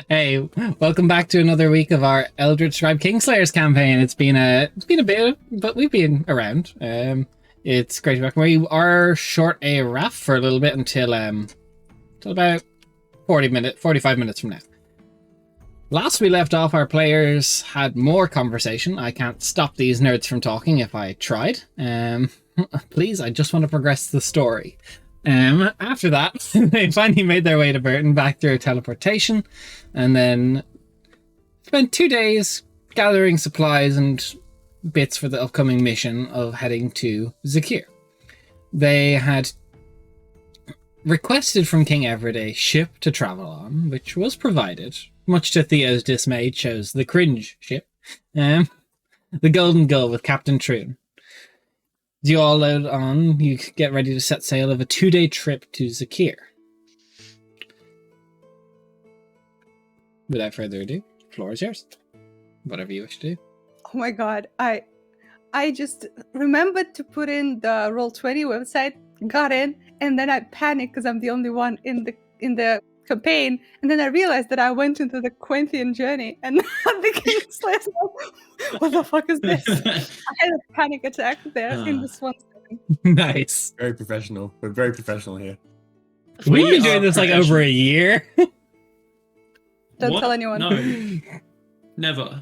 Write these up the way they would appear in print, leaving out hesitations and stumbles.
Hey, welcome back to another week of our Eldritch Tribe Kingslayers campaign. It's been a bit, but we've been around. It's great to be back. We are short a raft for a little bit until about 45 minutes from now. Last we left off, our players had more conversation. I can't stop these nerds from talking if I tried. Please, I just want to progress the story. After that, they finally made their way to Burton back through teleportation, and then spent 2 days gathering supplies and bits for the upcoming mission of heading to Zakir. They had requested from King Everett a ship to travel on, which was provided. Much to Theo's dismay, chose the cringe ship, the Golden Gull with Captain Troon. As you all load on, you get ready to set sail of a 2-day trip to Zakir. Without further ado, the floor is yours. Whatever you wish to do. Oh my god, I just remembered to put in the Roll20 website, got in, and then I panicked because I'm the only one in the campaign, and then I realized that I went into the Quenthian journey, and the Kingslayers. What the fuck is this? I had a panic attack there in this one second. Nice. Very professional. We're very professional here. We've been doing this like over a year. Don't tell anyone. No. Never.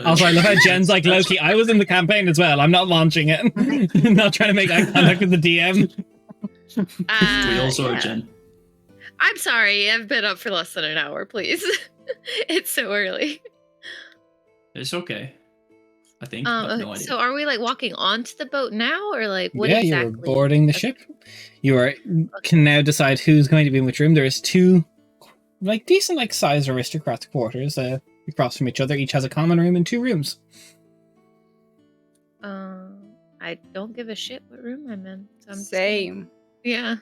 Also, I love how Jen's like, Loki, I was in the campaign as well. I'm not launching it. Not trying to make eye contact with the DM. We all saw it, Jen. I'm sorry, I've been up for less than an hour, please. It's so early. It's okay. I think. I have no idea. So are we like walking onto the boat now, or like what yeah, exactly? you were boarding the ship. You can now decide who's going to be in which room. There is two like decent like sized aristocrats quarters across from each other. Each has a common room and 2 rooms. I don't give a shit what room I'm in. So I'm Same. Yeah.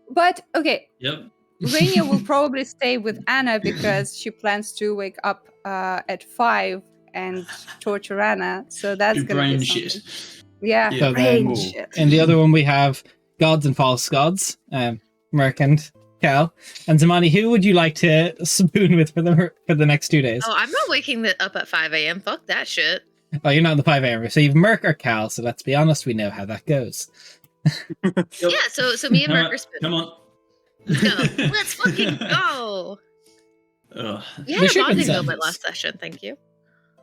But okay, Yep. Rainier will probably stay with Anna because she plans to wake up at 5 and torture Anna. So that's Do gonna brain be shit. something. Yeah, So brain then- shit. And the other one we have gods and false gods. Merc and Cal. And Zamani, who would you like to spoon with for the next 2 days? Oh, I'm not waking up at 5 a.m. Fuck that shit. Oh, you're not in the 5 a.m. So you've Merc or Cal, so let's be honest, we know how that goes. Yep. Yeah, so me and Mark are spinning. Come on. Go. Let's fucking go. Ugh. We We had a should bonding consent. moment last session, thank you.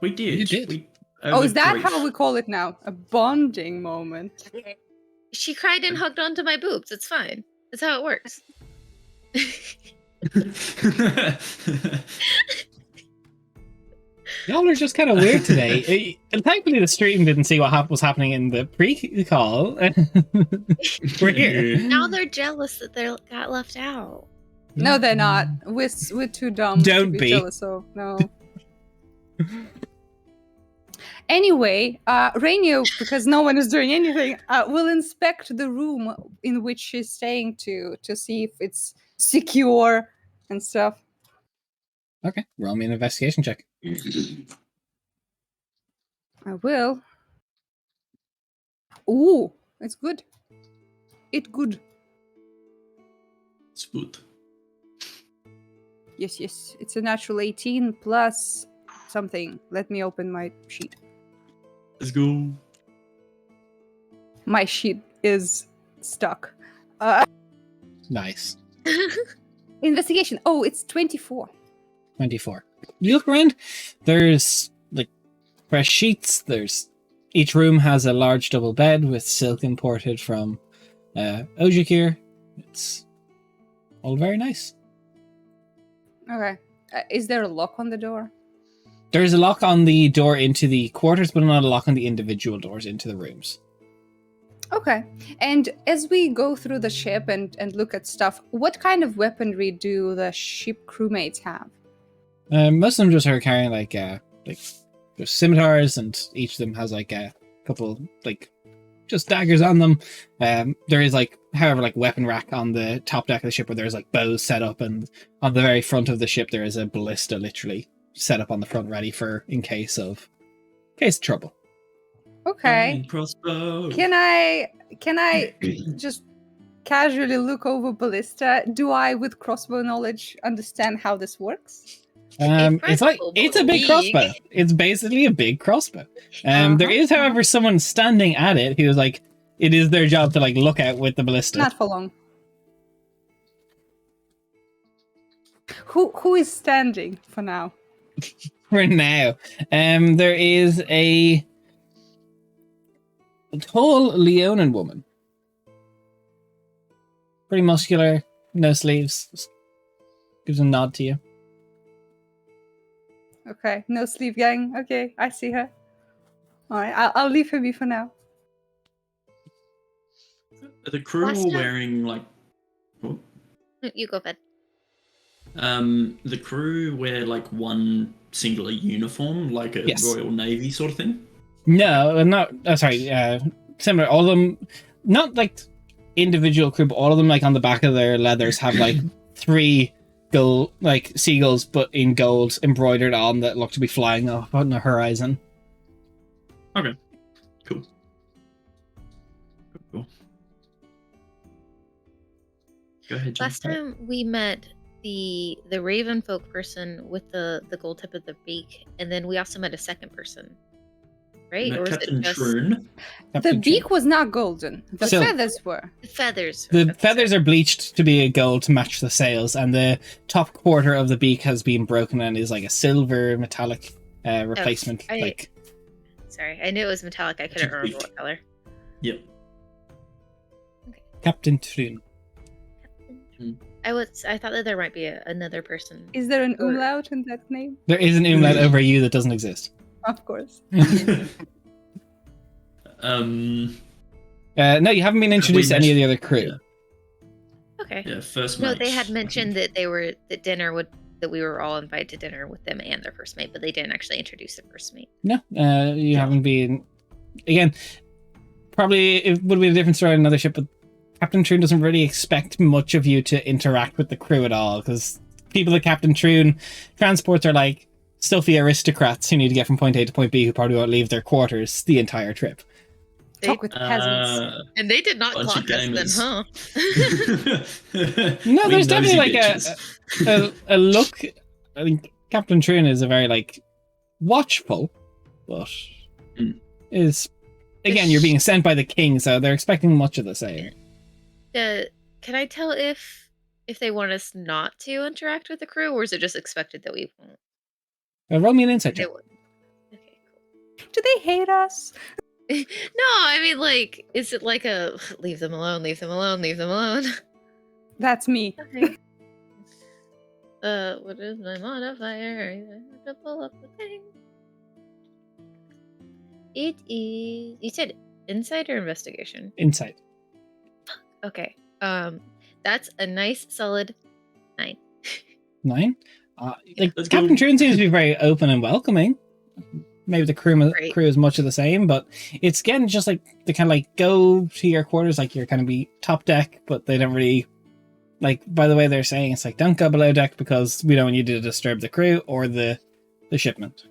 We did. You did. We, Oh, is that grief. how we call it now? A bonding moment. She cried and hugged onto my boobs. It's fine. That's how it works. Y'all are just kind of weird today. And thankfully the stream didn't see what was happening in the pre-call. We're here. Now they're jealous that they got left out. No, they're not. We're too dumb Don't to be be. jealous of. No. Anyway, Rainier, because no one is doing anything, will inspect the room in which she's staying to see if it's secure and stuff. Okay, roll me an investigation check. I will. Ooh, it's good. It's good. Spoot. Yes. It's a natural 18 plus something. Let me open my sheet. Let's go. My sheet is stuck. Nice. Investigation. Oh, it's 24. 24. You look around, there's like fresh sheets, each room has a large double bed with silk imported from Ojakir. It's all very nice. Okay. Is there a lock on the door? There's a lock on the door into the quarters, but not a lock on the individual doors into the rooms. Okay. And as we go through the ship and look at stuff, what kind of weaponry do the ship crewmates have? Most of them just are carrying like there's scimitars, and each of them has like a couple like just daggers on them. There is like, however, like weapon rack on the top deck of the ship where there's like bows set up, and on the very front of the ship there is a ballista literally set up on the front, ready for in case of trouble. Okay. Crossbow. Can I just casually look over Ballista. Do I, with crossbow knowledge, understand how this works? It's a big crossbow. It's basically a big crossbow. There is, however, someone standing at it who's like, it is their job to like look out with the ballista. Not for long. Who is standing for now? For now, there is a tall Leonin woman, pretty muscular, no sleeves. Gives a nod to you. Okay, no sleeve gang. Okay, I see her. All right, I'll leave her be for now. Are the crew all wearing like? Oh. You go, Ben. The crew wear like one singular uniform, like a Royal Navy sort of thing. No, not. Similar. All of them, not like individual crew, but all of them, like on the back of their leathers, have like 3 gold, like seagulls, but in gold, embroidered on that look to be flying off on the horizon. Okay, cool. Cool. Go ahead, John. Last time we met the raven folk person with the gold tip of the beak, and then we also met a second person, right? Or was Captain it just Troon. The beak was not golden. The So- feathers were. the feathers? The feathers are bleached to be a gold to match the sails, and the top quarter of the beak has been broken and is like a silver metallic replacement. Sorry, I knew it was metallic. I couldn't remember what color. Yep. Captain Troon. I thought that there might be another person. Is there an umlaut in that name? There is an umlaut over you that doesn't exist. Of course. No, you haven't been introduced to any of the other crew. Yeah. Okay. Yeah, first No, mate. they had mentioned that that we were all invited to dinner with them and their first mate, but they didn't actually introduce the first mate. No, you haven't been. Again, probably it would be a different story on another ship, but Captain Troon doesn't really expect much of you to interact with the crew at all, because people at Captain Troon transports are like stuffy aristocrats who need to get from point A to point B, who probably won't leave their quarters the entire trip. Talk with peasants. And they did not bunch of clock us then, gamers. huh? No, We there's definitely nosy like bitches. a look. I think Captain Troon is a very like watchful, but is again you're being sent by the king, so they're expecting much of the same. Can I tell if they want us not to interact with the crew, or is it just expected that we won't? Roll me an insight check. Okay, cool. Do they hate us? No, I mean, like, is it like a leave them alone, leave them alone, leave them alone? That's me. Okay. What is my modifier? I have to pull up the thing. It is. You said insight or investigation? Insight. Okay. That's a nice solid 9. 9. Like Let's go. Captain Troon seems to be very open and welcoming. Maybe the crew is much of the same, but it's again just like they kind of like go to your quarters, like you're kind of be top deck, but they don't really like. By the way, they're saying it's like don't go below deck because we don't want you to disturb the crew or the shipment.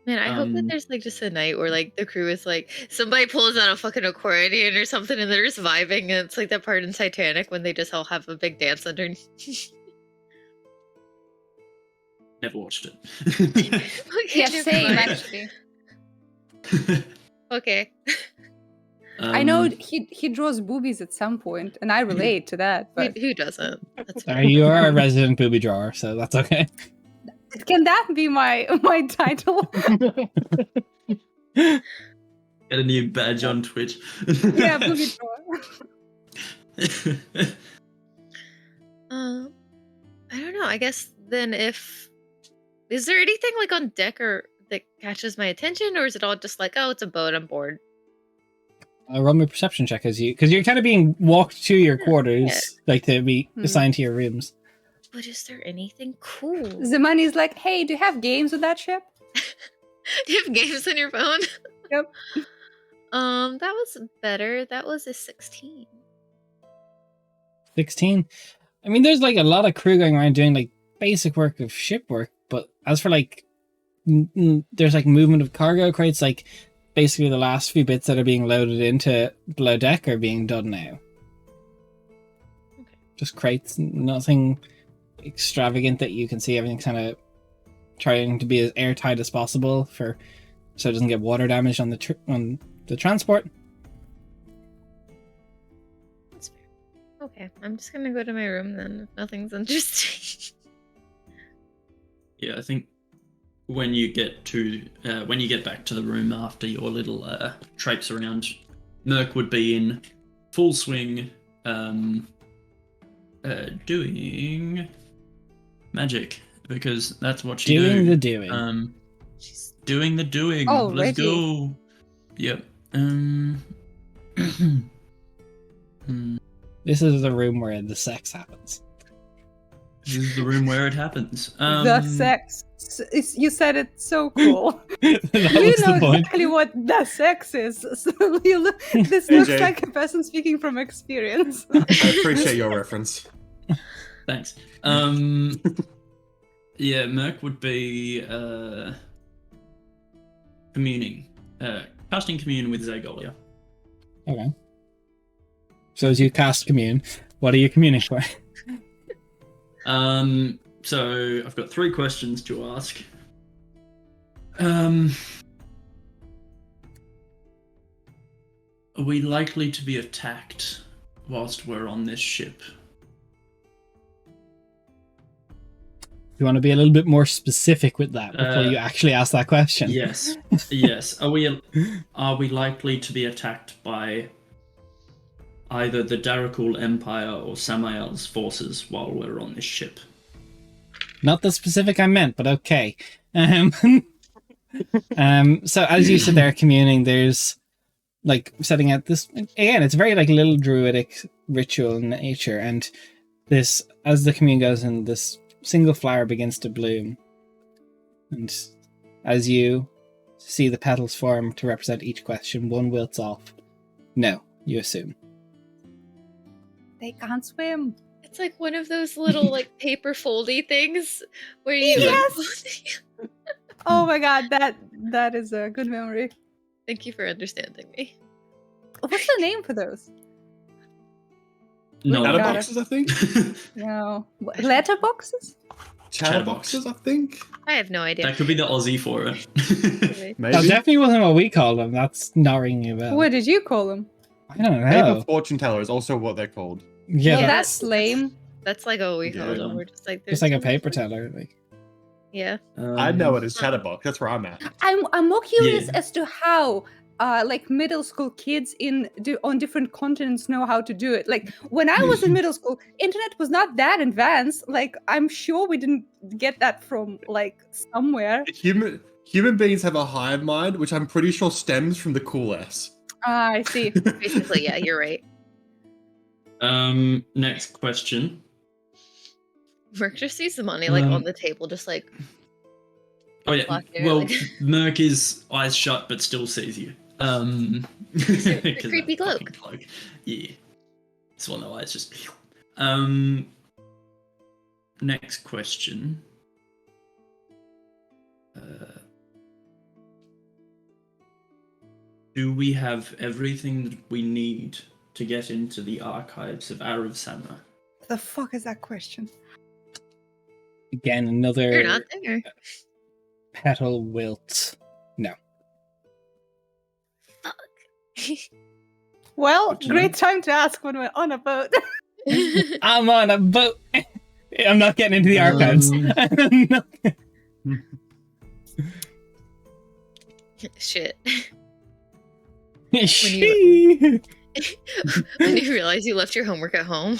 Man, I hope that there's like just a night where like the crew is like somebody pulls out a fucking accordion or something and they're just vibing, and it's like that part in Titanic when they just all have a big dance underneath. Never watched it. Okay, Yeah, never same mind. actually. Okay. I know he draws boobies at some point, and I relate to that. But Who doesn't? That's fine. You are a resident booby drawer, so that's okay. can that be my title? Get a new badge on Twitch. Yeah, booby drawer. I don't know. I guess then is there anything like on deck or that catches my attention, or is it all just like, oh, it's a boat, I'm bored? Roll me a perception check because you're kind of being walked to your quarters, like to be assigned to your rooms. But is there anything cool? Zamani's like, hey, do you have games with that ship? Do you have games on your phone? Yep. That was better. That was a 16. 16. I mean, there's like a lot of crew going around doing like basic work of ship work, but as for like, there's like movement of cargo crates, like basically the last few bits that are being loaded into below deck are being done now. Okay. Just crates, nothing extravagant that you can see. Everything kind of trying to be as airtight as possible so it doesn't get water damage on the transport. That's fair. Okay, I'm just gonna go to my room then if nothing's interesting. Yeah, I think when you get back to the room after your little traipse around, Merc would be in full swing, doing magic, because that's what you do. Doing the doing. Doing the doing. Oh, Let's Reggie. go. Yep. This is the room where the sex happens. This is the room where it happens. The sex. You said it so cool. That You was know the point. exactly what the sex is. So this looks like a person speaking from experience. I appreciate your reference. Thanks. Yeah, Merc would be communing, casting commune with Zagolia. Okay. So as you cast commune, what are you communing for? So I've got 3 questions to ask. Are we likely to be attacked whilst we're on this ship? You want to be a little bit more specific with that before you actually ask that question. Yes. Yes. Are we likely to be attacked by either the Darakul Empire or Samael's forces while we're on this ship? Not the specific I meant, but okay. So as you sit there communing, there's like setting out this again. It's very like little druidic ritual in nature, and this as the commune goes in, this single flower begins to bloom, and as you see the petals form to represent each question, one wilts off. No, you assume. They can't swim. It's like one of those little like paper foldy things where you Yes! Oh my god, that is a good memory. Thank you for understanding me. What's the name for those? No. got Chatterboxes, I think. No. Letterboxes? Chatterboxes, I think. I have no idea. That could be the Aussie for it. Okay. Maybe. That definitely wasn't what we called them. That's not ringing a bell. What did you call them? I don't know. Paper fortune teller is also what they're called. Yeah, Well, that's that's lame. That's like what we call Yeah. them. We're just like just like a there's so paper much- teller. Like, Yeah. I know it as chatterbox. That's where I'm at. I'm more curious Yeah. as to how like middle school kids on different continents know how to do it. Like when I was in middle school, internet was not that advanced. Like I'm sure we didn't get that from like somewhere. Human beings have a hive mind, which I'm pretty sure stems from the cool S. I see. Basically, yeah, you're right. Next question. Merc just sees the money like on the table, just like Oh yeah. Block there, Well, like- Merc is eyes shut but still sees you. The 'cause creepy that fucking cloak. Yeah. It's one of the eyes just. Next question. Do we have everything that we need to get into the archives of Arav Sama? The fuck is that question? again, you're another not there. petal wilt. No. Fuck. Well, Good to great know. time to ask when we're on a boat. I'm on a boat. I'm not getting into the archives. I'm not- Shit. She- When you realize you left your homework at home.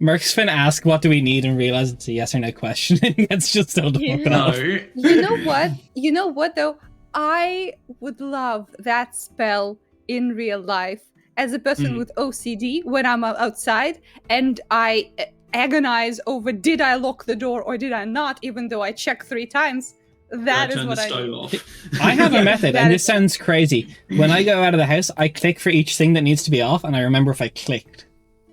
Merc's finna ask what do we need and realize it's a yes or no question. It's just so the fuck Yeah. off. No. You know what? You know what though? I would love that spell in real life as a person with OCD when I'm outside and I agonize over did I lock the door or did I not, even though I check 3 times. That is Turn what the I stove need. off. I have a method, That and is- this sounds crazy. When I go out of the house, I click for each thing that needs to be off, and I remember if I clicked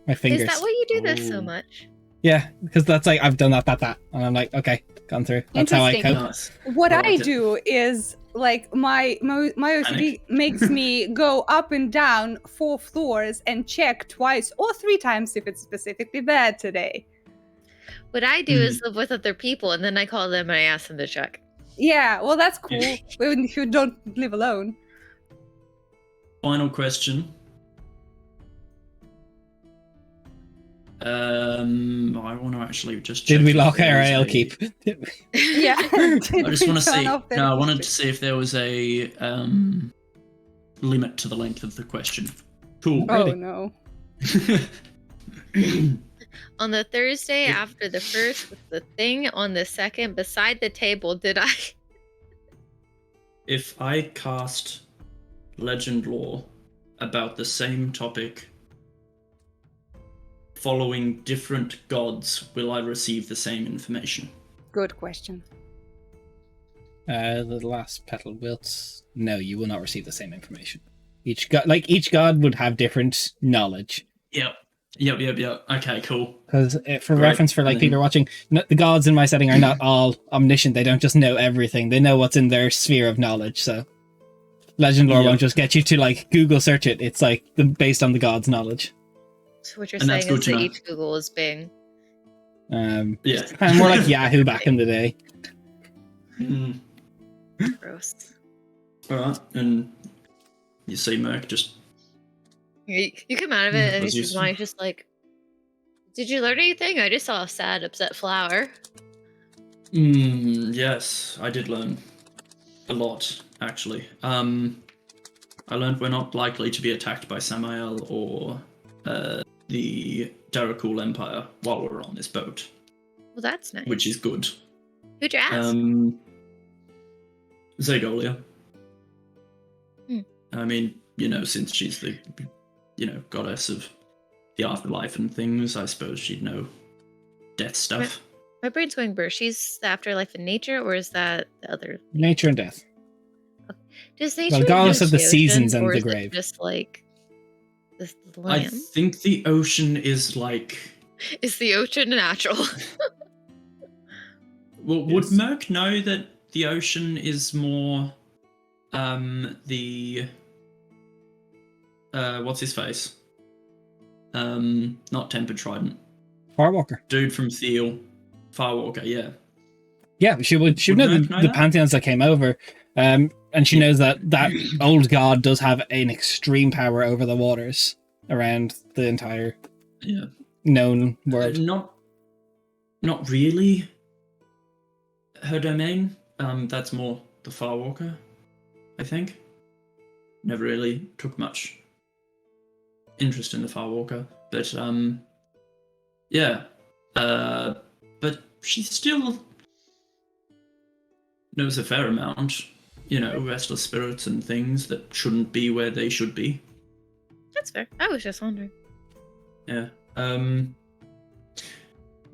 my fingers. Is that why you do this so Ooh. much? Yeah, because that's like I've done that, and I'm like, okay, gone through. That's how I Interesting. cope. Nice. What I like I it. do is like my OCD makes me go up and down 4 floors and check twice or 3 times if it's specifically bad today. What I do is live with other people, and then I call them and I ask them to check. Yeah, well that's cool. When you don't live alone. Final question. I want to actually just check Did we if lock there our is ale a- keep? Yeah. I just want to see. No, I wanted to see if there was a limit to the length of the question. Cool. Oh Really? no. On the Thursday after the first, with the thing on the second beside the table, did I? If I cast Legend Lore about the same topic following different gods, will I receive the same information? Good question. The last petal wilts. No, you will not receive the same information. Each god would have different knowledge. Yep. Okay, cool. Because for Right, reference, for like and people watching, the gods in my setting are not all omniscient. They don't just know everything. They know what's in their sphere of knowledge. So, Legend Lore Yep. won't just get you to like Google search it. It's like based on the god's knowledge. So what you're And that's saying is good to that know. each Google is Bing. Yeah. Kind of more like Yahoo back in the day. Mm. Gross. Alright, and you see Merc just You come out of it and Was he's useful. just like, did you learn anything? I just saw a sad, upset flower. yes, I did learn a lot, actually. I learned we're not likely to be attacked by Samael or the Darakul Empire while we're on this boat, Well, that's nice. which is good. Who'd you ask? Zagolia. Hmm. I mean, since she's the, goddess of the afterlife and things, I suppose she'd know death stuff. My brain's going burr. She's the afterlife in nature, or is that the other? Nature and death. Does nature Well, goddess of the include seasons ocean, and or the is it grave. just like the I land? think the ocean is like. Is the ocean natural? Well, would Yes. Merc know that the ocean is more the what's his face? Not Tempered Trident. Firewalker. Dude from Thiel. Firewalker, yeah. Yeah, she would Would know Merc know the that? pantheons that came over. And she knows that old god does have an extreme power over the waters around the entire Yeah. known world. Not really her domain. That's more the Firewalker, I think. Never really took much interest in the Firewalker, but yeah. But she still knows a fair amount, restless spirits and things that shouldn't be where they should be. That's fair. I was just wondering. Yeah.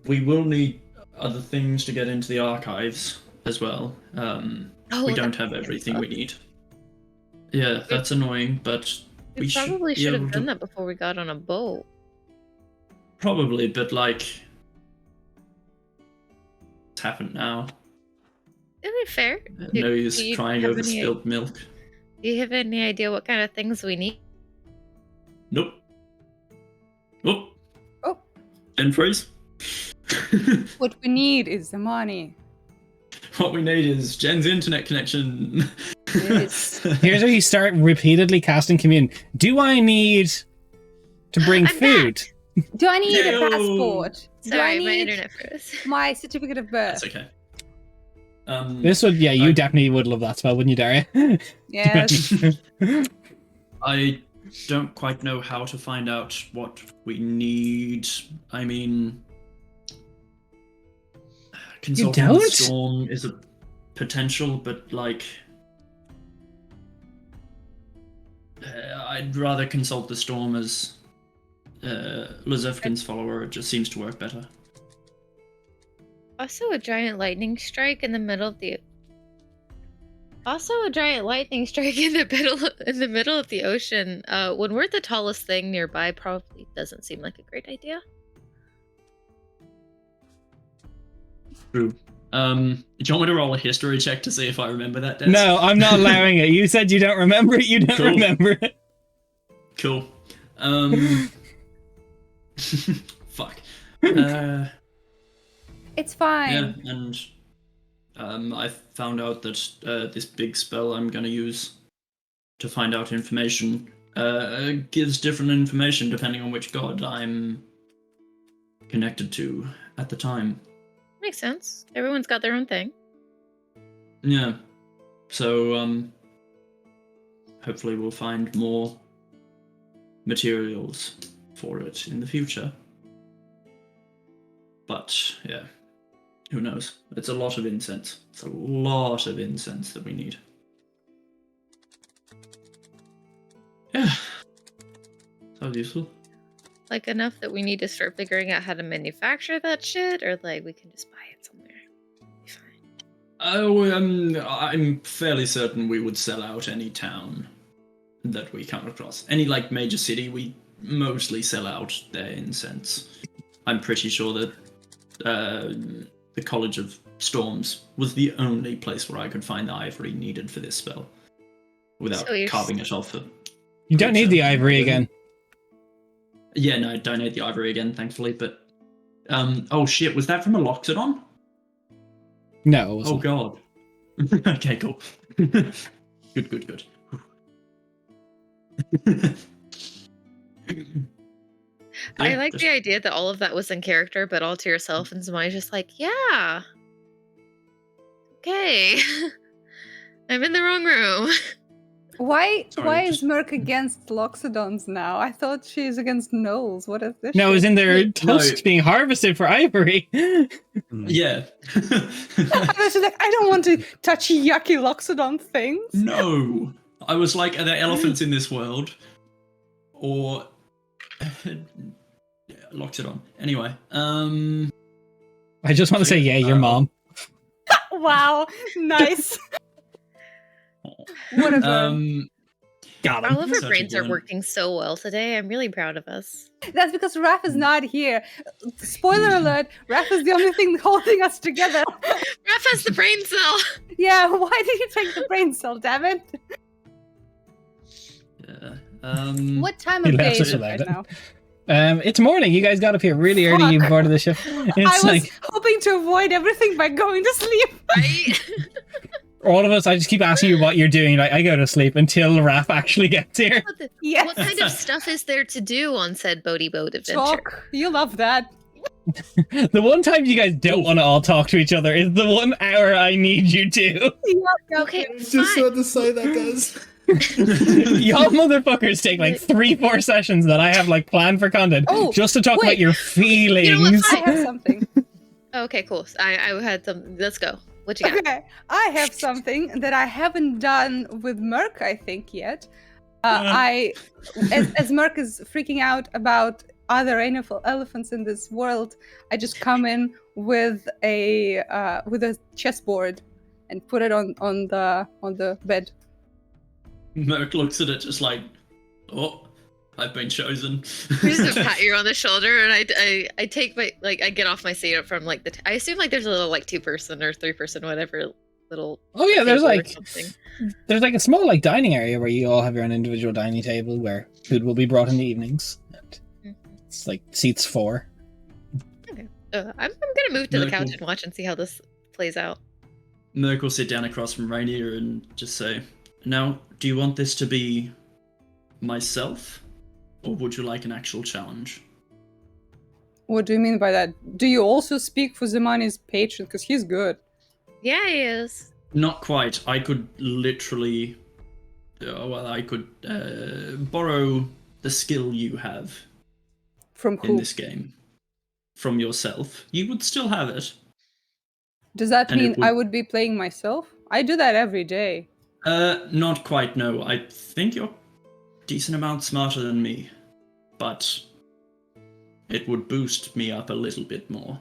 We will need other things to get into the archives as well. We don't have everything we need. Yeah, that's annoying, but We should probably be should able have to- done that before we got on a boat. Probably, but it's happened now. Isn't it fair? No use do you crying have over any- spilled milk. Do you have any idea what kind of things we need? Nope. Oh. Oh. End freeze. What we need is the money. What we need is Jen's internet connection. Yes. Here's where you start repeatedly casting commune. Do I need to bring I'm food? Do I need Ew. a passport? Do I Sorry, my need internet froze. my certificate of birth? That's okay. This would, you I- definitely would love that spell, wouldn't you, Daria? Yes. I don't quite know how to find out what we need. I mean, consulting the don't? storm is a potential, but I'd rather consult the storm as Lazefkin's follower. It just seems to work better. Also, a giant lightning strike in the middle of the. Also, a giant lightning strike in the middle of the ocean. When we're the tallest thing nearby, probably doesn't seem like a great idea. True. Do you want me to roll a history check to see if I remember that, Des? No, I'm not allowing it. You said you don't remember it. You don't Cool. remember it. Cool. Fuck. It's fine. Yeah, and I found out that this big spell I'm gonna use to find out information gives different information depending on which god I'm connected to at the time. Makes sense. Everyone's got their own thing. Yeah. So hopefully we'll find more materials for it in the future. But yeah, who knows? It's a lot of incense. It's a lot of incense that we need. Yeah. Sounds useful. Like enough that we need to start figuring out how to manufacture that shit, or like we can just buy it somewhere. Be fine. Oh, I'm fairly certain we would sell out any town that we come across. Any like major city, we mostly sell out their incense. I'm pretty sure that the College of Storms was the only place where I could find the ivory needed for this spell without So carving it off. You don't need the ivory again. Yeah, no, I don't need the ivory again, thankfully. But oh shit, was that from a Loxodon? No, it Oh wasn't. god. Okay, cool. Good. I like just- the idea that all of that was in character, but all to yourself, and Zamaya's just like, yeah. Okay. I'm in the wrong room. Why Sorry, is just- Merc against Loxodons now? I thought she's against gnolls. What is this? No, it was shit? in their No. tusks being harvested for ivory. Yeah. I was just like, I don't want to touch yucky Loxodon things. No. I was like, are there elephants in this world? Or yeah, locked it on. Anyway, I just want to say, yeah, your mom. Wow, nice. Whatever. Got All of our Such a brains are villain. working so well today. I'm really proud of us. That's because Raph is not here. Spoiler alert, Raph is the only thing holding us together. Raph has the brain cell. Yeah, why did you take the brain cell, damn it? Yeah. What time He of day left is us it without right it. now? It's morning. You guys got up here really early. You Fuck. boarded the ship. I It's was like hoping to avoid everything by going to sleep. Right? all of us. I just keep asking you what you're doing. Like I go to sleep until Raph actually gets here. Yes. What kind of stuff is there to do on said boaty boat adventure? Talk. You love that. The one time you guys don't want to all talk to each other is the 1 hour I need you to. Okay, Just fine. had to say that, guys. Y'all motherfuckers take like 3-4 sessions that I have like planned for content Oh, just to talk about wait. your feelings. You know what, I have something. Okay, cool. I had some. Let's go. What you got? Okay, I have something that I haven't done with Merc, I think, yet. As Merc is freaking out about are there any elephants in this world, I just come in with a chessboard and put it on the bed. Merc looks at it just like, oh, I've been chosen. I just pat you on the shoulder, and I take my I get off my seat up from like the. I assume like there's a little like 2-person or 3-person whatever little. Oh yeah, there's table or like something. there's like a small like dining area where you all have your own individual dining table where food will be brought in the evenings. And Mhm. it's like seats 4. I'm gonna move to the Very couch cool. and watch and see how this plays out. Merc will sit down across from Rainier and just say, now, do you want this to be myself? Or would you like an actual challenge? What do you mean by that? Do you also speak for Zemani's patron? Because he's good. Yeah, he is. Not quite. I could literally... I could borrow the skill you have From in who? this game from yourself. You would still have it. Does that And it mean I would- would be playing myself? I do that every day. Not quite, no. I think you're a decent amount smarter than me. But it would boost me up a little bit more.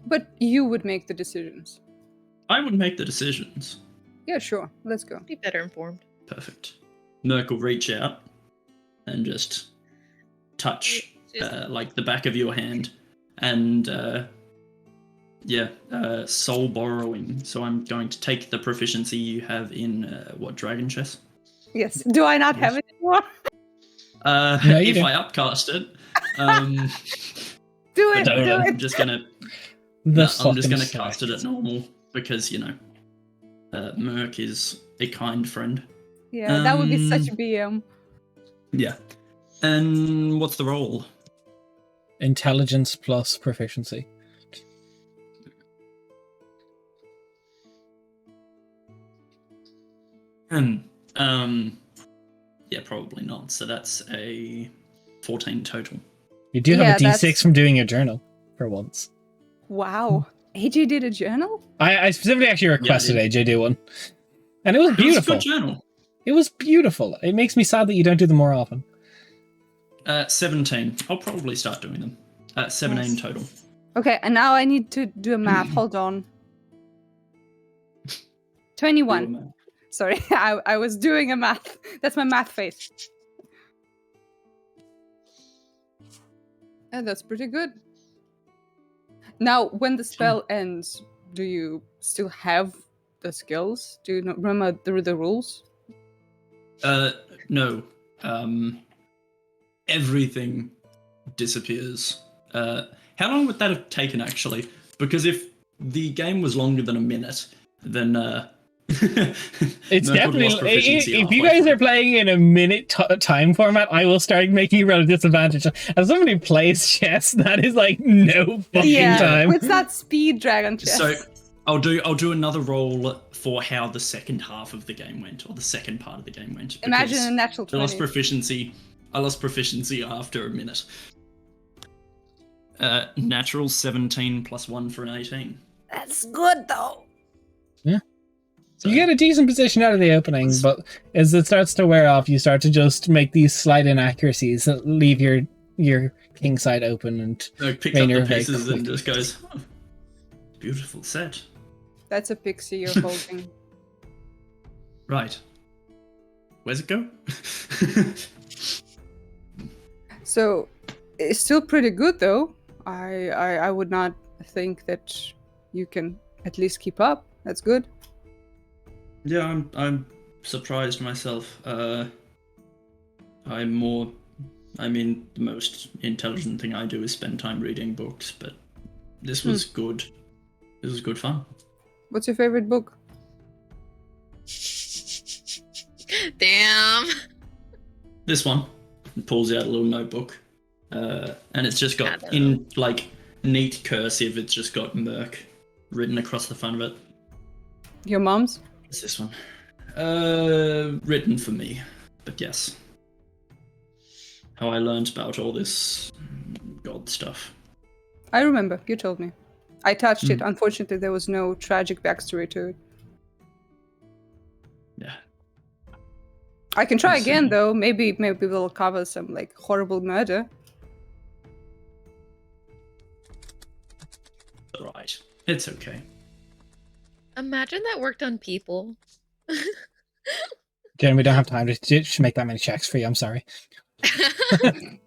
But you would make the decisions. I would make the decisions. Yeah, sure. Let's go. Be better informed. Perfect. Merc will reach out and just touch Just- like the back of your hand and soul borrowing. So I'm going to take the proficiency you have in Dragon Chess. Yes. Do I not have it anymore? No, you if don't. I upcast it, Do it. but Do I'm it. just gonna cast it at normal because Merc is a kind friend. Yeah, that would be such a BM. Yeah. And what's the roll? Intelligence plus proficiency. Yeah, probably not. So that's a 14 total. You do have a D6 that's- from doing your journal for once. Wow. AJ did a journal? I specifically actually requested AJ do one. And it was It was a beautiful. good journal. It was beautiful. It makes me sad that you don't do them more often. 17. I'll probably start doing them. 17 Nice. total. Okay, and now I need to do a math. Hold on. 21. Sorry, I was doing a math. That's my math face. And that's pretty good. Now, when the spell ends, do you still have the skills? Do you remember the rules? No. Everything disappears. How long would that have taken, actually? Because if the game was longer than a minute, then It's Merc would have definitely. lost proficiency If you halfway guys through. are playing in a minute time format, I will start making you at a disadvantage. As somebody who plays chess, that is like no fucking time. It's not speed dragon chess. So I'll do another roll for how the second half of the game went, or the second part of the game went. Imagine because a natural I lost 20. proficiency. I lost proficiency after a minute. Natural 17 plus 1 for an 18. That's good though. So, You get a decent position out of the opening, but as it starts to wear off, you start to just make these slight inaccuracies that leave your king side open and picks up Rainier the very pieces and quick. just goes, oh, beautiful set. That's a pixie you're holding. Right. Where's it go? So it's still pretty good though. I would not think that you can at least keep up. That's good. Yeah, I'm surprised myself. The most intelligent thing I do is spend time reading books, but this was good. This was good fun. What's your favorite book? Damn. This one pulls out a little notebook, and it's just got I don't in like neat cursive. It's just got Merc written across the front of it. Your mom's? It's this one, written for me, but yes. How I learned about all this god stuff. I remember. You told me. I touched it. Unfortunately, there was no tragic backstory to it. Yeah. I can try Let's again see. though. Maybe we'll cover some like horrible murder. Right. It's okay. Imagine that worked on people. Jen, we don't have time to make that many checks for you. I'm sorry. I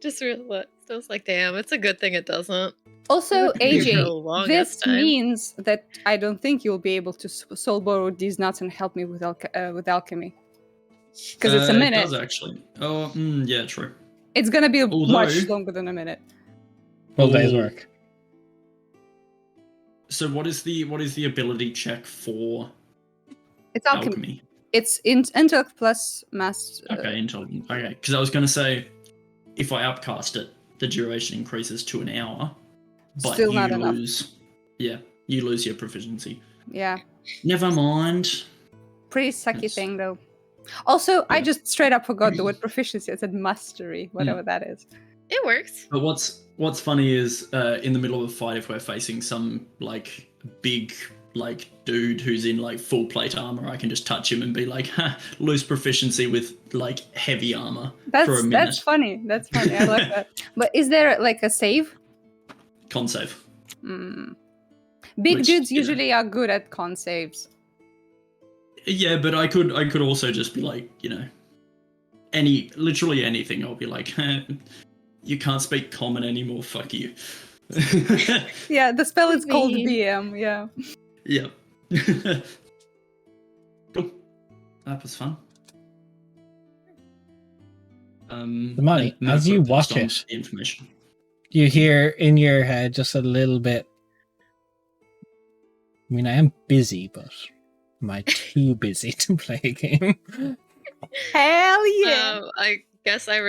just realized. I was like, damn, it's a good thing it doesn't. Also, It took me the AJ, longest this time. means that I don't think you'll be able to soul borrow these nuts and help me with alchemy. Because it's a It minute. does actually. Oh, yeah, true. It's gonna be Although- much longer than a minute. Full day's Oh. work. So what is the ability check for It's alchemy. alchemy? It's intellect plus mass. Okay, intelligent. Okay, because I was going to say, if I upcast it, the duration increases to an hour, but Still you not enough. lose. Yeah, you lose your proficiency. Yeah, Never mind. pretty sucky Yes. thing though. Also, I Yeah. just straight up forgot the word proficiency. I said mastery, whatever that is. It works. But what's funny is in the middle of a fight, if we're facing some like big like dude who's in like full plate armor, I can just touch him and be like, ha, lose proficiency with like heavy armor for a minute. That's funny. That's funny. I like that. But is there like a save? Con save. Big Which, dudes you know. usually are good at con saves. Yeah, but I could also just be like, literally anything. I'll be like, you can't speak common anymore. Fuck you. Yeah, the spell is called mean? BM. Yeah. Yeah. Cool. That was fun. The money, and as you Merfolk watch passed on it. the information. You hear in your head just a little bit. I mean, I am busy, but am I too busy to play a game? Hell yeah. I guess I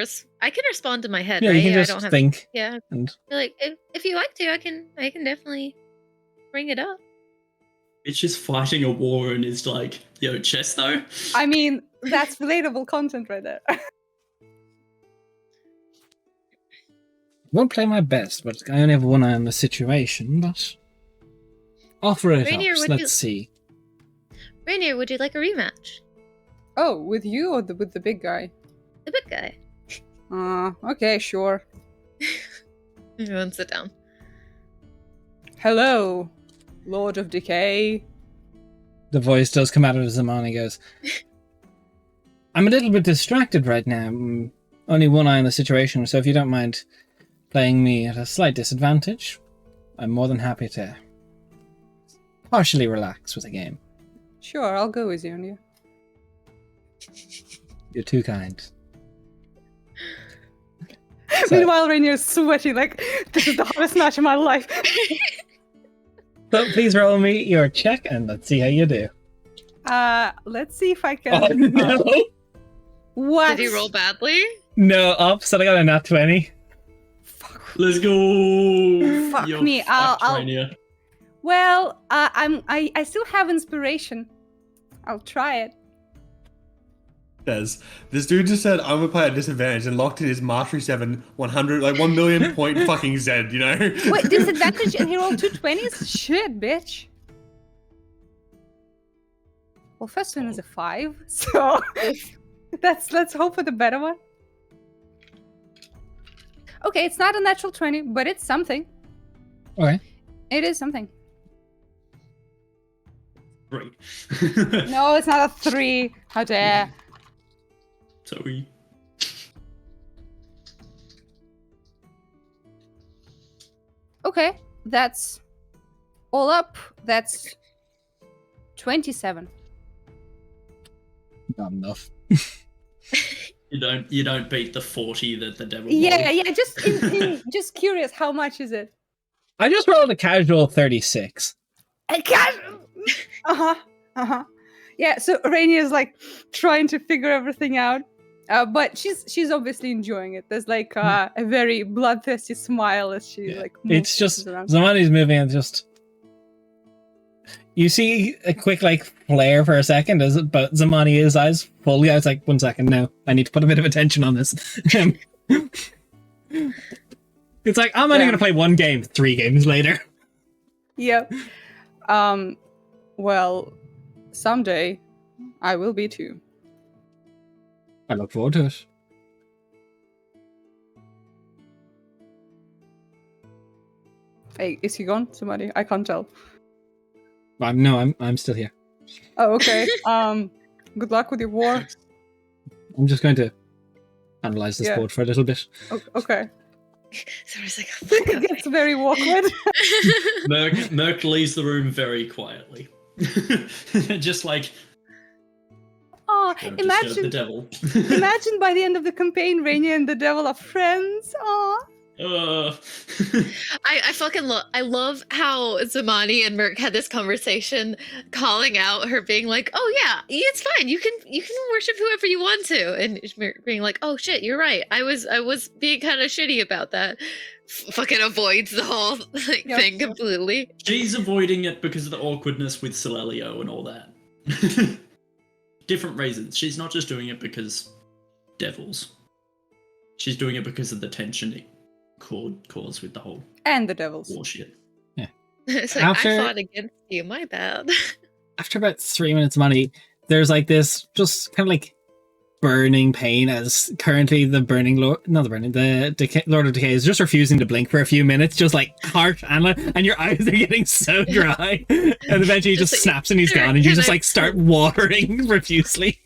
can respond to my head, Yeah, right? you can I just don't have. think. Yeah. And Like if you like to, I can definitely bring it up. It's just fighting a war and is like, yo, Chesto. I mean, that's relatable content right there. won't play my best, but I only have one eye on the situation. But offer it Rainier, up. would Let's you- see. Rainier, would you like a rematch? Oh, with you or with the big guy? The big guy. Okay, sure. Everyone sit down. Hello, Lord of Decay. The voice does come out of Zamani. Goes. I'm a little bit distracted right now. Only one eye on the situation, so if you don't mind playing me at a slight disadvantage, I'm more than happy to partially relax with a game. Sure, I'll go with you. Yeah. You're too kind. So- Meanwhile, Rainier's sweaty like, this is the hottest match of my life. So please roll me your check and let's see how you do. Let's see if I can. Oh no! What? Did he roll badly? No, opposite. I got a nat 20. Fuck. Let's go. Fuck You're me, fucked, I'll- Rainier. Well, I still have inspiration. I'll try it. Says this dude just said I'm gonna play at disadvantage and locked in his Mastery 7 100 like 1 million point fucking Z, you know? Wait, disadvantage and he rolled 2 20s? Shit, bitch. Well, first one is a 5, so let's hope for the better one. Okay, it's not a natural 20, but it's something. Okay. It is something. Great. No, it's not a 3. How dare. Sorry. Okay, that's all up. That's 27. Not enough. You don't beat the 40 that the devil Yeah, rolled. yeah. Just curious, how much is it? I just rolled a casual 36. I can't. Yeah. So Rainier's like trying to figure everything out, but she's obviously enjoying it. There's like a very bloodthirsty smile as she Yeah. like. moves It's just around. Zamani's moving and just. You see a quick like flare for a second, but Zamani is eyes fully. I was like, 1 second, no, I need to put a bit of attention on this. It's like I'm only Yeah. going to play one game. 3 games later. Yep. Well, someday I will be too. I look forward to it. Hey, is he gone? Somebody? I can't tell. I'm still here. Oh, okay. Good luck with your war. I'm just going to analyze this Yeah. board for a little bit. Okay. So it's like, It gets very awkward. Merc leaves the room very quietly. Just like, Oh, don't disturb the imagine, devil. imagine by the end of the campaign, Rainier and the devil are friends. Oh. I fucking love how Zamani and Merc had this conversation, calling out her, being like, "Oh yeah, it's fine. You can worship whoever you want to," and Merc being like, "Oh shit, you're right. I was being kind of shitty about that." Fucking avoids the whole like Yep. thing completely. She's avoiding it because of the awkwardness with Celelio and all that. Different reasons. She's not just doing it because devils. She's doing it because of the tension it caused with the whole And the devils. war shit. It's like, After- I fought against you. My bad. After about 3 minutes of money, there's like this just kind of like burning pain as currently the burning lord, not the burning, the Lord of Decay is just refusing to blink for a few minutes, just like heart and your eyes are getting so dry, and eventually he just Just like, snaps and he's gone, and you just like start watering profusely.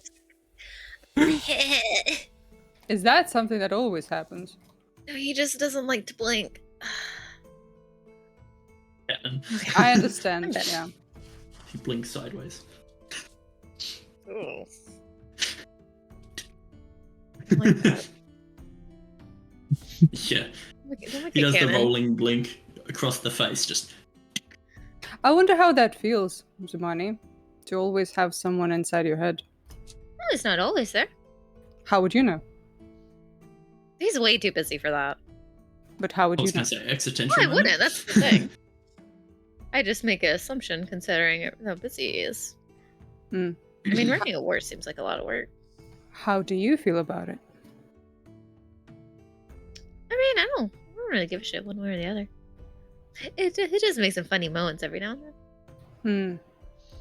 Is that something that always happens? No, he just doesn't like to blink. again. I understand. I'm better. Yeah. He blinks sideways. Oh. I like that. Yeah, Don't make he it does the canon. rolling blink across the face, just I wonder how that feels, Zamani, to always have someone inside your head. Well, it's not always there. How would you know? He's way too busy for that. But how would I you was know? going to say existential. Well, I moment. wouldn't. That's the thing. I just make an assumption considering how busy he is. Hmm. I mean, running a war seems like a lot of work. How do you feel about it? I mean, I don't really give a shit one way or the other. It just makes some funny moments every now and then.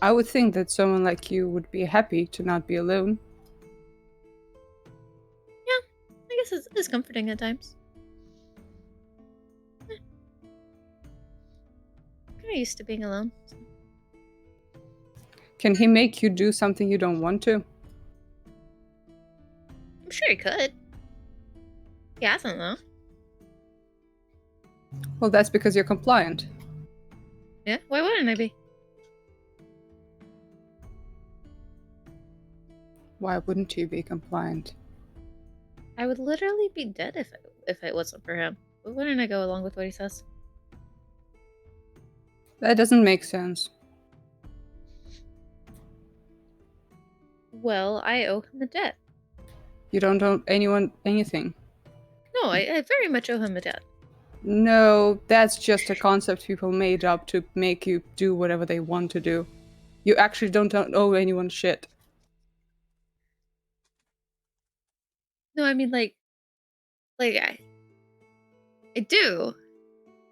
I would think that someone like you would be happy to not be alone. I guess it's comforting at times. Kind of used to being alone. So. Can he make you do something you don't want to? I'm sure he could. He hasn't though. Well, that's because you're compliant. Yeah, why wouldn't I be? Why wouldn't you be compliant? I would literally be dead if it wasn't for him. But wouldn't I go along with what he says? That doesn't make sense. Well, I owe him a debt. You don't owe anyone anything. No, I very much owe him a debt. No, that's just a concept people made up to make you do whatever they want to do. You actually don't owe anyone shit. No, I mean like I do.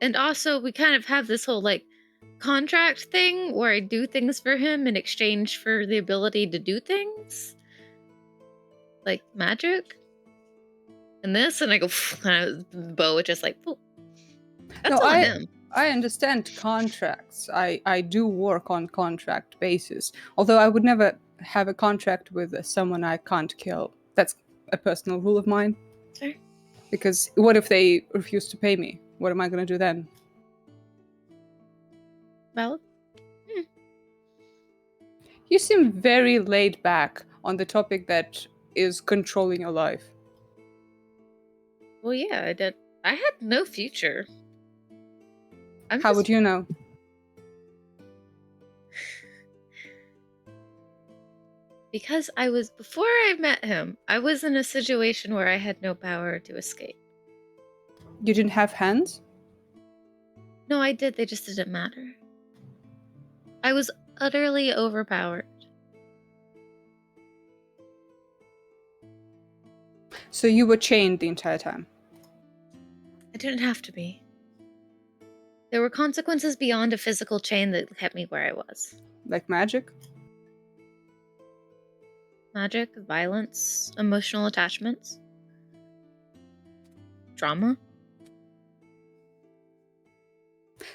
And also we kind of have this whole like contract thing where I do things for him in exchange for the ability to do things. Like magic. And this, and I go kind of bow it just like that's No, all on him. I understand contracts. I do work on contract basis. Although I would never have a contract with someone I can't kill. That's a personal rule of mine. Fair. Because what if they refuse to pay me? What am I going to do then? Valid. You seem very laid back on the topic that is controlling your life. Well, yeah, I did. I had no future. How would you know? Because before I met him, I was in a situation where I had no power to escape. You didn't have hands? No, I did, they just didn't matter. I was utterly overpowered. So you were chained the entire time? I didn't have to be. There were consequences beyond a physical chain that kept me where I was. Like magic? Magic, violence, emotional attachments, trauma.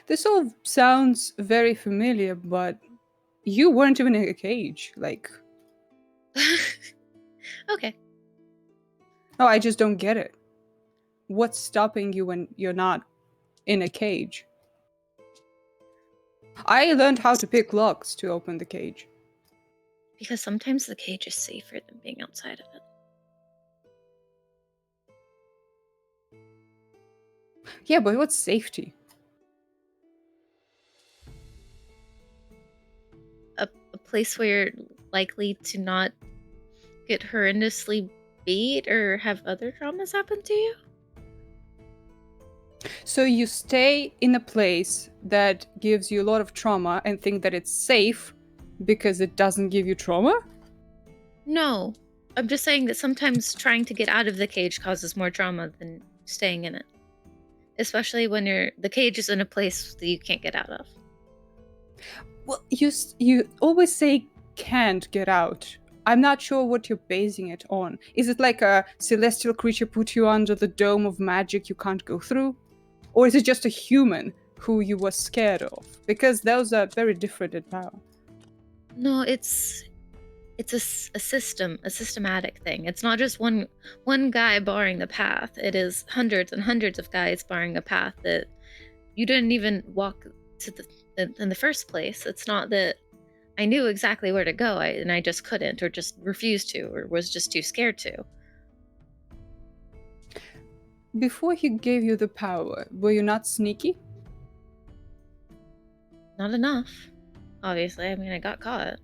This all sounds very familiar, but you weren't even in a cage. Like, Okay. no, I just don't get it. What's stopping you when you're not in a cage? I learned how to pick locks to open the cage. Because sometimes the cage is safer than being outside of it. Yeah, but what's safety? A place where you're likely to not get horrendously beat or have other traumas happen to you. So you stay in a place that gives you a lot of trauma and think that it's safe because it doesn't give you trauma? No, I'm just saying that sometimes trying to get out of the cage causes more trauma than staying in it. Especially when the cage is in a place that you can't get out of. Well, you always say can't get out. I'm not sure what you're basing it on. Is it like a celestial creature put you under the dome of magic you can't go through? Or is it just a human who you were scared of? Because those are very different in power. No, it's a system, a systematic thing. It's not just one guy barring the path. It is hundreds and hundreds of guys barring a path that you didn't even walk to in the first place. It's not that I knew exactly where to go, and I just couldn't, or just refused to, or was just too scared to. Before he gave you the power, were you not sneaky? Not enough, obviously. I mean, I got caught.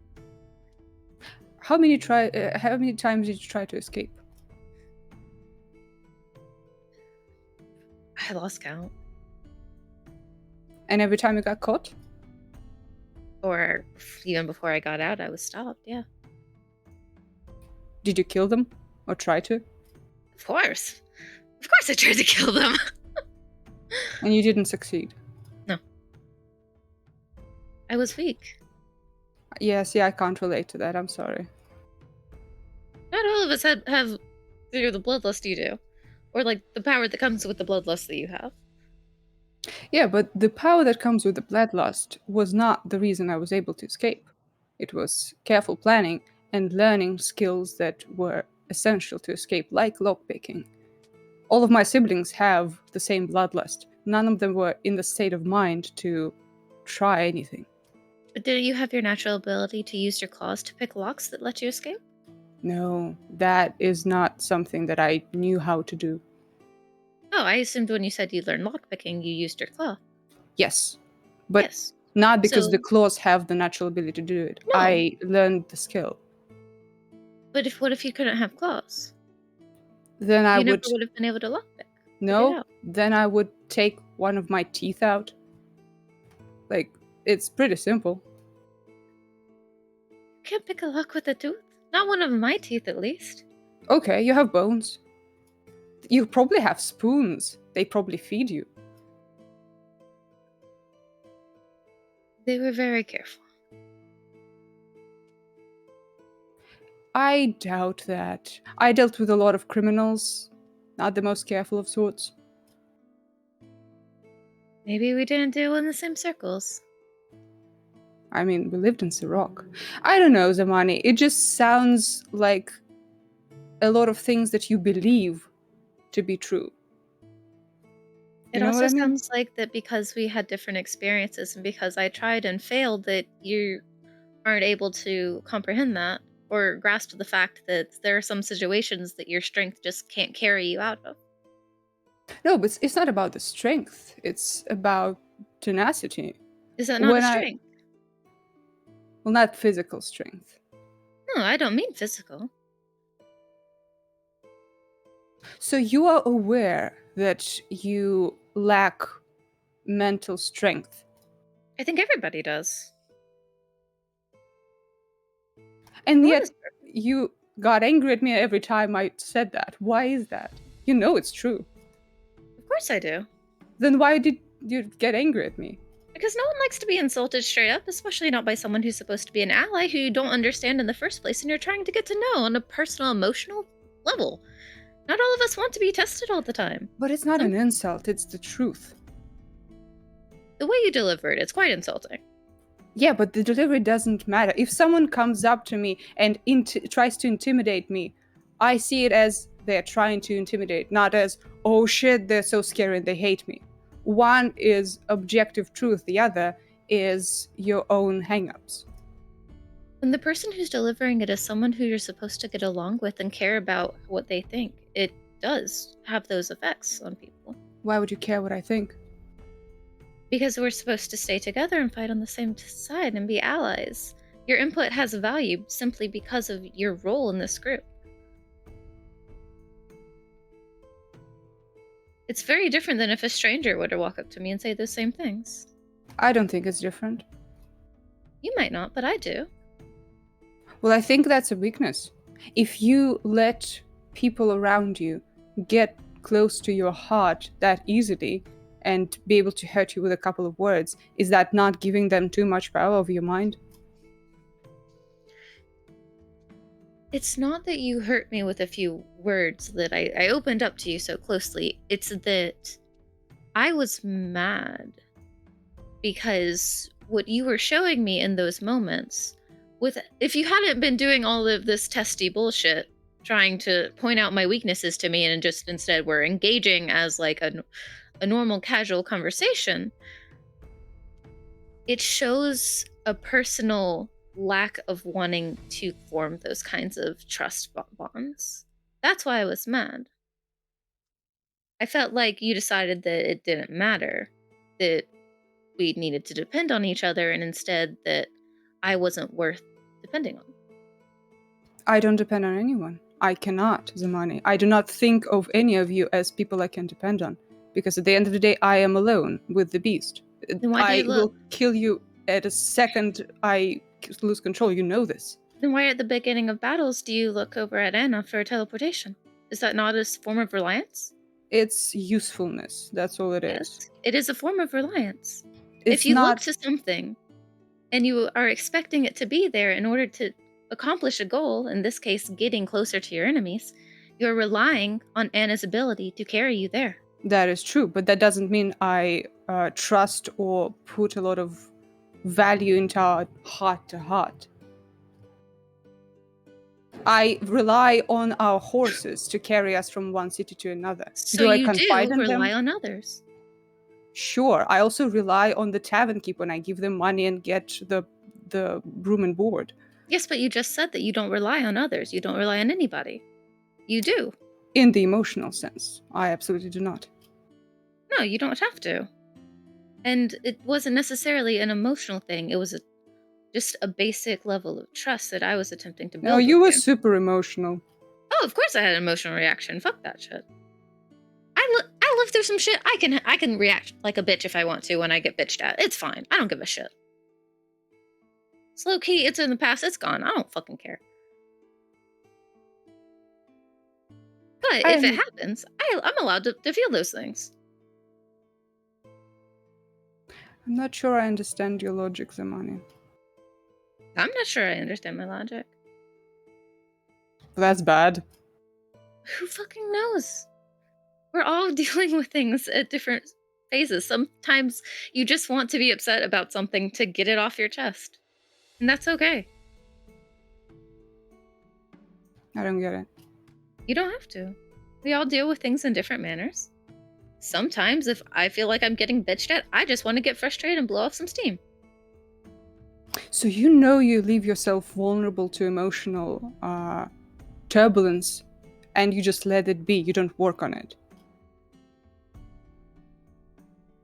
How many times did you try to escape? I lost count. And every time you got caught? Or even before I got out, I was stopped, yeah. Did you kill them? Or try to? Of course. Of course I tried to kill them. And you didn't succeed? No. I was weak. Yes, yeah, I can't relate to that. I'm sorry. Not all of us have through the bloodlust you do. Or like the power that comes with the bloodlust that you have. Yeah, but the power that comes with the bloodlust was not the reason I was able to escape. It was careful planning and learning skills that were essential to escape, like lockpicking. All of my siblings have the same bloodlust. None of them were in the state of mind to try anything. But did you have your natural ability to use your claws to pick locks that let you escape? No, that is not something that I knew how to do. Oh, I assumed when you said you learned lockpicking, you used your claw. Yes, but Yes. not because So- the claws have the natural ability to do it. No. I learned the skill. But what if you couldn't have claws? Then I You never would would have been able to lockpick. no. out. Then I would take one of my teeth out. Like, it's pretty simple. You can't pick a lock with a tooth. Not one of my teeth, at least. Okay, you have bones. You probably have spoons. They probably feed you. They were very careful. I doubt that. I dealt with a lot of criminals, not the most careful of sorts. Maybe we didn't deal in the same circles. I mean, we lived in Sirok. I don't know, Zamani. It just sounds like a lot of things that you believe to be true. It You know also what I mean? sounds like that because we had different experiences and because I tried and failed, that you aren't able to comprehend that or grasp the fact that there are some situations that your strength just can't carry you out of. No, but it's not about the strength. It's about tenacity. Is that not When a I- strength? Well, not physical strength. No, I don't mean physical. So you are aware that you lack mental strength. I think everybody does. And What yet is there? you got angry at me every time I said that. Why is that? You know it's true. Of course I do. Then why did you get angry at me? Because no one likes to be insulted straight up, especially not by someone who's supposed to be an ally who you don't understand in the first place and you're trying to get to know on a personal, emotional level. Not all of us want to be tested all the time. But it's not an insult, it's the truth. The way you deliver it, it's quite insulting. Yeah, but the delivery doesn't matter. If someone comes up to me and tries to intimidate me, I see it as they're trying to intimidate, not as, oh shit, they're so scary and they hate me. One is objective truth, the other is your own hangups. When the person who's delivering it is someone who you're supposed to get along with and care about what they think, it does have those effects on people. Why would you care what I think? Because we're supposed to stay together and fight on the same side and be allies. Your input has value simply because of your role in this group. It's very different than if a stranger were to walk up to me and say those same things. I don't think it's different. You might not, but I do. Well, I think that's a weakness. If you let people around you get close to your heart that easily and be able to hurt you with a couple of words, is that not giving them too much power over your mind? It's not that you hurt me with a few words that I opened up to you so closely. It's that I was mad because what you were showing me in those moments, if you hadn't been doing all of this testy bullshit, trying to point out my weaknesses to me and just instead were engaging as like a normal casual conversation, it shows a personal lack of wanting to form those kinds of trust bonds. That's why I was mad. I felt like you decided that it didn't matter, that we needed to depend on each other, and instead that I wasn't worth depending on. I don't depend on anyone. I cannot, Zamani. I do not think of any of you as people I can depend on. Because at the end of the day, I am alone with the beast. Then why do I you will look? kill you at a second I lose control. You know this. Then why at the beginning of battles do you look over at Anna for teleportation? Is that not a form of reliance? It's usefulness. That's all it is. Yes, it is a form of reliance. It's If you not. look to something and you are expecting it to be there in order to accomplish a goal, in this case, getting closer to your enemies, you're relying on Anna's ability to carry you there. That is true, but that doesn't mean I trust or put a lot of value into our heart-to-heart. I rely on our horses to carry us from one city to another. So do I you confide do in rely them? on others. Sure. I also rely on the tavern keep when I give them money and get the room and board. Yes, but you just said that you don't rely on others. You don't rely on anybody. You do. In the emotional sense, I absolutely do not. No, you don't have to. And it wasn't necessarily an emotional thing. It was just a basic level of trust that I was attempting to build. No, you were with super emotional. Oh, of course I had an emotional reaction. Fuck that shit. I live through some shit. I can react like a bitch if I want to when I get bitched at. It's fine. I don't give a shit. It's low key. It's in the past. It's gone. I don't fucking care. But if it happens, I'm allowed to feel those things. I'm not sure I understand your logic, Zamani. I'm not sure I understand my logic. That's bad. Who fucking knows? We're all dealing with things at different phases. Sometimes you just want to be upset about something to get it off your chest. And that's okay. I don't get it. You don't have to. We all deal with things in different manners. Sometimes if I feel like I'm getting bitched at, I just want to get frustrated and blow off some steam. So you know you leave yourself vulnerable to emotional turbulence and you just let it be. You don't work on it.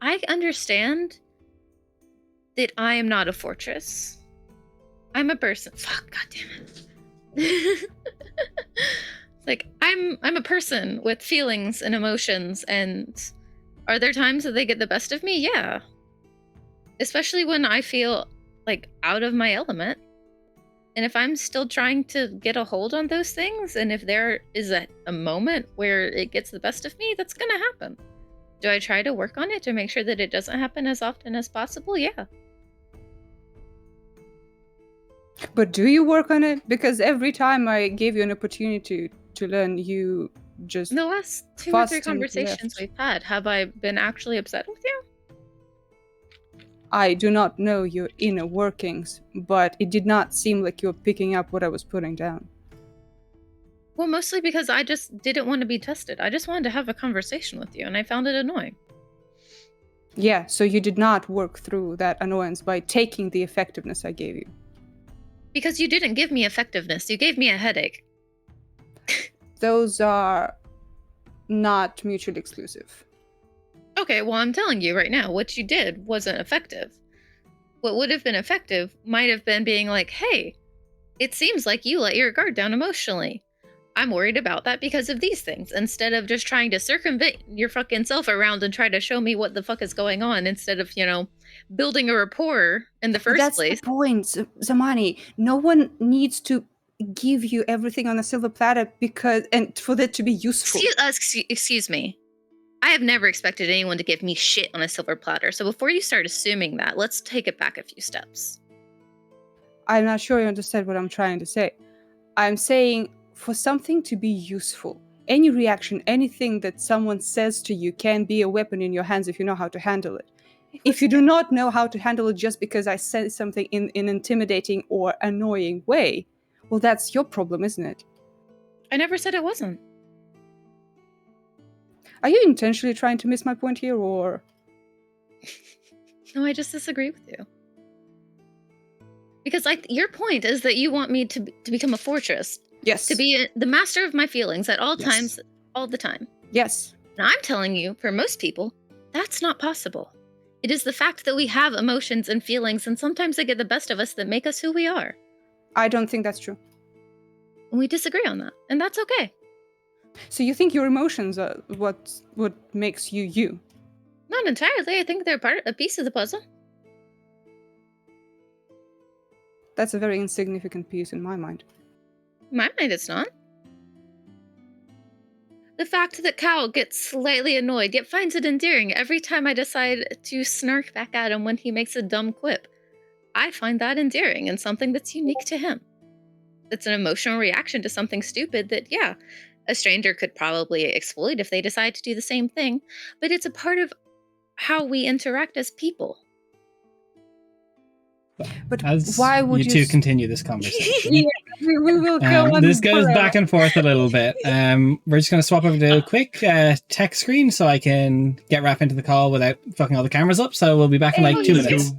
I understand that I am not a fortress. I'm a person. Fuck, goddammit. Like, I'm a person with feelings and emotions, and are there times that they get the best of me? Yeah. Especially when I feel, like, out of my element. And if I'm still trying to get a hold on those things, and if there is a moment where it gets the best of me, that's gonna happen. Do I try to work on it to make sure that it doesn't happen as often as possible? Yeah. But do you work on it? Because every time I gave you an opportunity to learn, you just... In the last 2 or 3 fussed and conversations left. we've had, have I been actually upset with you? I do not know your inner workings, but it did not seem like you were picking up what I was putting down. Well, mostly because I just didn't want to be tested. I just wanted to have a conversation with you, and I found it annoying. Yeah, so you did not work through that annoyance by taking the effectiveness I gave you. Because you didn't give me effectiveness, you gave me a headache. Those are not mutually exclusive. Okay, well, I'm telling you right now, what you did wasn't effective. What would have been effective might have been being like, hey, it seems like you let your guard down emotionally. I'm worried about that because of these things, instead of just trying to circumvent your fucking self around and try to show me what the fuck is going on, instead of, building a rapport in the first place. That's the point, Zamani. No one needs to give you everything on a silver platter and for that to be useful. Excuse me. I have never expected anyone to give me shit on a silver platter, so before you start assuming that, let's take it back a few steps. I'm not sure you understand what I'm trying to say. I'm saying for something to be useful, any reaction, anything that someone says to you can be a weapon in your hands if you know how to handle it. If you do not know how to handle it just because I said something in an intimidating or annoying way, well, that's your problem, isn't it? I never said it wasn't. Are you intentionally trying to miss my point here, or...? No, I just disagree with you. Because your point is that you want me to become a fortress, Yes. to be the master of my feelings at all Yes. times, all the time. Yes. And I'm telling you, for most people, that's not possible. It is the fact that we have emotions and feelings, and sometimes they get the best of us, that make us who we are. I don't think that's true. And we disagree on that, and that's okay. So you think your emotions are what makes you you? Not entirely. I think they're a piece of the puzzle. That's a very insignificant piece in my mind. In my mind, it's not. The fact that Cal gets slightly annoyed, yet finds it endearing every time I decide to snark back at him when he makes a dumb quip. I find that endearing and something that's unique to him. It's an emotional reaction to something stupid that, yeah, a stranger could probably exploit if they decide to do the same thing, but it's a part of how we interact as people. But As why would you two continue this conversation, Yeah, we will go on. this goes forever. back and forth a little bit. We're just going to swap over to a quick tech screen so I can get Raph into the call without fucking all the cameras up. So we'll be back in like 2 minutes.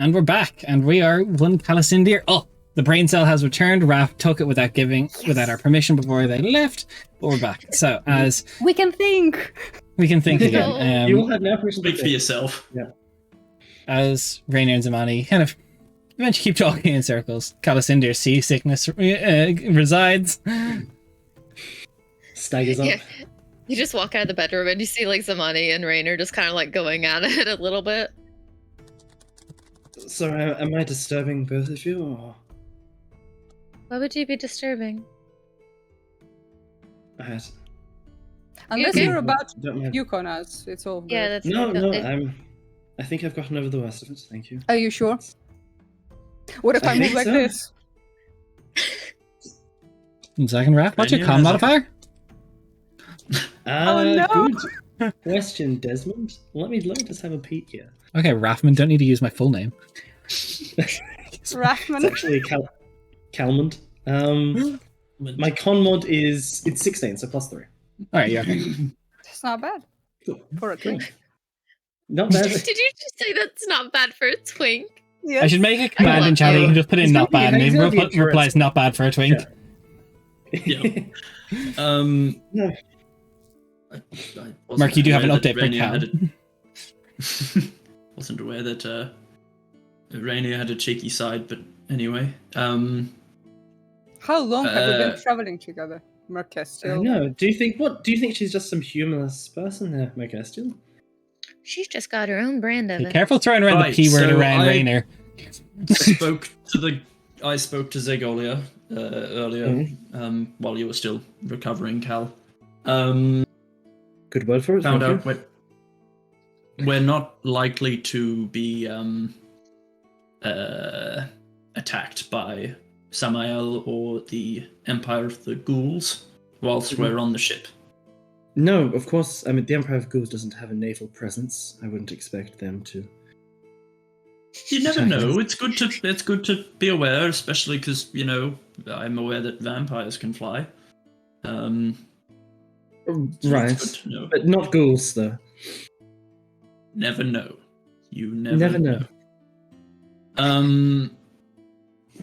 And we're back, and we are one Calicindir. Oh, the brain cell has returned. Raph took it without our permission before they left, but we're back. So as We can think. we can think again, You all have now permission Speak to for think. yourself. as Rainier and Zamani kind of eventually keep talking in circles. Calicindir's seasickness resides. Staggers up. Yeah. You just walk out of the bedroom and you see like Zamani and Rainer just kind of like going at it a little bit. So, am I disturbing both of you? Or... Why would you be disturbing? Alright. Unless okay? you're about to Don't mind. puke on us, it's all good. Yeah, that's No, no, it- I think I've gotten over the worst of it. Thank you. Are you sure? What if I, I move think like so. this? 1 second, Raph. What's your Rainier con has modifier? Oh, no. Good question, Desmond. Let me just have a peek here. Okay, Raffman, don't need to use my full name. It's Rathman. actually Calmond. My con mod is 16, so +3. Alright, yeah. Okay. It's not bad. For a twink. Not bad. Did you just say that's not bad for a twink? Yes. I should make a command in love chat. You you. can just put in It's not gonna bad, be- and it's it gonna be replies not bad for a twink. Yeah. Yeah. No. I wasn't Mark, you do have an aware that update for Rainier Cal. had wasn't aware that Rainier had a cheeky side, but anyway. How long have we been traveling together, I Merkestiel? know. Do you think she's just some humorless person there, Merkestiel? She's just got her own brand of Be it. careful throwing around Right, the P word so around I- Rainer. I spoke to Zegolia earlier, Mhm. while you were still recovering, Cal. Good word for it. Found thank out we're not likely to be attacked by Samael or the Empire of the Ghouls whilst we're on the ship. you. No, of course. I mean, the Empire of Ghouls doesn't have a naval presence. I wouldn't expect them to. You never Sorry. know. It's good to be aware, especially because I'm aware that vampires can fly. So Right, it's good to know. but not ghouls though. Never know. You Never know.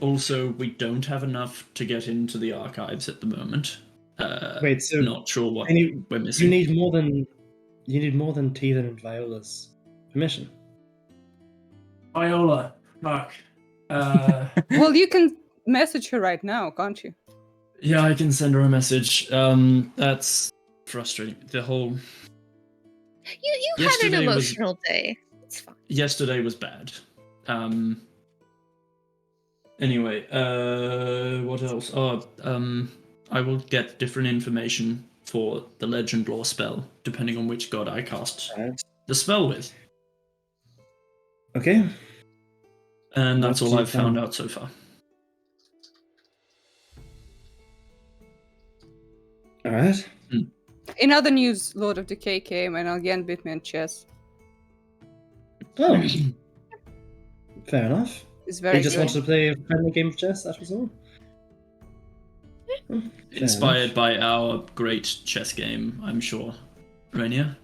Also, we don't have enough to get into the archives at the moment. Wait, so Not sure what and you, we're missing. you need more than Teethan and Viola's permission. Viola, Mark. Well, you can message her right now, can't you? Yeah, I can send her a message. That's frustrating. The whole You had an Yesterday was- emotional day. It's fine. yesterday was bad. Anyway, what else? Oh, I will get different information for the legend lore spell, depending on which god I cast Right. the spell with. Okay. And that's What all do you I've found find? out so far. All right. In other news, Lord of Decay came and again bit me in chest. Oh, fair enough. It's very He just good. wanted to play a friendly game of chess. That was all. Fair Inspired enough. by our great chess game, I'm sure. Rainier?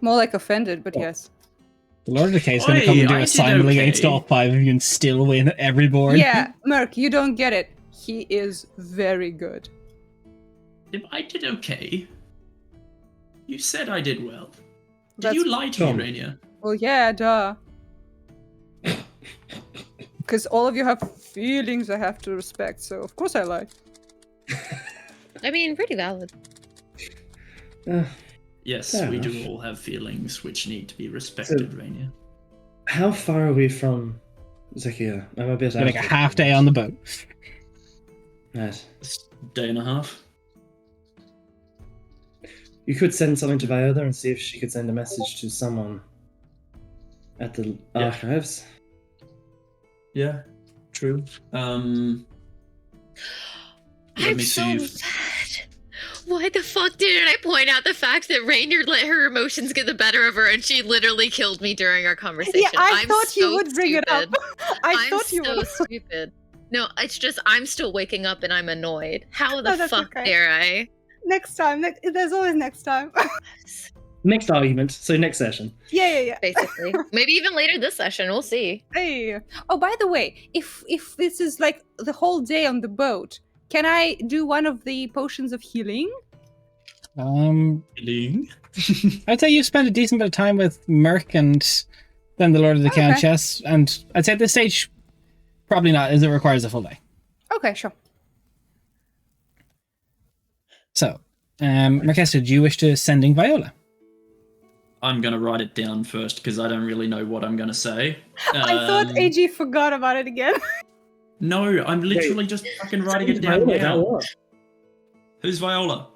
More like offended, but Oh. yes. The Lord of Decay is going to come Oi, and do I a did Simon against okay. all 5 of you and still win at every board. Yeah, Merc, you don't get it. He is very good. If I did okay, you said I did well. Did That's- you lie to Tom. me, Rainier? Well, yeah, duh. Because all of you have feelings I have to respect, so of course I lie. I mean, pretty valid. Yes, Fair we do enough. all have feelings which need to be respected, Rainier. How far are we from Zakia? I'm a bit You're like a out of half it. day on the boat. Right. It's a day and a half. You could send something to Viola and see if she could send a message to someone at the Yeah. archives. Yeah, true. Let I'm me so see mad. if- Why the fuck didn't I point out the fact that Rainier let her emotions get the better of her and she literally killed me during our conversation? Yeah, I I'm thought you so would bring it up. stupid. I I'm thought you so would. stupid. No, it's just I'm still waking up and I'm annoyed. How the Oh, that's fuck okay. dare I? Next time. There's always next time. Next argument. So next session. Yeah. Basically. Maybe even later this session. We'll see. Hey. Oh, by the way, if this is like the whole day on the boat, can I do one of the potions of healing? Healing. I'd say you spent a decent bit of time with Merc and then the Lord of the Okay. Countess, and I'd say at this stage, probably not, as it requires a full day. Okay, sure. So, Merkesta, do you wish to sending Viola? I'm gonna write it down first because I don't really know what I'm gonna say. I thought AG forgot about it again. No, I'm literally just fucking writing it down Viola, now. what? Who's Viola?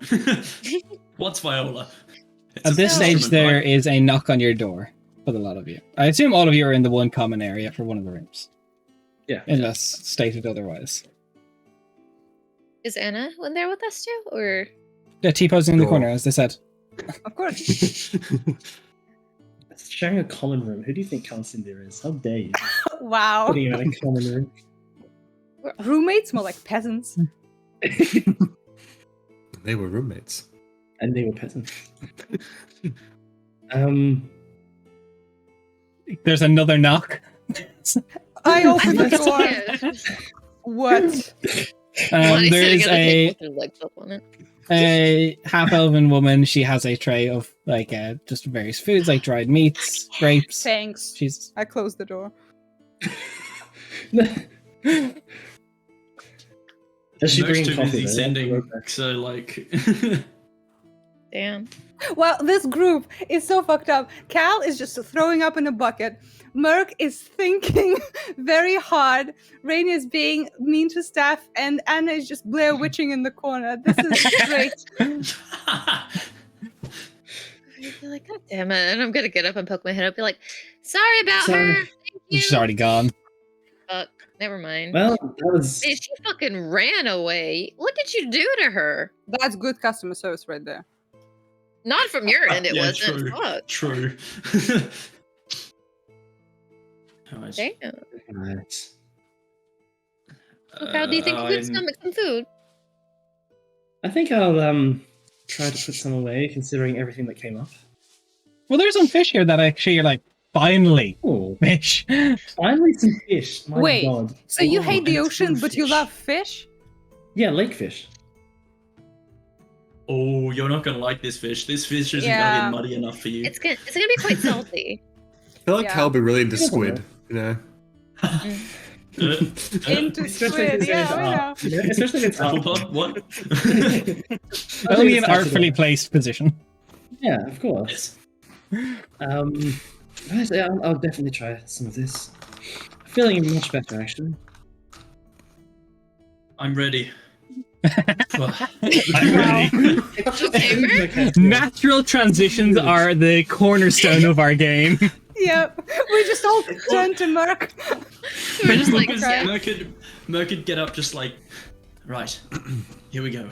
What's Viola? It's At an this stage, instrument, there right? is a knock on your door for a lot of you. I assume all of you are in the one common area for one of the rooms, Yeah. unless stated otherwise. Is Anna in there with us too? Or Yeah, T-posing in the Door. corner, as they said. Of course. Sharing a common room. Who do you think counts in there is? How dare you? Wow. Putting you in a common room. Roommates, more like peasants. They were roommates. And they were peasants. There's another knock. I opened the door. Yeah. What? Lonnie's There sitting is at the table with her legs up on it. a half-elven woman. She has a tray of just various foods like dried meats, grapes. Thanks. She's I closed the door. Does she Merc's bring too coffee? busy though? sending, so like. Damn. Well, this group is so fucked up. Cal is just throwing up in a bucket. Merc is thinking very hard. Rain is being mean to staff, and Anna is just Blair witching in the corner. This is great. I'd be like, God damn it. And I'm gonna get up and poke my head up and be like, sorry about Sorry. her. Thank you. she's already gone. Fuck. Never mind. Well, that was. Dude, she fucking ran away. What did you do to her? That's good customer service right there. Not from your end, it Yeah, wasn't. true. Fuck. True. Alright. Damn. Right. Look, how do you think you could I'm- stomach some food? I think I'll try to put some away, considering everything that came up. Well, there's some fish here that actually you're like, finally, Oh, fish. finally some fish. My Wait, God. So you Oh, hate the and ocean, but you fish. love fish? Yeah, lake fish. Oh, you're not gonna like this fish. This fish isn't Yeah. gonna get muddy enough for you. It's gonna be quite salty. I feel like Yeah. Cal would be really into I don't squid, you know? Into Especially squid, if yeah, we know. it's up. Yeah, especially if it's up. Cephalopods? What? Only an It's artfully up. placed position. Yeah, of course. Yes. Right, yeah, I'll definitely try some of this. I'm feeling much better, actually. I'm ready. I'm ready. Okay, Merc. Natural transitions are the cornerstone of our game. Yep. We just all turn to Merc. We're just like, Because yeah. Merc could get up just like, right, here we go.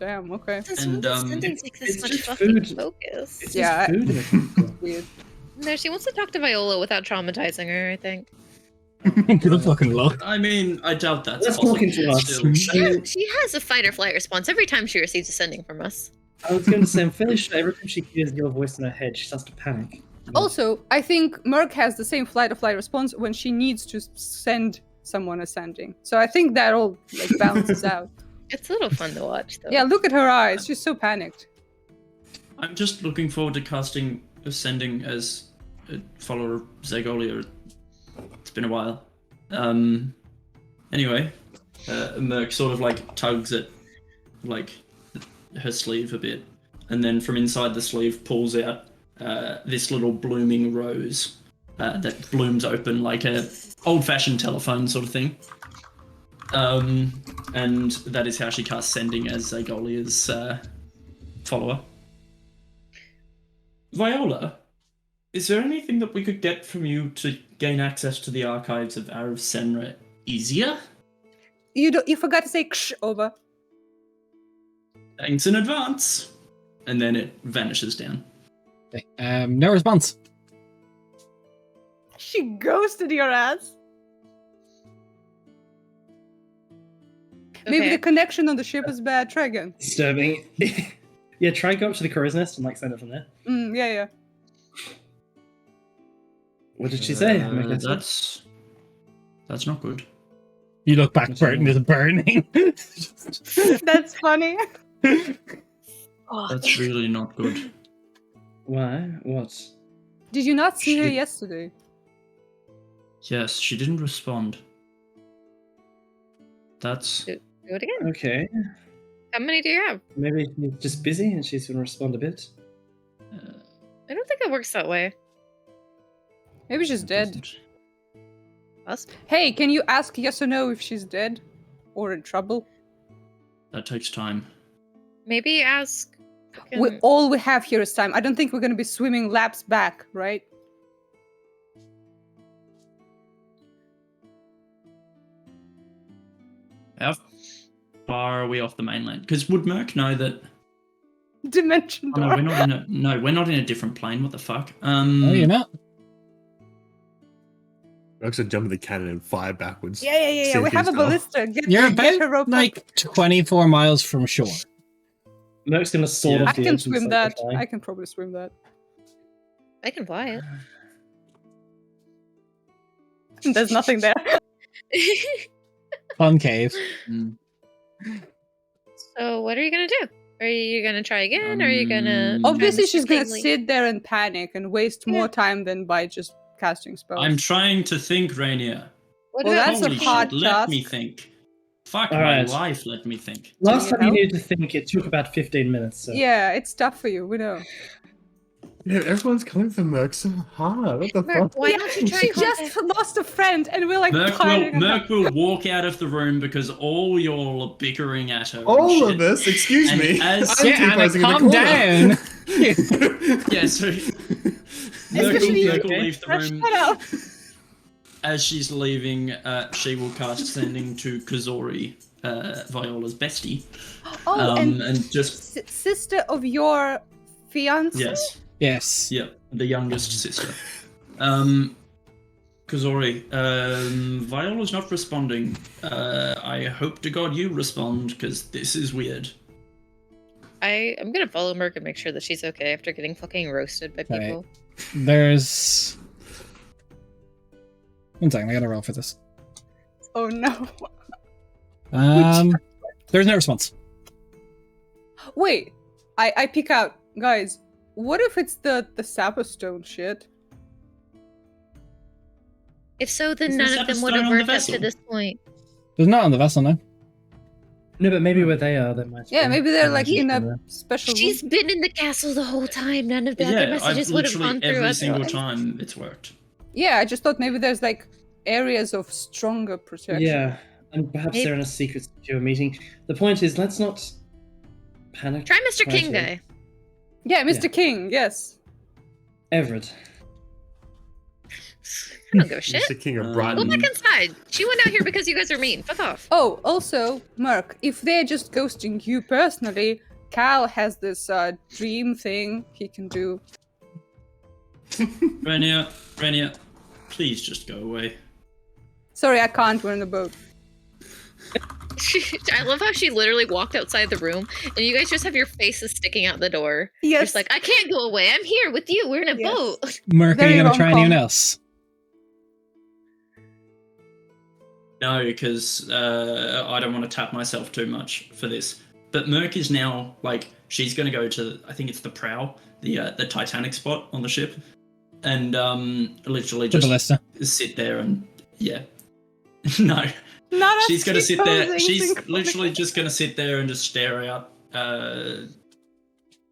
Damn, okay. And, This didn't take this it's much just fucking food. focus. It's Yeah, just food in a cup. Weird. No, she wants to talk to Viola without traumatizing her, I think. Good fucking luck. I mean, I doubt that's Let's possible. talk into us. Still. She has a fight or flight response every time she receives a sending from us. I was going to say, I'm fairly sure every time she hears your voice in her head, she starts to panic. Also, I think Merc has the same flight or flight response when she needs to send someone a sending. So I think that all like balances out. It's a little fun to watch, though. Yeah, look at her eyes. She's so panicked. I'm just looking forward to casting Ascending as a follower of Zagolia. It's been a while. Anyway, Merc sort of like tugs at like her sleeve a bit, and then from inside the sleeve pulls out this little blooming rose that blooms open like a old-fashioned telephone sort of thing. And that is how she casts Sending as Zagolia's follower. Viola, is there anything that we could get from you to gain access to the archives of Arav Senra easier? You forgot to say ksh over. Thanks in advance. And then it vanishes down. Okay, no response. She ghosted your ass. Maybe Okay. the connection on the ship is bad. Try again. Disturbing. Yeah, try go up to the crow's nest and like send it from there. Yeah. What did she say? Make that sense. That's not good. You look back, Burton is burning. That's funny. Oh, That's really not good. Why? What? Did you not see her Shit. yesterday? Yes, she didn't respond. That's do it again. Okay. How many do you have? Maybe she's just busy and she's gonna respond a bit. I don't think it works that way. Maybe she's dead. doesn't- Us? Hey, can you ask yes or no if she's dead or in trouble? That takes time. Maybe ask. All we have here is time. I don't think we're gonna be swimming laps back, right? How far are we off the mainland? Because would Merc know that? Dimension Oh, no, door. we're not in a. No, we're not in a different plane. What the fuck? Oh, you're not. Merc's gonna jump in the cannon and fire backwards. Yeah. We have a Safety ballista. Get, You're get her rope about up. like 24 miles from shore. Merc's gonna sword Yeah. off I the can edge and swim start that. flying. I can probably swim that. I can fly it. There's nothing there. Concave. Mm. So what are you gonna do? Are you gonna try again? Or are you gonna? Obviously, Mr. she's gonna Kingsley? sit there and panic and waste Yeah. more time than by just casting spells. I'm trying to think, Rainier. What Well, about that's a Holy hard shit, let me task. think. Fuck All my right. life, let me think. Last you time you help? needed to think, it took about 15 minutes. So. Yeah, it's tough for you. We know. Yeah, everyone's coming for Merc so hard. What the Merc, fuck? why don't you try She contact- just lost a friend, and we're like Merc piling on her. Merc will walk out of the room because all y'all are bickering at her. and All shit. of this? Excuse And me. as- I'm Yeah, Anna, T-posing in the calm corner. down. Yeah, so Merc Especially you. will leave the room. Shut up. As she's leaving, she will cast Sending to Kazori, Viola's bestie. Oh, and And just, sister of your fiance. yes. Yes. Yeah, the youngest sister. Kazori, Viola's not responding. I hope to God you respond, because this is weird. I'm gonna follow Merc and make sure that she's okay after getting fucking roasted by Right. people. There's... One second, I gotta roll for this. Oh no. There's no response. Wait, I peek out, guys. What if it's the Sapper Stone shit? If so, then Is none the of them Sapper would Stone have on the worked up to vessel? this point. There's not on the vessel now. No, but maybe where they are, they might. Yeah, be. maybe they're They like might be in a somewhere. special room. She's been in the castle the whole time. None of the other Yeah, I've messages would have literally gone through every us. single time it's worked. Yeah, I just thought maybe there's like areas of stronger protection. Yeah, and perhaps Maybe- they're in a secret secure meeting. The point is, let's not panic. Try Mr. King to- guy. Yeah, Mr. Yeah. King, yes. Everett. I don't give a shit. Mr. King of Go Go Brighton. back inside. She went out here because you guys are mean. Fuck off. Oh, also, Merc, if they're just ghosting you personally, Cal has this dream thing he can do. Renia, please just go away. Sorry, I can't. We're in the boat. I love how she literally walked outside the room and you guys just have your faces sticking out the door. Yes. Just like, I can't go away. I'm here with you. We're in a Yes. boat. Merc, are Very you gonna try rom-com. anyone else? No, because I don't want to tap myself too much for this. But Merc is now like she's going to go to I think it's the prow, the Titanic spot on the ship, and literally The just ballista. sit there and yeah, no, Not us she's going to sit there. T-posing She's synchronically. literally just going to sit there and just stare out,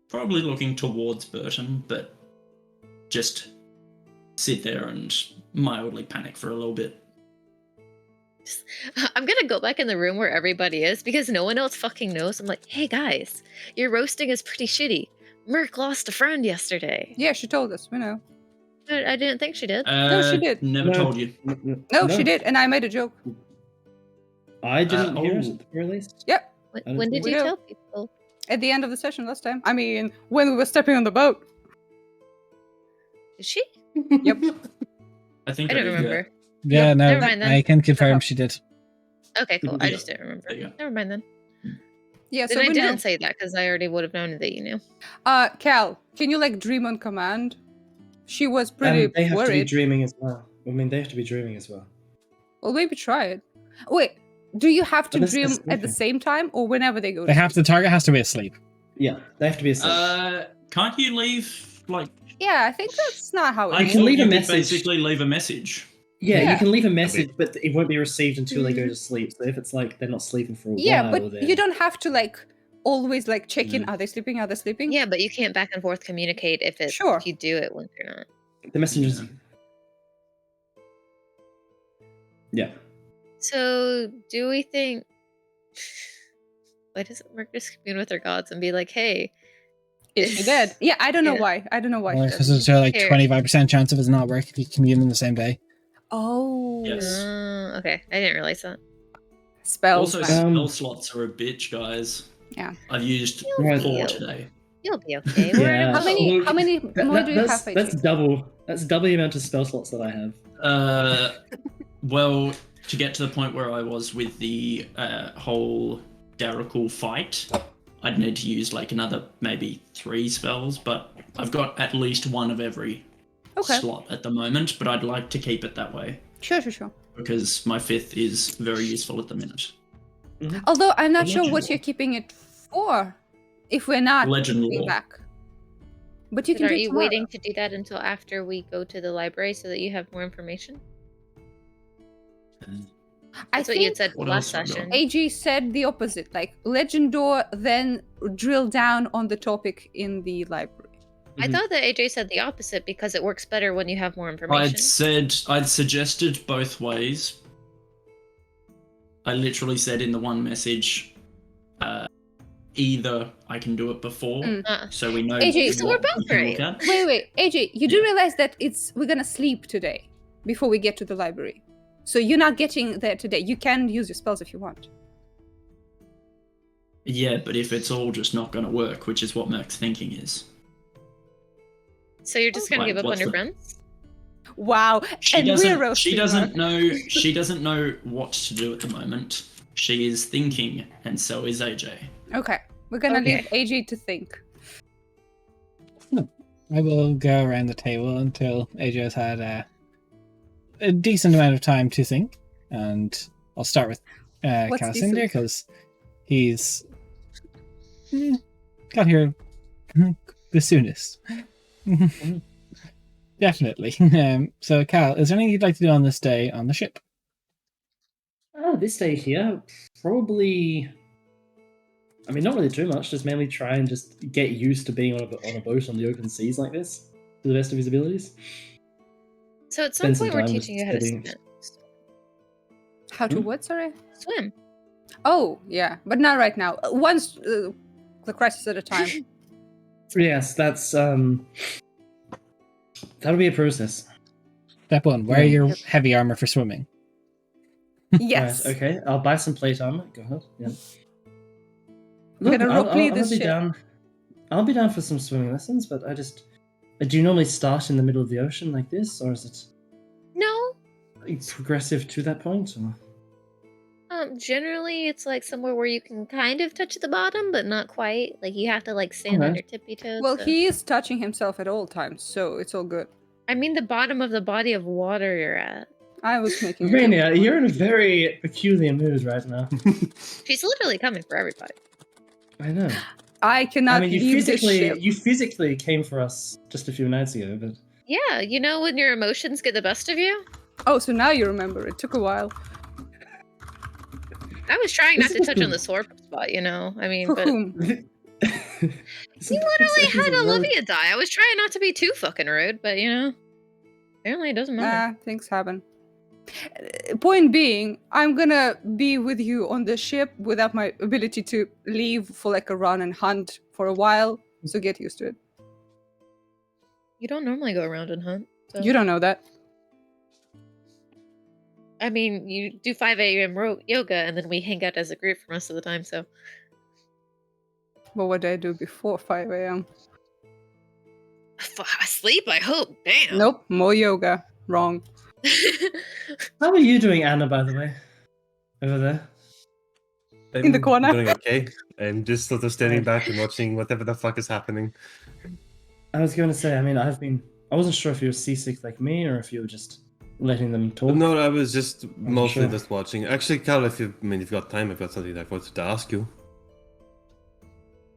probably looking towards Burton, but just sit there and mildly panic for a little bit. I'm gonna go back in the room where everybody is because no one else fucking knows. I'm like, hey guys, your roasting is pretty shitty. Merc lost a friend yesterday. Yeah, she told us. We know. I didn't think she did. No, she did. Never No. told you. No, she did, and I made a joke. I didn't hear it oh. at the very least. Yep, I don't When did think you so. tell people? at the end of the session last time. I mean, when we were stepping on the boat. Did she? Yep. I think I don't did, yeah. remember. Yeah, never no, mind then. I can confirm Uh-huh. she did. Okay, cool. I Yeah, just didn't remember. there you go. Never mind then. Yeah, so Then I we didn't know. say that because I already would have known that you knew. Cal, can you like dream on command? She was pretty They have to be worried. dreaming as well. I mean, they have to be dreaming as well. Well, maybe try it. Wait, do you have to Unless they're dream at the sleeping. same time or whenever they go? They have the target has to be asleep. Yeah, they have to be asleep. Can't you leave like? Yeah, I think that's not how it I works. can thought leave a you could message. basically leave a message. Yeah, Yeah. you can leave a message, but it won't be received until they go Mhm. to sleep. So if it's like they're not sleeping for a Yeah, while, but then you don't have to like always like check in. No. Are they sleeping? Are they sleeping? Yeah, but you can't back and forth communicate Sure. if you do it when they're not. the messengers. Yeah. So do we think? Why doesn't Merc just commune with her gods and be like, "Hey, Is she dead? Yeah, I don't know Yeah. why. I don't know why. Because there's like Here. 25% chance of it not work if you commune in the same day. Oh, Yes. okay, I didn't realize that." spells. Also, back. spell slots are a bitch, guys. Yeah. I've used Right. 4 today. You'll be okay. Yeah. How many? Well, How many more do you have? That's AJ? double. That's double the amount of spell slots that I have. Well, to get to the point where I was with the whole Darrakul fight, I'd need to use like another maybe 3 spells, but I've got at least one of every Okay. slot at the moment, but I'd like to keep it that way Sure. because my 5th is very useful at the minute. Although I'm not sure what Legend. you're keeping it for, if we're not Legend going lore. back. But you can Are do it you tomorrow. waiting to do that until after we go to the library so that you have more information? I That's what you had think said What last else have I session. got? AG said the opposite, like legend door, then drill down on the topic in the library. I thought that AJ said the opposite because it works better when you have more information. I'd suggested both ways. I literally said in the one message, either I can do it before, so we know. AJ, what so we're both we can right. look at. Wait, AJ, you do Yeah. realize that we're gonna sleep today before we get to the library. So you're not getting there today. You can use your spells if you want. Yeah, but if it's all just not going to work, which is what Merc's thinking is. So you're just gonna Like, give up on what's your the- friends? Wow, and we're roasting She her. doesn't know. She doesn't know what to do at the moment. She is thinking, and so is AJ. Okay, we're gonna Okay. leave AJ to think. I will go around the table until AJ has had a decent amount of time to think, and I'll start with What's Calisander decent? because he's got here the soonest. Definitely. So, Cal, is there anything you'd like to do on this day on the ship? This day here, probably. I mean, not really too much. Just mainly try and just get used to being on a boat on the open seas like this to the best of his abilities. So at some Spend some point we're time with teaching you how to studying. How to what? Sorry. swim. Oh yeah, but not right now. Once the crisis at a time. Yes, that's that'll be a process. Step 1, wear your Yep. heavy armor for swimming. Yes. Right, okay, I'll buy some plate armor. Go ahead. Yeah. We're gonna roleplay I'll this be shit. down. I'll be down for some swimming lessons, but do you normally start in the middle of the ocean like this, or is it No. progressive to that point? Or? Generally it's like somewhere where you can kind of touch the bottom, but not quite. Like you have to like stand on Okay. your tippy toes. Well, so- he is touching himself at all times, so it's all good. I mean the bottom of the body of water you're at. I was making. Rainier, you're in a very peculiar mood right now. She's literally coming for everybody. I know. I cannot I mean, leave this ship. you physically came for us just a few nights ago, but Yeah, you know when your emotions get the best of you? Oh, so now you remember. It took a while. I was trying not This to is touch on the- the sore spot, you know? I mean, For but whom? you literally had Olivia die. I was trying not to be too fucking rude, but you know, apparently it doesn't matter. Things happen. Point being, I'm gonna be with you on the ship without my ability to leave for like a run and hunt for a while. So get used to it. You don't normally go around and hunt. So. You don't know that. I mean, you do 5 a.m. Yoga, and then we hang out as a group for most of the time. So But what did I do before 5 a.m.? sleep. I hope. Damn. Nope, more yoga. Wrong. How are you doing, Anna, by the way? Over there? In the corner. Doing okay. I'm just sort of standing back and watching whatever the fuck is happening. I was going to say, I mean, I wasn't sure if you were seasick like me or if you were just letting them talk. No, I was just mostly sure. just watching. Actually, Cal, if you've got time, I've got something I wanted to ask you.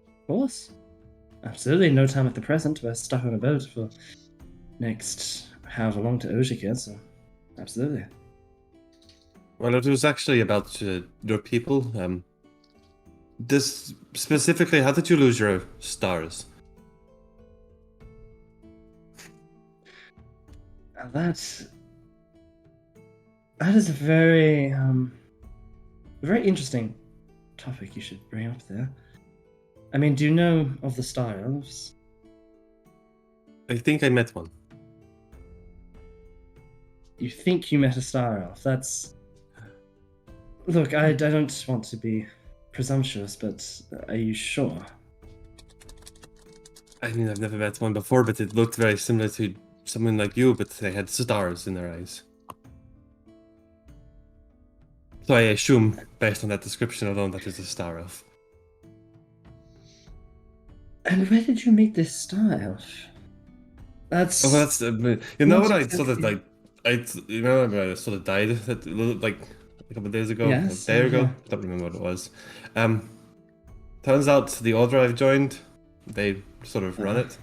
Of course. Absolutely, no time at the present. We're stuck on a boat for next however long to Oshika, so absolutely. Well, it was actually about your people. This specifically, how did you lose your stars? Now that is a very interesting topic you should bring up there. I mean, do you know of the Star Elves? I think I met one. You think you met a Star Elf? That's... Look, I don't want to be presumptuous, but are you sure? I mean, I've never met one before, but it looked very similar to someone like you, but they had stars in their eyes. So I assume, based on that description alone, that is a Star Elf. And where did you meet this Star Elf? That's... Oh, that's you know what I sort of like. I sort of died like a couple of days ago, Yes, a day ago. yeah. Don't remember what it was. Turns out the order I've joined, they sort of run it.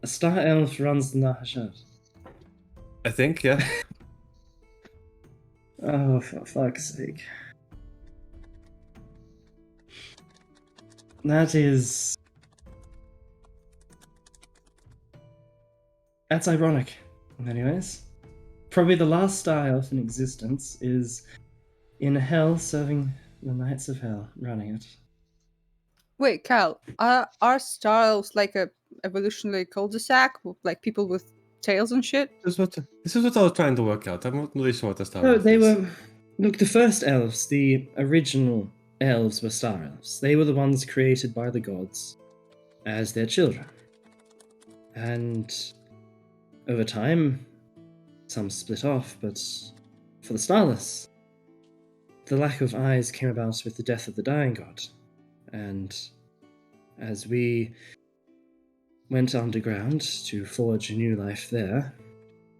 A Star Elf runs the Nahashat. I think, yeah. Oh, for fuck's sake. That's ironic, anyways. Probably the last Star Elf in existence is in hell serving the Knights of Hell, running it. Wait, Cal, are Star Elves like a evolutionary cul-de-sac, like people with tails and shit? This is what I was trying to work out. I'm not really sure what the Star No, Elf they is. were... Look, the first elves, the original elves were Star Elves. They were the ones created by the gods as their children. And over time, some split off, but for the Starless, the lack of eyes came about with the death of the dying god. And as we went underground to forge a new life there,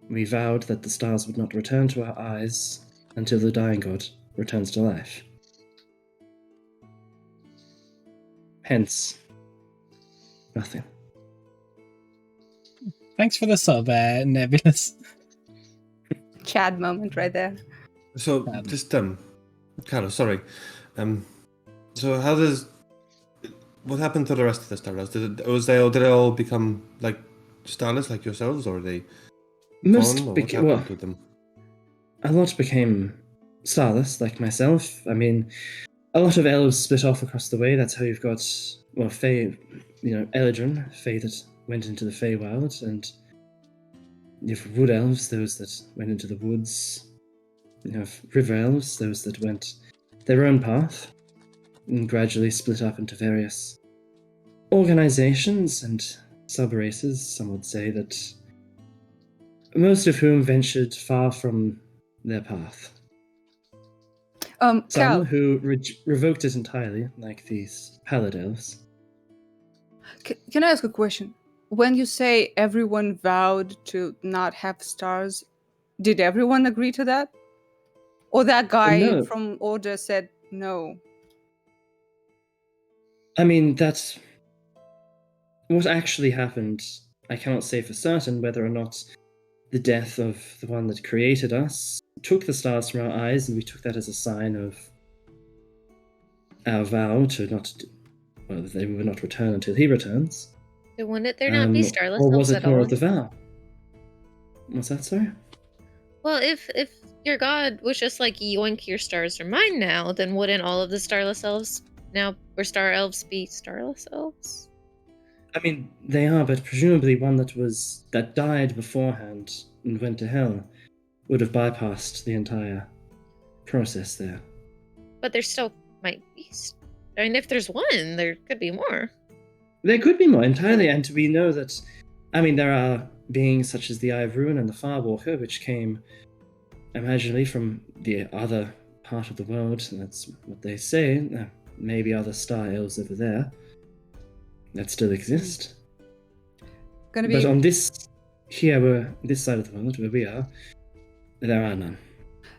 we vowed that the stars would not return to our eyes until the dying god returns to life. Hence, nothing. Thanks for the sub, Nebulous. Chad moment right there. So just Carlos, sorry. So how does what happened to the rest of the Starless? Did they all become like Starless like yourselves, or they Most gone, or what became happened to them? a lot became Starless, like myself. I mean, a lot of elves split off across the way. That's how you've got Fae, Eladrin, Fae that went into the Feywild, and you have wood elves, those that went into the woods. You have river elves, those that went their own path, and gradually split up into various organizations and sub-races, some would say, that most of whom ventured far from their path. Some Cal, who revoked it entirely, like these pallid elves. can I ask a question? When you say everyone vowed to not have stars, did everyone agree to that? Or that guy No. from Order said no? I mean, that's what actually happened. I cannot say for certain whether or not the death of the one that created us took the stars from our eyes, and we took that as a sign of our vow to not, they will not return until he returns. So wouldn't there not be Starless or was elves it at more all? of the vow? What's that, sorry? Well, if your god was just like, yoink, your stars are mine now, then wouldn't all of the Starless elves now, or Star Elves, be Starless elves? I mean, they are, but presumably one that died beforehand and went to hell would have bypassed the entire process there. But there still might be. I mean, if there's one, there could be more. There could be more entirely, and we know that. I mean, there are beings such as the Eye of Ruin and the Firewalker, which came imaginally from the other part of the world. That's what they say. Maybe other star elves over there that still exist. Gonna But be on this side of the world where we are, there are none.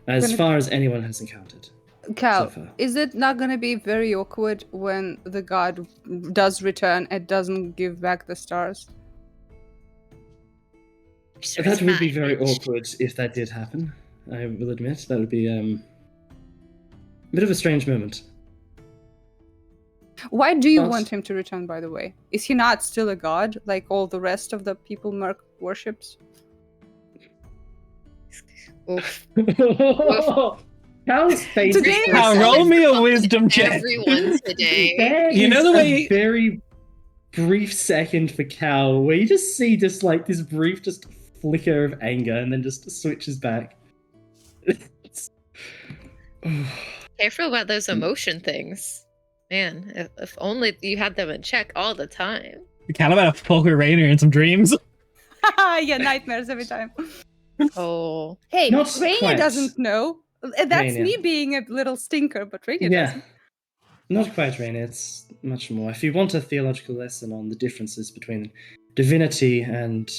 As Gonna- far as anyone has encountered. Cal. so far. Is it not gonna be very awkward when the god does return and doesn't give back the stars? That would be very awkward if that did happen. I will admit that would be a bit of a strange moment. Why do you But- want him to return, by the way? Is he not still a god, like all the rest of the people Merc worships? Oof. Cal's face. Today is is Now so roll me a insulting wisdom check. Everyone today. There You know is the a way- very brief second for Cal where you just see just like this brief just flicker of anger and then just switches back. Careful about those emotion things. Man, if only you had them in check all the time. Cal about to fuck with Rainier in some dreams. Yeah, nightmares every time. Oh. Hey, Not Rainier quite. doesn't know. That's Rainier. me being a little stinker, but Rainier Yeah. doesn't. Not quite, Rain. It's much more. If you want a theological lesson on the differences between divinity and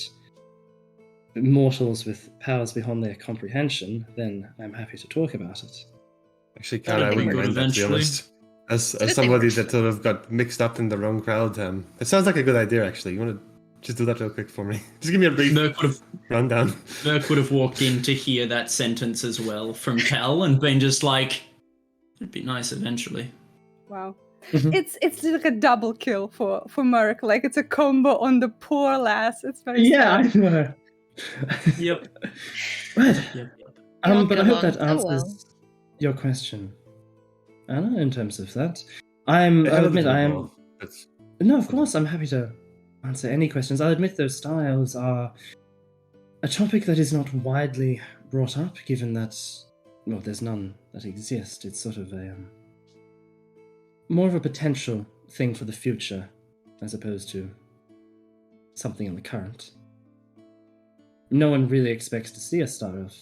mortals with powers beyond their comprehension, then I'm happy to talk about it. Actually, That'll Cal, I be wouldn't good mind that, to be eventually. honest. As good thing somebody we're- that sort of got mixed up in the wrong crowd, it sounds like a good idea, actually. You want to just do that real quick for me? Just give me a brief rundown. Merc would have walked in to hear that sentence as well from Cal and been just like, it'd be nice eventually. Wow. Mhm. It's like a double kill for Merc. Like it's a combo on the poor lass. It's very Yeah, sad. I know. Yep. Right. Yep. They all But get I hope along that so answers well. your question, Anna. In terms of that, I'll admit I am. No, of course, I'm happy to answer any questions. I'll admit those styles are a topic that is not widely brought up, given that, well, there's none that exist. It's sort of a more of a potential thing for the future, as opposed to something in the current. No one really expects to see a star elf.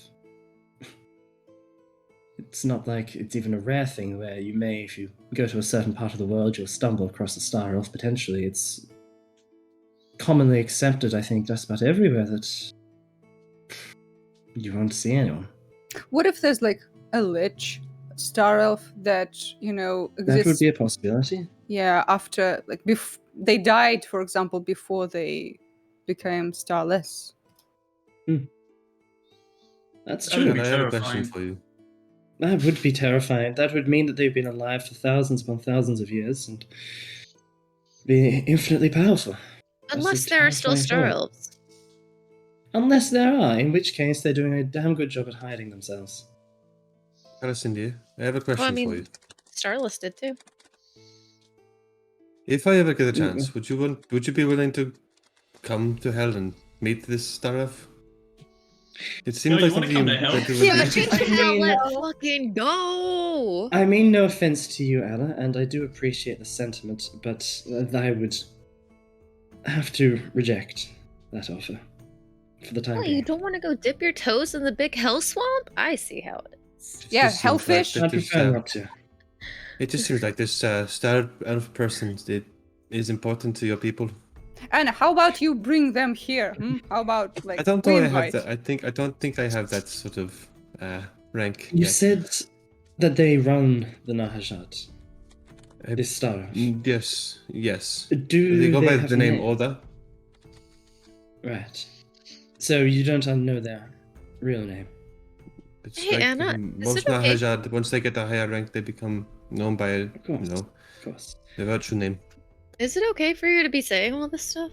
It's not like it's even a rare thing where you may, if you go to a certain part of the world, you'll stumble across a star elf potentially. It's commonly accepted, I think, just about everywhere that you won't see anyone. What if there's like a lich, star elf that That exists? would be a possibility. Yeah, after like they died, for example, before they became starless. That's That would true. be I have a terrifying. question for you. That would be terrifying. That would mean that they've been alive for thousands upon thousands of years and be infinitely powerful. That's Unless a there are still terrifying star thought. elves. Unless there are, in which case they're doing a damn good job at hiding themselves. Cindy, I have a question mean- for you. Starless did too. If I ever get a chance, would you be willing to come to hell and meet this star elf? It seems No, like you wanna something come to hell? that you would Yeah, be- but I mean- Let's fucking go. I mean no offense to you, Ella, and I do appreciate the sentiment, but I would have to reject that offer for the time Oh, being. you don't want to go dip your toes in the big hell swamp? I see how it is. It Yeah, just seems like hellfish. that I'd this, prefer not to. It just seems like this star elf person is important to your people. And how about you bring them here? How about like I don't we know. I have invite? that. I don't think I have that sort of rank. You yet. said that they run the Nahajat, Uh, this star elf. Yes. Do They go by have the a name Oda. Right. So you don't know their real name. It's Hey, Anna, is most it okay? Nahajad, once they get a higher rank, they become known by Of course. Of course. the virtue name. Is it okay for you to be saying all this stuff?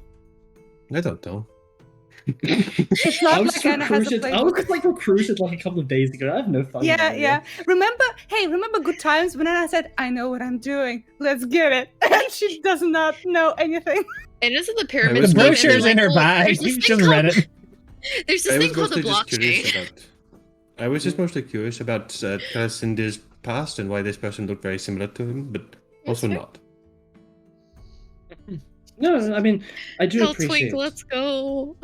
I don't know. It's not like Anna has a I playbook. was like recruited like a couple of days ago. I have no fun. Yeah, with it. yeah. Remember good times when Anna said, "I know what I'm doing. Let's get it," and she does not know anything. And isn't the The pyramid The The scheme brochure's in her well, bag. there's this She thing just read called- it. There's this I thing was called the mostly just curious blockchain. about. I was just mostly curious about Kalasindir's past and why this person looked very similar to him, but also fair. not. No, I mean, I do Tell appreciate. Twink, let's go.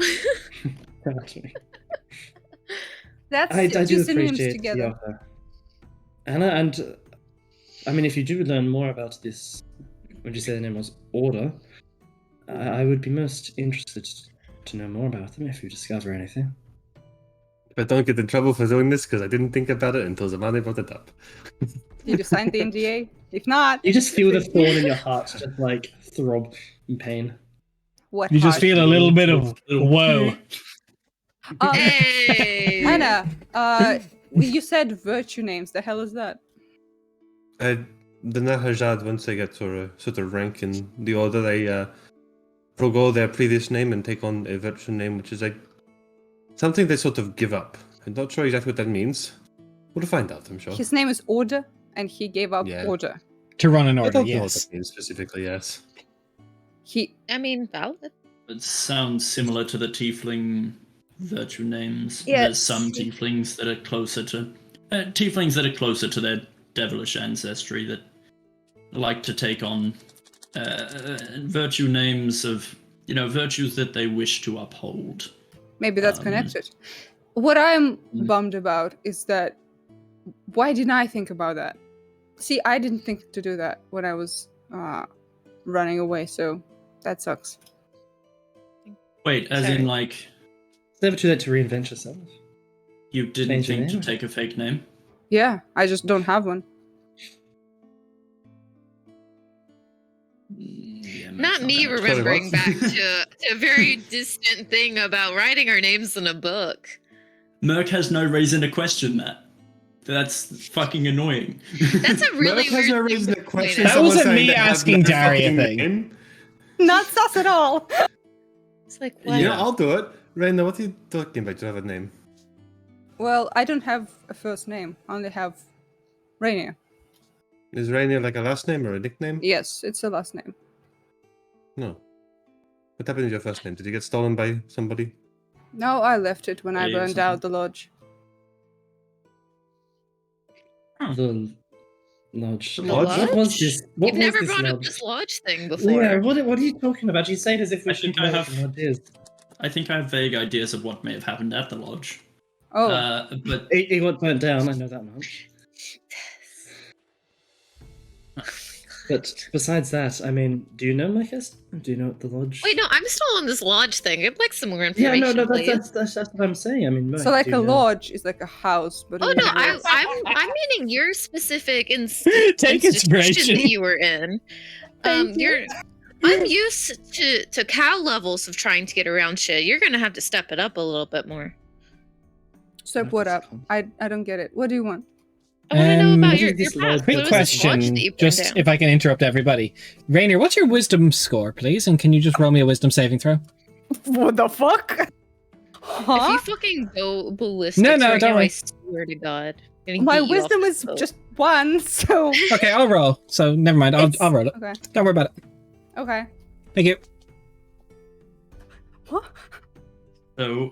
That's I two do synonyms appreciate together. the offer. Anna, and I mean, if you do learn more about this, would you say the name was Order? I would be most interested to know more about them if you discover anything. But don't get in trouble for doing this because I didn't think about it until Zamani brought it up. Did you sign the NDA? If not, You just feel the thorn in your heart just like throb in pain. what? You just heart? feel a little bit of whoa. Hey. Anna, you said virtue names. The hell is that? The Nahajad, once they get sort of rank in the order, they forgo their previous name and take on a virtue name, which is like something they sort of give up. I'm not sure exactly what that means. We'll find out, I'm sure. His name is Order, and he gave up Yeah. Order. To run an I order, don't know what yes. that means specifically, yes. I mean, valid. It sounds similar to the tiefling virtue names. Yes. There's some tieflings that are closer to their devilish ancestry that like to take on virtue names of virtues that they wish to uphold. Maybe that's connected. What I'm bummed about is that why didn't I think about that? See, I didn't think to do that when I was running away, so that sucks. Wait, as Sorry. in like It's never too late to reinvent yourself. you didn't Change your think to name? take a fake name? Yeah, I just don't have one. Yeah, Not makes me sense. remembering Sorry, back to a very distant thing about writing our names in a book. Merc has no reason to question that. That's fucking annoying. That's a really Merc has no weird reason thing to to question point out. That wasn't someone me saying they have asking no Daria fucking thing. name. Not sus at all. It's like, what? Yeah, I'll do it. Raina, what are you talking about? Do you have a name? Well, I don't have a first name. I only have Rainier. Is Rainier like a last name or a nickname? Yes, it's a last name. No. What happened to your first name? Did you get stolen by somebody? No, I left it when I Hey, burned something. out the lodge. The lodge. The What was this? What You've was never this brought up lodge? this lodge thing before. Yeah, what are you talking about? You say it as if we I should think I know what have- the lodge is. I think I have vague ideas of what may have happened at the lodge. Oh, But It got burnt down, I know that much. But besides that, I mean, do you know Marcus? Do you know the lodge? Wait, no, I'm still on this lodge thing. I'd like some more Yeah, information, no, please. that's what I'm saying. I mean, Merc, so like do a you know? lodge is like a house, but Oh in no, the woods. I'm meaning your specific Take institution inspiration. that you were in. Thank you. I'm used to cow levels of trying to get around shit. You're gonna have to step it up a little bit more. Step what up? I don't get it. What do you want? I want to know Um, about what your is this past. lodge? What Quick was this lodge question, that you burned just down? if I can interrupt everybody. Rainier, what's your wisdom score, please? And can you just roll me a wisdom saving throw? What the fuck? If Huh? you fucking go ballistic No, right don't now, I worry. swear to God. I'm gonna My beat you off wisdom the is boat. just one, so Okay, I'll roll. So never mind. I'll It's- roll it. okay. Don't worry about it. Okay. Thank you. What? so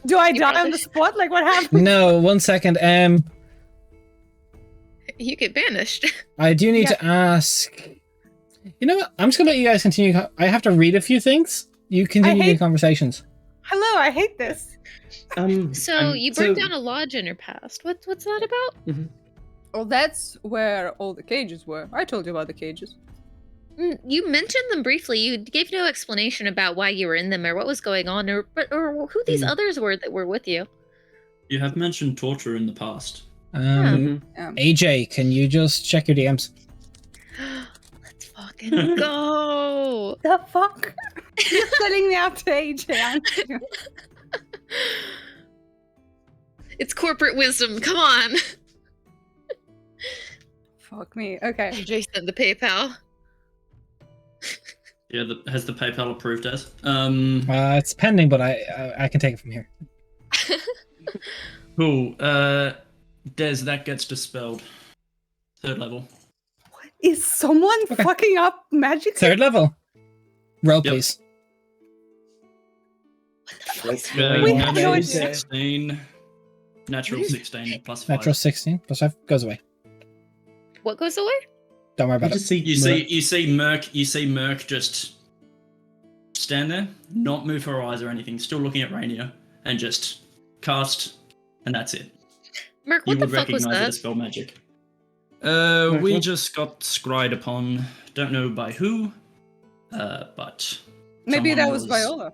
Do I You die on probably the should- spot? Like what happened? No, 1 second. You get banished. I do need to ask. You know what? I'm just gonna let you guys continue. I have to read a few things. You continue hate- your conversations. Hello, I hate this. So you burned down a lodge in your past. What's that about? Well, that's where all the cages were. I told you about the cages. You mentioned them briefly. You gave no explanation about why you were in them or what was going on, or who these others were that were with you. you have mentioned torture in the past. AJ, can you just check your DMs? Let's fucking go. The fuck? You're selling me out to AJ, aren't you? It's corporate wisdom. Come on. Fuck me. Okay. AJ sent the PayPal. Yeah, has the PayPal approved as? It's pending, but I can take it from here. Cool. Des, that gets dispelled. 3rd level. Is someone fucking up magic? 3rd level. Roll, Yep. please. We have no idea. 16. Natural 16 plus 5. Natural 16 plus 5 goes away. What goes away? Don't worry You about it. just see You see Merc just stand there, not move her eyes or anything, still looking at Rainier, and just cast, and that's it. Merc, You what the would fuck was recognize it that? as spell magic. We Okay. just got scried upon. Don't know by who, but Maybe someone that was Viola.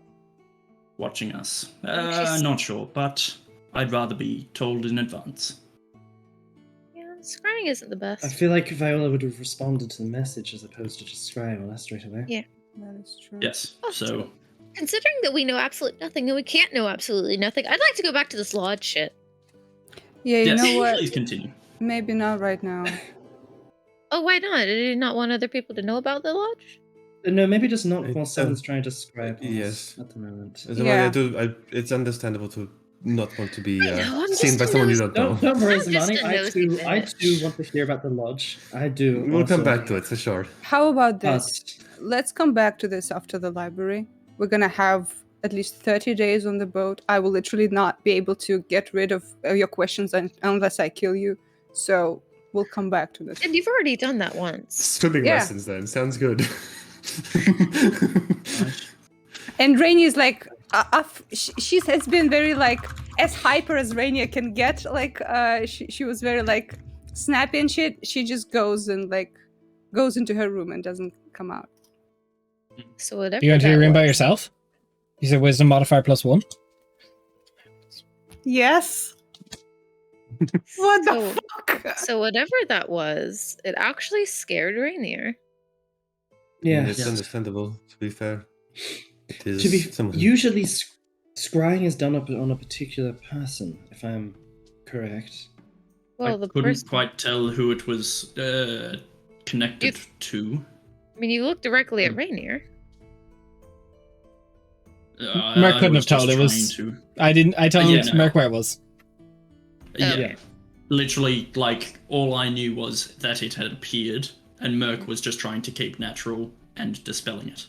watching us. she's- Not sure, but I'd rather be told in advance. Yeah, scrying isn't the best. I feel like Viola would have responded to the message as opposed to just scrying on us straight away. Yeah. That is true. Yes. Oh, So Considering that we know absolutely nothing and we can't know absolutely nothing, I'd like to go back to this lodge shit. Yeah, you yes, know what? please continue. Maybe not right now. Oh, why not? Did you not want other people to know about the lodge? No, maybe just not while It's, someone's trying to scry upon yes. us at the moment. So Yeah. it's understandable to not want to be I know, I'm seen just by a someone you nosy- don't know. Don't worry, I'm just Zamani. a I nosy too bitch. want to hear about the lodge. I do. We'll come also. back to it for sure. How about But this? Let's come back to this after the library. We're gonna have at least 30 days on the boat. I will literally not be able to get rid of your questions unless I kill you. So we'll come back to this. And you've already done that once. Swimming Yeah. lessons then. Sounds good. And Rainy is like, she has been very like as hyper as Rainy can get. Like, she was very like snappy and shit. She just goes into her room and doesn't come out. So whatever. You go into that your room by was. yourself? You said wisdom modifier +1. Yes. What the So- fuck? So whatever that was, it actually scared Rainier. yeah, It's Yes. understandable, to be fair. It is to be someone who- usually scrying is done on a particular person, if I'm correct. Well, I the couldn't person. quite tell who it was connected to. I mean, you look directly at Rainier. Mark couldn't I was have told, just it was- trying to- I told Yeah, no. Merc where it was. Yeah. Okay. Literally, like, all I knew was that it had appeared, and Merc was just trying to keep natural and dispelling it.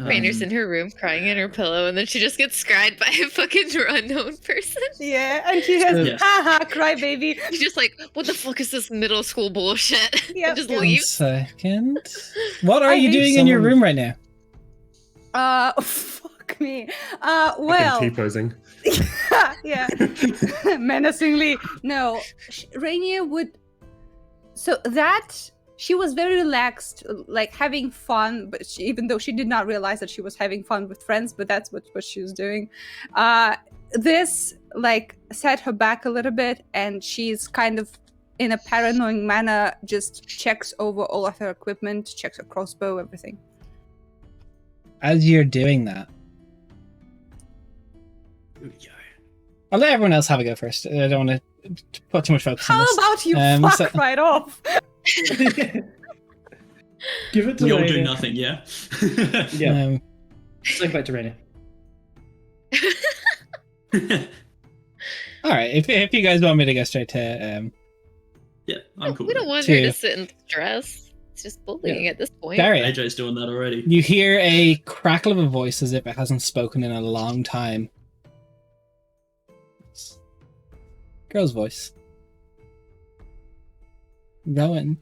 Rainier's in her room crying in her pillow, and then she just gets scried by a fucking unknown person. Yeah, and she has Yes. haha cry baby. She's just like, what the fuck is this middle school bullshit? Yep, and just yep. 1 leaves. second. What are I you hate doing in your someone- room right now? Fuck me. Fucking Well, T-posing. yeah, menacingly. No, Rainier would. So that she was very relaxed, like having fun, but even though she did not realize that she was having fun with friends, but that's what she was doing. This like set her back a little bit, and she's kind of in a paranoid manner just checks over all of her equipment, checks her crossbow, everything. As you're doing that, I'll let everyone else have a go first. I don't want to put too much focus on How this. about you fuck so- right off? Give it to We all do Rainier. nothing, yeah? Yeah, let's go back to Rainier. All right, if you guys want me to go straight to Yeah, I'm cool. We don't with want her Two. to sit in dress. It's just bullying at this point. it. Daria, AJ's doing that already. you hear a crackle of a voice as if it hasn't spoken in a long time. Girl's voice. Rowan,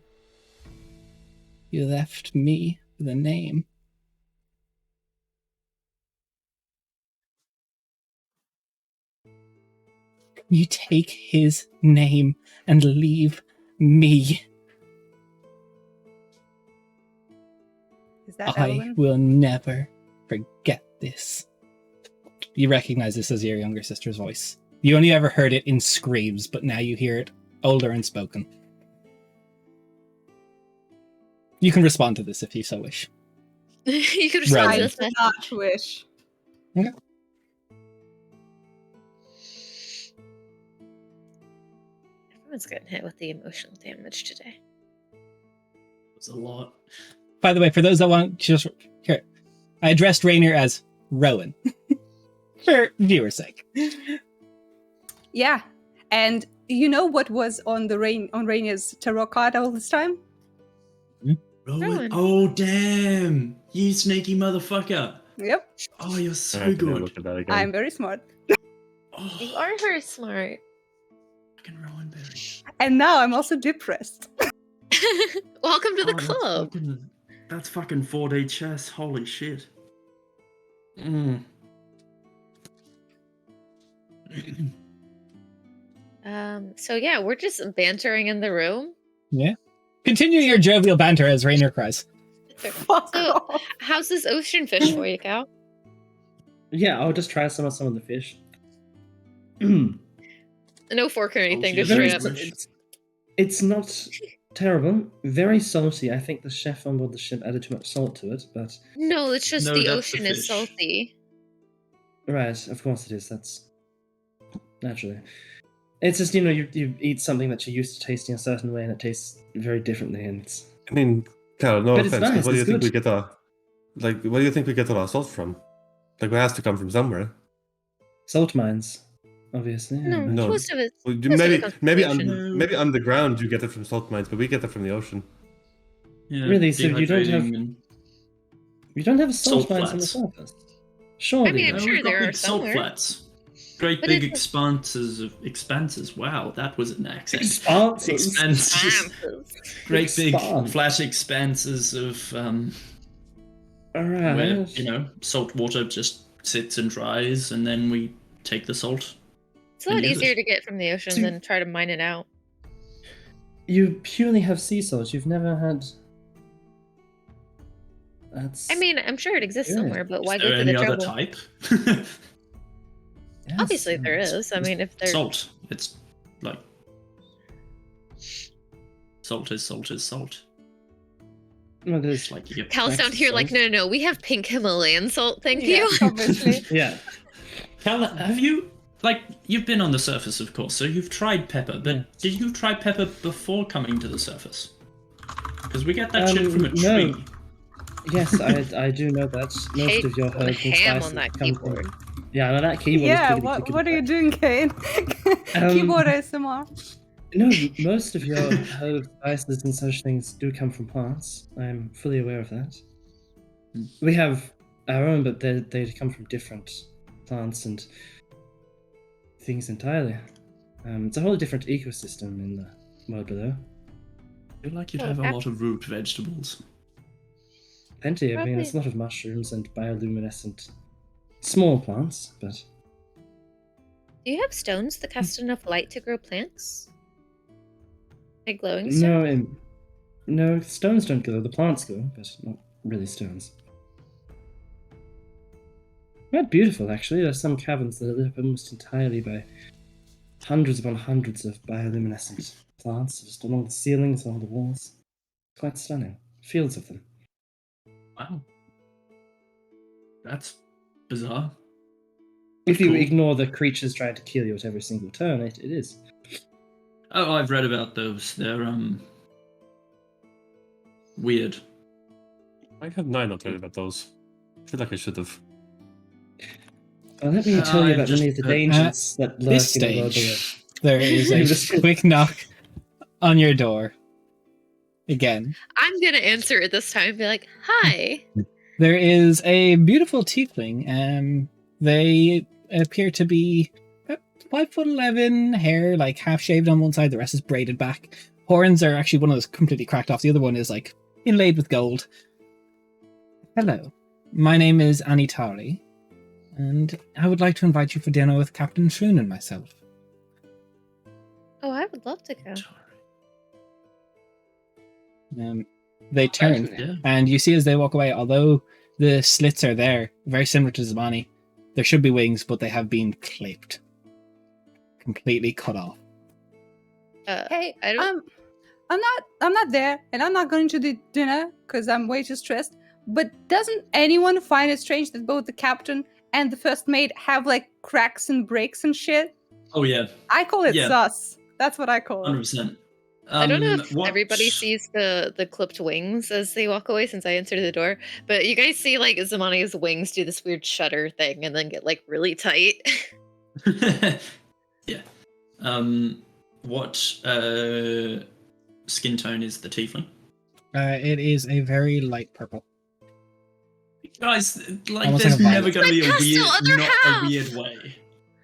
you left me with a name. You take his name and leave me. Is that I Elwyn? will never forget this. You recognize this as your younger sister's voice. You only ever heard it in screams, but now you hear it older and spoken. You can respond to this if you so wish. You could Right. respond I to this do message. not wish. Everyone's getting hit with the emotional damage today. It's a lot. By the way, for those that want just here, I addressed Rainier as Rowan. For viewer's sake. Yeah, and you know what was on Rainier's tarot card all this time? Rowan. Oh, damn! You sneaky motherfucker! Yep, Oh, you're I so have to good. look at that again. I'm very smart. Oh, You are very smart. fucking Rowan Berry. And now I'm also depressed. Welcome to the Oh, that's club. That's fucking 4D chess. Holy shit. Mm. So yeah, we're just bantering in the room. Yeah. Continue your jovial banter as Rainer cries. Fuck So, off. how's this ocean fish for you, Cal? Yeah, I'll just try some of the fish. No fork or anything, just Very, straight up. it's not terrible. Very salty. I think the chef on board the ship added too much salt to it, but No, it's just No, the that's the ocean is fish. salty. right, of course it is. That's naturally. It's just you eat something that you're used to tasting a certain way, and it tastes very differently, and it's. I mean, Carol, no But it's offense, but nice, what do you it's think we good. get where do you think we get all our salt from? Like, it has to come from somewhere. Salt mines, obviously. No, No. most of it. Well, Most of it comes from the ocean. maybe underground you get it from salt mines, but we get it from the ocean. Yeah, Really, so you don't have- dehydrating and- You don't have salt Salt mines on the flats. surface. Surely. I mean, I'm not. sure we've got there are big salt somewhere. flats. Great But big it's- expanses. Wow, that was an accent. Expanses. Expanses. Great big Expand. flat expanses of Alright. where salt water just sits and dries, and then we take the salt. It's a lot And use easier it. to get from the ocean See- than try to mine it out. You purely have sea salt. You've never had. That's. I mean, I'm sure it exists Good. somewhere, but why Is go there through any the other trouble? type? yes, Obviously, there is. I mean, if there's Salt. It's like salt is salt. Well, It's there's like you get Cal's down here like, salt. no, we have pink Himalayan salt, thank Yeah, you. obviously. Yeah. Cal, have you you've been on the surface, of course, so you've tried pepper, but Yeah. did you try pepper before coming to the surface? Because we get that shit from a no. tree. Yes, I do know that. Most Hey, of your put herbs and ham spices on that come from. keyboard. Yeah, no, that keyboard Yeah, is what are you doing, Kane? Keyboard ASMR. No, most of your herbs, spices, and such things do come from plants. I'm fully aware of that. Hmm. We have our own, but they come from different plants and things entirely. It's a whole different ecosystem in the world below. I feel like you'd Oh, have a that- lot of root vegetables. Plenty. I mean, it's a lot of mushrooms and bioluminescent small plants, but Do you have stones that cast enough light to grow plants? Like glowing stones? no, stones don't glow. The plants glow, but not really stones. Quite beautiful, actually. There's some caverns that are lit up almost entirely by hundreds upon hundreds of bioluminescent plants just along the ceilings, along the walls. Quite stunning. Fields of them. Wow. That's bizarre. If you Cool. ignore the creatures trying to kill you at every single turn, it is. Oh, I've read about those. They're weird. I have not read about those. I feel like I should have. Well, let me tell you I about many of just- the dangers that lurk This in the world below. stage, there is a quick knock on your door. Again. I'm gonna answer it this time and be like, hi. There is a beautiful tiefling. They appear to be 5'11", hair like half shaved on one side, the rest is braided back. Horns are actually, one of those completely cracked off, the other one is like inlaid with gold. Hello, my name is Anitari, and I would like to invite you for dinner with Captain Shroon and myself. Oh, I would love to go. They turn, Yeah. and you see as they walk away, although the slits are there, very similar to Zamani, there should be wings, but they have been clipped. Completely cut off. Hey, I don't. I'm not there, and I'm not going to the dinner because I'm way too stressed. But doesn't anyone find it strange that both the captain and the first mate have like cracks and breaks and shit? Oh yeah, I call it Yeah. sus. That's what I call it. 100%. I don't know if what- everybody sees the clipped wings as they walk away since I answered the door, but you guys see like Zamani's wings do this weird shudder thing and then get like really tight. Yeah. What skin tone is the tiefling? It is a very light purple. Guys, like, Almost there's like a never violet. going to be a My weird, pastel other not half. a weird way.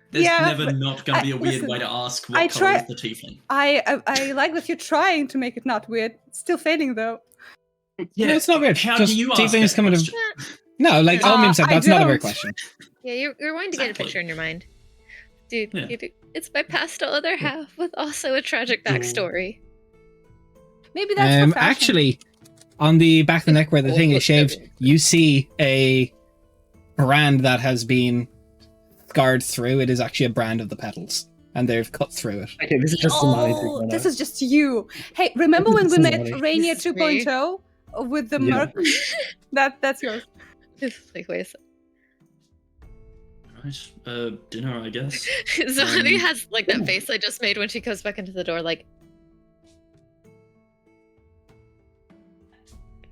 There's Yeah, never but not going to be a weird listen, way to ask I what color try- is the tiefling. I like that you're trying to make it not weird. It's still fading though. Yeah, No, it's not weird. How Just do you ask tieflings that coming to- question? No, like all memes said, I that's not a don't. weird question. Yeah, you're going to get a Exactly. picture in your mind. Dude, Yeah. it's It's my pastel other half with also a tragic backstory. Maybe that's for fashion. Actually, on the back of the neck where the thing is shaved, you see a brand that has been scarred through. It is actually a brand of the petals, and they've cut through it. Okay, this is just Samani 2.0. This is just you. Hey, remember when we met Rainier This is me. 2.0 with the Yeah. merc? That's yours. Like, wait a second. Right. Dinner, I guess. Zani has like that face I just made when she goes back into the door, like,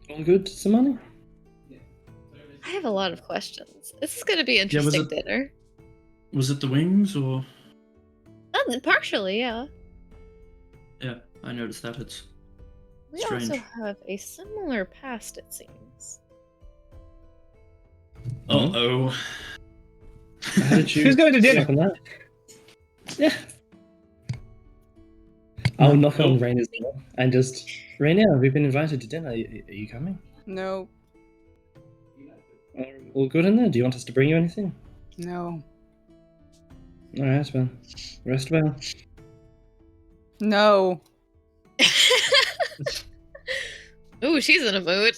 All good, Samani? I have a lot of questions. This is going to be was interesting it- dinner. Was it the wings or? Partially, yeah. Yeah, I noticed that. It's We Strange. also have a similar past, it seems. oh. How did you Who's going to dinner? pick up on that? Yeah. I'll knock on Raina's door and just, Raina, we've been invited to dinner. Are you coming? No, All good in there? Do you want us to bring you anything? no, Alright, well, rest well. no. Ooh, she's in a mood.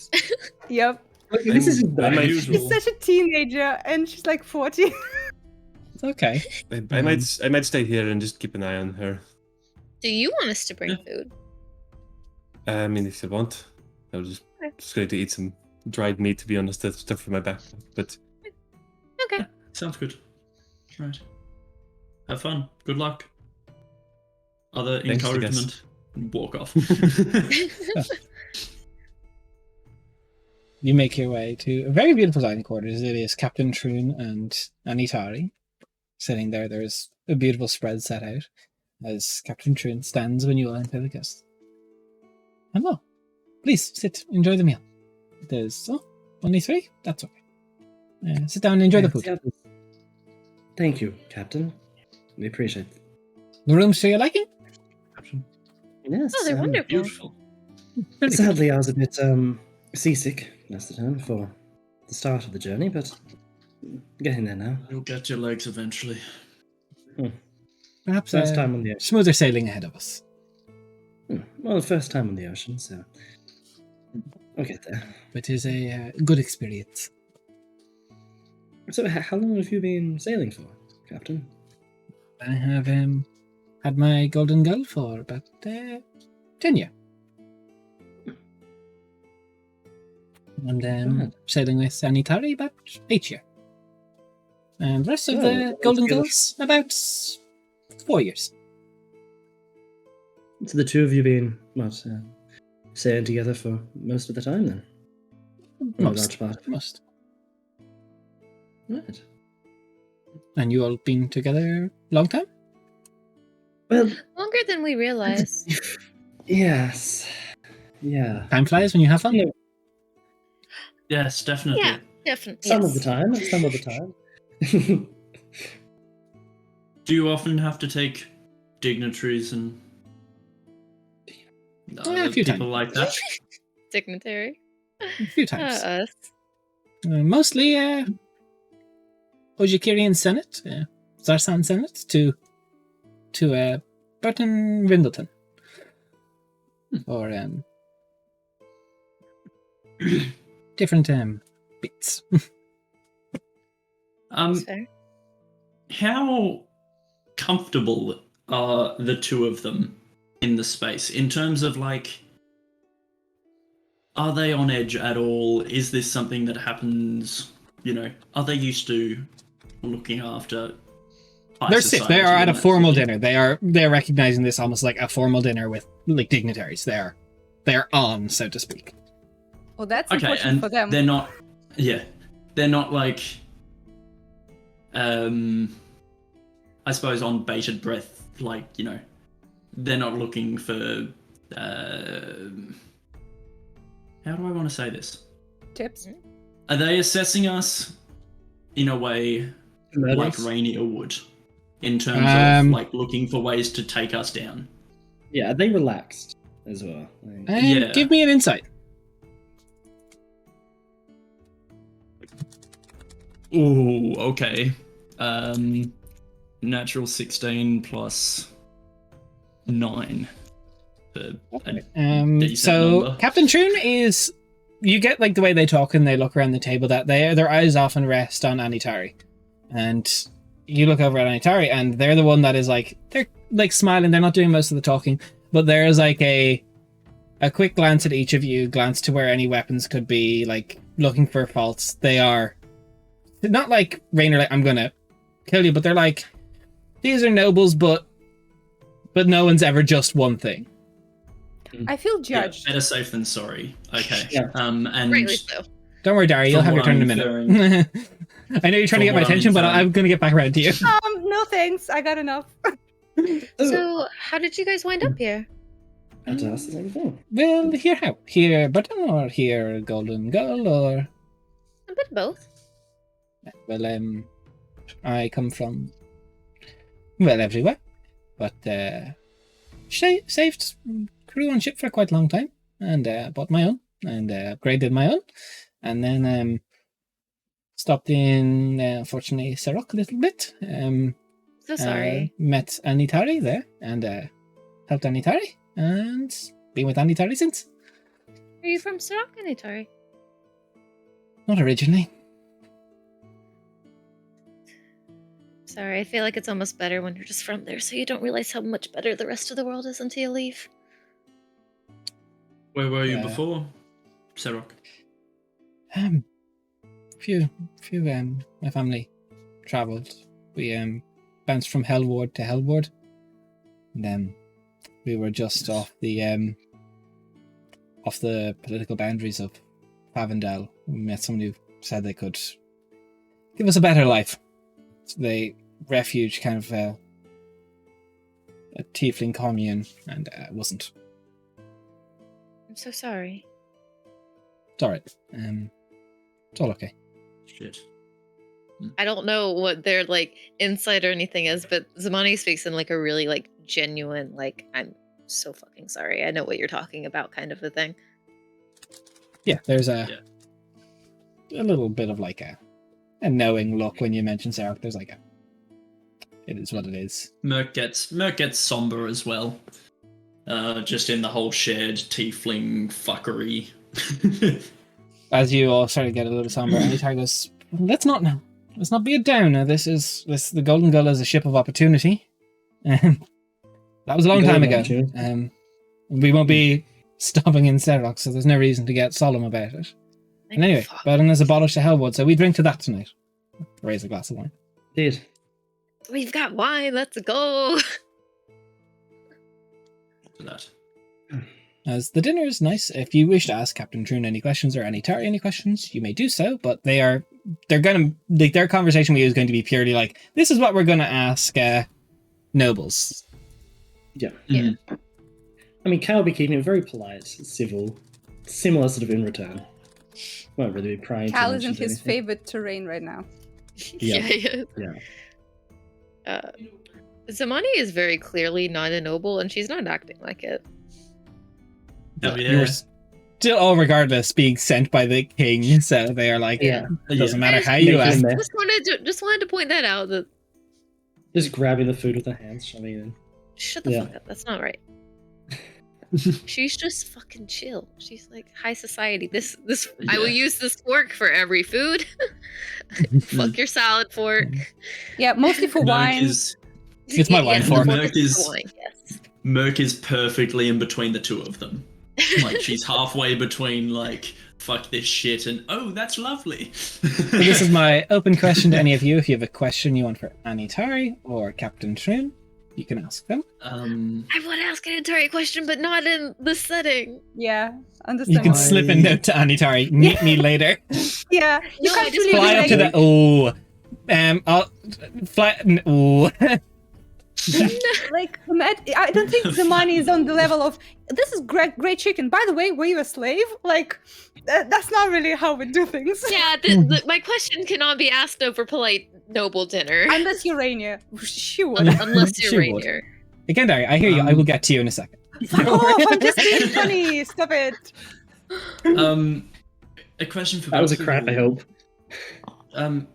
Yep. This is I might- She's such a teenager, and she's like 40. It's okay. I might stay here and just keep an eye on her. Do you want us to bring food? I mean, if you want, I was just going to eat some dried meat. To be honest, that's stuff for my back. But Okay. Sounds good. Right. Have fun. Good luck. Other Thanks, I guess. encouragement. Walk off. You make your way to a very beautiful dining quarters. It is Captain Troon and Anitari sitting there. There's a beautiful spread set out as Captain Troon stands when you all enter the guest. Hello. Please sit. Enjoy the meal. There's only 3? That's okay. Sit down and enjoy the food. Thank you, Captain. We appreciate it. The rooms to your liking? Yes. Oh, they're wonderful. Beautiful. Sadly, I was a bit seasick last time for the start of the journey, but getting there now. You'll get your legs eventually. Perhaps First time on the ocean. smoother sailing ahead of us. Well, first time on the ocean, so I'll get there. But it is a good experience. So, how long have you been sailing for, Captain? I have had my golden gull for about 10 years. And Good. sailing with Anitari about 8 years. And the rest of Oh, the that's golden good. gulls about 4 years. So the two of you been, sailing together for most of the time then? Or a large Most. part of it? Most. Right. And you all been together long time? Well, Longer than we realize. yes. Yeah. Time flies when you have fun. Yeah. Yes, definitely. Yeah, definitely. Some of the time, some of the time. Do you often have to take dignitaries and A few people times. like that? Dignitary. A few times. Us. Mostly Ojikirian Senate, Zarsan Senate, to Burton Rindleton. Or different bits. That's fair. How comfortable are the two of them in the space in terms of like, are they on edge at all? Is this something that happens? You know, are they used to looking after? high They're sick. They society are at a and that formal sort of dinner. They're recognizing this almost like a formal dinner with like dignitaries. They're on, so to speak. Well, that's thing? Okay, important and for them. they're not. Yeah, they're not like. I suppose on bated breath, like, you know, they're not looking for. How do I want to say this? Tips. Are they assessing us in a way like Murders? Rainier would, in terms of like looking for ways to take us down? Yeah, they relaxed as well. Like, Yeah. Give me an insight. Ooh, okay. natural 16 plus 9. Decent So number. Captain Troon is, you get like the way they talk and they look around the table that their eyes often rest on Anitari, and you look over at Anitari and they're the one that is like, they're like smiling, they're not doing most of the talking, but there is like a quick glance at each of you, glance to where any weapons could be, like looking for faults. They are not like Rainer, like I'm gonna kill you, but they're like, these are nobles, but no one's ever just one thing. I feel Yeah, judged. better safe than sorry. Okay. Yeah. And Greatly so. Don't worry, Dari, you'll From have your what turn in a I'm minute. I know you're trying to get From my what I'm attention, but inferring. I'm gonna get back around to you. No thanks. I got enough. So, how did you guys wind up here? I had to ask the same thing. Well, here how? Here button or here golden gull or A bit of both. well I come from everywhere. But saved crew on ship for quite a long time and bought my own and upgraded my own. And then stopped in unfortunately Serok a little bit. So sorry. Met Anitari there and helped Anitari and been with Anitari since. Are you from Soraka, Anitari? Not originally. Sorry, I feel like it's almost better when you're just from there, so you don't realize how much better the rest of the world is until you leave. Where were you Yeah. before, Serok? Few my family travelled. We bounced from Hellward to Hellward. And then we were just off the political boundaries of Favendale. We met someone who said they could give us a better life. So they refuge kind of a tiefling commune, and it wasn't. I'm so sorry. It's alright. It's all okay. Shit. I don't know what their like insight or anything is, but Zamani speaks in like a really like genuine, like, I'm so fucking sorry. I know what you're talking about kind of a thing. Yeah, there's a little bit of like a knowing look when you mention Sarah. There's like it is what it is. Merc gets somber as well. Just in the whole shared tiefling fuckery. As you all start to get a little somber, and Anitari goes, let's not be a downer. The Golden Gull is a ship of opportunity. That was a long time ago. We won't be stopping in Serok, so there's no reason to get solemn about it. And anyway, Fuck. Bowden has abolished the Hellwood, so we drink to that tonight. Raise a glass of wine. Did. We've got wine, let's go. For that. As the dinner is nice, if you wish to ask Captain Troon any questions or Anitari any questions, you may do so, but they're gonna, like, their conversation with you is going to be purely like, this is what we're gonna ask nobles. Yeah. Yeah. I mean, Cal will be keeping it very polite, civil, similar sort of in return. Won't really be prying. Cal too much is in into his anything. favorite terrain right now. Yeah. Yeah. Zamani is very clearly not a noble, and she's not acting like it. Oh, You yeah. were still, all regardless, being sent by the king, so they are like, Yeah. it doesn't matter how Make you it ask. mess. Just wanted to point that out. That Just grabbing the food with her hands, shoving it in. shut the Yeah. fuck up. That's not right. She's just fucking chill. She's like high society. This I will Yeah. use this fork for every food. Fuck your salad fork. Yeah, mostly for Merc wine. It's my wine the fork. fork Merc is is- for wine, yes. Merc is perfectly in between the two of them. Like, she's halfway between, like, fuck this shit and, oh, that's lovely. So this is my open question to any of you. If you have a question you want for Anitari or Captain Troon, you can ask them. I want to ask an entire question, but not in this setting. Yeah, You understand. can Why? slip a note to Anitari. Meet me later. Yeah, you No, can't I just really Fly be up to like, the I'll fly. Ooh. like I don't think Zamani is on the level of this is great chicken. By the way, were you a slave? Like that's not really how we do things. Yeah, my question cannot be asked over polite noble dinner. Unless you're Rainier. She would. Unless you're She would. Rainier. Again, Dari, I hear you. I will get to you in a second. Fuck off, I'm just being funny. Stop it. A question for That was a both of crap, I you. hope.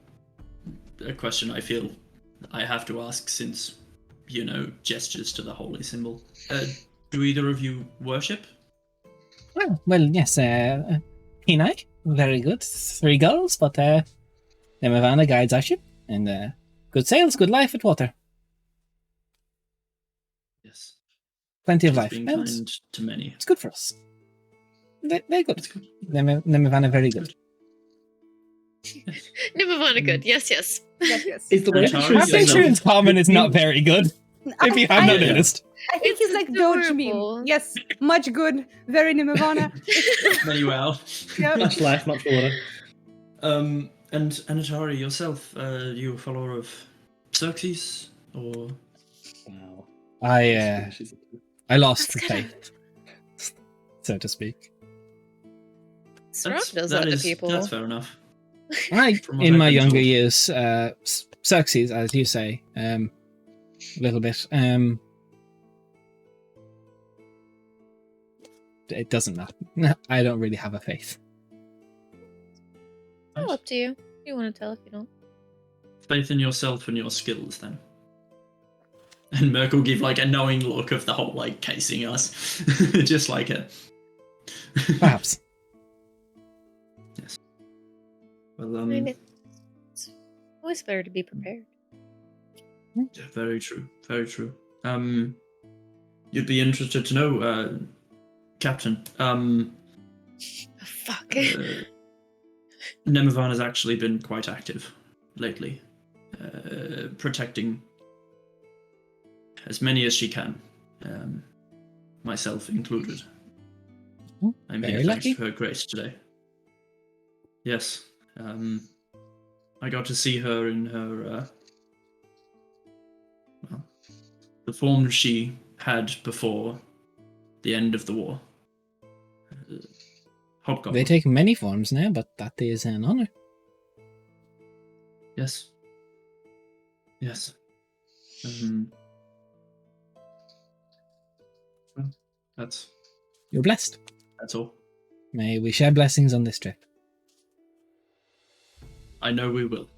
A question I feel I have to ask since, gestures to the holy symbol. Do either of you worship? Well, yes, Kenai, very good. 3 goals, but Nemavana guides our ship, and good sails, good life at water. Yes. Plenty of She's life. being And kind to many. it's good for us. They're good. It's good. Nemavana very good. Nimavana good. Yes. Yes, yes. Is the way Atari she Our is insurance common is not very good, if you have not Yeah. noticed. I think It's he's like Doge adorable. meme. Yes, much good, very Nimavana. Very well. Yep. Much life, much water. And Anatari, yourself, you a follower of Xerxes, or Wow. I lost the That's kinda- faith, so to speak. Srog does that to people. That's fair enough. From what In I've my been younger told. years, Xerxes, as you say, a little bit. It doesn't matter. I don't really have a faith. Oh, up to you. You want to tell if you don't. Faith in yourself and your skills, then. And Merc will give like a knowing look of the whole like casing us, just like a. Perhaps. Yes. Well, I mean, it's always better to be prepared. yeah, very true. Very true. You'd be interested to know, Captain. Oh, fuck. Nemavan has actually been quite active lately, protecting as many as she can, myself included. I'm Very here thanks lucky. to her grace today. Yes, I got to see her in her, the form she had before the end of the war. Hobgoblin. They take many forms now, but that is an honor. Yes. Yes. Well, that's You're blessed. all. May we share blessings on this trip. I know we will.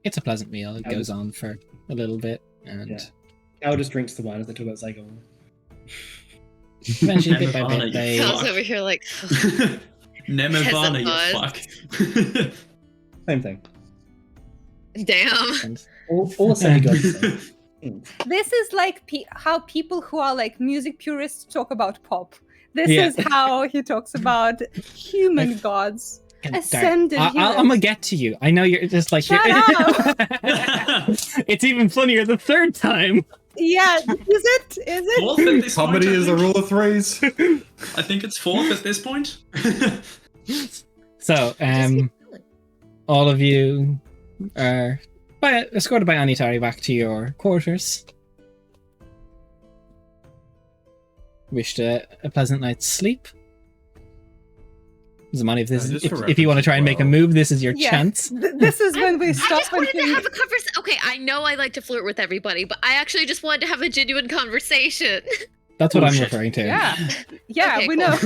It's a pleasant meal. It goes on for a little bit, and Yeah. Al just drinks the wine as they talk about Zygon. eventually, bit by Nemavana, bit, they... you Kyle's over here like, Nemavana, you fuck. Same thing. damn. All semi-gods. This is like how people who are like music purists talk about pop. This Yeah. is how he talks about human gods. Ascended I'm heroes. gonna get to you. I know you're just like... Shut It's even funnier the third time. Yeah, is it? Is it? Fourth at this Comedy point, I is a think. rule of threes. I think it's fourth at this point. So, all of you are escorted by Anitari back to your quarters. Wished a pleasant night's sleep. Zamani, just for if you want to reference try and as make a well. move, this is your Yeah. chance. This is when we I stop just and wanted to think. have a conversation. Okay, I know I like to flirt with everybody, but I actually just wanted to have a genuine conversation. That's what I'm Bullshit. referring to. Yeah, yeah, Okay, we cool. know.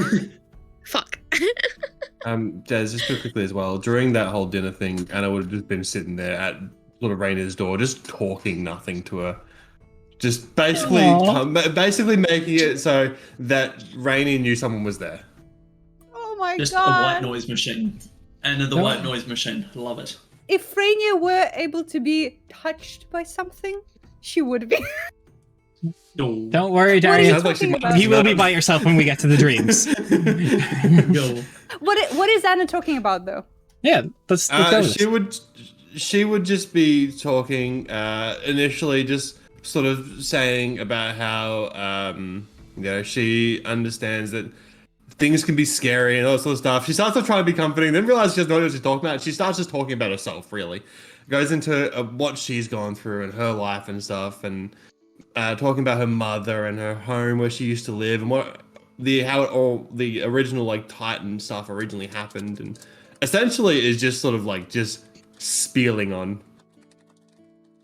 Fuck. Jazz, just quickly as well, during that whole dinner thing, Anna would have just been sitting there at sort of Raina's door, just talking nothing to her. Just basically, Aw. basically making it so that Rainy knew someone was there. Oh my Just a white god! noise machine. And the No. white noise machine. Love it. If Rainier were able to be touched by something, she would be. Go. Don't worry, What are you Darius. Sounds like she talking might about? be You will be nervous. by yourself when we get to the dreams. Go. What is Anna talking about though? Yeah, let's go. She would just be talking initially, just sort of saying about how she understands that things can be scary and all that sort of stuff. She starts to try to be comforting, then realizes she doesn't know what she's talking about. She starts just talking about herself, really. Goes into what she's gone through and her life and stuff, and talking about her mother and her home where she used to live and how all the original like Titan stuff originally happened, and essentially is just sort of like just spieling on.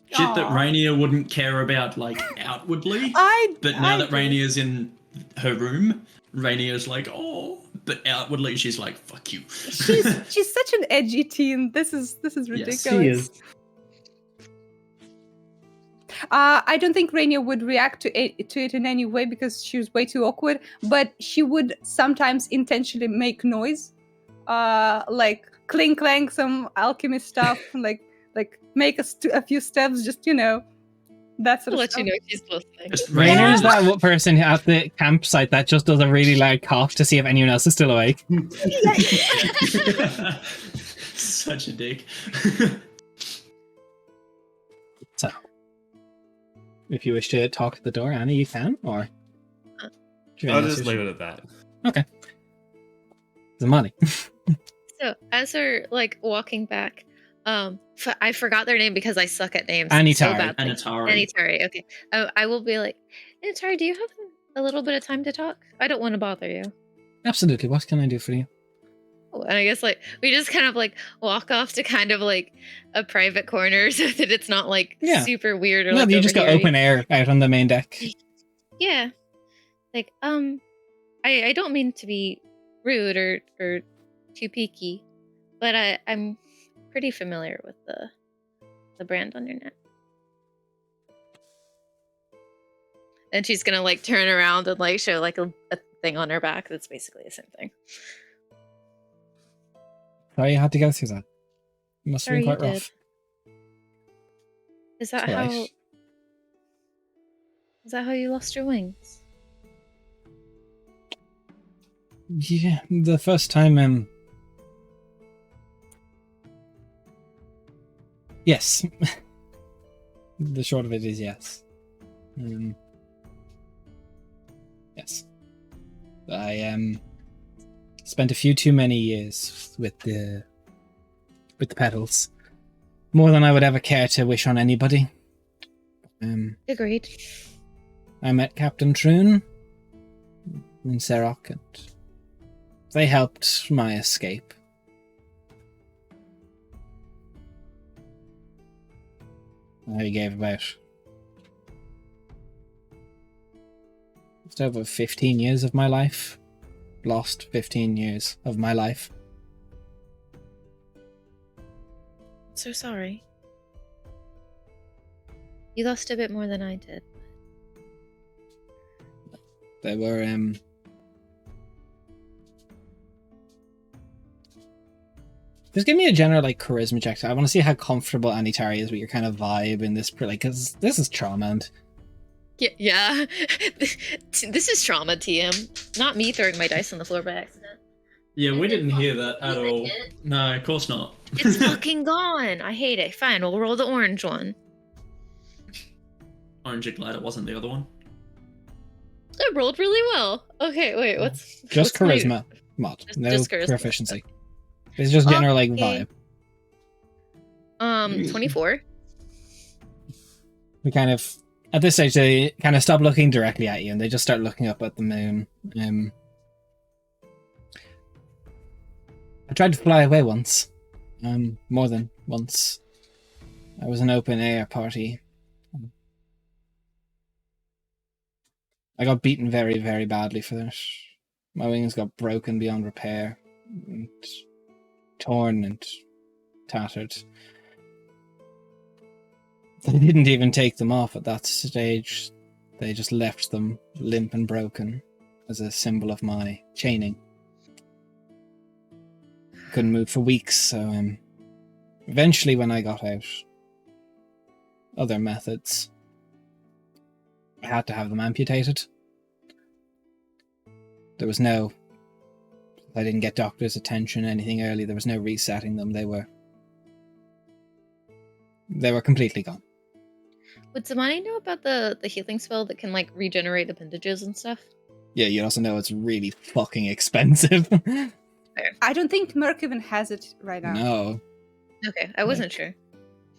Shit that Aw. Rainier wouldn't care about, like, outwardly. I. But now I that do. Rainier's in her room, Rainier's like, oh, but outwardly she's like, "Fuck you." She's such an edgy teen. This is ridiculous. She is. I don't think Rainier would react to it in any way because she was way too awkward. But she would sometimes intentionally make noise, like clink clank some alchemy stuff, like make a few steps, just that sort I'll of let stuff. you know if she's listening. Just Rainer is Yeah. that person at the campsite that just does a really loud cough to see if anyone else is still awake. Such a dick. So, if you wish to talk at the door, Annie, you can, or... Do you have I'll any just else leave you it at that. should- The money. So as we're like walking back, I forgot their name because I suck at names Anitari. so badly. Anitari. Anitari. Okay. I will be like, Anitari, do you have a little bit of time to talk? I don't want to bother you. Absolutely. What can I do for you? Oh, and I guess like we just kind of like walk off to kind of like a private corner so that it's not like Yeah. super weird or No, like you just got overhearing. open air out on the main deck. Yeah. Like, I don't mean to be rude or too peaky, but I'm pretty familiar with the brand on your neck. And she's gonna like turn around and like show like a thing on her back that's basically the same thing. Sorry you had to go through that. It must have Sorry been you quite rough. did. Is that It's all how? right. Is that how you lost your wings? Yeah, the first time, yes. The short of it is yes. Yes. I spent a few too many years with the petals. More than I would ever care to wish on anybody. Agreed. I met Captain Troon in Serok, and they helped my escape. I gave about just over 15 years of my life. Lost 15 years of my life. So sorry. You lost a bit more than I did. They were, just give me a general, like, charisma check. I want to see how comfortable Anitari is with your kind of vibe in this, like, because this is trauma, and Yeah. This is trauma, TM. Not me throwing my dice on the floor by accident. Yeah, we didn't hear that at You all. like it? No, of course not. It's fucking gone. I hate it. Fine, we'll roll the orange one. Orange and glad it wasn't the other one. I rolled really well. Okay, wait, what's just what's my- charisma mod. No just charisma. proficiency. It's just general, like, Okay. vibe. 24. We kind of, at this stage, they kind of stop looking directly at you and they just start looking up at the moon. I tried to fly away once. More than once. I was an open air party. I got beaten very, very badly for that. My wings got broken beyond repair. And torn and tattered. They didn't even take them off at that stage. They just left them limp and broken as a symbol of my chaining. Couldn't move for weeks, so eventually when I got out, other methods. I had to have them amputated. There was no... I didn't get doctor's attention, anything early. There was no resetting them. They were completely gone. Would Zamani know about the healing spell that can like regenerate appendages and stuff? Yeah, you also know it's really fucking expensive. I don't think Merc even has it right now. No. Okay, I wasn't sure.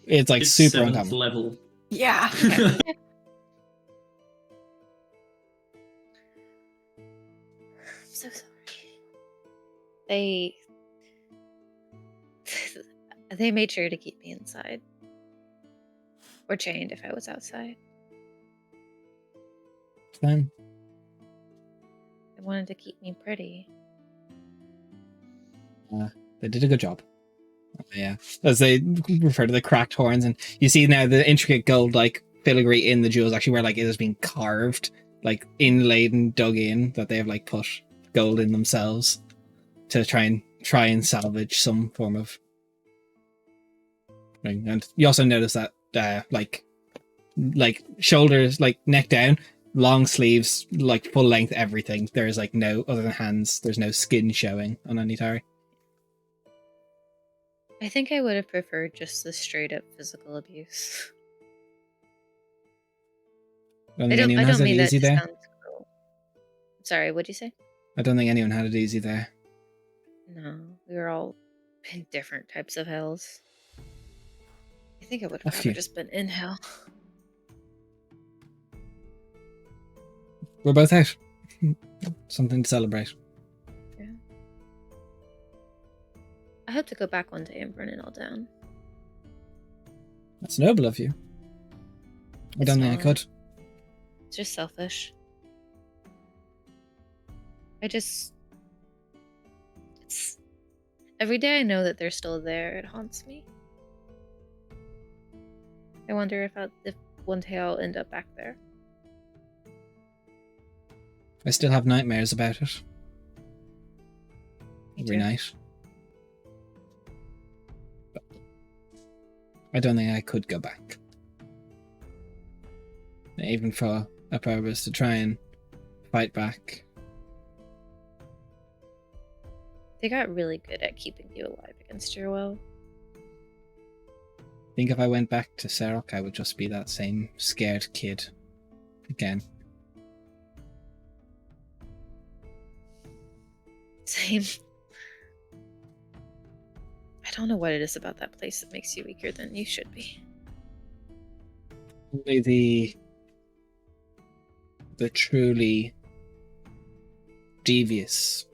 It's like It's super 7th uncommon. level. Yeah. I'm so sorry. They they made sure to keep me inside. Or chained if I was outside. Then They wanted to keep me pretty. They did a good job. Yeah, as they refer to the cracked horns, and you see now the intricate gold like filigree in the jewels, actually where like it has been carved, like inlaid and dug in, that they have like put gold in themselves to try and salvage some form of ring. And you also notice that like shoulders, like neck down, long sleeves, like full length everything. There's like no, other than hands, there's no skin showing on any Tari. I think I would have preferred just the straight up physical abuse. I don't mean that easy to there. sound cruel. Sorry, what'd you say? I don't think anyone had it easy there. No, we were all in different types of hells. I think I would have rather just been in hell. We're both out. Something to celebrate. Yeah. I hope to go back one day and burn it all down. That's noble of you. I don't think I could. It's just selfish. It's every day I know that they're still there, it haunts me. I wonder if one day I'll end up back there. I still have nightmares about it. Me Every too. night. But I don't think I could go back. Even for a purpose to try and fight back. They got really good at keeping you alive against your will. I think if I went back to Serok, I would just be that same scared kid again. Same. I don't know what it is about that place that makes you weaker than you should be. Only the truly devious,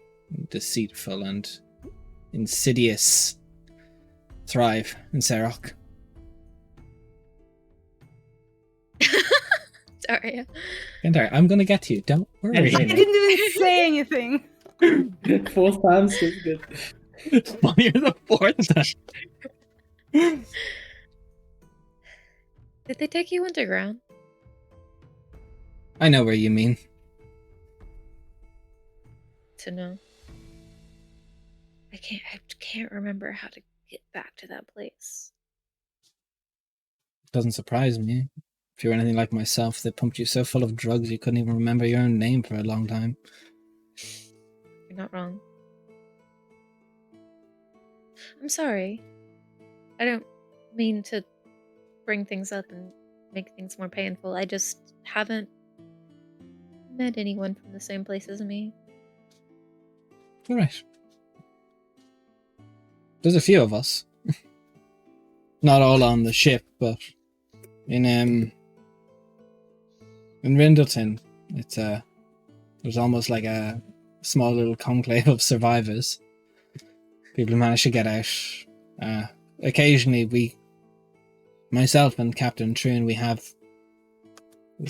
deceitful, and insidious thrive in Serok. Sorry. I'm gonna get to you. Don't worry. I didn't even say anything. Fourth time's good. You're the fourth time. Did they take you underground? I know where you mean. To know. I can't remember how to get back to that place. Doesn't surprise me. If you're anything like myself, they pumped you so full of drugs you couldn't even remember your own name for a long time. You're not wrong. I'm sorry. I don't mean to bring things up and make things more painful. I just haven't met anyone from the same place as me. Alright. There's a few of us. Not all on the ship, but in Rindleton, it was almost like a small little conclave of survivors. People who managed to get out. Occasionally myself and Captain Troon, there's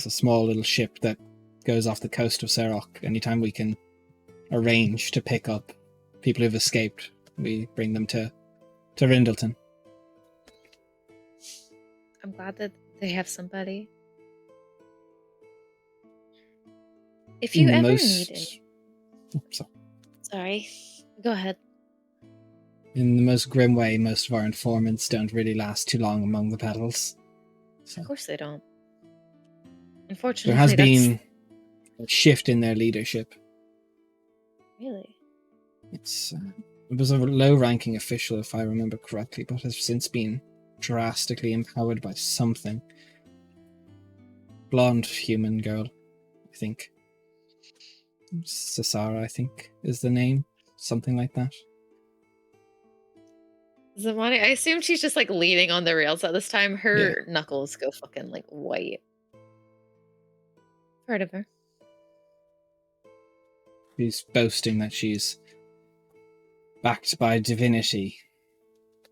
a small little ship that goes off the coast of Serok. Anytime we can arrange to pick up people who've escaped, we bring them to Rindleton. I'm glad that they have somebody. If you ever need it. Sorry. Go ahead. In the most grim way, most of our informants don't really last too long among the petals. So Of course they don't. Unfortunately, there has been a shift in their leadership. Really? It was a low-ranking official, if I remember correctly, but has since been drastically empowered by something. Blonde human girl, I think. Cesara, I think, is the name. Something like that. Zamani, I assume she's just like leaning on the rails at this time. Her knuckles go fucking like white. Heard of her. She's boasting that she's backed by divinity.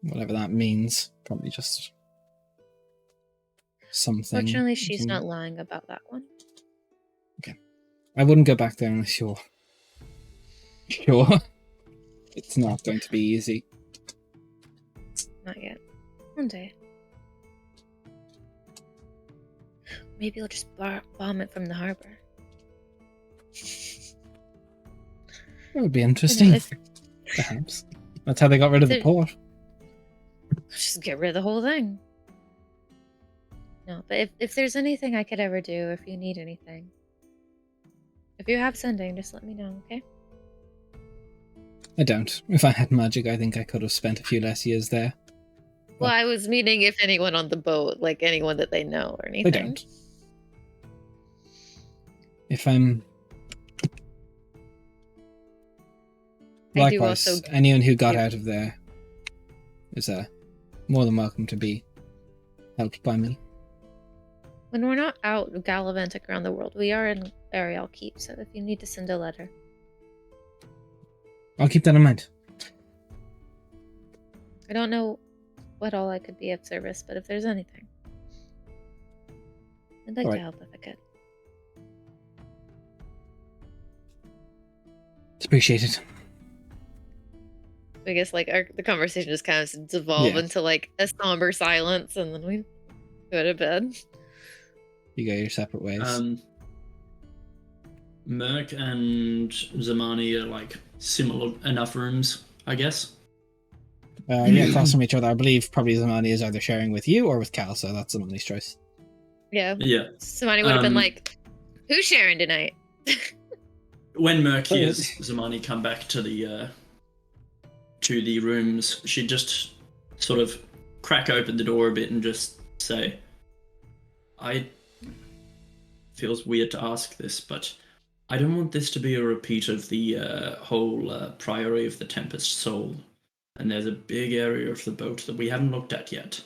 Whatever that means. Probably just something. Fortunately, she's not lying about that one. Okay. I wouldn't go back there unless you're sure. It's not going to be easy. Not yet. One day. Maybe we'll just bomb it from the harbor. That would be interesting. if- Perhaps. That's how they got rid of the There- port. Just get rid of the whole thing. No, but if there's anything I could ever do, if you need anything, if you have sending, just let me know, okay? I don't. If I had magic, I think I could have spent a few less years there. Well, I was meaning if anyone on the boat, like anyone that they know or anything. I don't. If I'm... I do Likewise, also- anyone who got Yeah. out of there is more than welcome to be helped by me. When we're not out gallivanting around the world, we are in Ariel Keep, so if you need to send a letter. I'll keep that in mind. I don't know what all I could be of service, but if there's anything, I'd like to Alright. help if I could. It's appreciated. I guess like the conversation just kind of devolved Yeah. into like a somber silence, and then we go to bed. You go your separate ways. Merc and Zamani are like similar enough rooms, I guess. Yeah, across from each other. I believe probably Zamani is either sharing with you or with Cal, so that's Zamani's choice. Yeah. Yeah. Somebody would have been Um, like, "Who's sharing tonight?" When Merc Oh, hears yes. Zamani come back to the rooms, she'd just sort of crack open the door a bit and just say, feels weird to ask this, but I don't want this to be a repeat of the whole Priory of the Tempest Soul. And there's a big area of the boat that we haven't looked at yet.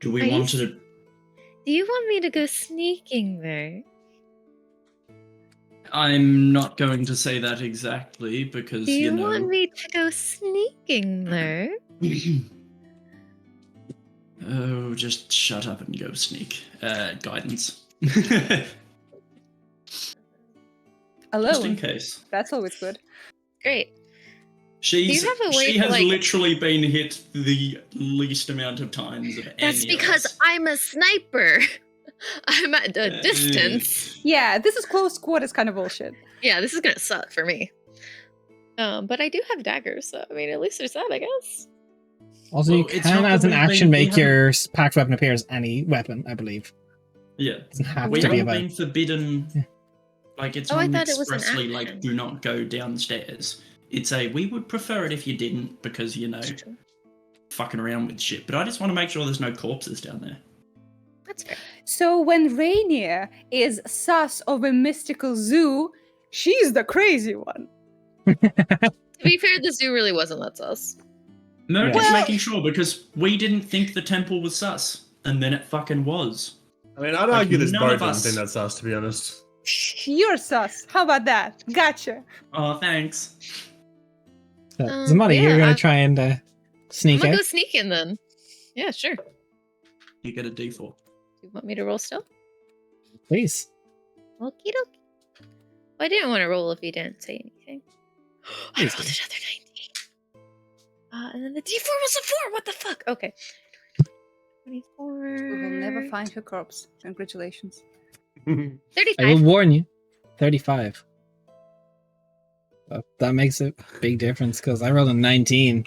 Do we Are you want s- to... Do you want me to go sneaking there? I'm not going to say that exactly because, Do you you know... want me to go sneaking there? Oh, just shut up and go sneak. Guidance. Just in Alone. case. That's always good. Great. She's, Do you have a way she to, has like- literally been hit the least amount of times of That's any of because us. I'm a sniper. I'm at a distance. Yeah, this is close quarters kind of bullshit. Yeah, this is gonna suck for me. But I do have daggers, so I mean, at least there's that, I guess. Also, Well, you it's can, not as that an we've action, been- we make your packed weapon appear as any weapon, I believe. Yeah. It doesn't have We to be haven't about... been forbidden. Yeah. Like, it's Oh, I not thought it was an expressly like, action. do not go downstairs. It's a, we would prefer it if you didn't, because, you know, That's true. fucking around with shit. But I just want to make sure there's no corpses down there. That's fair. So when Rainier is sus of a mystical zoo, she's the crazy one. To be fair, the zoo really wasn't that sus. Merc Yeah. is Well- making sure, because we didn't think the temple was sus. And then it fucking was. I mean, I'd Like, argue this none bird of didn't us- think that's us, to be honest. You're sus. How about that? Gotcha. Oh, thanks. So, Um, Zamani, you're yeah, going I- to try and I'm sneak gonna out? go sneaking then. Yeah, sure. Do You get a D4. you want me to roll still? Please. Okie dokie. I didn't want to roll if you didn't say anything. I Please rolled do. another 19. And then the D4 was a 4. What the fuck? Okay. 24. We will never find her corpse. Congratulations. I 35. will warn you. 35. That makes a big difference, because I rolled a 19.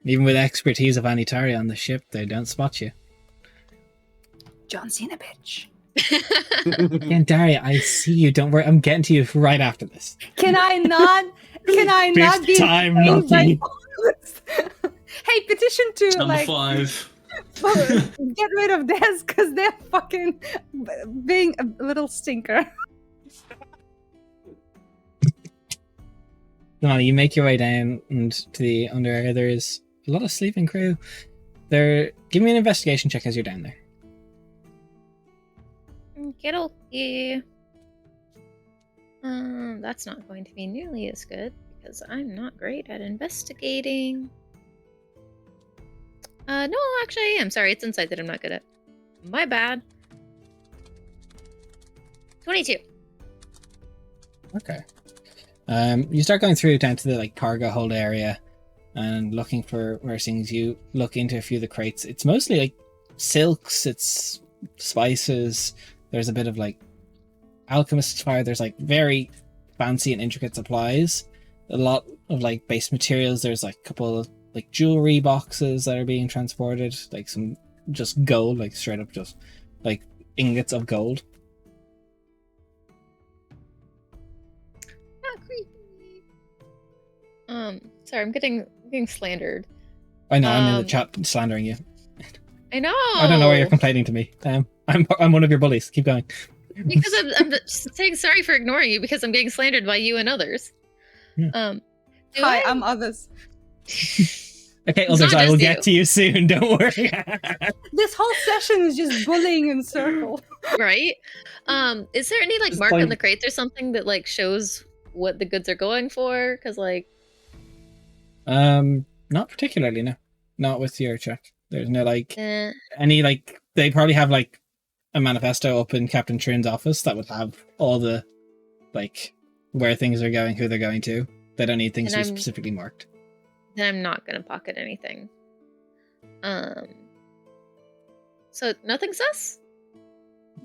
Even with expertise of Anitari on the ship, they don't spot you. John Cena, bitch. Again, Daria, I see you. Don't worry. I'm getting to you right after this. Can I not? Can I not Fifth be time entertained by lucky. all this? Hey, petition to Number like 5. get rid of this because they're fucking being a little stinker. No, you make your way down and to the under area. There is a lot of sleeping crew. Give me an investigation check as you're down there. Get okay. That's not going to be nearly as good because I'm not great at investigating. No, actually I am. Sorry, it's insight that I'm not good at. My bad. 22. Okay. You start going through down to the like cargo hold area and looking for where things. You look into a few of the crates. It's mostly like silks, it's spices. There's a bit of like alchemist's fire. There's like very fancy and intricate supplies. A lot of like base materials. There's like a couple of like jewelry boxes that are being transported. Like some just gold, like straight up just like ingots of gold. Creepy. Sorry, I'm getting slandered. I know, I'm in the chat slandering you. I know. I don't know why you're complaining to me. I'm one of your bullies. Keep going. Because I'm saying sorry for ignoring you because I'm getting slandered by you and others. Yeah. Hi, I'm others. Okay, It's others, not I will just get you. to you soon. Don't worry. This whole session is just bullying in circle. Right? Is there any like Just mark on like- the crate or something that like shows what the goods are going for? Because like, Not particularly. No, not with your check. There's no like eh, any like. They probably have like a manifesto up in Captain Trin's office that would have all the like where things are going, who they're going to. They don't need things to And be I'm- specifically marked. then I'm not gonna pocket anything. So nothing sus?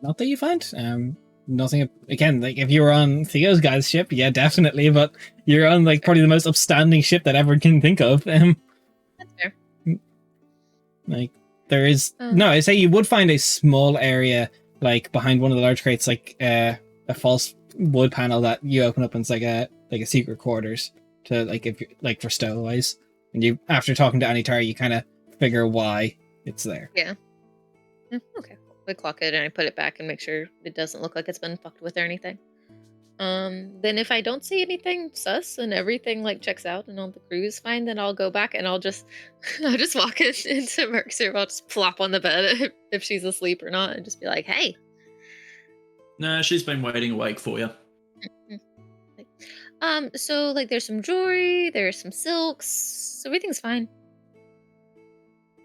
Not that you find. Nothing. Again, like if you were on Theo's guy's ship, yeah, definitely. But you're on like probably the most upstanding ship that ever can think of. That's fair. Like there is Oh. no. I say you would find a small area like behind one of the large crates, like a false wood panel that you open up and it's like a secret quarters to like if you like for stowaways. And you after talking to Anitar, you kind of figure why it's there. Okay. I clock it and I put it back and make sure it doesn't look like it's been fucked with or anything. Then if I don't see anything sus and everything like checks out and all the crew is fine, then I'll go back and I'll just walk into Merc's room. I'll just plop on the bed if she's asleep or not and just be like, hey. Nah, she's been waiting awake for you. So like there's some jewelry, there's some silks, so everything's fine.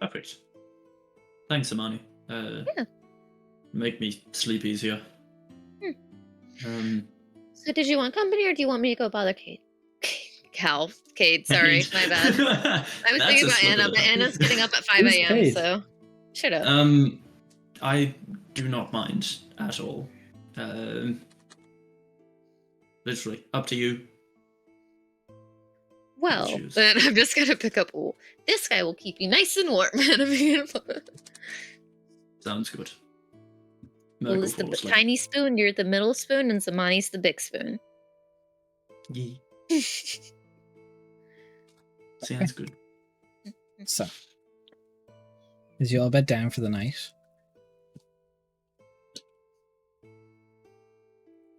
Perfect. Thanks, Amani. Yeah. Make me sleep easier. So did you want company or do you want me to go bother Kate? Kate, sorry, my bad. I was That's thinking a about slip Anna, of the but tongue. Anna's getting up at 5 Who's a.m., Kate? so shut up. I do not mind at all. Literally, up to you. Well, choose. then I'm just gonna pick up. Oh, this guy will keep you nice and warm. Sounds good. Well, it's the tiny spoon. You're the middle spoon, and Zamani's the big spoon. Yee. Sounds good. So, is you all bed down for the night?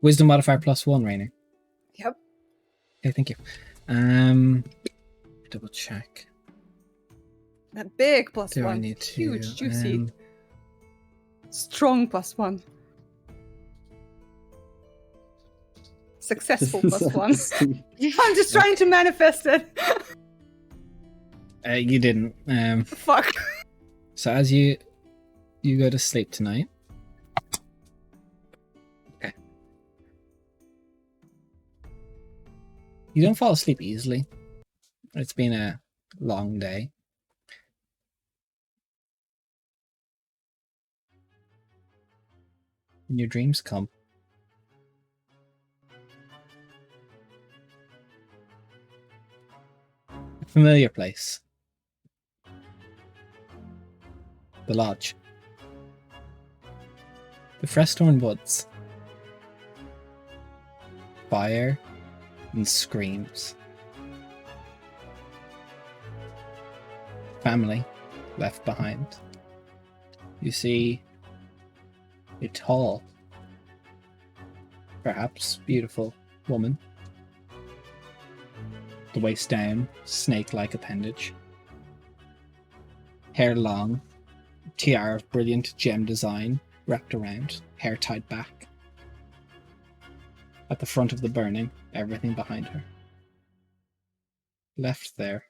Wisdom modifier +1, Rainer. Yep. Okay, thank you. Double check. That big plus Do I one. need to? Huge, juicy. Strong +1. Successful +1. I'm just trying to manifest it. You didn't. Fuck. So as you go to sleep tonight. Okay. You don't fall asleep easily. It's been a long day. And your dreams come. A familiar place. The lodge. The Freshthorn Woods. Fire and screams. Family left behind. You see a tall, perhaps beautiful woman. The waist down, snake-like appendage. Hair long, tiara of brilliant gem design wrapped around, hair tied back. At the front of the burning, everything behind her. Left there.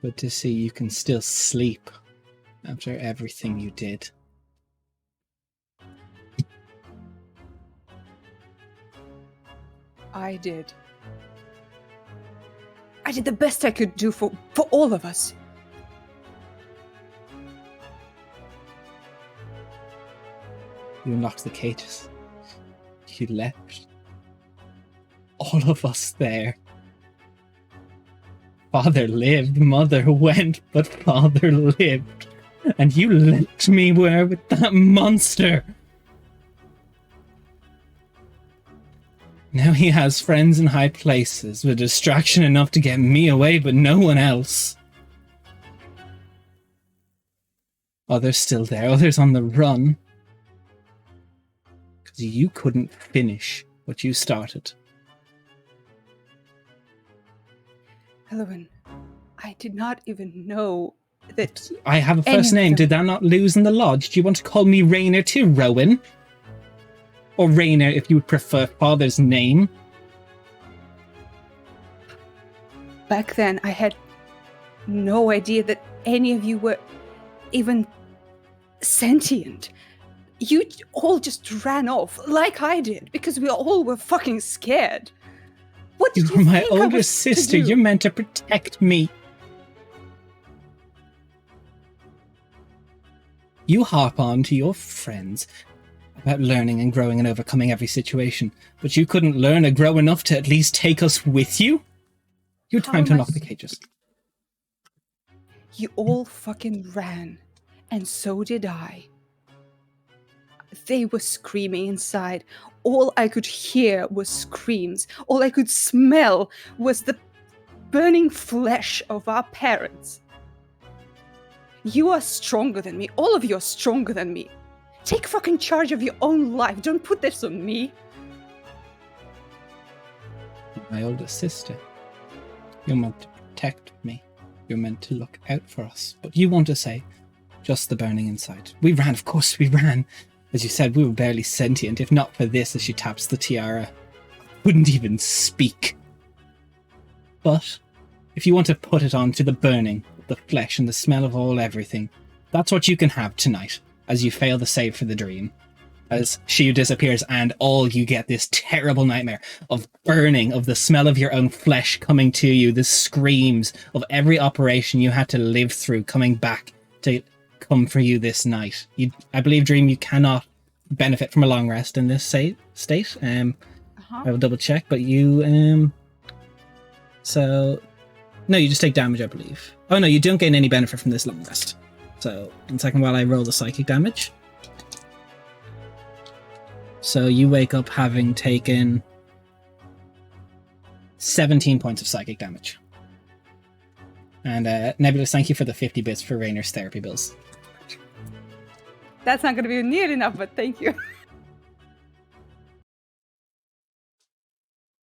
But to see you can still sleep after everything you did. I did. I did the best I could do for all of us. You unlocked the cages. You left all of us there. Father lived, mother went, but father lived. And you left me where with that monster. Now he has friends in high places with distraction enough to get me away, but no one else. Others still there, others on the run. Because you couldn't finish what you started. Elowen, I did not even know that... I have a first name. Did that not lose in the lodge? Do you want to call me Rainer too, Rowan? Or Rainer, if you would prefer father's name. Back then, I had no idea that any of you were even sentient. You all just ran off, like I did, because we all were fucking scared. What did you You're my think I older was sister. to do? You're meant to protect me. You harp on to your friends about learning and growing and overcoming every situation, but you couldn't learn or grow enough to at least take us with you? You had How time to am I unlock the cages. You all fucking ran, and so did I. They were screaming inside. All I could hear was screams. All I could smell was the burning flesh of our parents. You are stronger than me. All of you are stronger than me. Take fucking charge of your own life. Don't put this on me. My older sister. You're meant to protect me. You're meant to look out for us. But you want to say, just the burning inside. We ran, of course we ran. As you said, we were barely sentient. If not for this, as she taps the tiara, wouldn't even speak. But if you want to put it on to the burning, the flesh and the smell of all everything, that's what you can have tonight, as you fail the save for the dream. As she disappears and all you get this terrible nightmare of burning, of the smell of your own flesh coming to you, the screams of every operation you had to live through coming back to come for you this night. I believe, Dream, you cannot benefit from a long rest in this state. I will double check, but you... So... No, you just take damage, I believe. Oh no, you don't gain any benefit from this long rest. So, 1 second while I roll the psychic damage. So you wake up having taken 17 points of psychic damage. And Nebulous, thank you for the 50 bits for Rainer's therapy bills. That's not going to be near enough, but thank you.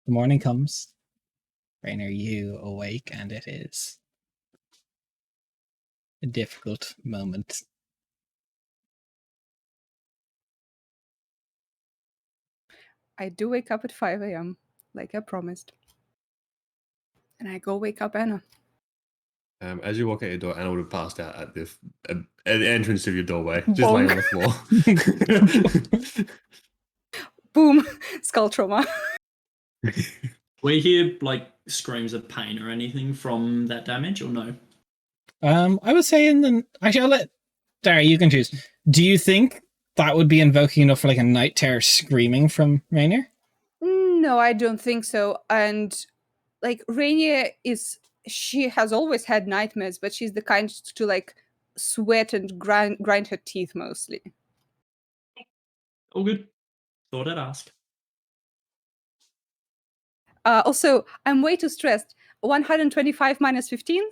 The morning comes. Rainer, you awake, and it is a difficult moment. I do wake up at 5 a.m., like I promised. And I go wake up Anna. As you walk out your door, Anna would have passed out at the entrance of your doorway, just laying on the floor. Boom! Skull trauma. We hear like screams of pain or anything from that damage, or no? I would say actually, I'll let Dara, you can choose. Do you think that would be invoking enough for like a night terror screaming from Rainier? No, I don't think so. And like Rainier she has always had nightmares, but she's the kind to like sweat and grind her teeth mostly. All good. Thought I'd ask. Also, I'm way too stressed. 125 minus 15?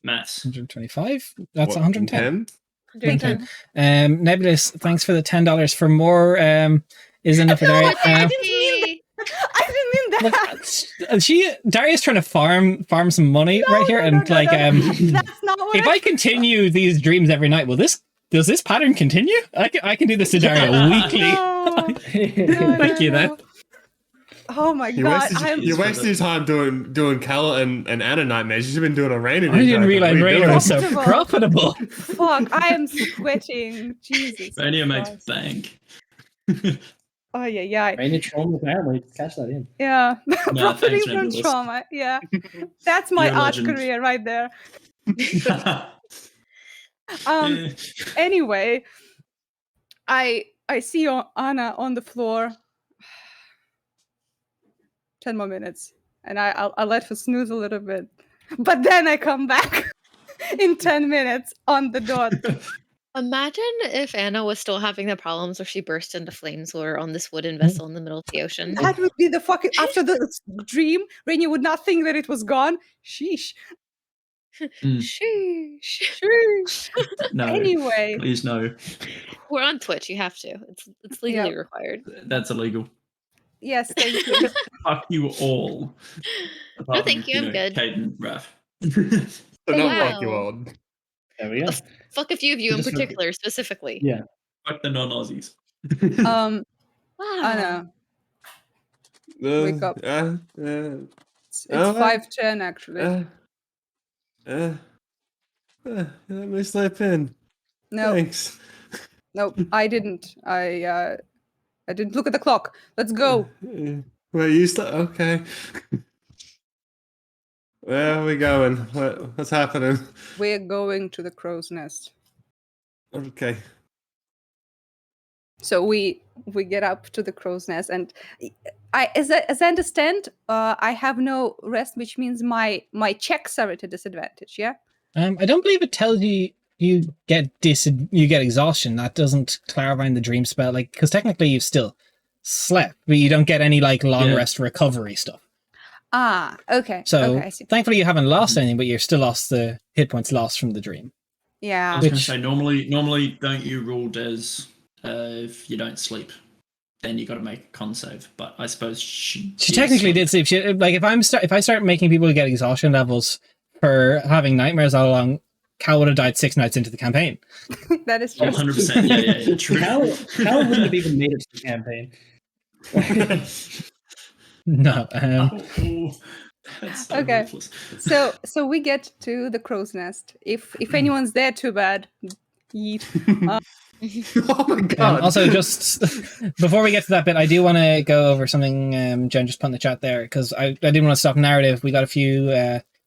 Maths. 125? That's 110. 110? Nebulous, thanks for the $10 for more. Is enough for Darius. I didn't mean that. Darius trying to farm some money right here, and that's not what if I continue these dreams every night, does this pattern continue? I can do this to Daria weekly. Thank you, then. Oh my god! You wasted your time doing Cal and Anna nightmares. You should have been doing a Rainer. I didn't realize Rainer was so profitable. Fuck! I am sweating. Jesus. Rainier makes Christ. bank. Oh yeah. Rainy trauma, apparently. Catch that in. Yeah. No, Profiting thanks, from Nebulous. trauma. Yeah. That's my You're a art legend. career right there. Yeah. Anyway, I see Anna on the floor. 10 more minutes. And I'll let her snooze a little bit. But then I come back in 10 minutes on the dot. Imagine if Anna was still having the problems where she burst into flames or on this wooden vessel in the middle of the ocean. That would be the fucking after the dream, Rainy would not think that it was gone. Sheesh. Sheesh. Sheesh. No, Anyway, please no. We're on Twitch. You have to. It's legally required. That's illegal. yes, thank you. Fuck you all. Apart thank from, you, I'm good. Kate and Raph. So not Wow. like you on. There we go. Fuck a few of you in Just particular, specifically. Yeah. Fuck the non-Aussies. Wow. Anna, wake up. It's 5:10 actually. Let me slip in. No, Thanks. no, I didn't. I didn't look at the clock. Let's go. Wait, you okay. Where are we going? What's happening? We're going to the crow's nest. Okay. So we get up to the crow's nest, and as I understand, I have no rest, which means my checks are at a disadvantage. Yeah. I don't believe it tells you get exhaustion. That doesn't clarify in the dream spell, like, because technically you've still slept, but you don't get any like long rest recovery stuff. Ah, okay. So okay, I see. thankfully you haven't lost anything, but you're still lost the hit points lost from the dream. I Yeah. was going to say, normally don't you rule Des if you don't sleep? Then you got to make a con save. But I suppose she technically did sleep. She, like if I start making people get exhaustion levels for having nightmares all along, Cal would have died 6 nights into the campaign. That is Oh, true. 100%. Yeah. True. How wouldn't have even made it to the campaign? No. That's so Okay. ruthless. So we get to the crow's nest. If anyone's there, too bad. Yeet. Oh my god. Also, just before we get to that bit, I do want to go over something Jen just put in the chat there, because I didn't want to stop narrative. We got a few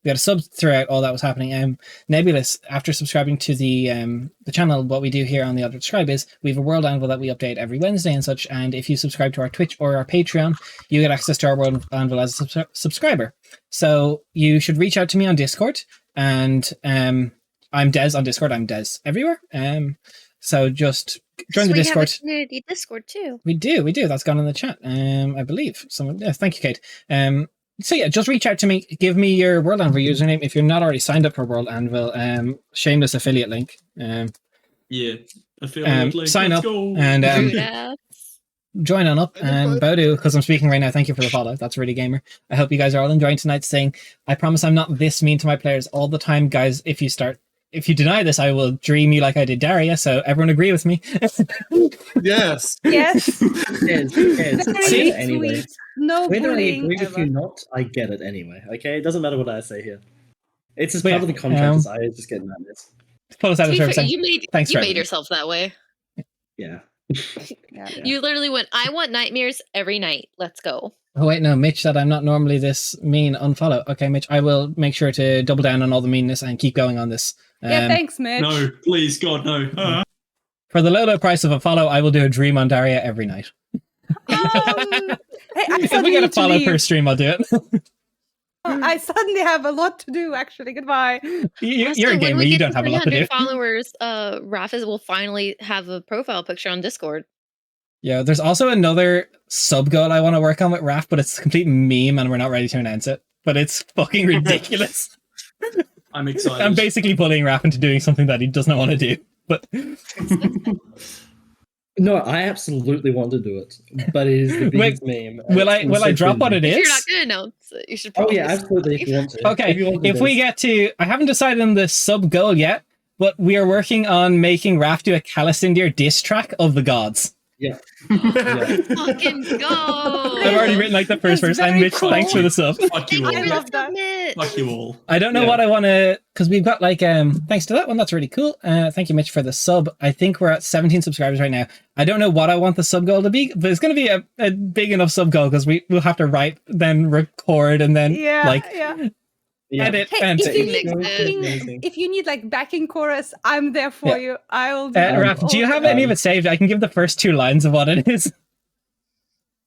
we got a sub throughout all that was happening. Nebulous, after subscribing to the channel, what we do here on the Eldritch Scribe is we have a World Anvil that we update every Wednesday and such, and if you subscribe to our Twitch or our Patreon, you get access to our World Anvil as a subscriber. So you should reach out to me on Discord, and I'm Des on Discord. I'm Des everywhere. So just join the Discord. We have a community Discord too. We do. That's gone in the chat. I believe. Thank you, Kate. So yeah, just reach out to me. Give me your World Anvil username if you're not already signed up for World Anvil. Shameless affiliate link. Yeah. Affiliate link. Sign Let's up go. and join on up. And Bodu, because I'm speaking right now, thank you for the follow. That's really gamer. I hope you guys are all enjoying tonight's thing. I promise I'm not this mean to my players all the time, guys. If you deny this, I will dream you like I did Daria. So everyone agree with me. Yes. Yes. See? Anyway. No Whether I bullying agree with ever. you or not, I get it anyway. Okay, it doesn't matter what I say here. It's as But part of yeah, the contract as I just get madness. Pull us out To of be fair, service. you Thanks for made everything. yourself that way. Yeah. Yeah. You literally went, I want nightmares every night. Let's go. Oh wait, no, Mitch said I'm not normally this mean. Unfollow. Okay, Mitch, I will make sure to double down on all the meanness and keep going on this. Yeah, thanks, Mitch. No, please, God, no. For the low price of a follow, I will do a dream on Daria every night. Hey, I If we suddenly get a need to follow leave. per stream, I'll do it. I suddenly have a lot to do, actually. Goodbye. You're a gamer, you don't have a lot to do. Followers, Rafis will finally have a profile picture on Discord. Yeah, there's also another sub goal I want to work on with Raf, but it's a complete meme and we're not ready to announce it. But it's fucking ridiculous. I'm excited. I'm basically bullying Raf into doing something that he doesn't want to do. But No, I absolutely want to do it, but it is the biggest meme. and will it's I so drop what it If you're is? not going to announce it, you should Oh probably yeah, absolutely. If you want to. Okay, you want to if do we this. get to, I haven't decided on the sub goal yet, but we are working on making Raf do a Calicindir diss track of the gods. Yeah. Fucking go! I've already written like the first That's verse. I'm very Mitch. Thanks cool. for the sub. Fuck you Thank all. you I for love the that. submit. Fuck you all. I don't know Yeah. what I want to, because we've got like, thanks to that one, that's really cool. Thank you, Mitch, for the sub. I think we're at 17 subscribers right now. I don't know what I want the sub goal to be, but it's going to be a big enough sub goal because we'll have to write, then record, and then edit. Hey, and if you need like backing chorus, I'm there for you. I will do Raph, do you have any of it saved? I can give the first 2 lines of what it is.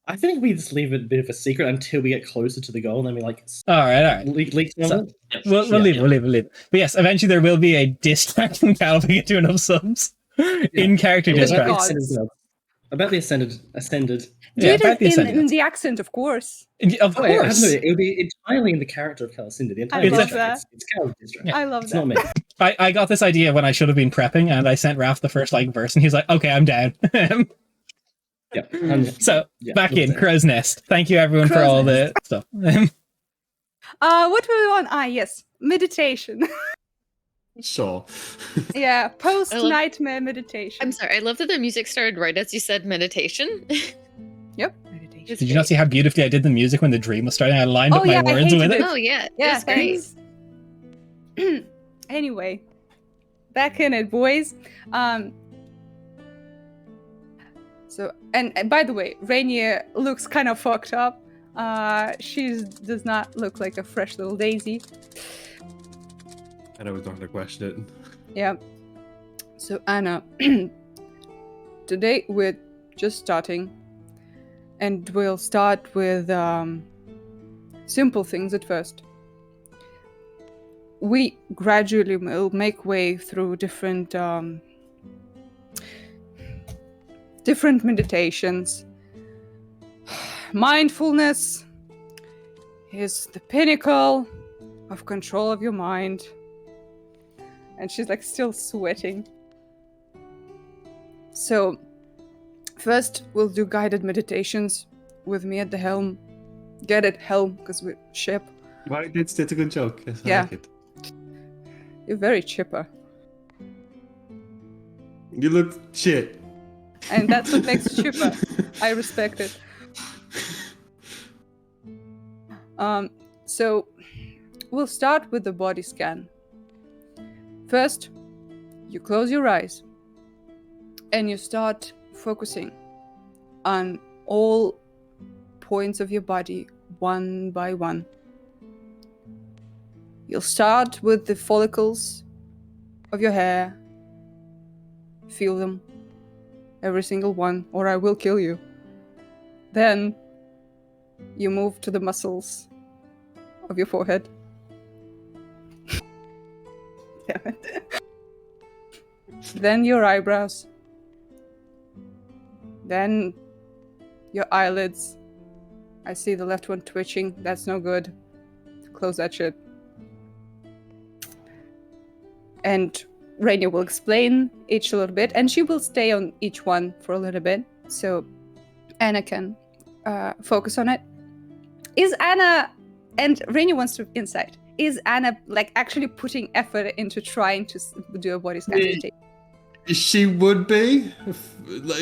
I think we just leave it a bit of a secret until we get closer to the goal, and then we like All right. leak some So- of it. Yep. We'll leave it. But yes, eventually there will be a diss track from Cal if we get to enough subs. In character Yeah. diss Oh my tracks. God. About the ascended. Do about the it Ascended. in the accent, of course. Of course. It'll be entirely in the character of Calicinda. The entire I love district. that. It's Cal's district. Yeah. I love It's that. not me. I got this idea when I should have been prepping, and I sent Raph the first like verse, and he's like, "Okay, I'm down." Yeah. So Yeah, back in okay. Crow's Nest. Thank you everyone for Crow's all the stuff. What do we want? Yes, meditation. Sure. Yeah, post nightmare meditation. I'm sorry. I love that the music started right as you said meditation. Yep. Meditation. It's Did you not see how beautifully I did the music when the dream was starting? I lined up my I words hated with it. Oh yeah, Yeah, it's great. thanks. Anyway, back in it, boys. So, and by the way, Rainier looks kind of fucked up. She does not look like a fresh little daisy. And I was not going to question it. Yeah. So, Anna, today we're just starting, and we'll start with simple things at first. We gradually will make way through different meditations. Mindfulness is the pinnacle of control of your mind. And she's like still sweating. So, first we'll do guided meditations with me at the helm. Get it, helm, because we're ship. Right, it's a good joke. Yes, I Yeah. like it. You're very chipper. You look shit. And that's what makes chipper. I respect it. So we'll start with the body scan. First, you close your eyes and you start focusing on all points of your body one by one. You'll start with the follicles of your hair. Feel them. Every single one, or I will kill you. Then you move to the muscles of your forehead. Damn it. Then your eyebrows. Then your eyelids. I see the left one twitching. That's no good. Close that shit. And Rainier will explain each a little bit, and she will stay on each one for a little bit, so Anna can focus on it. Is Anna, and Rainier wants to insight, is Anna like actually putting effort into trying to do a body scan? She would be.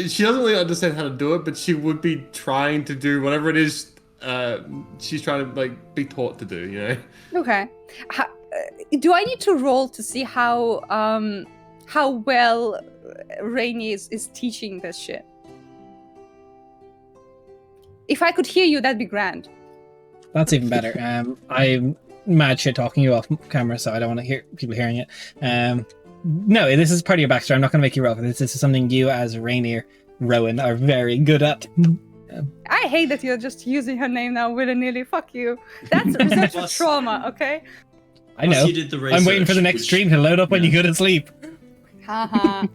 She doesn't really understand how to do it, but she would be trying to do whatever it is she's trying to like be taught to do, you know? Okay. Do I need to roll to see how well Rainier is teaching this shit? If I could hear you, that'd be grand. That's even better. I'm mad shit talking you off camera, so I don't want to hear people hearing it. No, this is part of your backstory. I'm not going to make you roll for this. This is something you, as Rainier Rowan, are very good at. I hate that you're just using her name now willy-nilly. Fuck you. That's research for Plus- trauma, okay? I know. Plus you did the I'm waiting for the research, next which- stream to load up when you go to sleep. Haha.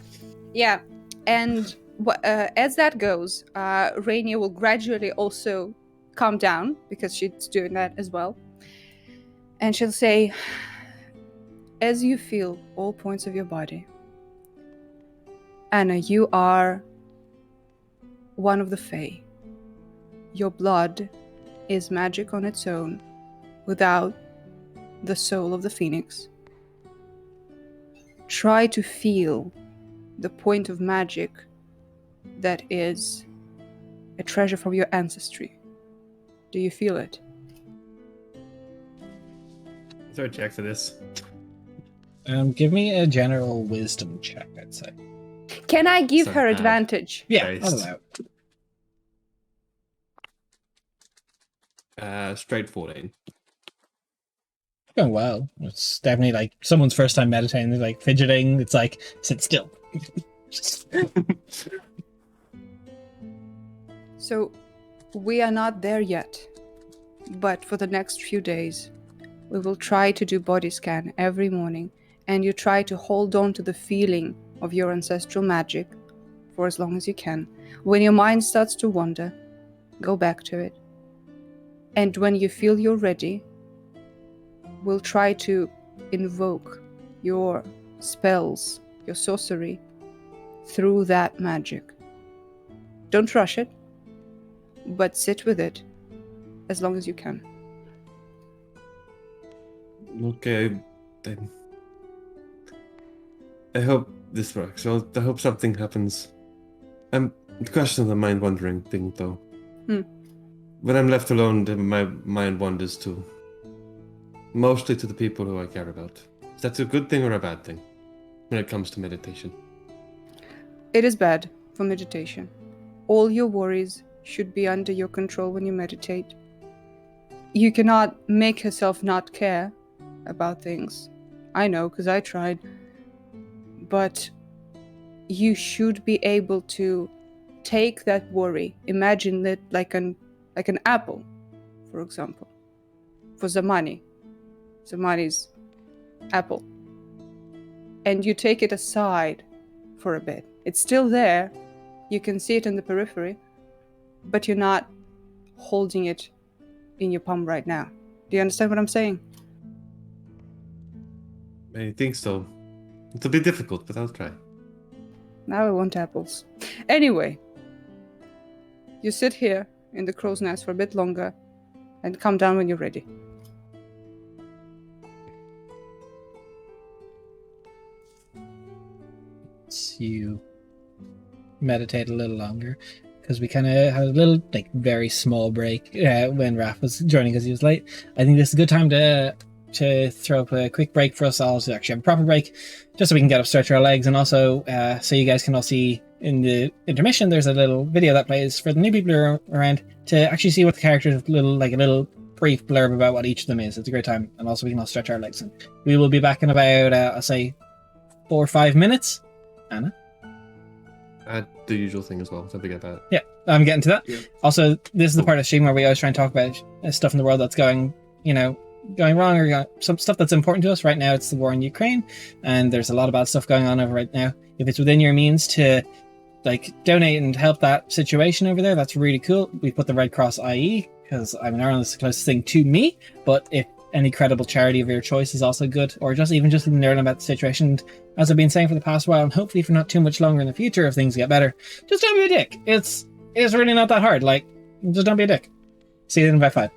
Yeah, and as that goes, Rainier will gradually also calm down, because she's doing that as well. And she'll say, as you feel all points of your body, Anna, you are one of the Fae. Your blood is magic on its own, without the soul of the phoenix. Try to feel the point of magic that is a treasure from your ancestry. Do you feel it? Is there a check for this? Give me a general wisdom check, I'd say. Can I give So her bad. advantage? Yeah, Based. I'll allow it. Straight 14. Going well. It's definitely like someone's first time meditating. They're like fidgeting. It's like, sit still. So, we are not there yet. But for the next few days, we will try to do body scan every morning, and you try to hold on to the feeling of your ancestral magic for as long as you can. When your mind starts to wander, go back to it. And when you feel you're ready, we'll try to invoke your spells, your sorcery, through that magic. Don't rush it, but sit with it as long as you can. Okay. I hope this works. I hope something happens. The question of the mind wandering thing, though. When I'm left alone, my mind wanders too. Mostly to the people who I care about. Is that a good thing or a bad thing when it comes to meditation? It is bad for meditation. All your worries should be under your control when you meditate. You cannot make yourself not care about things. I know, because I tried. But you should be able to take that worry, imagine it like an apple, for example, for Zamani's apple, and you take it aside for a bit. It's still there, you can see it in the periphery, but you're not holding it in your palm right now. Do you understand what I'm saying? I think so. It'll be difficult, but I'll try. Now I want apples. Anyway, you sit here in the crow's nest for a bit longer and come down when you're ready. So you meditate a little longer, because we kind of had a little, like, very small break when Raph was joining because he was late. I think this is a good time to throw up a quick break for us all to actually have a proper break, just so we can get up, stretch our legs, and also so you guys can all see in the intermission there's a little video that plays for the new people who are around to actually see what the characters, a little brief blurb about what each of them is. It's a great time, and also we can all stretch our legs. And we will be back in about I'll say 4 or 5 minutes. Anna? The usual thing as well. Don't forget that. Yeah, I'm getting to that. Yeah. Also, this is the part of stream where we always try and talk about stuff in the world that's going wrong, or some stuff that's important to us. Right now, it's the war in Ukraine, and there's a lot of bad stuff going on over right now. If it's within your means to donate and help that situation over there, that's really cool. We put the Red Cross IE, because I'm in Ireland, it's the closest thing to me. But if any credible charity of your choice is also good, or just even learn about the situation. As I've been saying for the past while, and hopefully for not too much longer in the future, if things get better, just don't be a dick. It's really not that hard. Just don't be a dick. See you in about 5.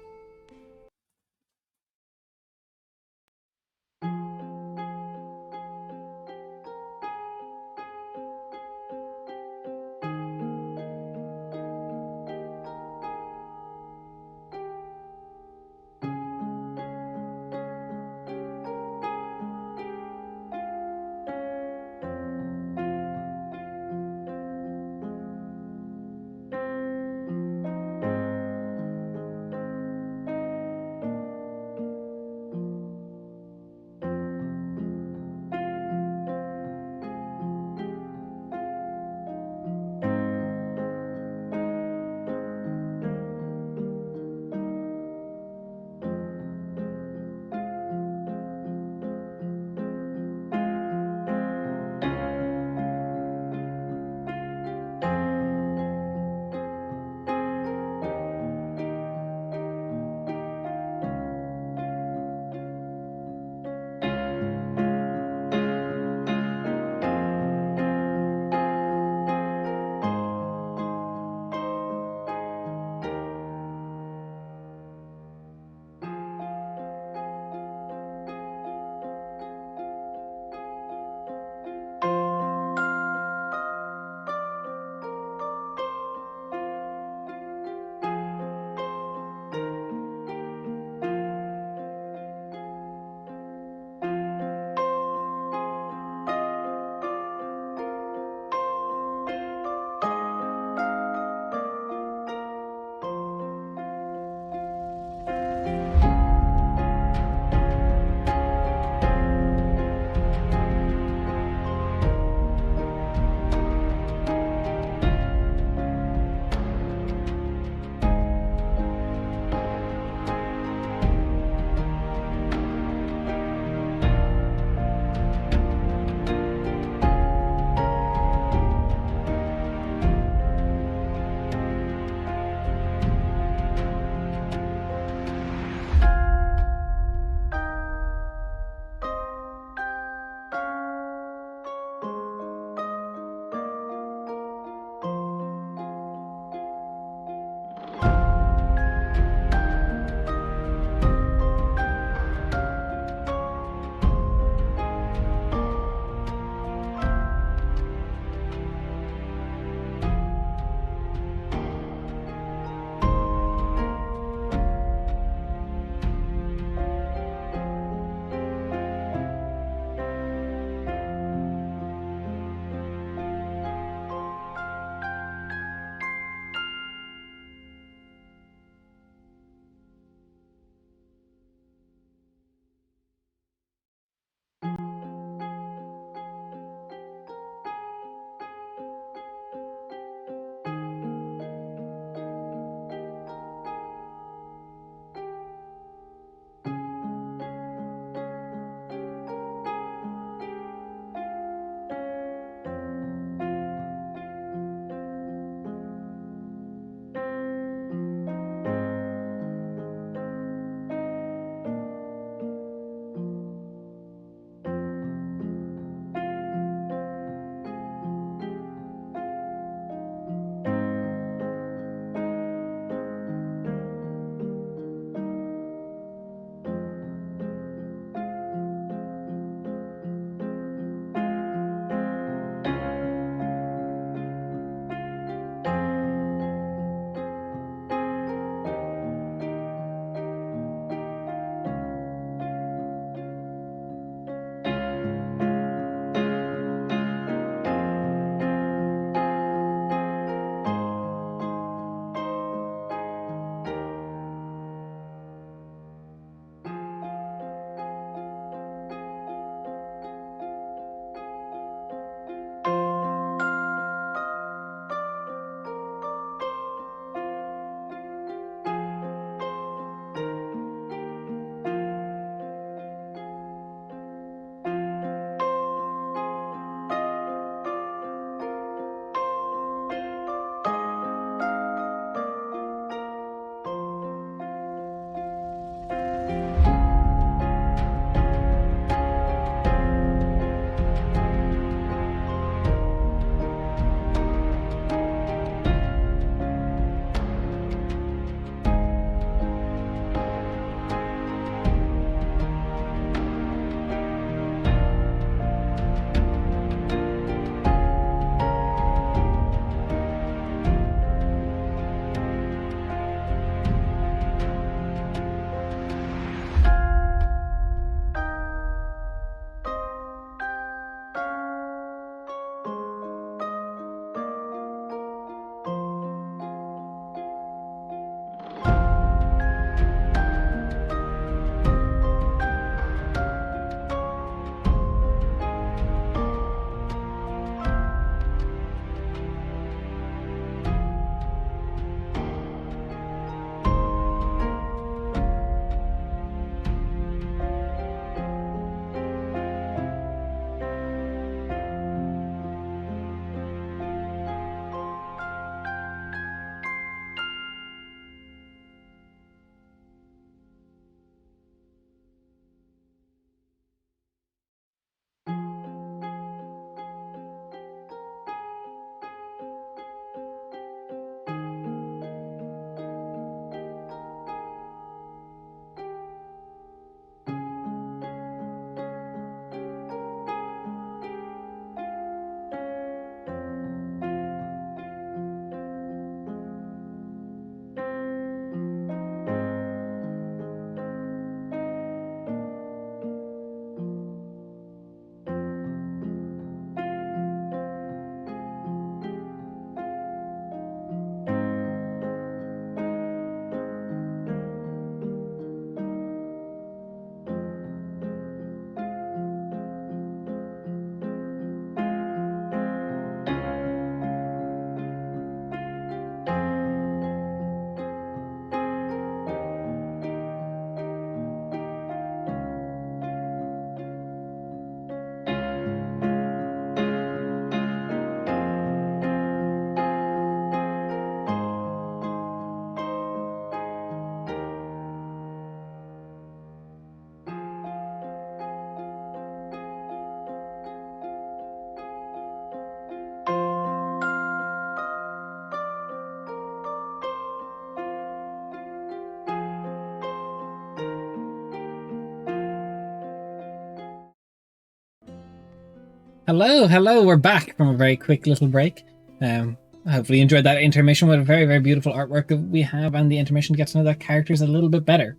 Hello. We're back from a very quick little break. Hopefully you enjoyed that intermission with a very, very beautiful artwork that we have, and the intermission gets to know that characters a little bit better.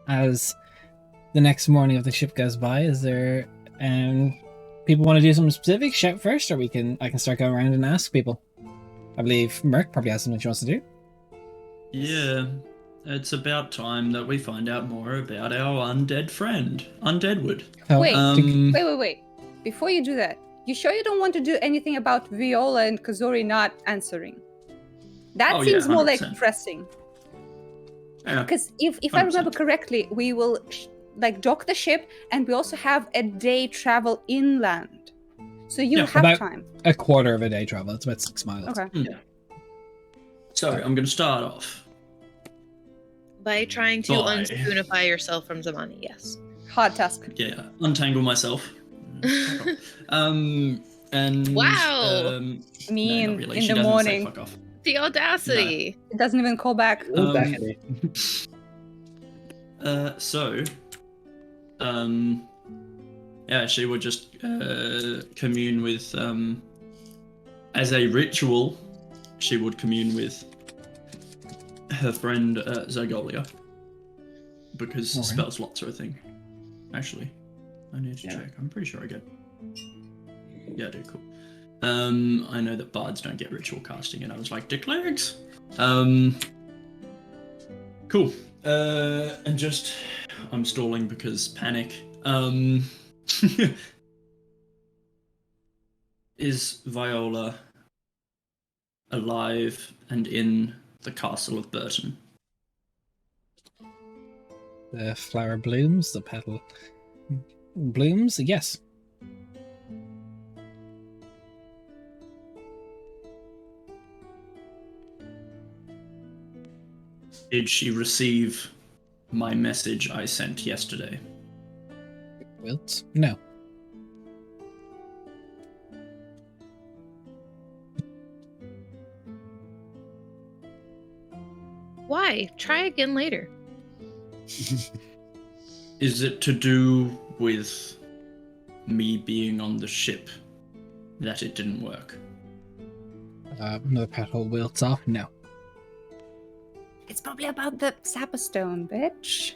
As the next morning of the ship goes by, is there people want to do something specific? Shout first, or I can start going around and ask people. I believe Merc probably has something she wants to do. Yeah, it's about time that we find out more about our undead friend, Undeadwood. Oh, Wait. Wait. Before you do that, you sure you don't want to do anything about Viola and Kazori not answering? That seems more like 100%. pressing. Yeah. Because if I remember 100%. correctly, we will dock the ship, and we also have a day travel inland. So you have about time. a quarter of a day travel. It's about 6 miles. Okay. Yeah. So I'm going to start off. By trying to Bye. unspoonify yourself from Zamani, yes. Hard task. Yeah, untangle myself. And Wow. Me no, not in really. in She the doesn't morning. say fuck off. The audacity. It doesn't even call back. All back at it. Yeah, she would just commune with, as a ritual, she would commune with her friend Zagolia. Because Alright. spell slots are a thing. Actually, I need to Yeah. check. I'm pretty sure I get. Yeah, I do. Cool. I know that bards don't get ritual casting, and I was like, dick legs. Cool. And just, I'm stalling because panic. Is Viola alive and in the castle of Burton? The flower blooms, the petal blooms. Yes. Did she receive my message I sent yesterday? Wilt? No. Why? Try again later. Is it to do with me being on the ship that it didn't work? Another petal wilts off. No. It's probably about the Sapperstone, bitch.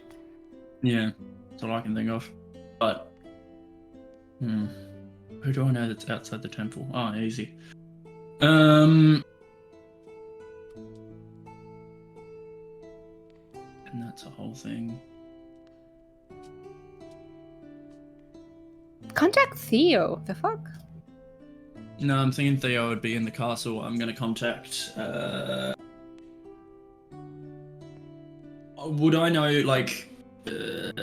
Yeah, that's all I can think of. But, who do I know that's outside the temple? Oh, easy. And that's a whole thing. Contact Theo. The fuck? No, I'm thinking Theo would be in the castle. I'm gonna contact, would I know, like,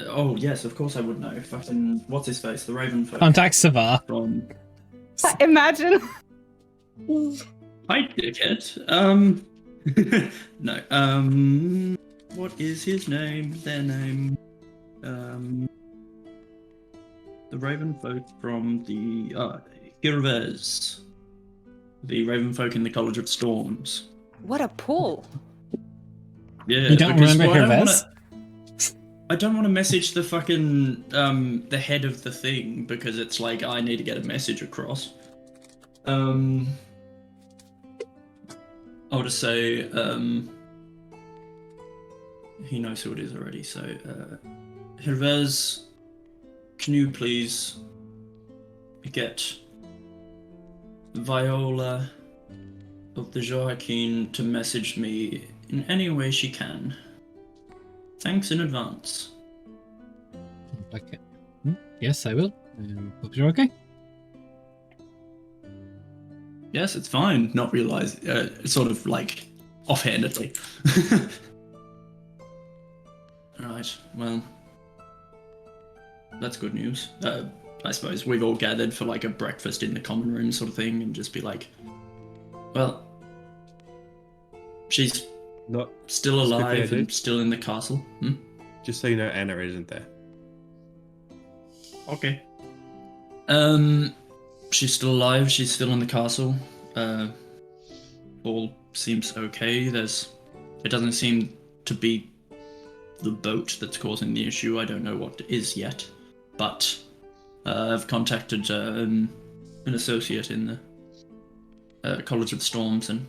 oh yes, of course I would know. Fucking, what's his face? The Raven folk Contact Savar. from... Imagine. Hi, dickhead. No, what is his name? Their name? The Raven folk from the, Hirvez. The Raven folk in the College of Storms. What a pull. Yeah, You don't because, remember well, Hirvez? I don't want to message the fucking, the head of the thing, because it's like, I need to get a message across. I'll just say, he knows who it is already, so, Hirvez, can you please get Viola of the Joaquin to message me in any way she can? Thanks in advance. Okay. Yes, I will. Hope you're okay. Yes, it's fine. Not realize, sort of like offhandedly. Alright, well, that's good news. I suppose we've all gathered for like a breakfast in the common room sort of thing and just be like, well, she's Not still alive idea. and still in the castle. just so you know, Anna isn't there. Okay. She's still alive, she's still in the castle. All seems okay. It doesn't seem to be the boat that's causing the issue. I don't know what it is yet. But I've contacted an associate in the College of Storms, and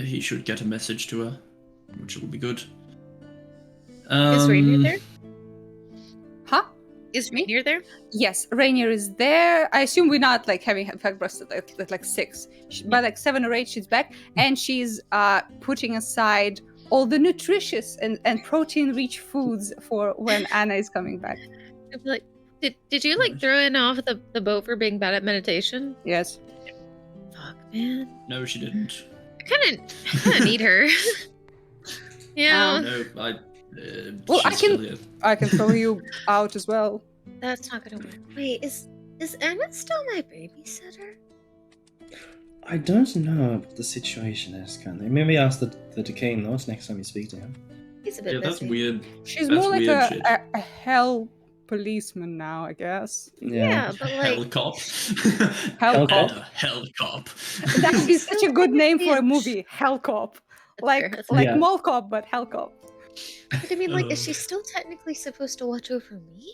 he should get a message to her, which will be good. Is Rainier there? Huh? Is Me? Rainier there? Yes, Rainier is there. I assume we're not like having breakfast at like 6. By like 7 or 8, she's back, and she's putting aside all the nutritious and protein-rich foods for when Anna is coming back. I'd be like, did you like throw in off the boat for being bad at meditation? Yes. Fuck, man. No, she didn't. I kind of need her. Yeah. No, Well, she's still here. I can throw you out as well. That's not gonna work. Wait, is Emma still my babysitter? I don't know what the situation is currently. Maybe ask the decaying lord next time you speak to him. He's a bit Yeah, that's busy. weird. She's That's more like weird shit. a hell policeman now, I guess. Yeah, but Hell like, cop. Hell cop. Hell cop. That is such a good name for a movie, Hell Cop. Like That's fair. Yeah. Mall Cop, but Hell Cop. but I mean, like, is she still technically supposed to watch over me?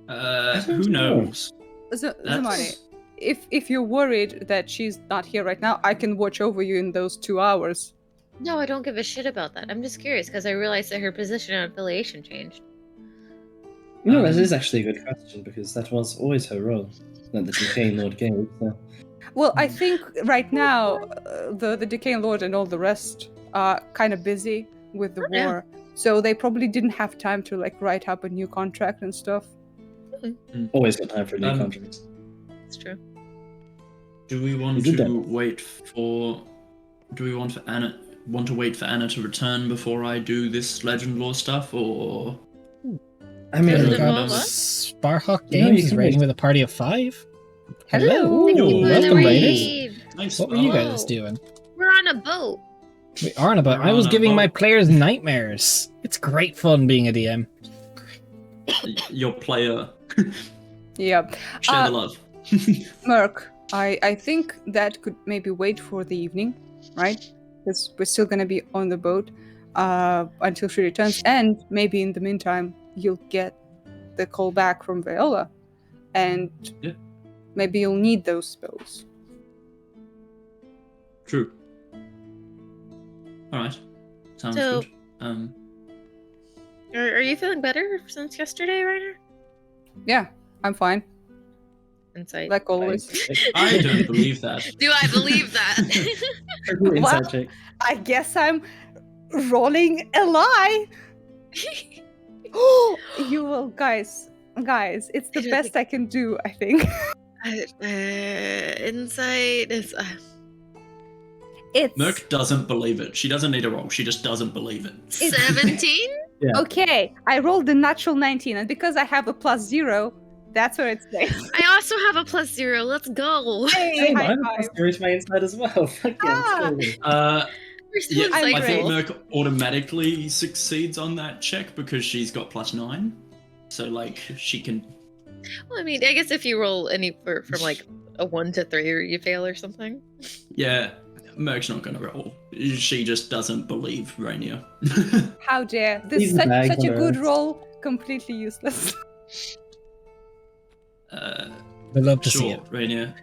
Who knows? Zamani, if you're worried that she's not here right now, I can watch over you in those 2 hours. No, I don't give a shit about that. I'm just curious because I realized that her position and affiliation changed. No, that is actually a good question because that was always her role that the decaying lord gave. So. Well, I think right now the Decaying Lord and all the rest are kind of busy with the Yeah. war, so they probably didn't have time to like write up a new contract and stuff. Always got time for new contracts. That's true. Do we want You did to that. wait for? Do we want to wait for Anna to return before I do this legend lore stuff, or? I mean, Does it We've involve got what? Sparhawk No, you Games can is raiding wait. with a party of 5. Hello. Thank you for the welcome, ladies. raid. Nice. What were you Hello. guys doing? We're on a boat. We aren't about. I was giving my players nightmares. It's great fun being a DM. Your player. Yeah. Share the love. Merc, I think that could maybe wait for the evening, right? Because we're still gonna be on the boat until she returns, and maybe in the meantime you'll get the call back from Viola, and Yeah. maybe you'll need those spells. True. All right. Sounds So- good. Are you feeling better since yesterday, Rainer? Yeah, I'm fine, Insight. like always. I don't believe that. Do I believe that? Inside Well- check. I guess I'm rolling a lie. You will, guys, it's the I don't best I can do, I think. Insight is. It's Merc doesn't believe it. She doesn't need a roll. She just doesn't believe it. 17? okay. I rolled the natural 19, and because I have a +0, that's what it says. I also have a +0. Let's go. Hey, Hey, high I'm five. serious my inside as well. Fuck yeah, Ah. let's go. We're so Yeah, I'm I think insightful. Merc automatically succeeds on that check because she's got +9. So like she can. Well, I mean, I guess if you roll any from like a 1 to 3, or you fail or something. Yeah, Merc's not gonna roll. She just doesn't believe Rainier. How dare. This Leave is the such, bag such a on good Earth. roll, completely useless. I'd love to see Sure, it. Rainier.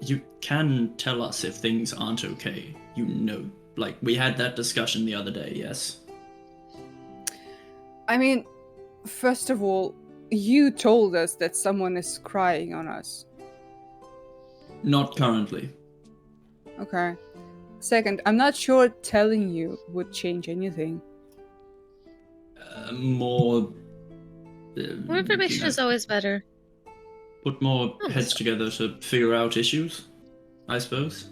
You can tell us if things aren't okay. You know, like we had that discussion the other day. Yes. I mean, first of all, you told us that someone is crying on us. Not currently. Okay. Second, I'm not sure telling you would change anything. More. More information is always better. Put more Oh, heads together to figure out issues, I suppose.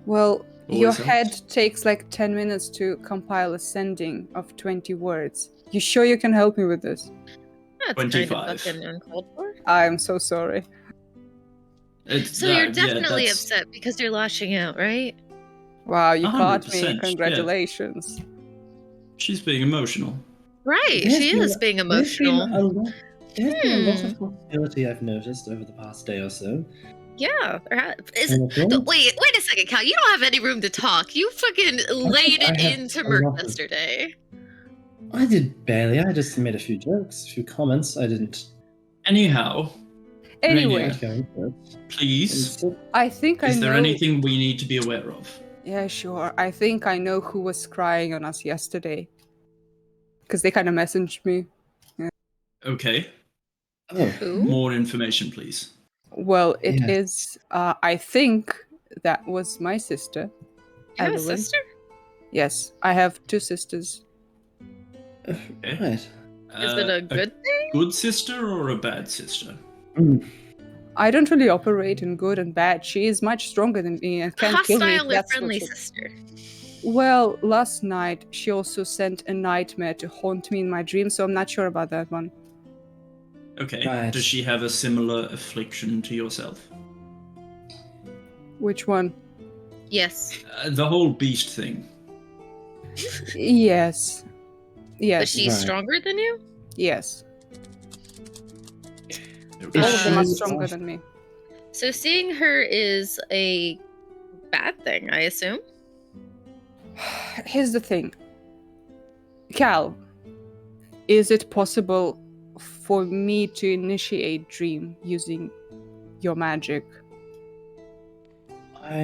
Well, your Always head helps. takes like 10 minutes to compile a sending of 20 words. You sure you can help me with this? That's 25. kind of fucking uncalled for. I'm so sorry. It's So that- you're yeah, definitely that's- upset because you're lashing out, right? Wow, you caught 100%, me. Congratulations. She's being emotional. Right, There's she been- is being There's been emotional. There's been a lot of hostility I've noticed over the past day or so. Yeah. And I feel- Wait a second, Cal. You don't have any room to talk. You fucking laid it I have into a Merc lot of- yesterday. I did barely. I just made a few jokes, a few comments. I didn't. Anyhow, Anyway, Rainier, I'd go into it. please, I think I is there know. anything we need to be aware of? Yeah, sure. I think I know who was crying on us yesterday. Because they kind of messaged me. Okay, Oh, Who? more information, please. Well, it Yes. is. I think that was my sister. You have a Evelyn. sister? Yes, I have two sisters. Okay. right. Is it a good thing? good sister or a bad sister? Mm. I don't really operate in good and bad. She is much stronger than me and A can't kill me. if hostile or that's friendly what's- sister? Well, last night she also sent a nightmare to haunt me in my dreams, so I'm not sure about that one. Okay. Right. Does she have a similar affliction to yourself? Which one? Yes. The whole beast thing. Yes. But Yes. she's Right. stronger than you? Yes. Okay. All of them are she- stronger than me. So seeing her is a bad thing, I assume? Here's the thing. Cal, is it possible for me to initiate dream using your magic? I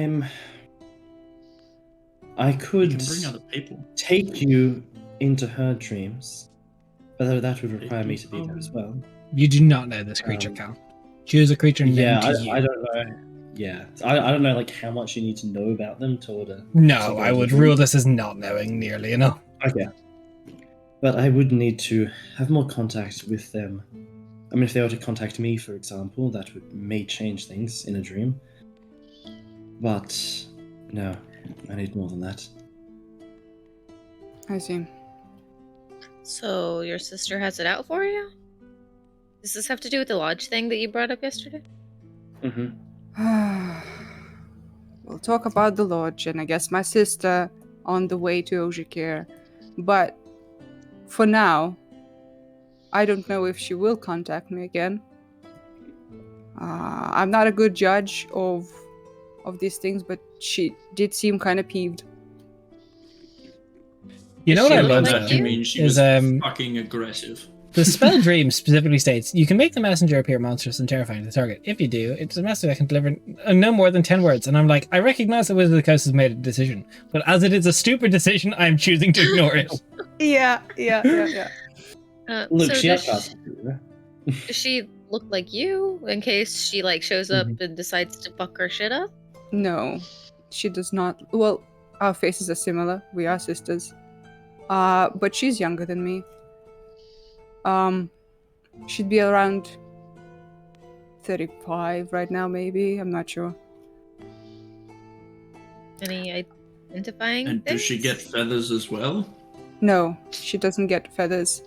You could can bring other people. take you into her dreams, but that would require me to be there as well. You do not know this creature, Cal. Choose a creature known Yeah, to you. I don't know. Yeah, I don't know like how much you need to know about them to order. No, I would rule this as not knowing nearly enough. Okay. But I would need to have more contact with them. I mean, if they were to contact me, for example, that may change things in a dream. But no, I need more than that. I see. So your sister has it out for you? Does this have to do with the lodge thing that you brought up yesterday? Mm-hmm. We'll talk about the lodge and I guess my sister on the way to Ojikir. But for now, I don't know if she will contact me again. I'm not a good judge of these things, but she did seem kind of peeved. You know Does what she I look love like though? I you? mean, she Is, was fucking aggressive. The spell Dream specifically states, you can make the messenger appear monstrous and terrifying to the target. If you do, it's a message that can deliver no more than 10 words. And I'm like, I recognize that Wizard of the Coast has made a decision, but as it is a stupid decision, I'm choosing to ignore it. Yeah. Look, So she does, outclassed me. does she look like you in case she like shows up Mhm. and decides to fuck her shit up? No, she does not. Well, our faces are similar. We are sisters. But she's younger than me. She'd be around 35 right now, maybe. I'm not sure. Any identifying And does she get things? feathers as well? No, she doesn't get feathers.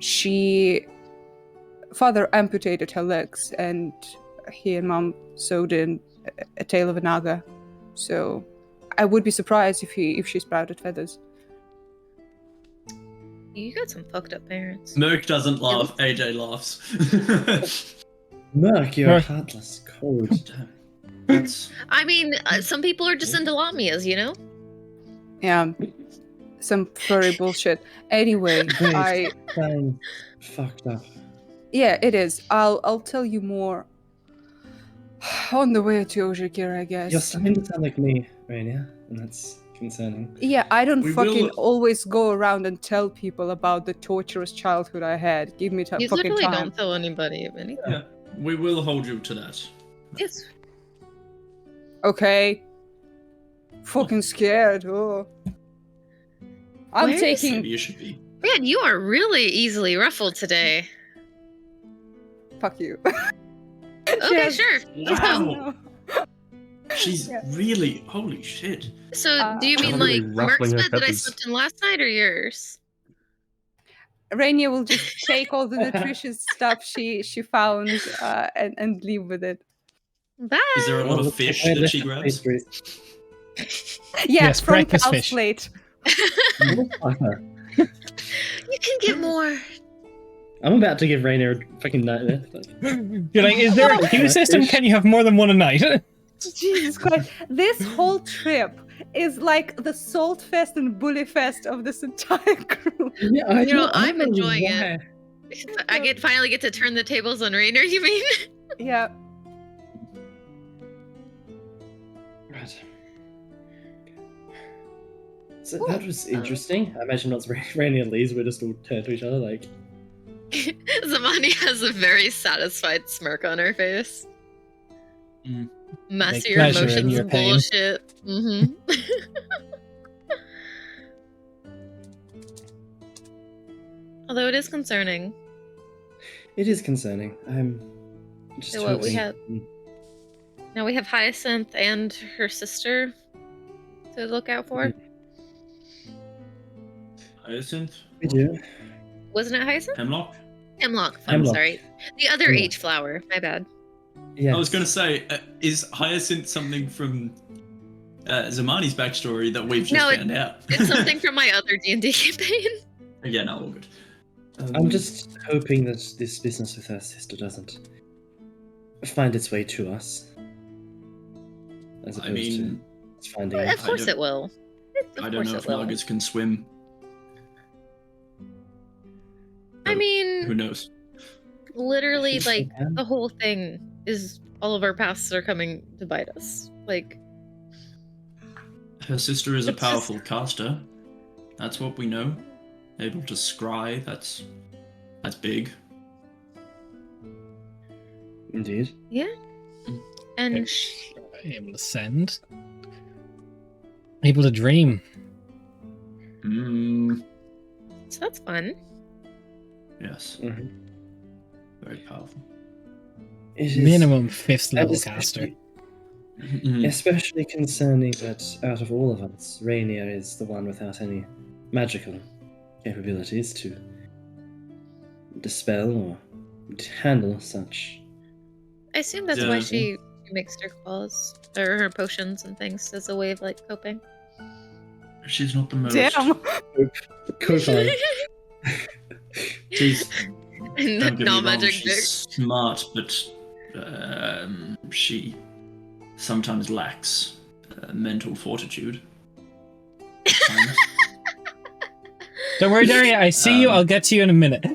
She father amputated her legs, and he and mom sewed in a tail of a naga. So I would be surprised if she sprouted feathers. You got some fucked up parents. Merc doesn't laugh. AJ laughs. Merc, you're Merc. heartless, cold. Damn. That's I mean, some people are just into lamias, you know? Yeah, some furry bullshit. Anyway, Great. Fine. Fucked up. yeah, it is. I'll tell you more on the way to Ojikir, I guess. You're starting to sound like me, Rainier, and that's concerning. Yeah, I don't We fucking will- always go around and tell people about the torturous childhood I had. Give me You fucking literally time. don't tell anybody of anything. yeah. We will hold you to that. Yes. Okay. Fucking scared. Oh. I'm Where is taking. Maybe you should be. Man, you are really easily ruffled today. Fuck you. Okay, Yes. sure. Let's go. Wow. She's Yeah. really holy shit. So, do you mean Totally like Merc's ruffling her bed that I feathers. slept in last night or yours? Rainier will just take all the nutritious stuff she found and leave with it. Bye. Is there a lot of Look, fish I that left she the grabs? pastry. Yeah, Yes, from breakfast Cal's fish. plate. Motherfucker. You can get more. I'm about to give Rainier a fucking nightmare. You're like, is there a queue system? Can you have more than one a night? Jesus Christ. This whole trip is like the salt fest and bully fest of this entire group. Yeah, I You know, I I'm don't know enjoying why. it. I finally get to turn the tables on Rainer, you mean? Yeah. Right. So that was interesting. I imagine once Rainy and Lise would just all turn to each other like, Zamani has a very satisfied smirk on her face. Mm. Master Make your pleasure in emotions your pain. bullshit. Mm-hmm. Although it is concerning. it is concerning. I'm just So what we hoping- have- Now we have Hyacinth and her sister to look out for. Hyacinth? We do. Wasn't it Hyacinth? Hemlock? Hemlock. I'm Hemlock. sorry. The other Hemlock. H flower. My bad. Yeah. I was going to say, is Hyacinth something from Zamani's backstory that we've just No, found out? It's something from my other D&D campaign. Yeah, no, all good. I'm just hoping that this business with her sister doesn't find its way to us. As opposed I mean, to finding Of it. course it will. I don't know if Nagas can swim. I Who mean, knows? literally, Yes, like, I can. the whole thing is all of our pasts are coming to bite us. Like, Her sister is a It's just- powerful caster. That's what we know. Able to scry. That's big. Indeed. and Okay. Able to send. Able to dream. so that's fun. Yes. Mhm. Very powerful. It is Minimum 5th and level caster. especially concerning that out of all of us, Rainier is the one without any magical capabilities to dispel or handle such. I assume that's why Yeah. she mixed her claws or her potions and things as a way of like coping. She's not the most. Damn. Kofar. She's don't get me No wrong, magic she's dick. smart, but she sometimes lacks mental fortitude. Sometimes. Don't worry, Daria. I see you. I'll get to you in a minute. I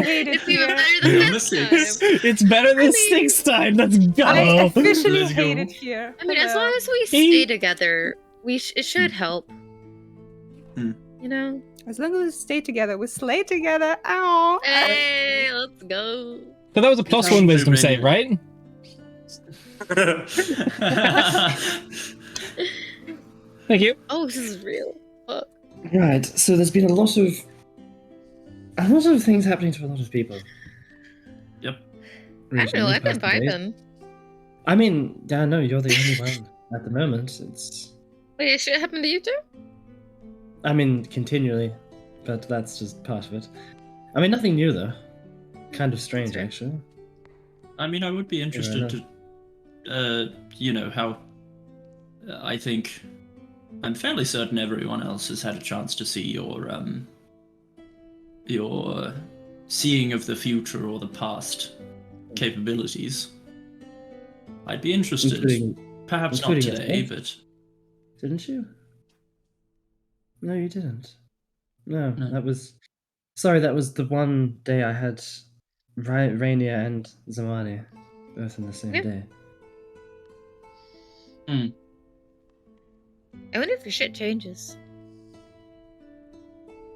hate it It's even here. better You're than on the this six. time. It's better than I mean- 6th time. Let's go. I officially Let's go. hate it here. I mean, as Hello. long as we stay together, it should help. Hmm. You know? As long as we stay together, we slay together. Ow. Hey, let's go. But that was a plus Sounds 1 good, wisdom Rainier. save, right? Thank you. Oh, this is real. Fuck. Right, so there's been a lot of things happening to a lot of people. Yep. I don't know, recently, I've been past days. vibing. I mean, yeah, no, you're the only one at the moment. It's, Wait, shit happened to you too? I mean, continually, but that's just part of it. I mean, nothing new though. Kind of strange, actually. I mean, I would be interested to, you know, how I think I'm fairly certain everyone else has had a chance to see your seeing of the future or the past capabilities. I'd be interested, Including, perhaps not including today, yourself? but didn't you? No, you didn't. No, No. that was. Sorry, that was the one day I had Rainier and Zamani both in the same Yeah. day. I wonder if your shit changes.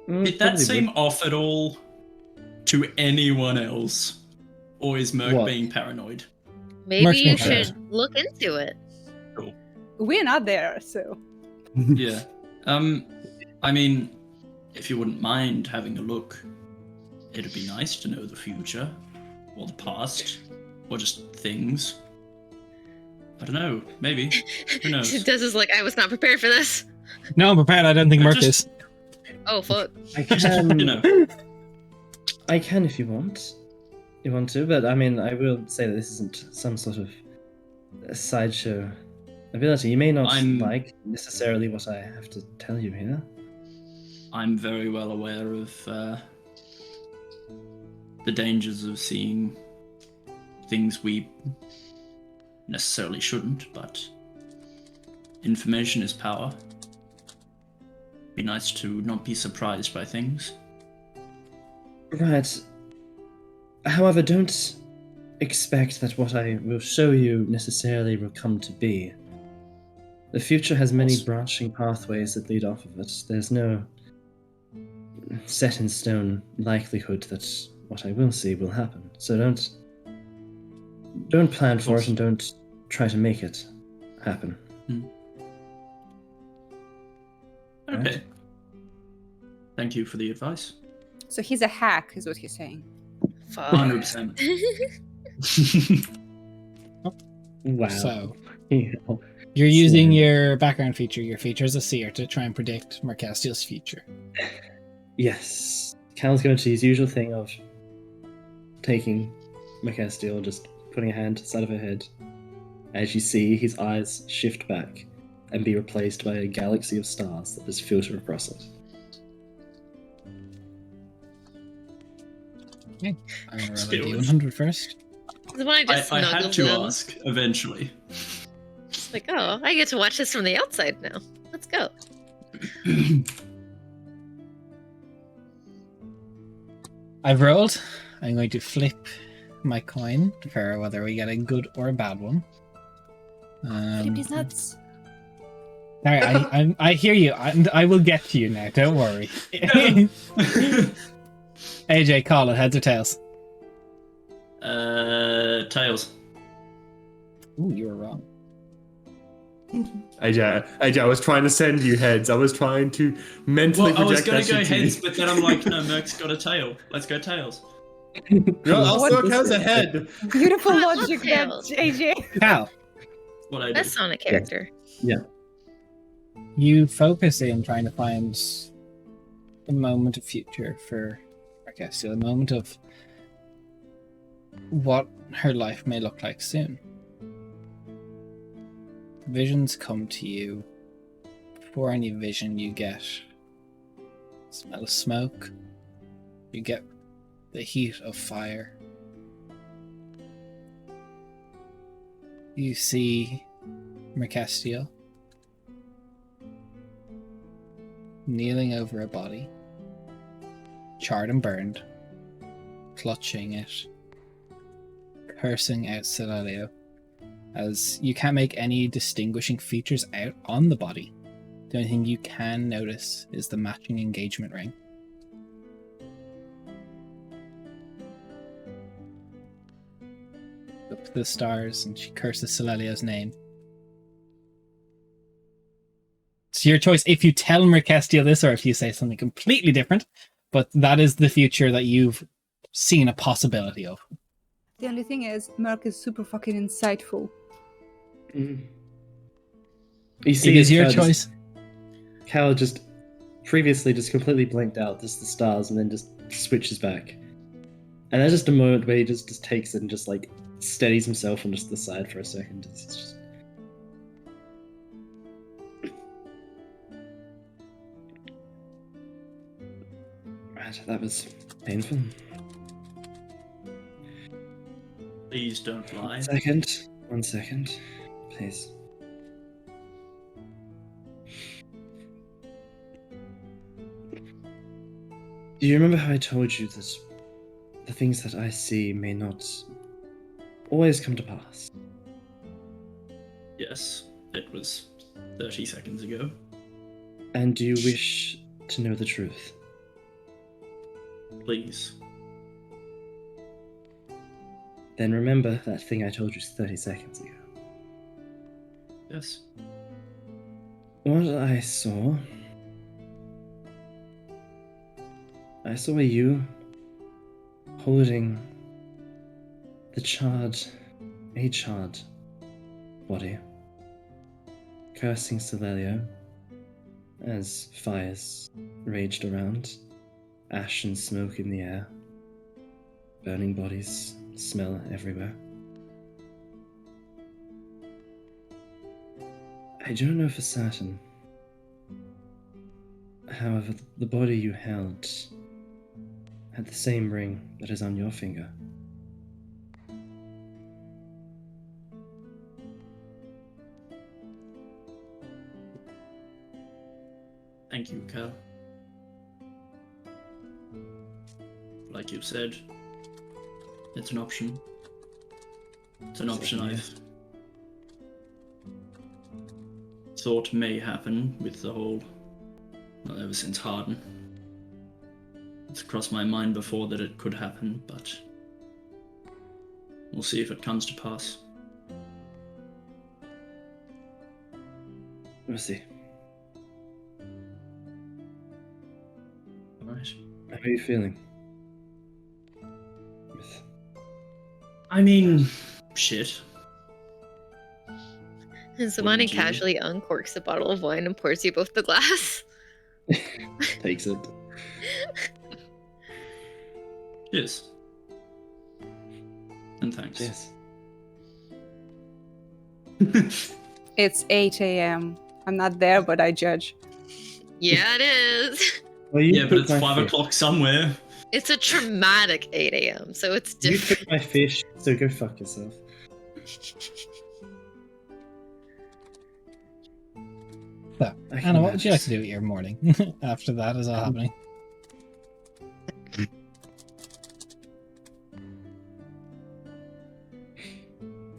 did that Probably seem would. off at all to anyone else? Or is Merc What? being paranoid? Maybe Mark's you more should look into it. We're not there, so. Yeah. I mean, if you wouldn't mind having a look, it'd be nice to know the future, or the past, or just things. I don't know, maybe. Who knows? This is like, I was not prepared for this. No, I'm prepared. I don't think I Mark just- is. Oh, fuck. I Just, can, you know. I can if you want. You want to, but I mean, I will say that this isn't some sort of sideshow ability. You may not I'm- like necessarily what I have to tell you here. I'm very well aware of the dangers of seeing things we necessarily shouldn't, but information is power. Be nice to not be surprised by things. Right. However, don't expect that what I will show you necessarily will come to be. The future has many branching pathways that lead off of it. There's no set in stone likelihood that what I will see will happen. So don't plan for it and don't try to make it happen. Okay. Right. Thank you for the advice. So he's a hack, is what he's saying. Fuck. 100%. Wow. So Yeah. you're using So- your background feature, your feature as a seer, to try and predict Mercastiel's future. Yes. Cal's going to his usual thing of taking Mercastiel, just putting a hand to the side of her head. As you see his eyes shift back and be replaced by a galaxy of stars that just filter across it. I'm gonna roll a Skills. D100 first. The one I just I snuggled had to in. ask eventually. It's like, oh, I get to watch this from the outside now. Let's go. I've rolled. I'm going to flip my coin for whether we get a good or a bad one. Flip his nuts. Sorry, I hear you, and I will get to you now. Don't worry. AJ, call it. Heads or tails? Tails. Ooh, you were wrong. AJ, I was trying to send you heads. I was trying to mentally Well, I was project gonna that go shit to you. heads, but then I'm like, no, Merc's got a tail. Let's go tails. No, I'll What still is count it? ahead. Beautiful I love logic, that tails. AJ. Cal, What I do. Best Sonic character. you focus in trying to find the moment of future for Mercastiel, the moment of what her life may look like soon. Visions come to you. Before any vision, you get smell of smoke. You get the heat of fire. You see Mercastiel kneeling over a body, charred and burned, clutching it, cursing out Silaleo, as you can't make any distinguishing features out on the body. The only thing you can notice is the matching engagement ring. Up to the stars, and she curses Silaleo's name. It's your choice if you tell Mercastiel this or if you say something completely different, but that is the future that you've seen a possibility of. The only thing is, Merc is super fucking insightful. You see, It is as your Cal choice. Cal just previously just completely blinked out, just the stars, and then just switches back. And there's just a moment where he just takes it and just like steadies himself on just the side for a second. It's just... Right, that was painful. Please don't lie. 1 second, please. Do you remember how I told you that the things that I see may not always come to pass? Yes, it was 30 seconds ago. And do you wish to know the truth? Please. Then remember that thing I told you 30 seconds ago. Yes. What I saw you holding a charred body, cursing Silaleo as fires raged around, ash and smoke in the air, burning bodies, smell everywhere. I don't know for certain. However, the body you held had the same ring that is on your finger. Thank you, Cal. Like you said, it's an option. It's an option I've thought may happen with the whole, well, ever since Harden. It's crossed my mind before that it could happen, but we'll see if it comes to pass. We'll see. Alright. How are you feeling? I mean, shit. And Zamani Wouldn't you? casually uncorks a bottle of wine and pours you both the glass. Takes it. Yes. And thanks. Yes. It's 8 a.m. I'm not there, but I judge. Yeah, it is. Well, you Yeah, but cooked it's my 5 fish. o'clock somewhere. It's a traumatic 8 a.m., so it's You different. cooked my fish, so go fuck yourself. So, I can Anna, what would you like imagine. to do with your morning after that is all happening?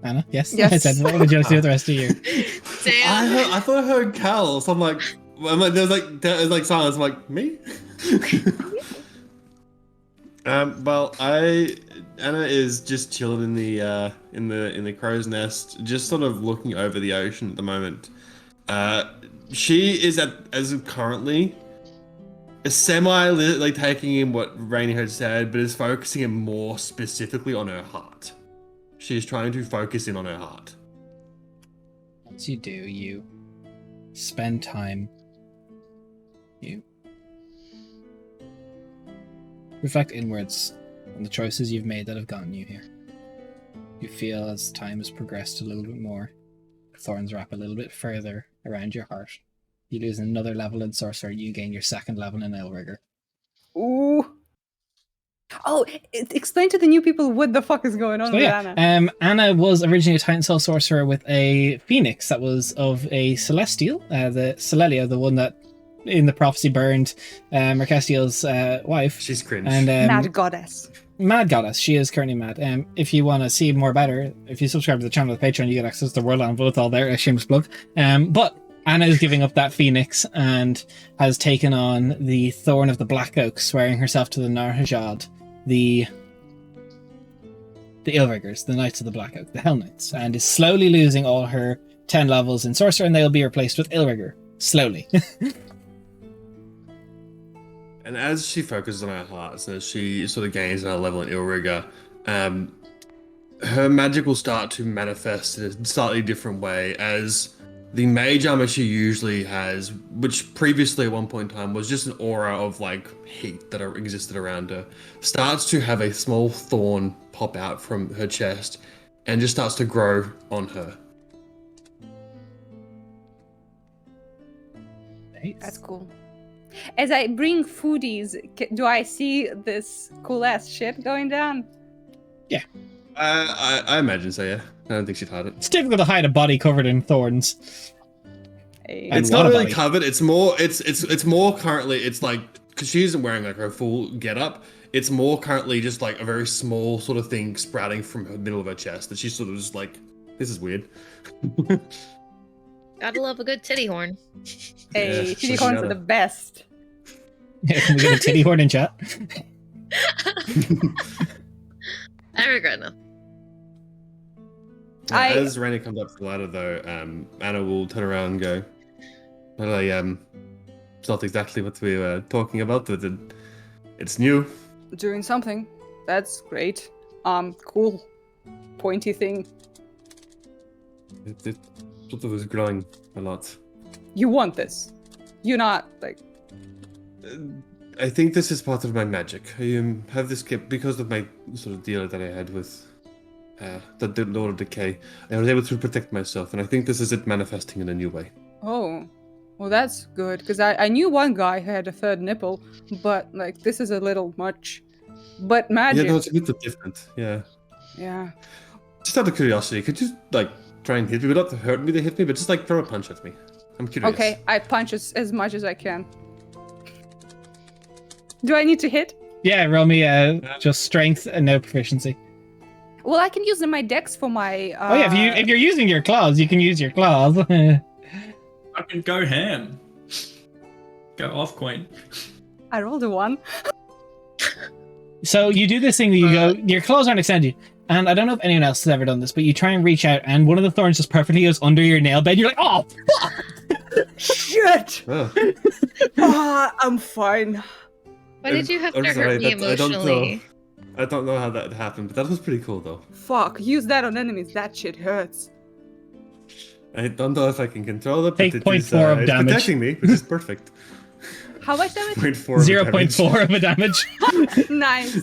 Anna, yes? Yes. I said, what would you like to do with the rest of your... Damn. I thought I heard Cal, so I'm like, there was like silence. I'm like, me? Well, Anna is just chilling in the crow's nest, just sort of looking over the ocean at the moment. She is as of currently semi like taking in what Rainy had said, but is focusing more specifically on her heart. She is trying to focus in on her heart. Once you do, you spend time. You reflect inwards on the choices you've made that have gotten you here. You feel as time has progressed a little bit more, thorns wrap a little bit further around your heart. You lose another level in Sorcerer, you gain your second level in Elrigger. Ooh. Oh, explain to the new people what the fuck is going on So with yeah, Anna. Anna was originally a Titan Soul Sorcerer with a Phoenix that was of a Celestial, the Celelia, the one that in the prophecy burned Mercastiel's wife. She's cringe. And Mad goddess. Mad Goddess. She is currently mad. If you want to see more about her, if you subscribe to the channel with Patreon, you get access to the World Anvil. It's all there. A shameless plug. But Anna is giving up that Phoenix and has taken on the Thorn of the Black Oak, swearing herself to the Narhajad, the Ilriggers, the Knights of the Black Oak, the Hell Knights, and is slowly losing all her 10 levels in Sorcerer, and they'll be replaced with Ilrigger. Slowly. And as she focuses on her hearts, and as she sort of gains another level in Ilrigger, her magic will start to manifest in a slightly different way, as the mage armor she usually has, which previously at one point in time was just an aura of like heat that existed around her, starts to have a small thorn pop out from her chest and just starts to grow on her. That's cool. As I bring foodies, do I see this cool ass shit going down? I imagine so, yeah. I don't think she'd hide it. It's difficult to hide a body covered in thorns. Hey. And It's not really body. covered. It's more. It's more currently. It's like because she isn't wearing like her full getup. It's more currently just like a very small sort of thing sprouting from her middle of her chest that she's sort of just like, this is weird. Gotta love a good titty horn. Hey, Yeah, titty so horns she are the gotta- best. Yeah, can we get a titty horn in chat? I regret now. As Rainy comes up the ladder, though, Anna will turn around and go, "Well, it's not exactly what we were talking about, but it's new." Doing something. That's great. Cool. Pointy thing. It sort of was growing a lot. You want this. You're not like I think this is part of my magic. I have this because of my sort of deal that I had with the Lord of Decay. I was able to protect myself, and I think this is it manifesting in a new way. oh. Well, that's good, because I knew one guy who had a third nipple, but like this is a little much. But magic. Yeah, no, it's a little different. Yeah. Yeah. Just out of curiosity, could you like try and hit me? Not to hurt me to hit me, but just like throw a punch at me. I'm curious. Okay, I punch as much as I can. Do I need to hit? Yeah, roll me just strength and no proficiency. Well, I can use my dex for my. Oh yeah, if you're using your claws, you can use your claws. I can go ham. Go off, Queen. I rolled a 1. So you do this thing where you go, your claws aren't extended, and I don't know if anyone else has ever done this, but you try and reach out, and one of the thorns just perfectly goes under your nail bed. You're like, oh, fuck! Shit! Oh. I'm fine. Why did you have I'm to sorry, hurt me I don't know. emotionally? I don't know how that happened, but that was pretty cool, though. Fuck, use that on enemies. That shit hurts. I don't know if I can control it, but Take it 0.4 is, of it's damage. protecting me, which is perfect. How much damage? 0.4 0.4 of a damage. Nice.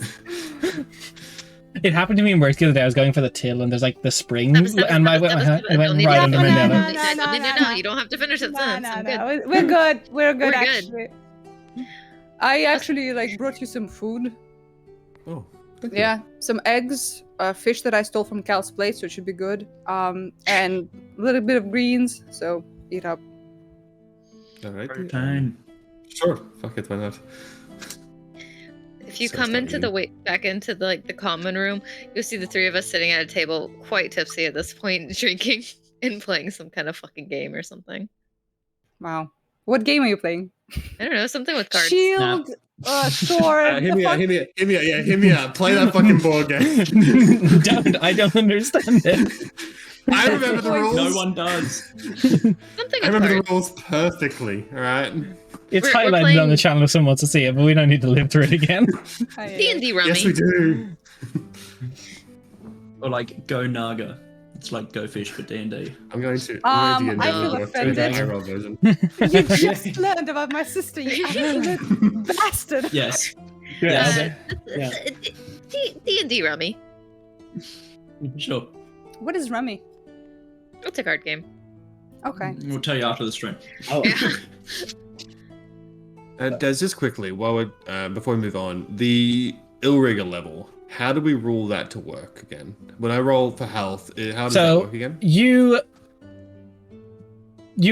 It happened to me in work the other day. I was going for the till, and there's like the spring, and I went Don't right under my no, nail no, bed. no. I don't need to know. You don't have to finish it. No, Son. no, I'm good. no. We're good. We're good, We're good. actually. I actually like brought you some food. Oh, thank you. Yeah, some eggs, fish that I stole from Cal's plate, so it should be good. And a little bit of greens, so eat up. All right. Protein. Sure. Fuck it, why not? If you So come start into the back into the common room, you'll see the three of us sitting at a table, quite tipsy at this point, drinking and playing some kind of fucking game or something. Wow. What game are you playing? I don't know, something with cards. Shield, sword. Hit the me fuck? up, hit me up. Play that fucking board game. I don't understand it. I remember the rules. No one does. Something I with remember the cards. rules perfectly, alright? It's We're highlighted playing- on the channel if someone wants to see it, but we don't need to live through it again. D&D rummy. Yes, we do. Or like Go Naga. It's like Go Fish for D&D. I'm going to. I I'm going feel to offended. the IRL version. You just learned about my sister, you absolute bastard. Yes. Yeah. Yeah. D&D rummy. Sure. What is rummy? It's a card game. Okay. We'll tell you after the stream. Oh, Des, just quickly, while we before we move on, the Illrigger level. How do we rule that to work again? When I roll for health, how does that work again? You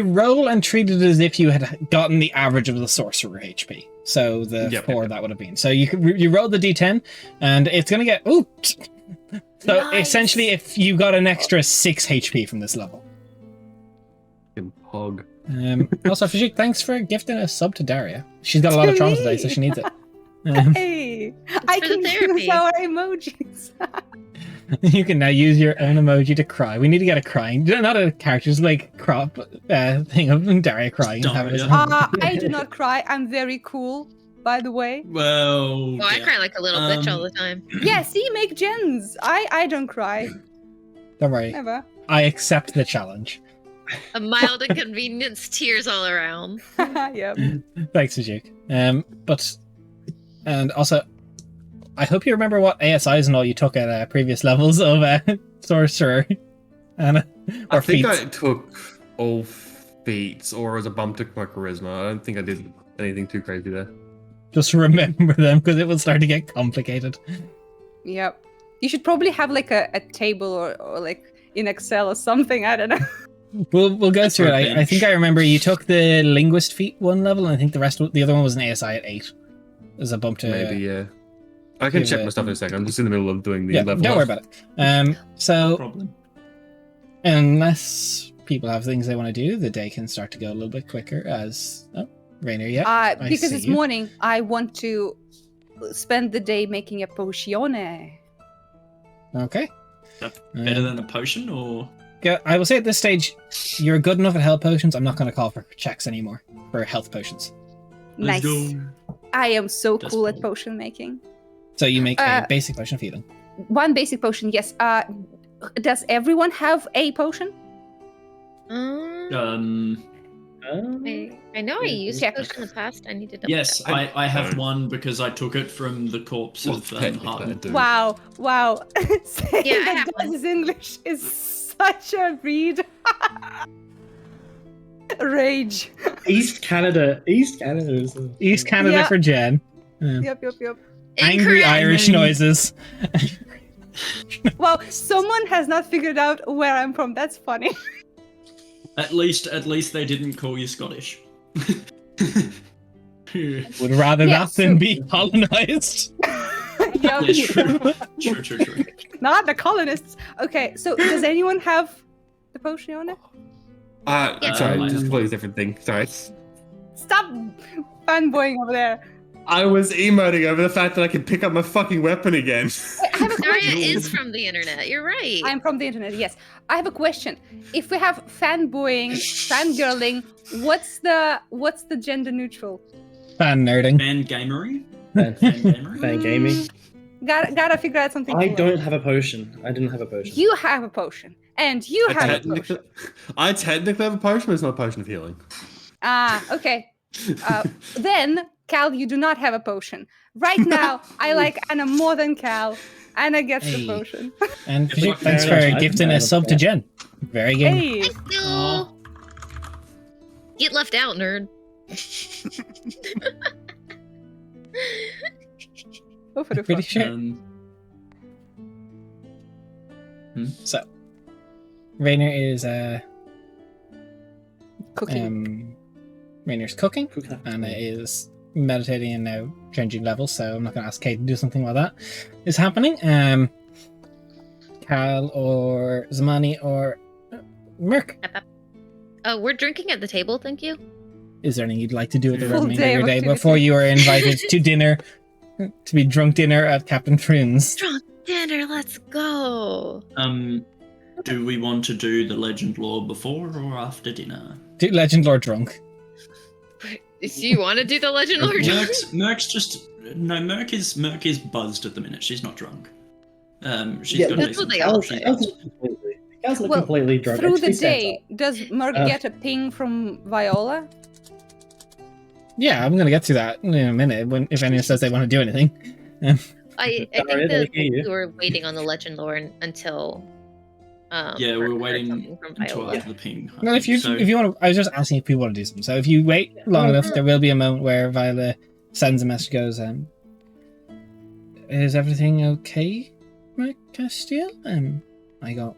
roll and treat it as if you had gotten the average of the sorcerer HP. So the 4 that would have been. So you roll the d10, and it's gonna get oops. So Nice. essentially, if you got an extra 6 HP from this level. Fucking Pog. Also, Fajik, thanks for gifting a sub to Daria. She's got a lot of trauma today, so she needs it. Hey, I for the can therapy. use our emojis. You can now use your own emoji to cry. We need to get a crying, not a character, just like crop thing of Daria crying. And have it as Daria. I do not cry. I'm very cool, by the way. Well. Oh, I yeah. cry like a little bitch all the time. Yeah, see, make gens. I don't cry. Don't worry, Never. I accept the challenge. A mild inconvenience, tears all around. Yep. Thanks, Fajik. And also, I hope you remember what ASIs and all you took at previous levels of sorcerer, and I or think feats. I took all feats, or as a bump to my charisma. I don't think I did anything too crazy there. Just remember them because it will start to get complicated. Yep. You should probably have like a table or like in Excel or something. I don't know. We'll go That's through it. our I think I remember you took the linguist feat 1 level, and I think the other one was an ASI at 8. As a bump to Maybe, yeah. I can give check it- my stuff in a second. I'm just in the middle of doing the yeah. level. Don't worry about it. No So problem. unless people have things they want to do, the day can start to go a little bit quicker. As Rainer, I Because see it's you. morning, I want to spend the day making a potione. Okay. Better than a potion, or Yeah, I will say at this stage, you're good enough at health potions. I'm not going to call for checks anymore for health potions. Nice. Let's go. I am so That's cool at cool. potion making. So you make a basic potion of healing. One basic potion, yes. Does everyone have a potion? I know I used Check. potion in the past. I need to double Yes, check. I have don't. one because I took it from the corpse Well, of technically I Harden. do. Wow. Saying Yeah, I that have one. Daz's English is such a read. Rage. East Canada is East Canada Yeah. for Jen. Yep. Angry Incorrect. Irish noises. Well, someone has not figured out where I'm from. That's funny. At least they didn't call you Scottish. Would rather Yeah, that than so- be colonized. Yeah. Yeah, true. Not the colonists. Okay, so does anyone have the potion on it? Sorry, Yeah. just a completely different thing. Sorry. Stop fanboying over there. I was emoting over the fact that I could pick up my fucking weapon again. Wait, I have a Daria question. is from the internet. You're right. I'm from the internet, yes. I have a question. If we have fanboying, fangirling, what's the gender neutral? Fan nerding. Fan gamery? Fan, Fan gamery? fan gaming. Gotta figure out something. I cool. don't have a potion. I didn't have a potion. You have a potion, and you have a potion. I technically have a potion, but it's not a potion of healing. Ah, okay. Then, Cal, you do not have a potion. Right now, I like Anna more than Cal. Anna gets Hey. the potion. And If we thanks carry for on, gifting a sub to Jen. Very good. Hey, Thank you. Get left out, nerd. go for the Pretty fuck. sure. So, Rainer is Cooking. Rainer's cooking. Cook that. Anna is meditating and now changing levels, so I'm not going to ask Kate to do something while that is happening. Cal or Zamani or Merc, We're drinking at the table, thank you. is there anything you'd like to do with the Full remainder day of your of day activity. before you are invited to dinner, to be drunk dinner at Captain Troon's? Drunk dinner, let's go. Do we want to do the legend lore before or after dinner? Do Legend Lord drunk. Do you want to do the legend lord? Merc is buzzed at the minute. She's not drunk. She's Yeah, got that's what they all say. Cal's not Well, completely drunk. Through Actually, the day, does Merc Uh, get a ping from Viola? Yeah, I'm going to get to that in a minute if anyone says they want to do anything. I Daria, think they that hear you. we were waiting on the legend lore until. Yeah, we're Merc heard waiting something from until Viola. after the ping. I Well, if think. you want to, I was just asking if people want to do something. So if you wait long enough, there will be a moment where Viola sends a message, goes, "Is everything okay, Mark Castile?" I got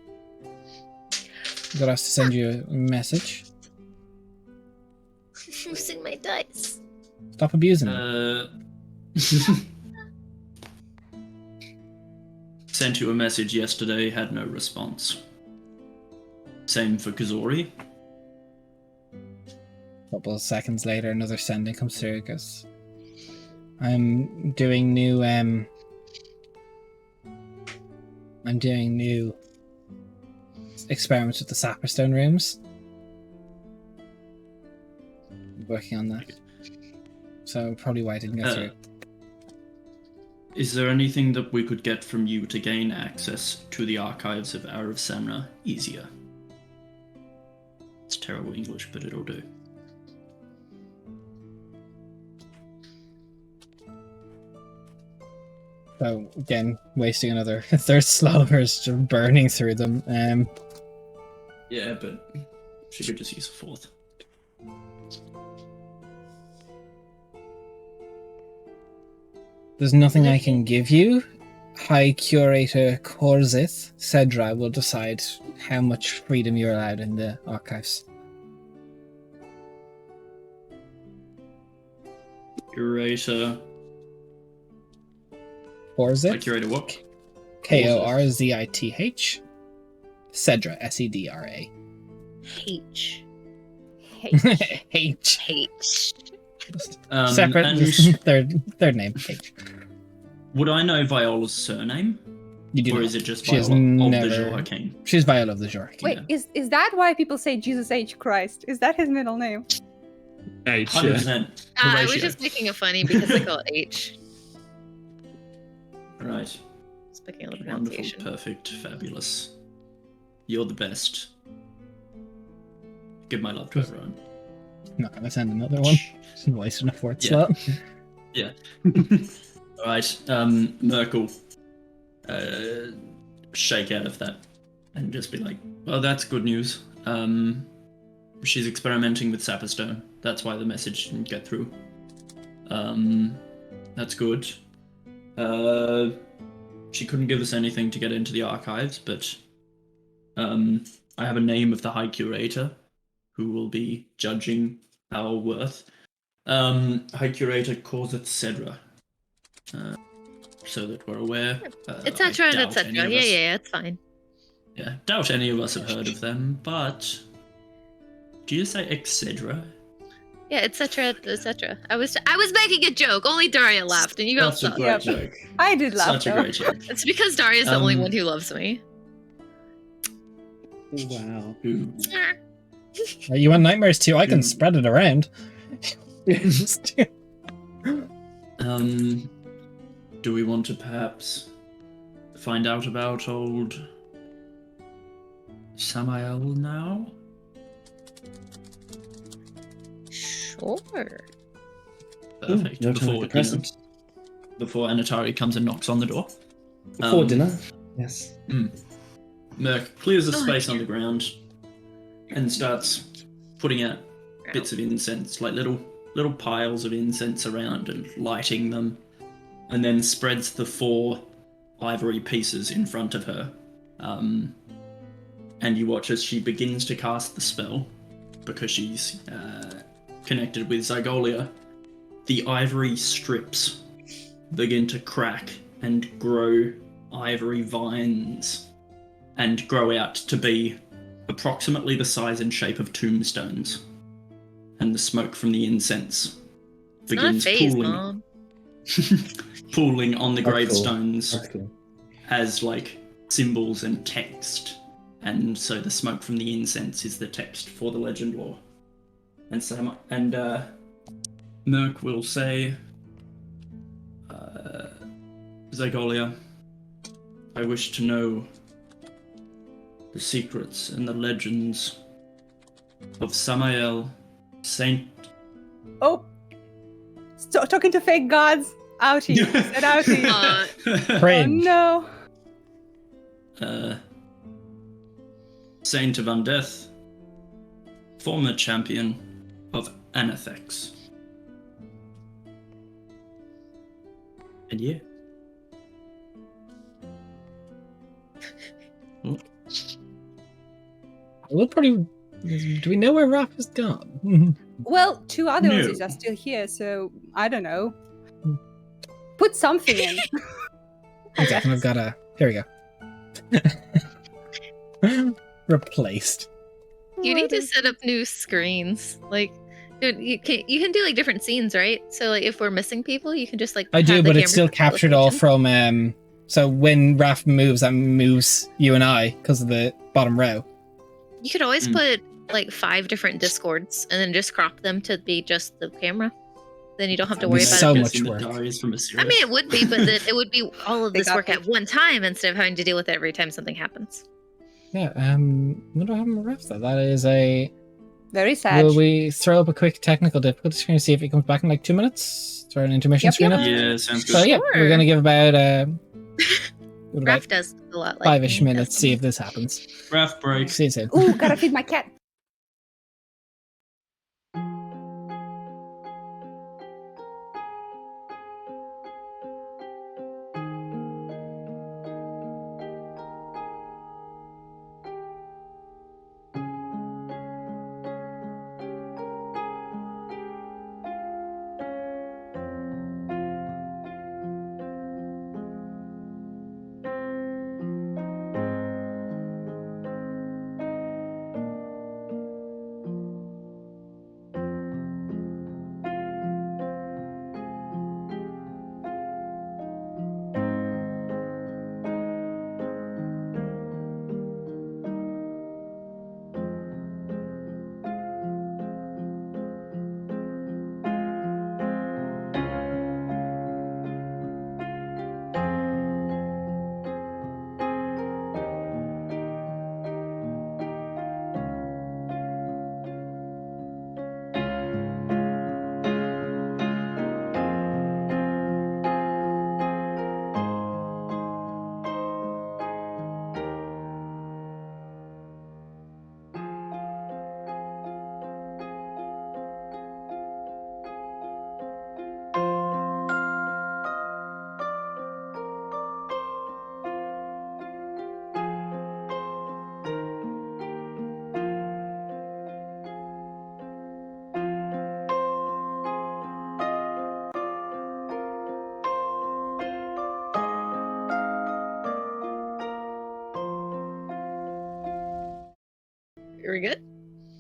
asked to send you a message. Using my dice. Stop abusing it. Sent you a message yesterday, had no response. Same for Kazori. A couple of seconds later, another sending comes through. It goes, I'm doing new experiments with the Sapperstone rooms. Working on that. So probably why I didn't go through. Is there anything that we could get from you to gain access to the archives of Arav Samra easier? It's terrible English, but it'll do. So again, wasting another third slavers, just burning through them. Yeah, but she could just use a fourth. There's nothing I can give you. High Curator Korzith Cedra will decide how much freedom you're allowed in the archives. Curator. Korzith? Curator what? Korzith. Cedra, Sedra. H. H. H. Separate, and just third name. H. would I know Viola's surname? You do Or not. is it just She has Viola of never- the Joaquin? She's Viola of the Jork. Wait, Yeah. is that why people say Jesus H. Christ? Is that his middle name? H, 100%. I was Horatio. just making it funny because I call it H. Right. Just picking on the Wonderful, pronunciation. perfect, fabulous. You're the best. Give my love to everyone. Not gonna send another one. Wasting a fourth Yeah. slot. Alright, Merkel. Shake out of that and just be like, well, that's good news. She's experimenting with Sapperstone. That's why the message didn't get through. That's good. She couldn't give us anything to get into the archives, but I have a name of the High Curator who will be judging our worth. High Curator calls it Cedra. So that we're aware. Etc. I doubt etc. any Yeah, of yeah, us- yeah, it's fine. Yeah, doubt any of us have heard of them, but do you say Excedra? Yeah, etc. etc. I was making a joke. Only Daria laughed, and you all Such a suck. great Yep. joke. I did laugh Such a though. great joke. It's because Daria's the only Um, one who loves me. Wow. Ooh. You want nightmares too? I can Mm. spread it around. Do we want to perhaps find out about old Samael now? Sure. Perfect. No time like the present. Before Anatari comes and knocks on the door. Before dinner. Yes. Merc clears the Oh, space on the ground and starts putting out bits of incense, like little piles of incense around and lighting them, and then spreads the 4 ivory pieces in front of her. And you watch as she begins to cast the spell, because she's connected with Zygolia. The ivory strips begin to crack and grow ivory vines and grow out to be approximately the size and shape of tombstones. And the smoke from the incense It's not a begins phase, pooling, Mom. pooling on the That's cool. gravestones That's cool. as like symbols and text. And so the smoke from the incense is the text for the legend lore. And so, Merc will say, Zygolia, I wish to know the secrets and the legends of Samael, Saint. Oh, stop talking to fake gods. Ouchie. Said ouchie. Oh Cringe. no. Saint of Undeath, former champion of Anathex. And yeah. We'll probably. Do we know where Raph has gone? Well, 2 other No. Aussies are still here, so I don't know. Put something in. One second, I've got a. Here we go. Replaced. You need to set up new screens. Like, dude, you can do like different scenes, right? So like, if we're missing people, you can just like. I have do, the but camera it's still show the captured all location. from. So when Raph moves, that moves you and I because of the bottom row. You could always Mm. put like 5 different discords and then just crop them to be just the camera. Then you don't have to That'd worry be about so it. much work. From I mean, it would be, but then it would be all of They this got work me. at one time instead of having to deal with it every time something happens. Yeah. What do I have in my refs though? That is a. Very sad. Will we throw up a quick technical difficulty screen to see if it comes back in like 2 minutes? Throw an intermission Yep, screen yep. up. Yeah, sounds good. So yeah, Sure. we're gonna give about Raph does a lot like 5-ish me, minutes. doesn't See he? if this happens. Raph break. See you soon. Ooh, gotta feed my cat.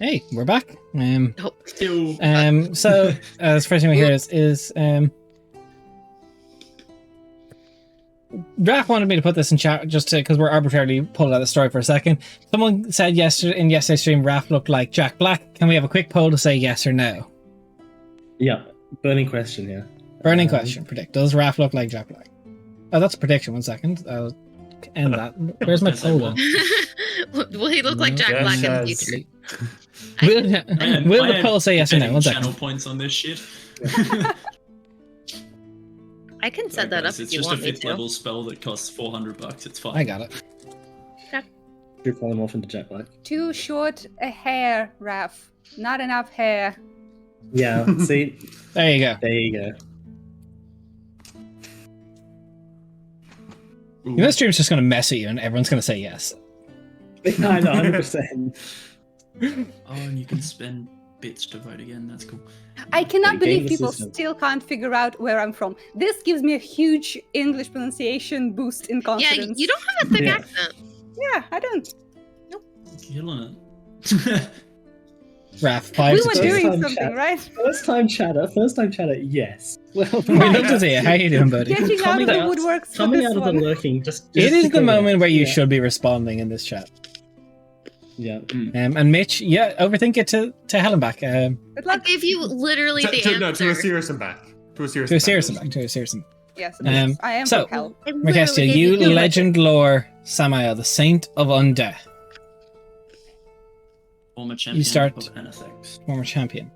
Hey, we're back. Oh, Ew. So the first thing we hear is Raph wanted me to put this in chat just because we're arbitrarily pulling out the story for a second. Someone said in yesterday's stream Raph looked like Jack Black. Can we have a quick poll to say yes or no? Yeah, burning question here. Burning question. Predict. Does Raph look like Jack Black? Oh, that's a prediction. 1 second. I'll end that. Where's my poll then? will he look like Jack Yes, Black in the yes. future? Will the poll say yes or no? 1 channel second. points on this shit. I can set that up if It's you just a want me 5th to. level spell that costs $400. It's fine. I got it. Should call him off into Jack Black. Too short a hair, Raph. Not enough hair. Yeah, see, There you go. there you go. Ooh. You know, stream's just going to mess at you and everyone's going to say yes. I know, 100%. Oh, and you can spend bits to vote again. That's cool. I cannot Game believe the people system. still can't figure out where I'm from. This gives me a huge English pronunciation boost in Yeah, confidence. you don't have a thick Yeah. accent. Yeah, I don't. Killing it. Raph, 5 We to were 2. doing Time something, chat. right? First time chatter, yes. Well, We love to see it. How you doing, buddy? Getting out Coming of the out- woodworks for coming this out of one. the lurking, just It to is the call it moment out. where you Yeah. should be responding in this chat. Yeah. And Mitch, yeah, overthink it to hell and back. Good I luck. gave you literally the to a answer. serious and back. To a serious To a and serious back. and back. To a serious and Yes, Um, I am so- from hell. I Mercastia, literally you gave legend lore Samael, the Saint of Undeath, Former champion start- of NSX. former champion.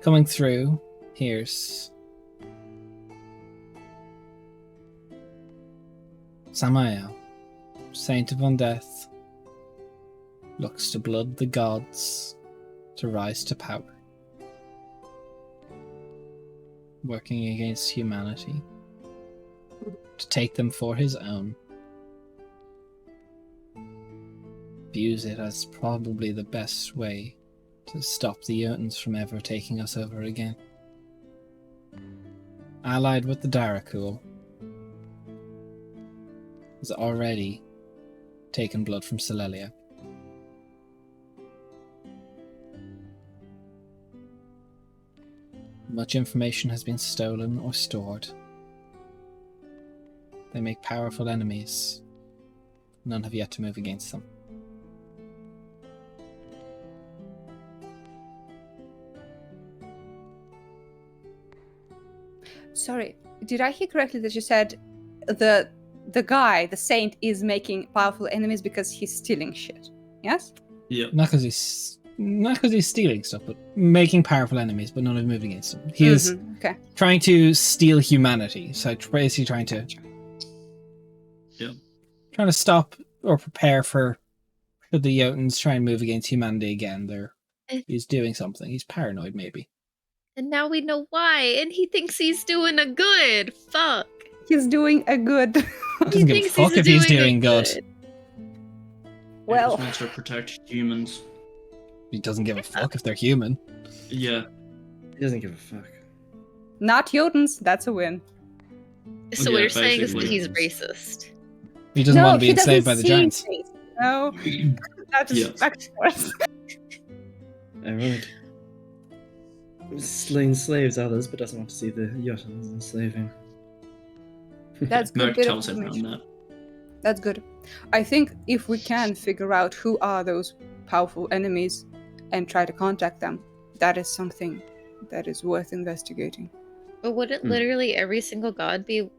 Coming through, here's Samael, Saint of Undeath, looks to blood the gods to rise to power, working against humanity to take them for his own. Views it as probably the best way to stop the Jotuns from ever taking us over again. Allied with the Darakul, has already taken blood from Silelia. Much information has been stolen or stored. They make powerful enemies. None have yet to move against them. Sorry, did I hear correctly that you said the guy, the saint, is making powerful enemies because he's stealing shit? Yes? Yeah. Not because he's stealing stuff, but making powerful enemies, but none have moved against him. He is Mhm, okay. trying to steal humanity. So basically trying to stop or prepare for should the Jotuns try and move against humanity again. He's doing something. He's paranoid, maybe. And now we know why, and he thinks he's doing a good. Fuck. He's doing a good. He doesn't give a fuck if he's doing good. Well, He just wants to protect humans. He doesn't give a fuck if they're human. Yeah. He doesn't give a fuck. not Jotuns, that's a win. So Yeah, what you're saying is that basically. he's racist. He doesn't want to be he enslaved doesn't by the seem giants. safe. No, that's Yes. much worse. Ironic. Enslaves others, but doesn't want to see the Jotuns enslaving. That's good Merc bit of tells everyone information. that. That's good. I think if we can figure out who are those powerful enemies and try to contact them, that is something that is worth investigating. But wouldn't Hmm. literally every single god be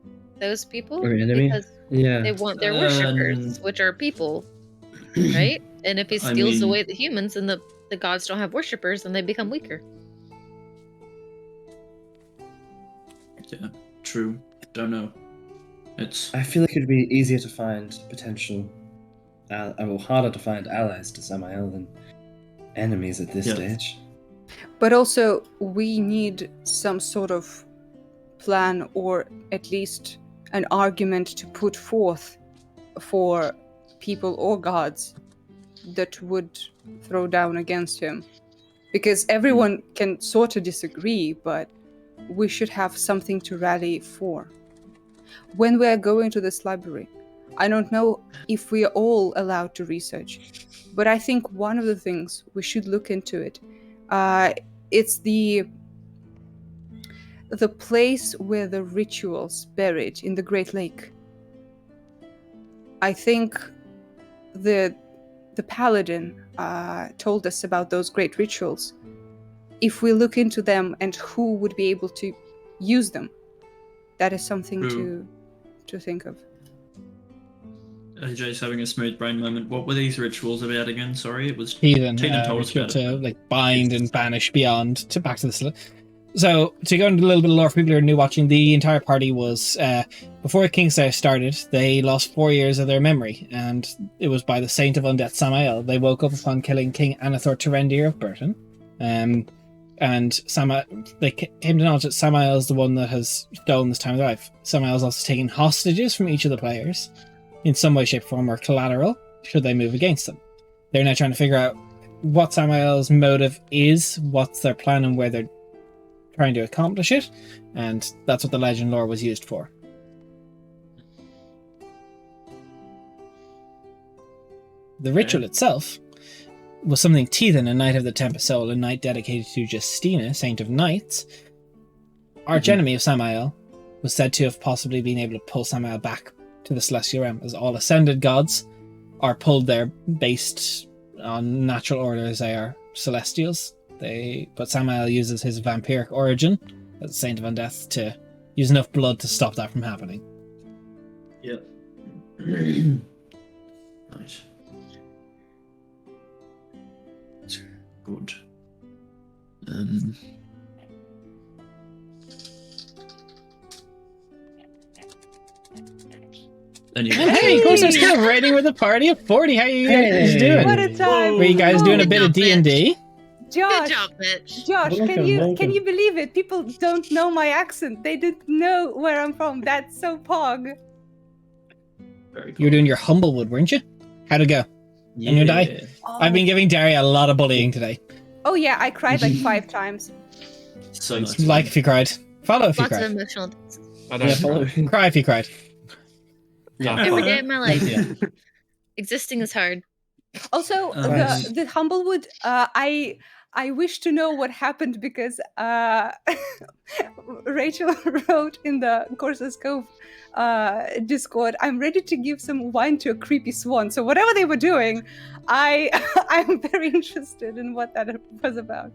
those people? Or enemy? Because Yeah. they want their worshippers, which are people, right? And if he I steals mean- away the humans and the gods don't have worshippers, then they become weaker. Yeah. True. Don't know. It's I feel like it'd be easier to find potential, or harder to find allies to Samael than enemies at this Yeah. stage. But also, we need some sort of plan or at least an argument to put forth for people or gods that would throw down against him. Because everyone can sort of disagree, but we should have something to rally for. When we're going to this library, I don't know if we are all allowed to research, but I think one of the things we should look into it. It's the place where the rituals buried in the Great Lake. I think the paladin told us about those great rituals. If we look into them and who would be able to use them, that is something to think of. AJ's having a smooth brain moment. What were these rituals about again? Sorry, it was Heathen told us about to it. like bind and banish beyond to back to the. So to go into a little bit of lore for people who are new watching, the entire party was before Kingslayers started. They lost 4 years of their memory, and it was by the Saint of Undeath Samael. They woke up upon killing King Anathor Terendir of Burton, and they came to knowledge that Samael is the one that has stolen this time of their life. Samael is also taking hostages from each of the players in some way, shape, form, or collateral should they move against them. They're now trying to figure out what Samael's motive is, what's their plan, and where they're trying to accomplish it, and that's what the legend lore was used for. The ritual itself was something Teethan, a knight of the Tempest Soul, a knight dedicated to Justina, Saint of Knights, archenemy of Samael, was said to have possibly been able to pull Samael back to the Celestial Realm, as all ascended gods are pulled there based on natural order as they are celestials. But Samael uses his vampiric origin as a Saint of Undeath to use enough blood to stop that from happening. Yep. Nice. Good. And you Hey, of course, I'm still raiding with a party of 40. How you guys doing? What a time! Were you guys doing a bit of Good job, D&D? Josh, Good job, Mitch. Josh, Welcome, can welcome. you believe it? People don't know my accent. They didn't know where I'm from. That's so pog. Very cool. You were doing your Humblewood, weren't you? How'd it go? And you die? I've been giving Daria a lot of bullying today. Oh yeah, I cried like 5 times. So nice. Like if you cried. Follow if you Lots of cried. emotional I Yeah, don't follow. Cry if you cried. Yeah. every day of my life. Yeah. Existing is hard. Also, Nice. the Humblewood, I wish to know what happened because Rachel wrote in the Courses Cove Discord, I'm ready to give some wine to a creepy swan. So whatever they were doing, I'm very interested in what that was about.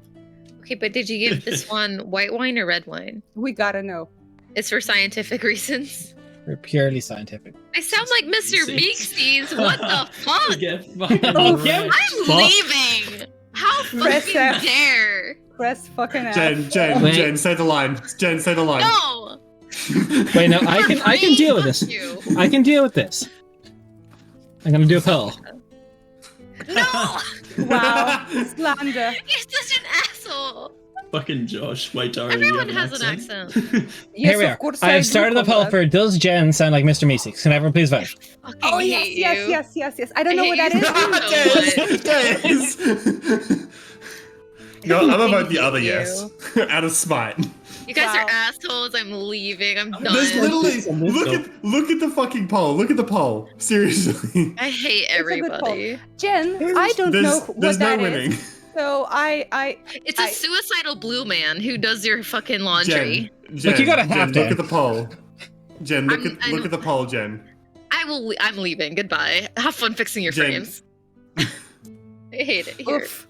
Okay, but did you give this one white wine or red wine? We gotta know. It's for scientific reasons. We're purely scientific. I sound like Mr. Meeksies. What the fuck? Get fucking Oh, right. I'm Fuck. leaving. How Press fucking F. dare? Press fucking F. Wait. Jen, say the line. Jen, say the line. No. Wait, no, I can deal with this. Fuck you. I can deal with this. I'm gonna do a poll. No. Wow, slander. You're such an asshole. Fucking Josh. Wait, Daria, Everyone you have has an accent. Yes, Here we of are. course I have do, started the poll Conrad. for does Jen sound like Mr. Meeseeks? Can everyone please vote? Fucking Oh yes, hate yes, you. yes. I don't know I what that hate is. you so much. No, I'm gonna Thank vote the other you. yes. Out of spite. You guys Wow. are assholes. I'm leaving. I'm There's done. literally look at the fucking poll. Look at the poll. Seriously. I hate a good poll. everybody. Jen, I don't know what There's no that winning. is. So It's a suicidal blue man who does your fucking laundry. Jen, Look, you gotta Jen, have to. look at the poll. Jen, look I'm- at the poll, Jen. I'm leaving. Goodbye. Have fun fixing your Jen. frames. I hate it here. Oof.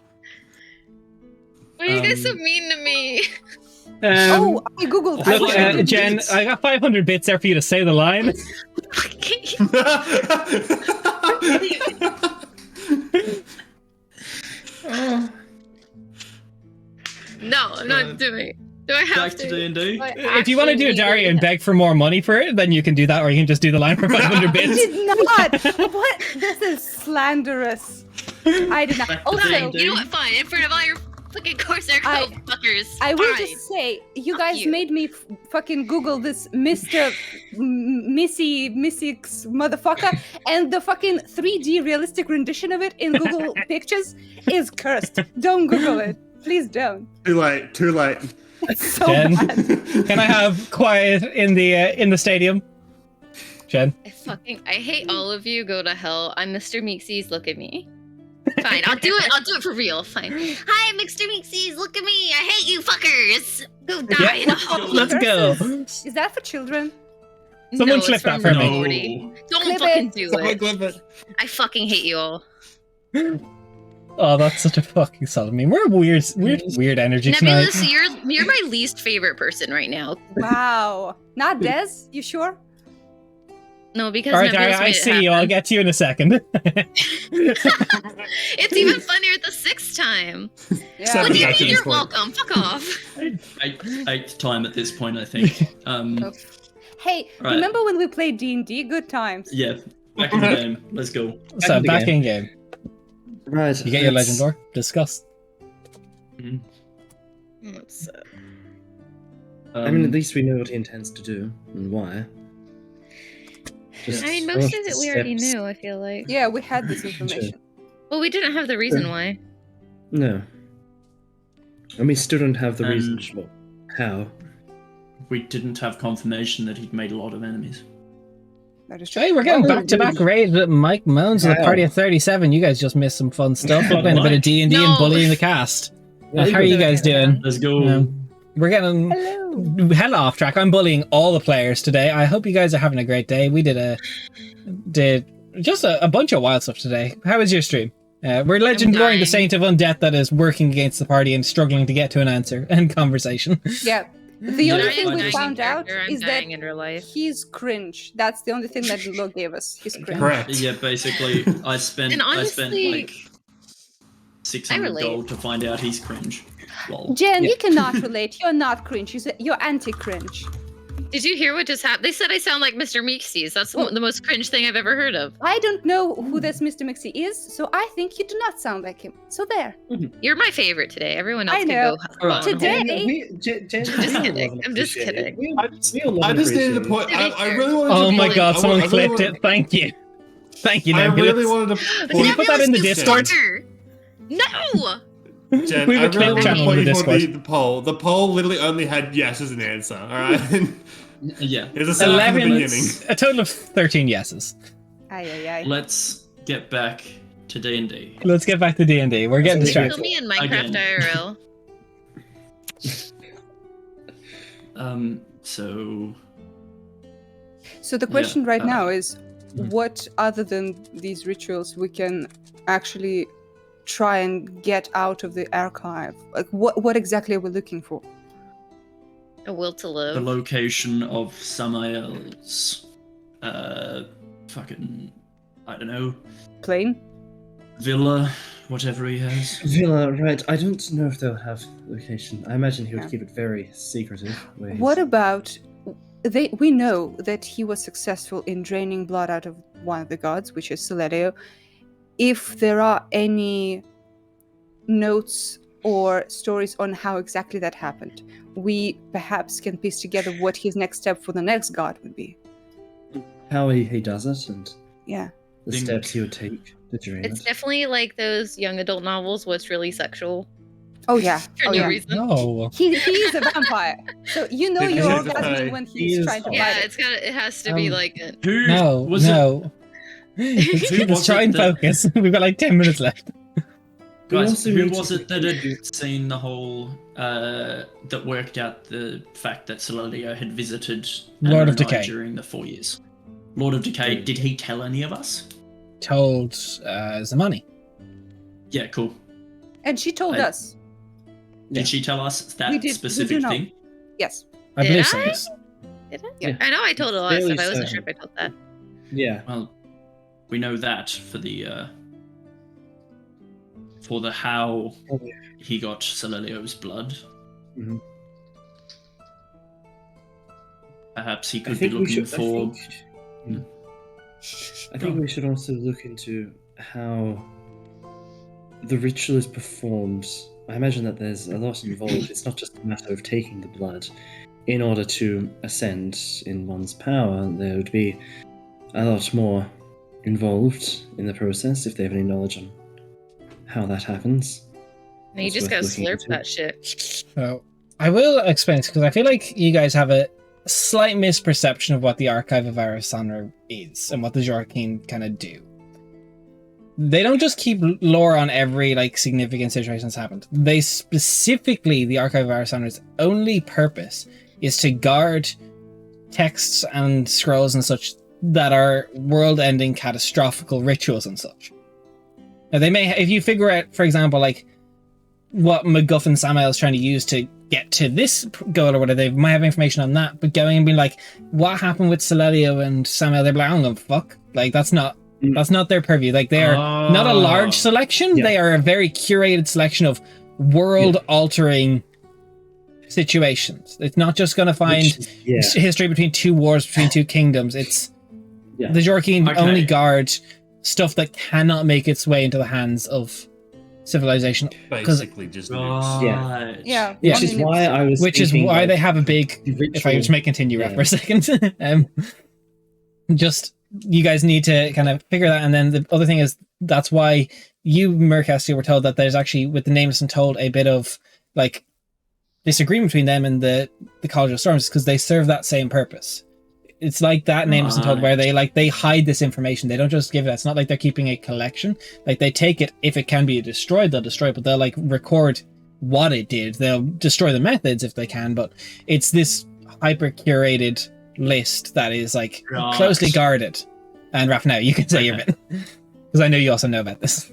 Why are you guys so mean to me? Oh, I googled. I Look, googled Jen, it. I got 500 bits there for you to say the line. No, I'm not doing it. Do I have Back to? to D&D. I If you want to actually do a Daria and needed beg for more money for it, then you can do that, or you can just do the line for 500 that. I bits. did not. What? This is slanderous. I did not. Back to Also, Fine. D&D. You know what? Fine. In front of all your fucking Corsair I- Cove fuckers. I will Fine. just say, you Fuck guys you. made me fucking Google this Mr. Missy motherfucker, and the fucking 3D realistic rendition of it in Google Pictures is cursed. Don't Google it. Please don't. Too late. Too late. It's so Jen? bad. Can I have quiet in the stadium? Jen? I hate all of you. Go to hell. I'm Mr. Meeksies. Look at me. Fine, I'll do it. I'll do it for real. Fine. Hi, Mr. Meeksies. Look at me. I hate you fuckers. Go die in a hole. Let's go. Is that for children? Someone No, clip it's that from for Rick and me. Morty. Don't Clip fucking it. do Someone it. clip it. I fucking hate you all. Oh, that's such a fucking solid meme. We're weird energy tonight. Nebulous, you're my least favorite person right now. Wow. Not Des? You sure? No, because All right, Nebulous I made it see you. I'll happen. get to you in a second. It's even funnier the sixth time. Yeah. Seven What do you back mean to you're this point. welcome? Fuck off. Eighth time at this point, I think. Hey, Right. remember when we played D&D? Good times. Yeah, back in the game. Let's go. So, back in game. Right. You get your let's- legend lore? Discuss. Let's, I mean, at least we know what he intends to do and why. Just I mean, go most off of the it we already steps. knew, I feel like. Yeah, we had this information. Well, we didn't have the reason why. No. And we still don't have the And- reason. Well, how? we didn't have confirmation that he'd made a lot of enemies. That is true. Hey, we're getting Oh, back-to-back dude. raids with Mike Moans and the Wow. party of 37. You guys just missed some fun stuff. We're playing a bit of D&D and No. bullying the cast. Well, How are you guys doing? Let's go. We're getting Hello. hella off track. I'm bullying all the players today. I hope you guys are having a great day. We did just a bunch of wild stuff today. How was your stream? We're legend glorying dying. the saint of undeath that is working against the party and struggling to get to an answer and conversation. Yeah. The only I'm thing we dying in found out character, I'm is that dying in real life. he's cringe. That's the only thing that the law gave us. He's cringe. Correct. Yeah, basically, I spent And honestly, like 600 relate. gold to find out he's cringe. Lol. Jen, you cannot relate. You're not cringe. You're anti-cringe. Did you hear what just happened? They said I sound like Mr. Meeksies. That's Well- the most cringe thing I've ever heard of. I don't know who this Mr. Mixie is, so I think you do not sound like him. So there. You're my favorite today. Everyone else I can know. go. Alright, Today- I'm just kidding. I just needed to point. I really wanted to. Oh my point- god, I someone wa- I really clipped it. Thank you. Thank you, I Nebulous. really wanted to. Can you put that in the Discord? Fucker. No! Jen, We have a I really clip wanted to channel on point the you toward Discord. the poll. The poll literally only had yes as an answer. All right. Yeah, It's a setup from the 11, beginning. a total of 13 yeses. Aye. let's get back to D&D. Let's get back to D&D. We're getting Kill distracted. Kill me in Minecraft Again. IRL. So So the question right uh, now is, Mhm. what other than these rituals we can actually try and get out of the archive? Like, what exactly are we looking for? A will to the live. location of Samael's, fucking, I don't know, Plane? villa, whatever he has. Villa, right. I don't know if they'll have location. I imagine he would Yeah. keep it very secretive. where he's- What about we know that he was successful in draining blood out of one of the gods, which is Celerio. If there are any notes or stories on how exactly that happened, we perhaps can piece together what his next step for the next god would be. How he does it and Yeah. the Think- steps he would take to dream It's it. definitely like those young adult novels where it's really sexual Oh yeah. for Oh no yeah. reason. No. He is a vampire, so you know It you're is a orgasming vampire. when He he's is trying to Yeah, bite it. it has to be Um, like a, Who No. was it? No. Let's was try it and that- focus. We've got like 10 minutes left. We Guys, also who need to was it that continue- had seen the whole, that worked out the fact that Celerio had visited Lord of Anonai Decay. during the 4 years? Lord of Decay, did he tell any of us? Told Zamani. Yeah, cool. And she told I- us. Did Yeah. she tell us We that did- we do specific know. thing? Yes. I Did believe so. I? Yes. Did I? Yeah. I know I told a lot of Fairly stuff. I wasn't so. sure if I told that. Yeah. Well, we know that for the how Oh, yeah. he got Celelio's blood. Mhm. Perhaps he I could be think we looking should. for. I think we should also look into how the ritual is performed. I imagine that there's a lot involved. It's not just a matter of taking the blood. In order to ascend in one's power, there would be a lot more involved in the process if they have any knowledge on how that happens. And you It's just worth gotta looking slurp into. that shit. So I will explain this because I feel like you guys have a slight misperception of what the Archive of Arisanna is and what the Jorkeen kind of do. They don't just keep lore on every like significant situation that's happened. They specifically, the Archive of Arisanna's only purpose is to guard texts and scrolls and such that are world-ending catastrophical rituals and such. Now they may, if you figure out, for example, like what MacGuffin Samael is trying to use to get to this goal or whatever, they might have information on that, but going and being like, what happened with Celelio and Samael, they're like, I don't give a fuck. Like, that's not their purview. Like, they are not a large selection. Yeah. They are a very curated selection of world-altering situations. It's not just going to find history between two wars, between two kingdoms. It's the Jorkeen only guard stuff that cannot make its way into the hands of civilization. Basically, just nukes. Yeah. Which is why I was. Which is why they have a big. If I just may continue for a second, just you guys need to kind of figure that, and then the other thing is that's why you, Murkasty, were told that there's actually with the Nameless and Told a bit of like disagreement between them and the College of Storms because they serve that same purpose. It's like that Nameless and Told where they hide this information. They don't just give it. It's not like they're keeping a collection. Like they take it, if it can be destroyed, they'll destroy it, but they'll like record what it did. They'll destroy the methods if they can, but it's this hyper curated list that is like closely guarded. And Raph, now you can say your bit because I know you also know about this.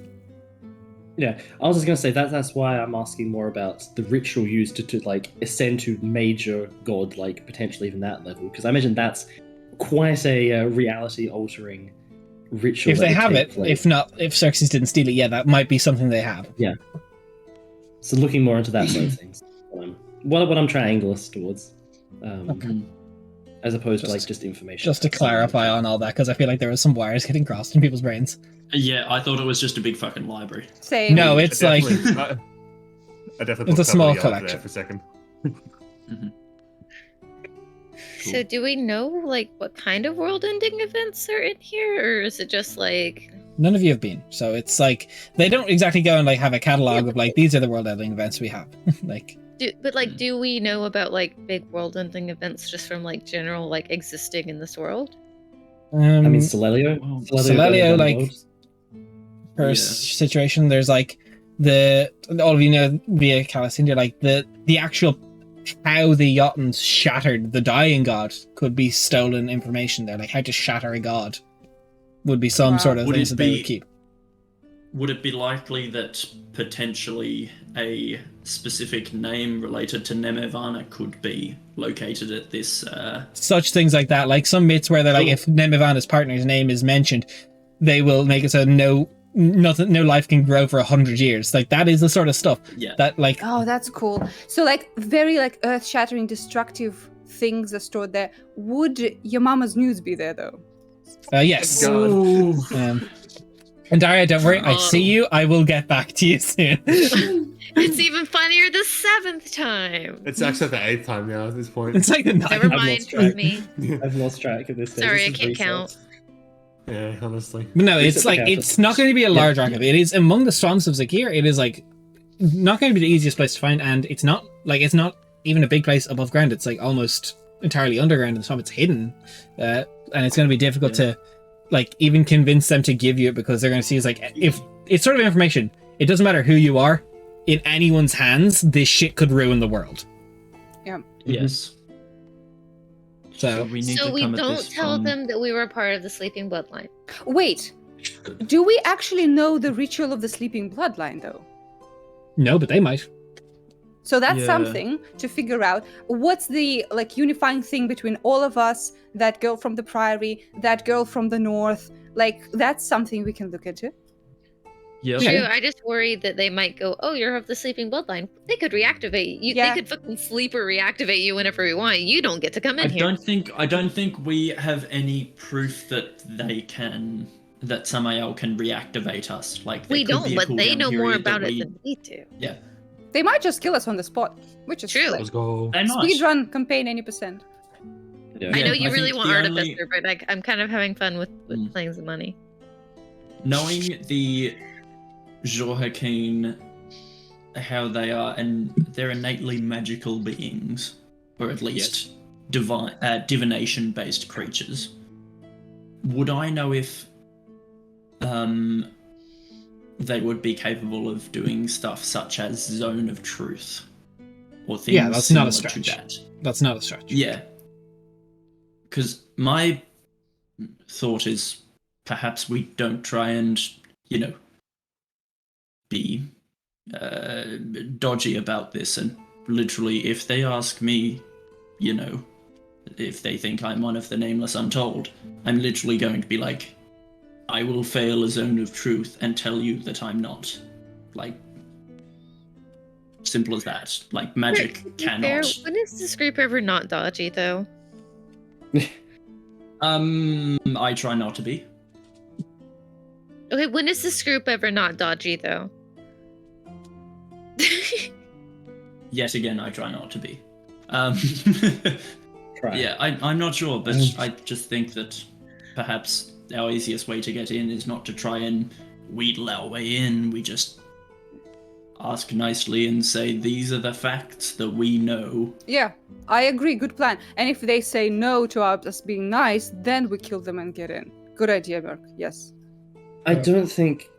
Yeah, I was just going to say that's why I'm asking more about the ritual used to like ascend to major god, like potentially even that level, because I imagine that's quite a reality-altering ritual. If they have it, if not, if Xerxes didn't steal it, that might be something they have. Yeah. So looking more into that side of things, what I'm triangling us towards, as opposed to like just information. Just to clarify on all that, because I feel like there was some wires getting crossed in people's brains. Yeah, I thought it was just a big fucking library. Same. No, it's like I definitely it's a small collection. For a second. So do we know like what kind of world-ending events are in here, or is it just like none of you have been? So it's like they don't exactly go and like have a catalog of like these are the world-ending events we have. Like, do we know about like big world-ending events just from like general like existing in this world? I mean, Celelio like first situation. There's like all of you know via Calisyndia, like the actual how the Jotuns shattered the dying god could be stolen information there, like how to shatter a god would be some sort of things that they would keep. Would it be likely that potentially a specific name related to Nemevana could be located at this? Such things like that, like some myths where they're like, if Nemevana's partner's name is mentioned, they will make it so no life can grow for 100 years. Like that is the sort of stuff that like. Oh, that's cool. So like very like earth-shattering, destructive things are stored there. Would your mama's news be there though? Yes. And Daria, don't worry, I see you. I will get back to you soon. It's even funnier the 7th time. It's actually the 8th time now at this point. It's like the 9th. Never mind, trust me. I've lost track of this. Sorry, I can't count. Yeah, honestly. But no, it's like it's not going to be a large archive. It is among the swamps of Zakir. It is like not going to be the easiest place to find, and it's not even a big place above ground. It's like almost entirely underground in the swamp. It's hidden, and it's going to be difficult to like even convince them to give you it because they're going to see it's like if it's sort of information. It doesn't matter who you are. In anyone's hands, this shit could ruin the world. Yeah. Yes. So we don't tell them that we were part of the Sleeping Bloodline. Wait, do we actually know the ritual of the Sleeping Bloodline though? No, but they might. So that's something to figure out. What's the like unifying thing between all of us? That girl from the Priory, that girl from the North. Like that's something we can look into. Yeah. True. I just worry that they might go, "Oh, you're of the Sleeping Bloodline." They could react-activate you. Yeah. They could fucking sleeper reactivate you whenever we want. You don't get to come in here. I don't think we have any proof that Samael can reactivate us. Like we don't, but they know more about it than we do. Yeah. They might just kill us on the spot, which is true. Like, Let's go. Speedrun campaign 80%. Yeah. I know you really want Artificer, but I'm kind of having fun with playing some money. Knowing the Jorkeen, how they are, and they're innately magical beings, or at least divination-based creatures, would I know if they would be capable of doing stuff such as Zone of Truth or things Yeah, that's not a similar to stretch. that? That's not a stretch. Yeah. Because my thought is perhaps we don't try and, be dodgy about this, and literally if they ask me, if they think I'm one of the Nameless Untold, I'm literally going to be like, I will fail a Zone of Truth and tell you that I'm not. Like, simple as that. Like, magic cannot. When is this group ever not dodgy, though? I try not to be. Okay, when is this group ever not dodgy, though? Yet again, I try not to be. Try. Yeah, I'm not sure, but I just think that perhaps our easiest way to get in is not to try and wheedle our way in. We just ask nicely and say, these are the facts that we know. Yeah, I agree. Good plan. And if they say no to us being nice, then we kill them and get in. Good idea, Merc. Yes. I don't think.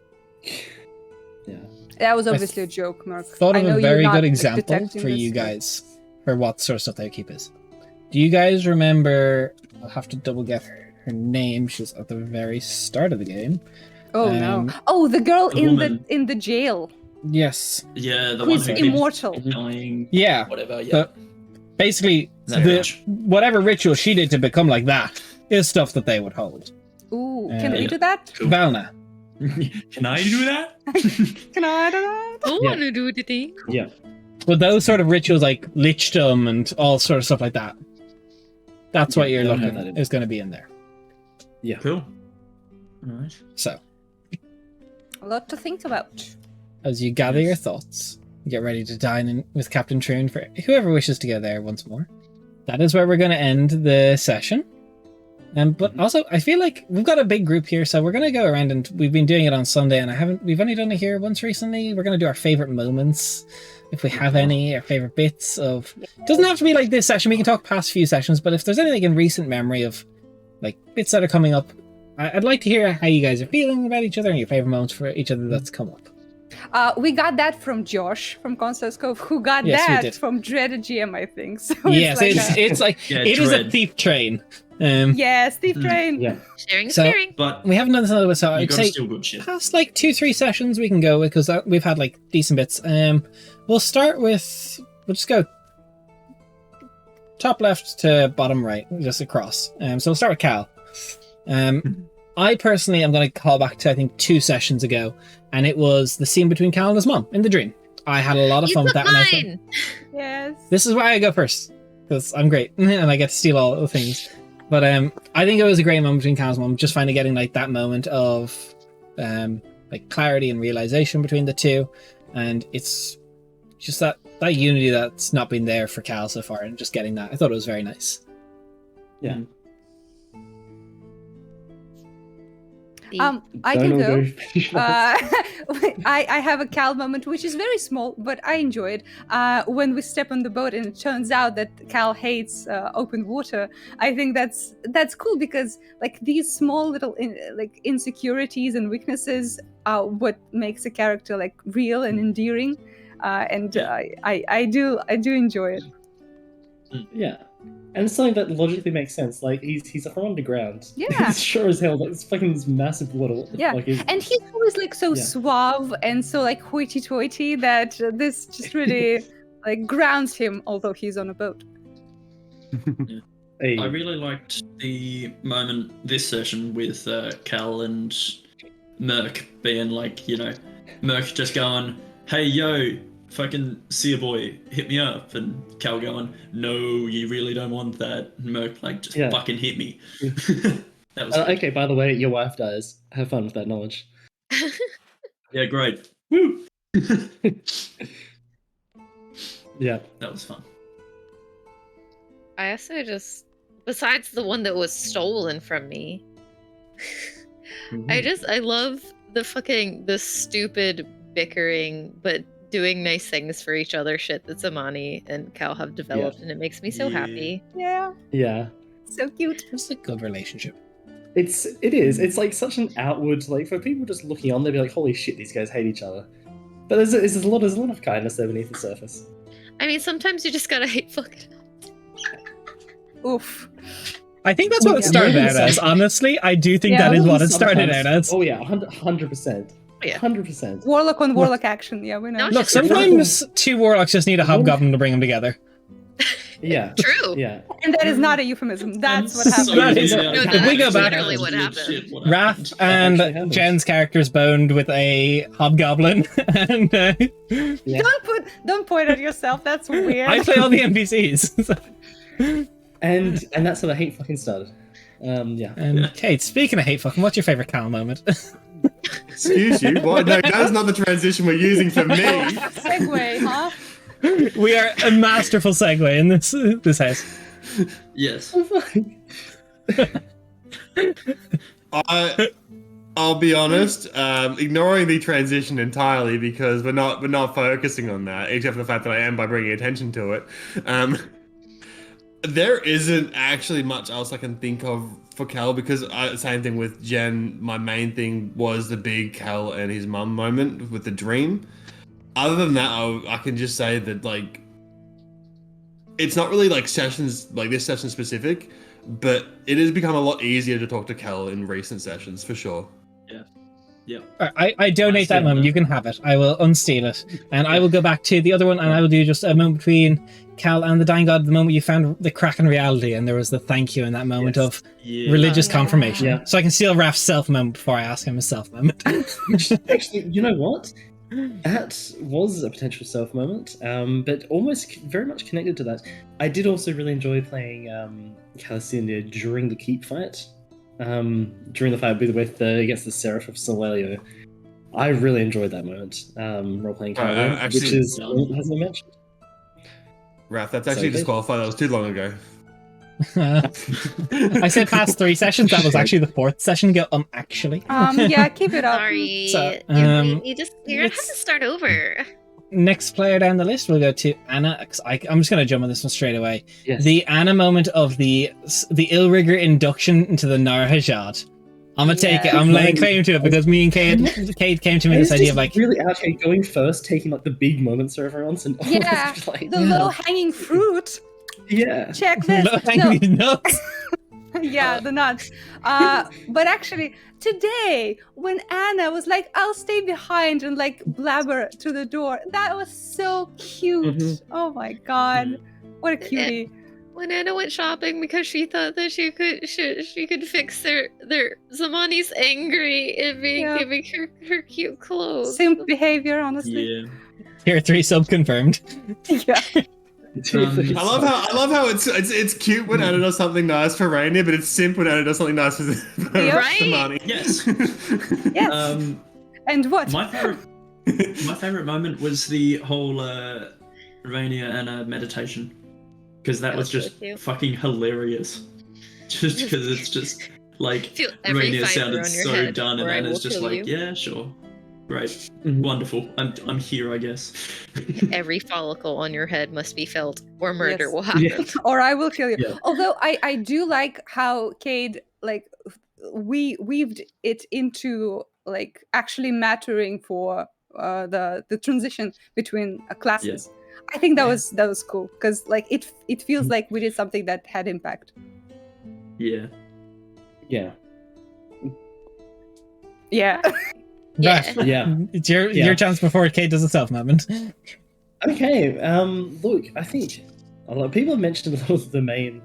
Yeah. That was obviously a joke, Merc. Thought I of know a you're very not, good like, example detecting for this, you but- guys for what sort of stuff they keep is. Do you guys remember? I'll have to double get her name. She was at the very start of the game. Oh no! Um, Oh, the girl the in woman. the jail Yes. Yeah, the who's one who immortal. keeps dying, Yeah. whatever, yeah. So basically, That the, bitch. whatever ritual she did to become like that is stuff that they would hold. Ooh, can we Yeah. do that? Cool. Valna. Can I do that? Can I do that? I Yeah. want to do the thing. Yeah. But those sort of rituals like lichdom and all sort of stuff like that, that's what Yeah, you're I don't looking have that in- is going to be in there. Yeah. Cool. Alright. So, A lot to think about. as you gather your thoughts, get ready to dine in with Captain Troon for whoever wishes to go there once more. That is where we're going to end the session. But also, I feel like we've got a big group here, so we're going to go around, and we've been doing it on Sunday, and we've only done it here once recently. We're going to do our favorite moments, if we have any, our favorite bits of. Doesn't have to be like this session. We can talk past few sessions, but if there's anything in recent memory of, like, bits that are coming up, I'd like to hear how you guys are feeling about each other and your favorite moments for each other that's come up. We got that from Josh from Console Scope, who got Yes, we that did. from Dread GM, I think. So Yes, it's like it's like Yeah, it is a Dread. thief train. yeah, Steve Mm. Train. Yeah. Sharing is So- caring. But We haven't done this in a little bit, so you I'd gotta say steal good shit. past like 2-3 sessions we can go with, because we've had like decent bits. We'll start with, we'll just go top left to bottom right, just across. So we'll start with Cal. I personally am going to call back to I think 2 sessions ago, and it was the scene between Cal and his mom in the dream. I had a lot of You fun with took that. And I thought, mine. Yes. this is why I go first, because I'm great and I get to steal all the things. But I think it was a great moment between Cal's mom, just finally getting like that moment of like clarity and realization between the two, and it's just that unity that's not been there for Cal so far, and just getting that, I thought it was very nice. Yeah. I can Don't all go. I have a Cal moment, which is very small, but I enjoy it. When we step on the boat and it turns out that Cal hates open water, I think that's cool, because like these small little insecurities and weaknesses are what makes a character like real and endearing, and I do enjoy it. Yeah. And it's something that logically makes sense. Like he's from underground. Yeah. He's sure as hell like it's fucking this massive water. What the Yeah. fuck is And he's always like so Yeah. suave and so like hoity-toity that this just really like grounds him, although he's on a boat. Hey, I really liked the moment this session with Cal and Merc being like, Merc just going, hey, yo, fucking seer boy, hit me up. And Cal going, no, you really don't want that. And Merc like, just Yeah. fucking hit me. That was good. okay, by the way, your wife dies. Have fun with that knowledge. Yeah, great. Woo! Yeah. That was fun. I also just, besides the one that was stolen from me, I love the stupid bickering, but doing nice things for each other, shit that Zamani and Cal have developed, and it makes me so Yeah. happy. Yeah, Yeah. so cute. It's a good relationship. It is. It's like such an outward, like for people just looking on, they'd be like, "Holy shit, these guys hate each other." But there's a lot of kindness there beneath the surface. I mean, sometimes you just gotta hate fucking. Oof. I think that's what it Yeah. started Maybe out some- as. Honestly, I do think Yeah. that is what it started out as. Oh yeah, 100%. Yeah. 100%. Warlock on warlock action. Yeah, we know. No, Look, just- sometimes two warlocks just need a hobgoblin to bring them together. Yeah. True. Yeah. And that is not a euphemism. That's what I'm happened. so That is- weird out of No, context. we go back- literally what happened. Shit, what Raph happened? and actually happened. Jen's characters boned with a hobgoblin, and Yeah. Don't point at yourself. That's weird. I play all the NPCs. And that's how the hate fucking started. Yeah. And Kate, speaking of hate fucking, what's your favorite Cal moment? Excuse you? What? No, that is not the transition we're using for me. Segue, huh? We are a masterful segue in this house. Yes. I'll be honest, ignoring the transition entirely because we're not focusing on that, except for the fact that I am by bringing attention to it. There isn't actually much else I can think of for Cal because same thing with Jen. My main thing was the big Cal and his mum moment with the dream. Other than that, I can just say that like it's not really like sessions like this session specific, but it has become a lot easier to talk to Cal in recent sessions for sure. Yeah. I donate that stand moment. that. You can have it. I will unsteal it, and I will go back to the other one, and I will do just a moment between Cal and the Dying God. The moment you found the crack in reality, and there was the thank you in that moment Yes. of Yeah. religious Yeah. confirmation. Yeah. So I can steal Raf's self moment before I ask him his self moment. Actually, you know what? That was a potential self moment, but almost very much connected to that. I did also really enjoy playing Calicindia during the keep fight. During the fight with against the Seraph of Solelio. I really enjoyed that moment. Role playing Cal, actually- which is hasn't been mentioned. Raph, that's actually Sorry, Kate? disqualified. That was too long ago. I said past 3 sessions. That was actually the 4th session. Go actually. Yeah, keep it up. Sorry. So, you're gonna have to let's- start over. Next player down the list, we'll go to Anna. 'Cause I'm just going to jump on this one straight away. Yes. The Anna moment of the Ilrigger induction into the Narhajad. I'm gonna take it. I'm laying claim to it because me and Kate came to me with this idea of like, really out here going first, taking like the big moments for everyone. And Yeah, like, The low hanging fruit. yeah. Check this. low hanging nuts. Yeah, the nuts. But actually, today when Anna was like, "I'll stay behind" and like blabber to the door, that was so cute. Mhm. Oh my god, what a cutie! When Anna went shopping because she thought that she could fix their Zamani's angry and being Yeah. giving her cute clothes. Simp behavior, honestly. Yeah. Tier 3 sub confirmed. Yeah. I love how it's cute when Anna does something nice for Rainier, but it's simp when Anna does something nice for Yeah. Right? Samani. Yes. Yes. And what? My favorite moment was the whole Rainier and meditation, because that was That was just so cute. fucking hilarious. Just because it's just like Feel every Rainier fiber sounded on your so head, done, or and I Anna's will just kill like, you. yeah, sure, great, Mhm. wonderful. I'm here, I guess. Every follicle on your head must be felt, or murder Yes. will happen. Yeah. Or I will kill you. Yeah. Although I do like how Cade like weaved it into like actually mattering for the transition between classes. I think that was cool because like it feels like we did something that had impact. Yeah. Yeah. Yeah. Yeah. Right. Yeah. It's your Yeah. chance before Kate does a self moment. Okay. Look, I think a lot of people have mentioned a lot of the main,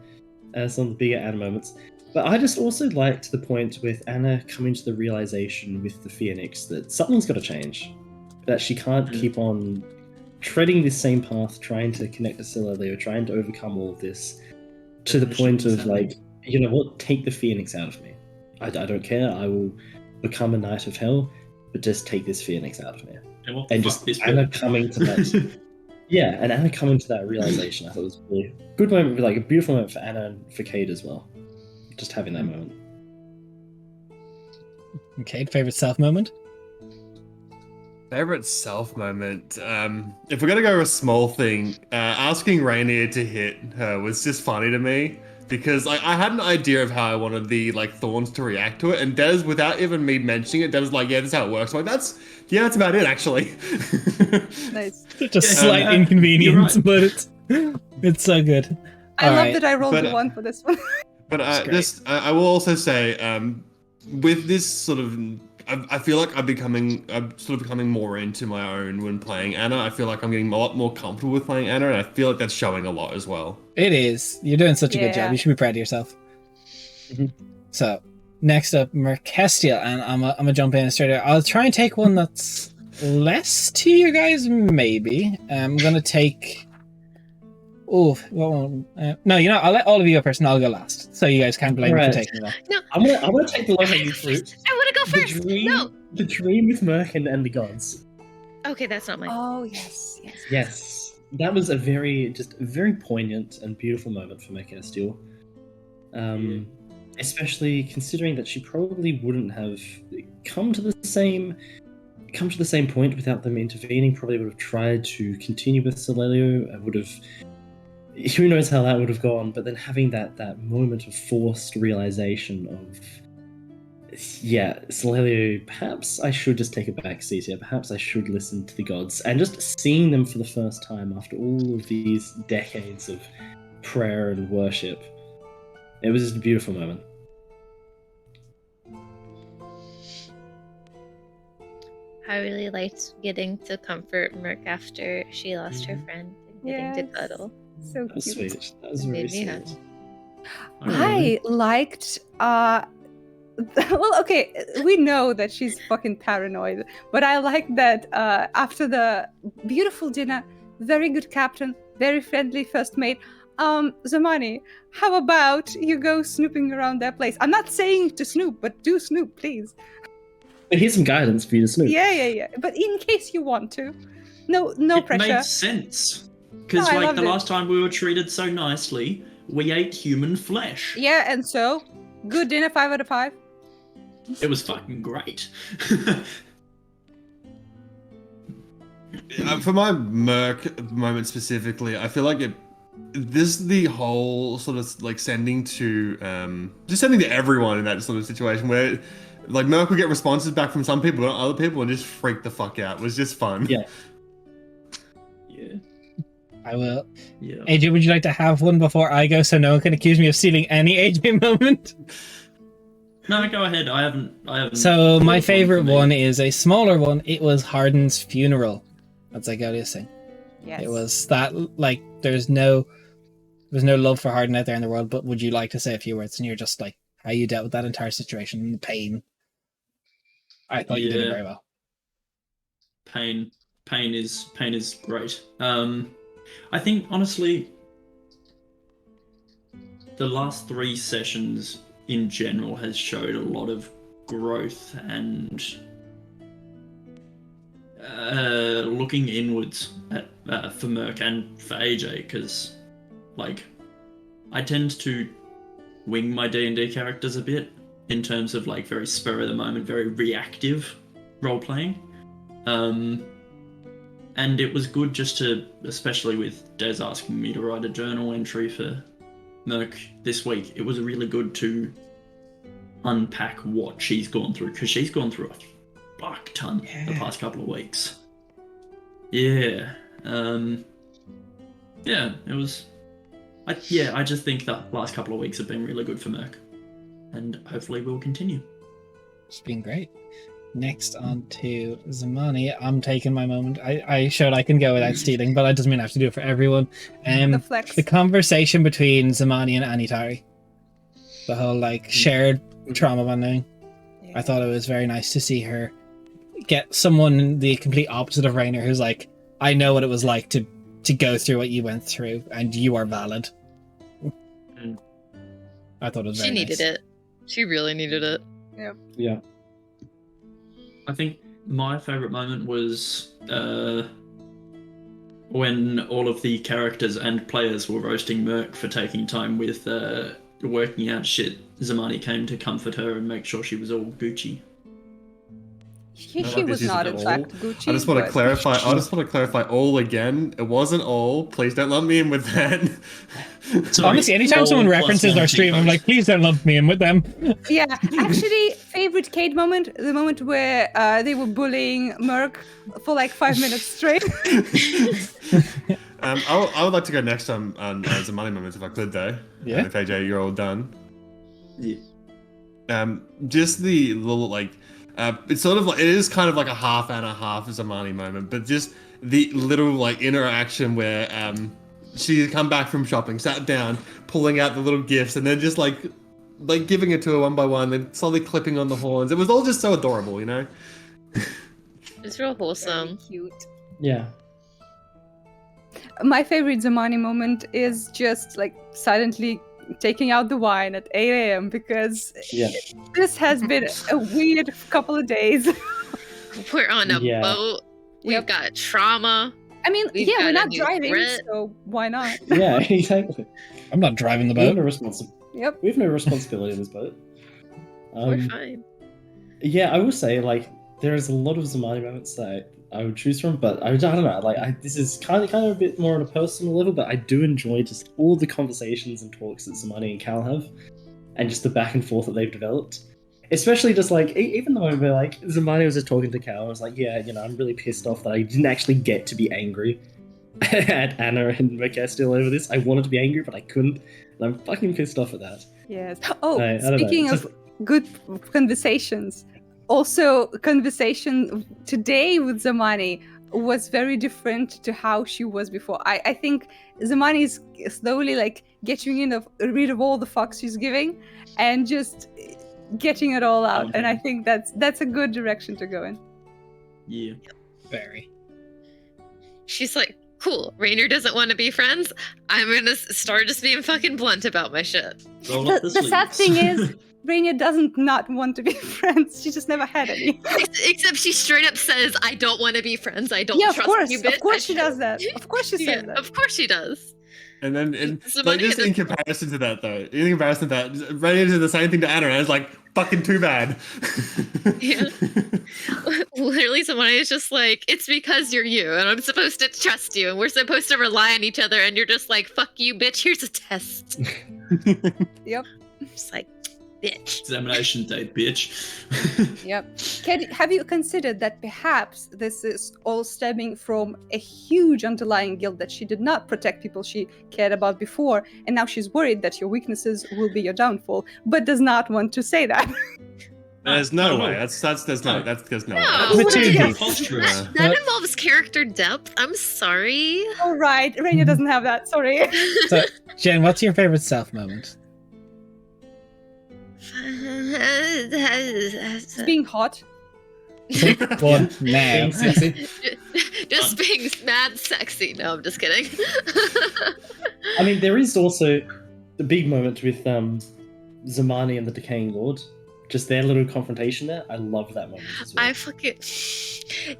some of the bigger Anna moments, but I just also liked the point with Anna coming to the realization with the Phoenix that something's got to change, that she can't Mm. keep on treading this same path, trying to connect to Solelio, trying to overcome all of this, to the point of like, you know what, take the Phoenix out of me. I don't care. I will become a Knight of Hell, but just take this Phoenix out of me. And, what And the just fuck this Anna bit? coming to that. Yeah, and Anna coming to that realization, I thought was really a good moment, like a beautiful moment for Anna and for Cade as well. Just having that moment. Kate, favorite self moment? Favorite self moment. If we're gonna go with a small thing, asking Rainier to hit her was just funny to me because I had an idea of how I wanted the thorns to react to it, and Des, without even me mentioning it, Des was like, "Yeah, this is how it works." I'm like, that's about it actually. Nice. Just a slight inconvenience, right. but it's so good. I All love right. that I rolled But, a 1 for this one. But That's great. I will also say, with this sort of, I feel like I'm sort of becoming more into my own when playing Anna. I feel like I'm getting a lot more comfortable with playing Anna, and I feel like that's showing a lot as well. It is. You're doing such a good Yeah. job. You should be proud of yourself. Mhm. So, next up, Merkestiel, and I'm gonna jump in straight away. I'll try and take one that's less to you guys, maybe. I'm gonna take. Oh, well, no, I'll let all of you go first, and I'll go last, so you guys can't blame me for Alright. taking it off. I'm gonna take the I low-hanging wanna go fruit. first. I want to go first. No. The dream with Merc and the gods. Okay, that's not mine. Oh, yes. Yes, that was a very poignant and beautiful moment for Merkestiel. Especially considering that she probably wouldn't have come to the same point without them intervening. Probably would have tried to continue with Solelio. Who knows how that would have gone? But then having that moment of forced realization of, yeah, Solelio, perhaps I should just take a back seat here. Perhaps I should listen to the gods. And just seeing them for the first time after all of these decades of prayer and worship, it was just a beautiful moment. I really liked getting to comfort Merc after she lost her friend and getting to Yes. cuddle. So That was cute. sweet. That was It very made me sweet. happy. I liked well, okay, we know that she's fucking paranoid, but I like that after the beautiful dinner, very good captain, very friendly first mate, Zamani, how about you go snooping around that place? I'm not saying to snoop, but do snoop, please. But here's some guidance for you to snoop. Yeah. But in case you want to. No It pressure. made sense. Because, No, I like, loved the it. last time we were treated so nicely, we ate human flesh. Yeah, and so, good dinner, 5 out of 5. It was fucking great. For my Merc moment specifically, I feel like the whole sort of sending to everyone in that sort of situation where Merc would get responses back from some people, but other people would just freak the fuck out. It was just fun. Yeah. Yeah. I will. Yeah. AJ, would you like to have one before I go, so no one can accuse me of stealing any AJ moment? No, go ahead. I haven't. So my thought of one favorite for me. one is a smaller one. It was Harden's funeral. That's like Zygodia sing. Yes. It was that there's no love for Harden out there in the world, but would you like to say a few words? And you're just like how you dealt with that entire situation and the pain. I thought you did it Yeah. very well. Pain is great. I think honestly, the last 3 sessions in general has showed a lot of growth and looking inwards at, for Merc and for AJ, because I tend to wing my D&D characters a bit in terms of very spur of the moment, very reactive role playing. And it was good just to, especially with Des asking me to write a journal entry for Merc this week, it was really good to unpack what she's gone through, because she's gone through a fuck ton the past couple of weeks. Yeah. It was... I just think the last couple of weeks have been really good for Merc. And hopefully we'll continue. It's been great. Next on to Zamani. I'm taking my moment. I showed I can go without stealing, but that doesn't mean I have to do it for everyone. The flex. The conversation between Zamani and Anitari. The whole shared trauma bonding. I thought it was very nice to see her get someone the complete opposite of Rainer who's like, I know what it was like to go through what you went through, and you are valid. I thought it was very She needed nice. it. She really needed it. Yeah. I think my favourite moment was when all of the characters and players were roasting Merc for taking time with working out shit. Zamani came to comfort her and make sure she was all Gucci. He like was this not, isn't in all. fact, Gucci. I just want to but- clarify. I just want to clarify all again. It wasn't all. Please don't lump me in with that. Sorry, Honestly, anytime all someone plus references one our stream, I'm T-vote. like, please don't lump me in with them. Yeah, actually, favorite Kate moment, the moment where they were bullying Merc for like 5 minutes straight. I would like to go next on Zamani moments if I could, though. Yeah. If AJ, you're all done. Yeah. Just the little like, it's sort of like it is kind of like a half and a half Zamani moment, but just the little like interaction where she come back from shopping, sat down, pulling out the little gifts, and then just like giving it to her one by one, then slowly clipping on the horns. It was all just so adorable, you know. It's real wholesome. Very cute. Yeah. My favorite Zamani moment is just like silently taking out the wine at 8 a.m. because Yeah. this has been a weird couple of days. We're on a Yeah. boat. We've Yep. got trauma. I mean, We've yeah, got we're a not new driving, threat. so why not? Yeah, exactly. I'm not driving the We have boat. no responsibility. Yep. We have no responsibility in this boat. We're fine. Yeah, I will say, like, there's a lot of Zamani moments that I would choose from, but I don't know. Like, this is kind of a bit more on a personal level, but I do enjoy just all the conversations and talks that Zamani and Cal have, and just the back and forth that they've developed. Especially just like, even the moment where like Zamani was just talking to Cal, I was like, yeah, you know, I'm really pissed off that I didn't actually get to be angry at Anna and Macastil over this. I wanted to be angry, but I couldn't, and I'm fucking pissed off at that. Yes. Oh, I don't know, speaking it's of good conversations, also conversation today with Zamani was very different to how she was before. I think Zamani is slowly like getting rid of all the fucks she's giving and just getting it all out. And I think that's a good direction to go in. Yeah. Very. She's like, cool, Rainier doesn't want to be friends. I'm gonna start just being fucking blunt about my shit. Roll up the The sad thing sleeves. is, Rainier doesn't not want to be friends. She just never had any. Except she straight up says, I don't want to be friends. I don't Yeah, of trust course. you, bitch. Of course she does that. Of course she Yeah, says that. of course she does. And then, Zamani like, just in doesn't- comparison to that, though, in comparison to that, Rainier did the same thing to Anna, and I was like, fucking too bad. Yeah. Literally, someone is just like, it's because you're you, and I'm supposed to trust you, and we're supposed to rely on each other, and you're just like, fuck you, bitch, here's a test. Yep. Just like, bitch. Examination date, bitch. Yep. Have you considered that perhaps this is all stemming from a huge underlying guilt that she did not protect people she cared about before, and now she's worried that your weaknesses will be your downfall, but does not want to say that? There's no No. way. There's no way. No. The two Yeah. people. Preposterous. That involves character depth. I'm sorry. All right, Rainier doesn't have that. Sorry. So, Jen, what's your favorite self moment? It's being hot. One now. Being sexy. Just being mad sexy. No, I'm just kidding. I mean, there is also the big moment with Zamani and the Decaying Lord. Just their little confrontation there. I love that moment as well. I fucking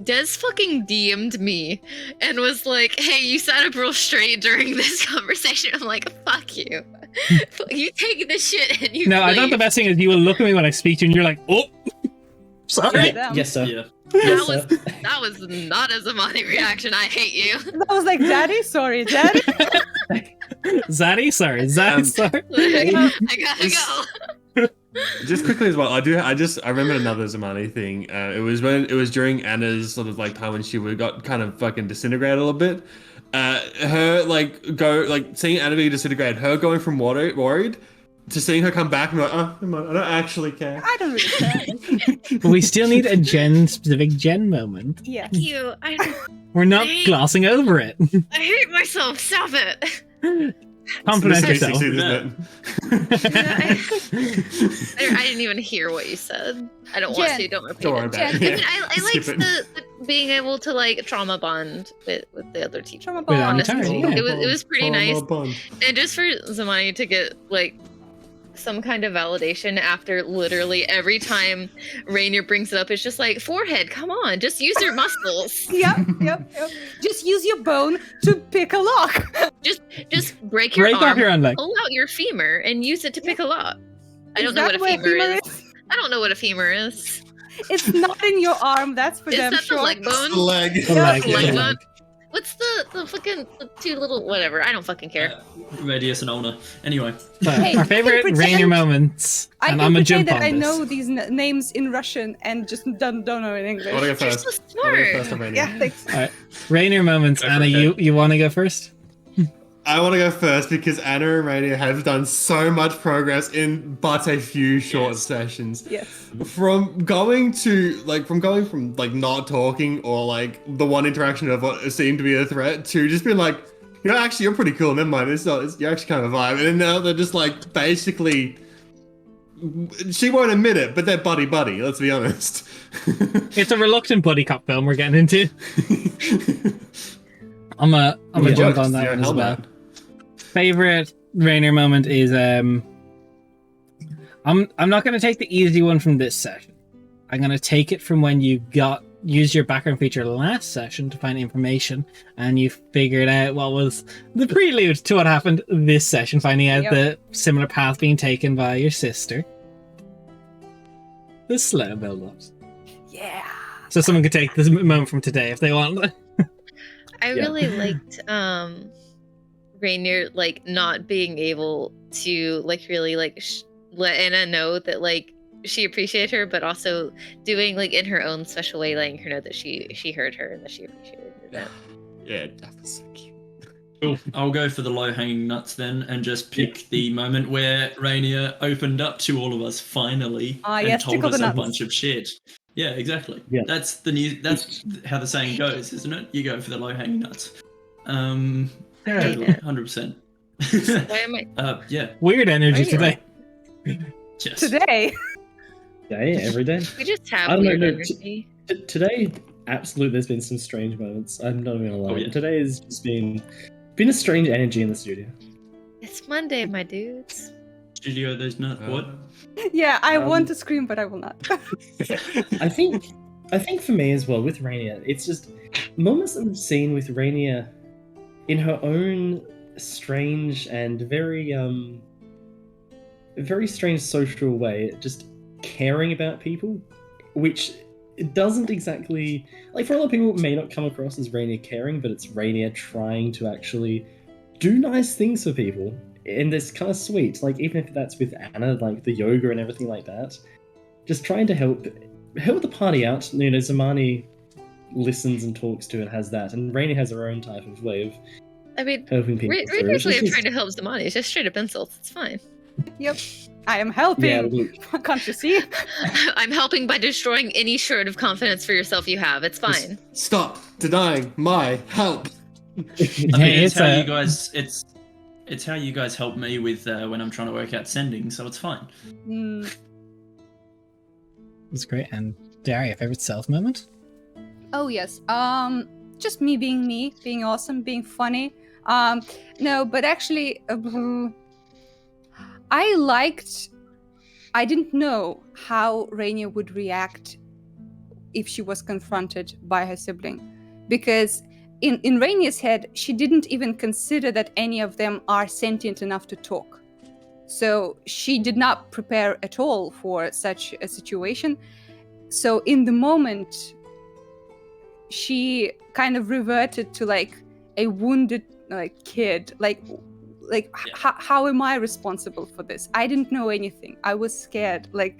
Des fucking DM'd me and was like, "Hey, you sat up real straight during this conversation." I'm like, "Fuck you, you take this shit and you." No, I thought the leave." best thing is you will look at me when I speak to you and you're like, oh, sorry. Damn. Yes, sir. Yeah. Yes, That sir. That was not a Zamani reaction. I hate you. That was like, Daddy, sorry, Daddy. Zaddy, sorry. Zaddy, sorry. I gotta go. Just quickly as well, I remember another Zamani thing. It was during Anna's sort of like time when she got kind of fucking disintegrated a little bit. Her seeing Anna be disintegrated, her going from worried to seeing her come back and be like, oh, come on, I don't actually care. I don't really care. But we still need a specific Jen moment. Yeah. Fuck you. We're not glossing over it. I hate myself. Stop it. Compliment It's yourself. isn't it? I didn't even hear what you said. I don't want Jen. to. Don't repeat Don't worry it. about Jen, it. I mean, I liked Skip it. the being able to like trauma bond with the other teacher. Trauma With bond. Anatari, yeah. It was pretty nice. Bond. And just for Zamani to get like some kind of validation after literally every time Rainier brings it up, it's just like, forehead, come on, just use your muscles. Yep. Just use your bone to pick a lock. Just break your Break off arm, your own leg. pull out your femur, and use it to pick a lock. I Is don't know what that a what femur is. I don't know what a femur is. It's not in your arm, that's for Is damn that sure. the leg bone? The leg. The leg, Leg the bone? leg. What's the fucking two little whatever? I don't fucking care. Radius and ulna. Anyway, But Hey, our I can favorite pretend- Rainier moments, I and can I'm gonna pretend jump that on I this. know these names in Russian and just don't know in English. I want to go You're first. so I wanna go smart. first, Albania. Yeah, thanks. All right, Rainier moments. Go for Anna, it. you want to go first? I want to go first because Anna and Radio have done so much progress in but a few short sessions. Yes. From going from like not talking or like the one interaction of what seemed to be a threat to just being like, actually you're pretty cool. Never mind, you're actually kind of a vibe. And now they're just like basically, she won't admit it, but they're buddy. Let's be honest. It's a reluctant buddy cop film we're getting into. I'm gonna It jump works, on that yeah, one as hell well. man. Favorite Rainier moment is I'm not gonna take the easy one from this session. I'm gonna take it from when you used your background feature last session to find information, and you figured out what was the prelude to what happened this session, finding out Yep. the similar path being taken by your sister. The slow build-ups. Yeah. So someone could take this moment from today if they want. I Yeah. really liked Rainier like not being able to like really like let Anna know that like she appreciated her, but also doing like in her own special way, letting her know that she heard her and that she appreciated her. Yeah, that was so cute. cool. I'll go for the low-hanging nuts then, and just pick the moment where Rainier opened up to all of us finally and yes, told tickle us the a nuts. bunch of shit. Yeah, exactly. Yeah. That's how the saying goes, isn't it? You go for the low-hanging nuts. Totally, 100%. Why am I? Yeah. Weird energy Right. today. Yes. Today. Yeah, every day. We just have I don't know, weird no, energy. Today, absolutely, there's been some strange moments. I'm not even gonna lie. Oh, yeah. Today has just been a strange energy in the studio. It's Monday, my dudes. Studio, there's no what? Yeah, I Um, want to scream, but I will not. I think for me as well with Rainier, it's just moments that we've seen with Rainier in her own strange and very strange social way, just caring about people, which it doesn't exactly like for a lot of people it may not come across as Rainier caring, but it's Rainier trying to actually do nice things for people. And it's kind of sweet, like even if that's with Anna, like the yoga and everything like that, just trying to help the party out. Zamani listens and talks to and has that, and Rainier has her own type of way of I mean, helping people. through. Rainier's way It's of just- trying to help Zamani is just straight up insults. It's fine. Yep. I am helping. Yeah, look, Can't you see? I'm helping by destroying any shred of confidence for yourself you have. It's fine. Stop denying my help. I mean, Hey, it's how a- you guys. It's how you guys help me with when I'm trying to work out sending, so it's fine. Mm, It's great. And Daria, favorite self moment? oh yes. Just me, being awesome, being funny. No, but actually, I didn't know how Rainier would react if she was confronted by her sibling, because in Rainier's head, she didn't even consider that any of them are sentient enough to talk. So she did not prepare at all for such a situation. So in the moment, she kind of reverted to like a wounded kid. How am I responsible for this? I didn't know anything. I was scared. Like,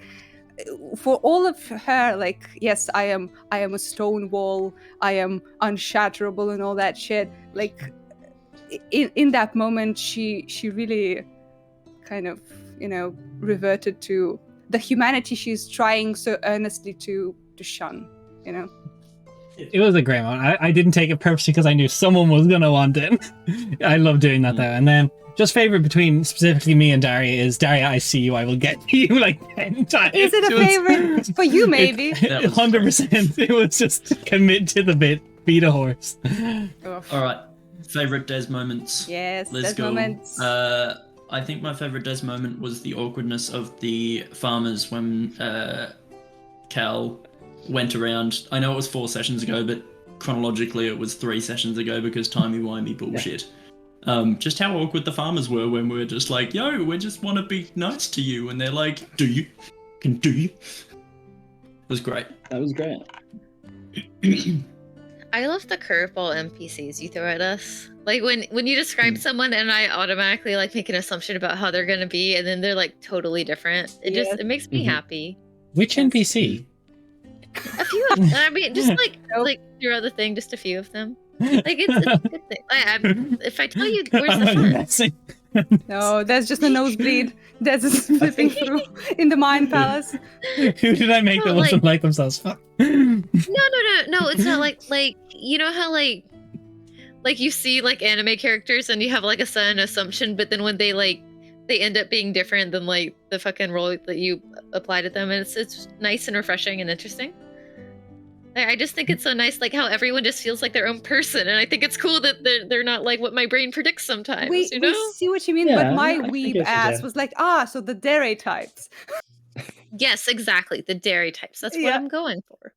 for all of her, like, yes, I am a stone wall, I am unshatterable and all that shit. Like, in that moment, she really kind of, reverted to the humanity she's trying so earnestly to shun, It was a great one. I didn't take it purposely because I knew someone was going to want it. I love doing that though. And then just favorite between specifically me and Daria is Daria, I see you, I will get you like 10 times. Is it a favorite for you, maybe? That was 100%. It was just commit to the bit, beat a horse. Ugh. All right. Favorite Des moments. Yes, Let's those go. moments. I think my favorite Des moment was the awkwardness of the farmers when Cal went around. I know it was 4 sessions ago, but chronologically it was 3 sessions ago because timey-wimey bullshit. Just how awkward the farmers were when we were just like, yo, we just want to be nice to you. And they're like, do you? Do you? was great. That was great. I love the curveball NPCs you throw at us. Like when you describe someone and I automatically like make an assumption about how they're gonna be, and then they're like totally different. It makes me happy. Which NPC? A few of them. I mean, just like throughout the thing, just a few of them. Like it's a good thing. If I tell you, where's the fun? Messing. No, there's just a nosebleed. There's a flipping through in the Mind Palace. Who did I make that wasn't like themselves? Fuck. No. It's not like you know how like you see like anime characters and you have like a sudden assumption, but then when they end up being different than like the fucking role that you apply to them, and it's nice and refreshing and interesting. I just think it's so nice, like how everyone just feels like their own person, and I think it's cool that they're not like what my brain predicts sometimes. We see what you mean, Yeah, but my I weeb guess ass so. was like, so the dere types. Yes, exactly. The dairy types. That's what I'm going for.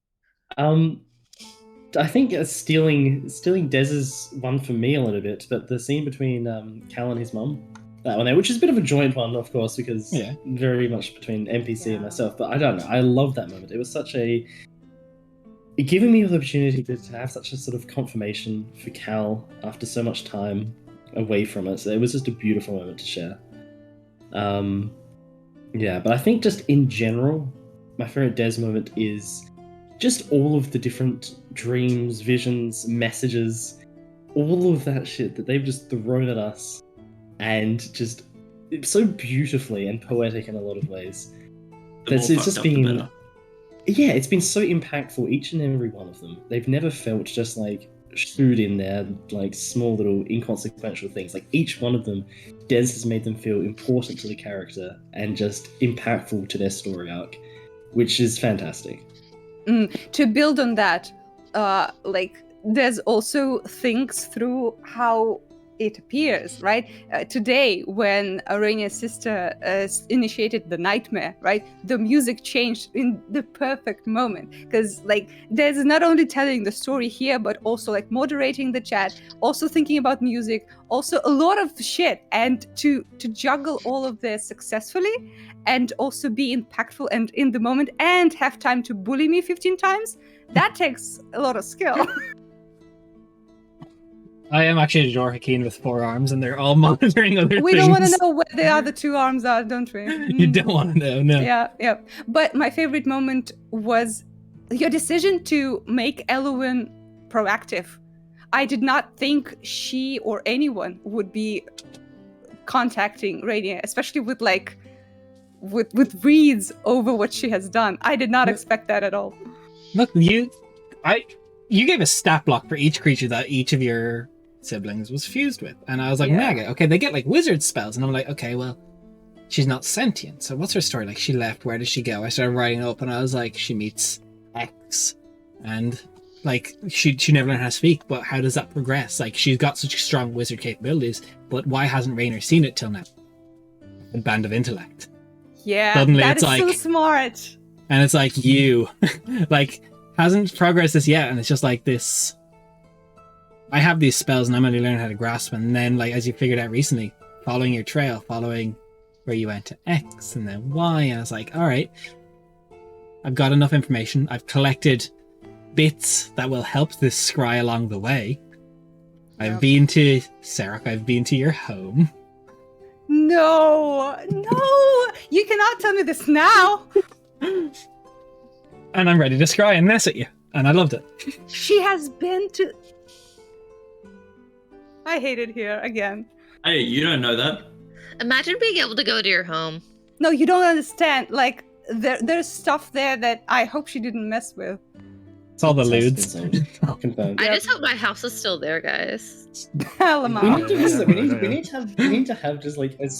I think stealing Dez's one for me a little bit, but the scene between Cal and his mum, that one there, which is a bit of a joint one, of course, because very much between NPC and myself. But I don't know, I love that moment. It was such giving me the opportunity to have such a sort of confirmation for Cal after so much time away from it. So it was just a beautiful moment to share. But I think just in general, my favorite Des moment is just all of the different dreams, visions, messages, all of that shit that they've just thrown at us, and just it's so beautifully and poetic in a lot of ways. It's just been, it's been so impactful, each and every one of them. They've never felt just like shoot in there, like small little inconsequential things. Like each one of them, Des has made them feel important to the character and just impactful to their story arc, which is fantastic. To build on that, Des also thinks through how it appears, right? Today, when Rainia's sister initiated the nightmare, right? The music changed in the perfect moment, because Des is not only telling the story here, but also moderating the chat, also thinking about music, also a lot of shit, and to juggle all of this successfully, and also be impactful and in the moment, and have time to bully me 15 times. That takes a lot of skill. I am actually a Jor Hakeem with 4 arms, and they're all monitoring other things. We don't want to know where the other 2 arms are, don't we? You don't want to know, no. Yeah. But my favorite moment was your decision to make Eluin proactive. I did not think she or anyone would be contacting Rainia, especially with reads over what she has done. I did not expect that at all. Look, you gave a stat block for each creature that each of your siblings was fused with, and I was like, mega. Okay, they get wizard spells, and I'm like, okay, well, she's not sentient, so what's her story? Like, she left, where did she go? I started writing up, and I was like, she meets X, and she never learned how to speak, but how does that progress? Like, she's got such strong wizard capabilities, but why hasn't Raynor seen it till now? A band of intellect. Yeah, suddenly that it's is so smart. And it's like, you hasn't progressed this yet, and it's just like this. I have these spells and I'm only learning how to grasp them, and then as you figured out recently, following your trail, following where you went to X and then Y, and I was like, alright, I've got enough information, I've collected bits that will help this scry along the way. I've been to Seraph, I've been to your home. No, you cannot tell me this now. And I'm ready to scry and mess at you, and I loved it. She has been to... I hate it here again. Hey, you don't know that. Imagine being able to go to your home. No, you don't understand. There's stuff there that I hope she didn't mess with. It's all the lewds. Confirmed. I just hope my house is still there, guys. We need to visit. We need to have just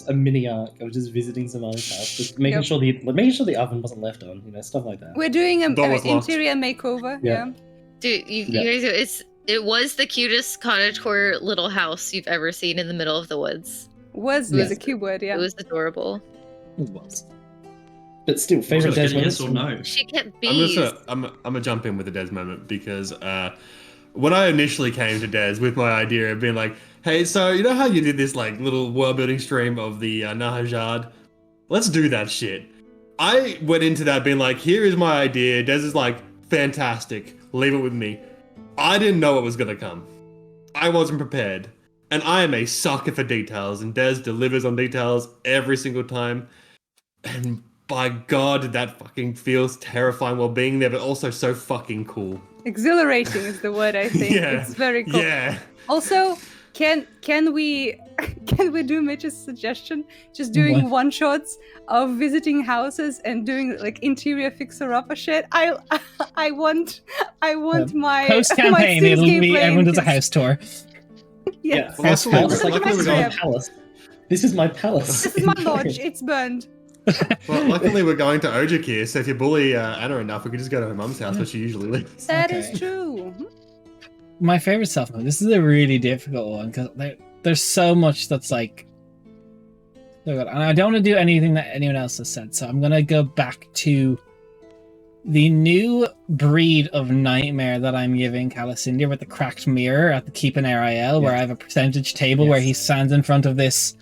a mini arc of just visiting Samani's house, just making sure the oven wasn't left on, stuff like that. We're doing an Door was locked. interior makeover. Yeah. Dude, you guys, it was the cutest cottagecore little house you've ever seen in the middle of the woods. Was a cute word, yeah. It was adorable. It was. But still, favorite Des Yes moments? or no? She kept bees. I'm gonna jump in with the Des moment, because when I initially came to Des with my idea of being like, hey, so you know how you did this little world building stream of the Nahajad? Let's do that shit. I went into that being like, here is my idea. Des is like, fantastic. Leave it with me. I didn't know what was going to come. I wasn't prepared. And I am a sucker for details, and Des delivers on details every single time. And by God, that fucking feels terrifying while being there, but also so fucking cool. Exhilarating is the word, I think. Yeah. It's very cool. Yeah. Also, can we do Mitch's suggestion? Just doing What? one shots of visiting houses and doing like interior fixer upper shit. I want my Post my campaign, Sims it'll be gameplay everyone does a into- house tour. Yes. Well, House luckily- palace. luckily This is we my got- palace. This is my palace. This is my lodge. It's burned. Well, luckily we're going to Ojik here, so if you bully Anna enough, we can just go to her mum's house where she usually lives. That Okay. is true. My favorite self mode. This is a really difficult one because there's so much that's like. So good. And I don't want to do anything that anyone else has said, so I'm gonna go back to the new breed of nightmare that I'm giving Calicindia with the cracked mirror at the Keep an RIL, where I have a percentage table where he stands in front of this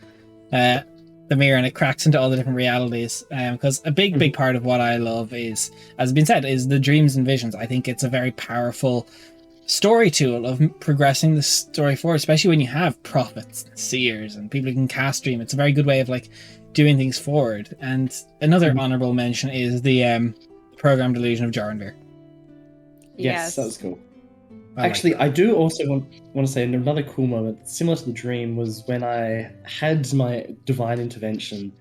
the mirror and it cracks into all the different realities. Because a big part of what I love is, as has been said, is the dreams and visions. I think it's a very powerful story tool of progressing the story forward, especially when you have prophets and seers and people who can cast dream. It's a very good way of like doing things forward. And another honorable mention is the program delusion of Jorundir. Yes, that was cool. I Actually, like I do also want to say another cool moment, similar to the dream, was when I had my divine intervention.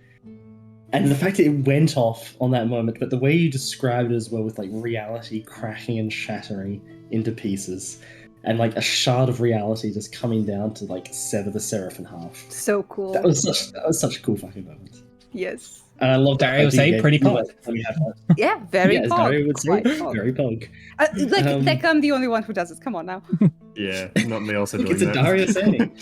And the fact that it went off on that moment, but the way you described it as well, with like reality cracking and shattering into pieces, and like a shard of reality just coming down to like sever the seraph in half. So cool. That was such a cool fucking moment. Yes. And I love that. Dario would say pretty pog. Yeah, very Yes, pog. Dario would say Quite pog. very pog. Like I'm the only one who does it. Come on now. Yeah, not me also Look, doing it's a that. Dario saying.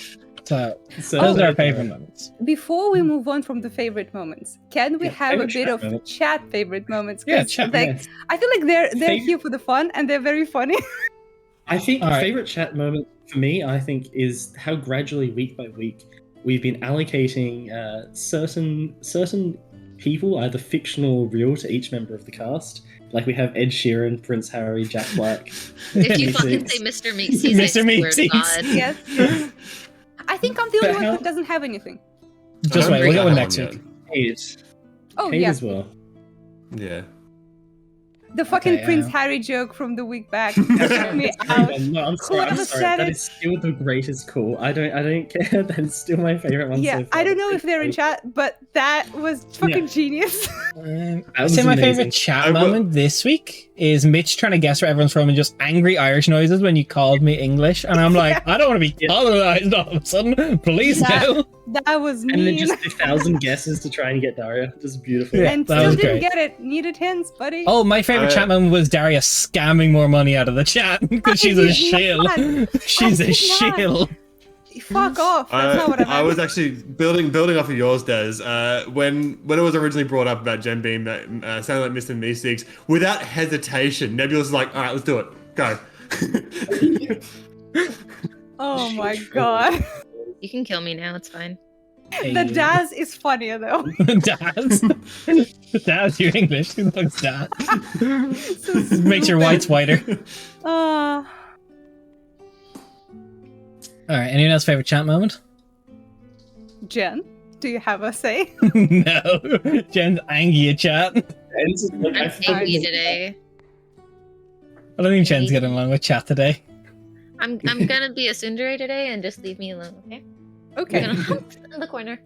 So So those are our favorite moments. Before we move on from the favorite moments, can we Yeah, have a favorite bit chat of moment. chat favorite moments? Yeah, 'Cause, chat, like, Yes. I feel like they're Favorite- here for the fun and they're very funny. I think All right. favorite chat moment for me, I think, is how gradually, week by week, we've been allocating certain people, either fictional or real, to each member of the cast. Like we have Ed Sheeran, Prince Harry, Jack Black. If you Meeseeks. fucking say Mr. Meeseeks, Mr. I swear to Meeseeks. God. Yes. I think I'm the But only one how- who doesn't have anything. Just I wait, don't we'll get one think I next have week. Kate. Oh Kate yeah, as well. Yeah. the fucking Okay, Prince Harry joke from the week back took me No, out. I'm sorry. I'm Whoever sorry. said That it? is still the greatest call. I don't care. That is still my favorite one. Yeah, so far. I don't know if they're in chat, but that was fucking genius. That I'd was say my amazing. favorite chat I will- moment this week is Mitch trying to guess where everyone's from and just angry Irish noises when you called me English. And I'm like, I don't want to be colonized all of a sudden. Please Yeah. no. That was And then mean. just 1,000 guesses to try and get Daria. Just beautiful. Yeah. And that still was didn't great. get it. Needed hints, buddy. Oh, my favorite chat moment was Daria scamming more money out of the chat because she's a did shill. not. She's I a did not. shill. Fuck off. That's not what I meant. I was actually building off of yours, Des. When it was originally brought up about Jen being sounding like Mr. Meeseeks, without hesitation, Nebula's like, all right, let's do it. Go. Oh my god. You can kill me now, it's fine. The Daz is funnier though. Daz. Daz, you're English. Who the fuck's Daz? So Makes your stupid. whites whiter. Uh, All right. Anyone else favorite chat moment? Jen, do you have a say? No. Jen's angry at chat. And this is like, I I'm feel angry like- today. I don't think Jen's getting along with chat today. I'm gonna be a tsundere today and just leave me alone, okay? I'm Okay. gonna hump in the corner.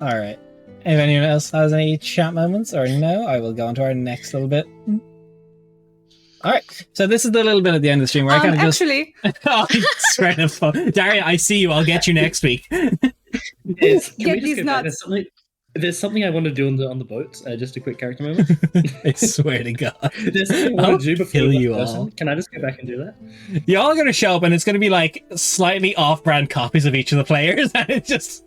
All right. If anyone else has any chat moments or no, I will go on to our next little bit. All right. So this is the little bit at the end of the stream where I kind of just... Actually, Oh, I swear to fuck. Daria, I see you. I'll get you next week. Yes, can Get we just these go back? nuts. There's something I want to do on the boat. Just a quick character moment. I swear to God. There's something I I'll want to do before kill we you left person. all. Can I just go back and do that? You're all going to show up and it's going to be like slightly off-brand copies of each of the players. And it's just...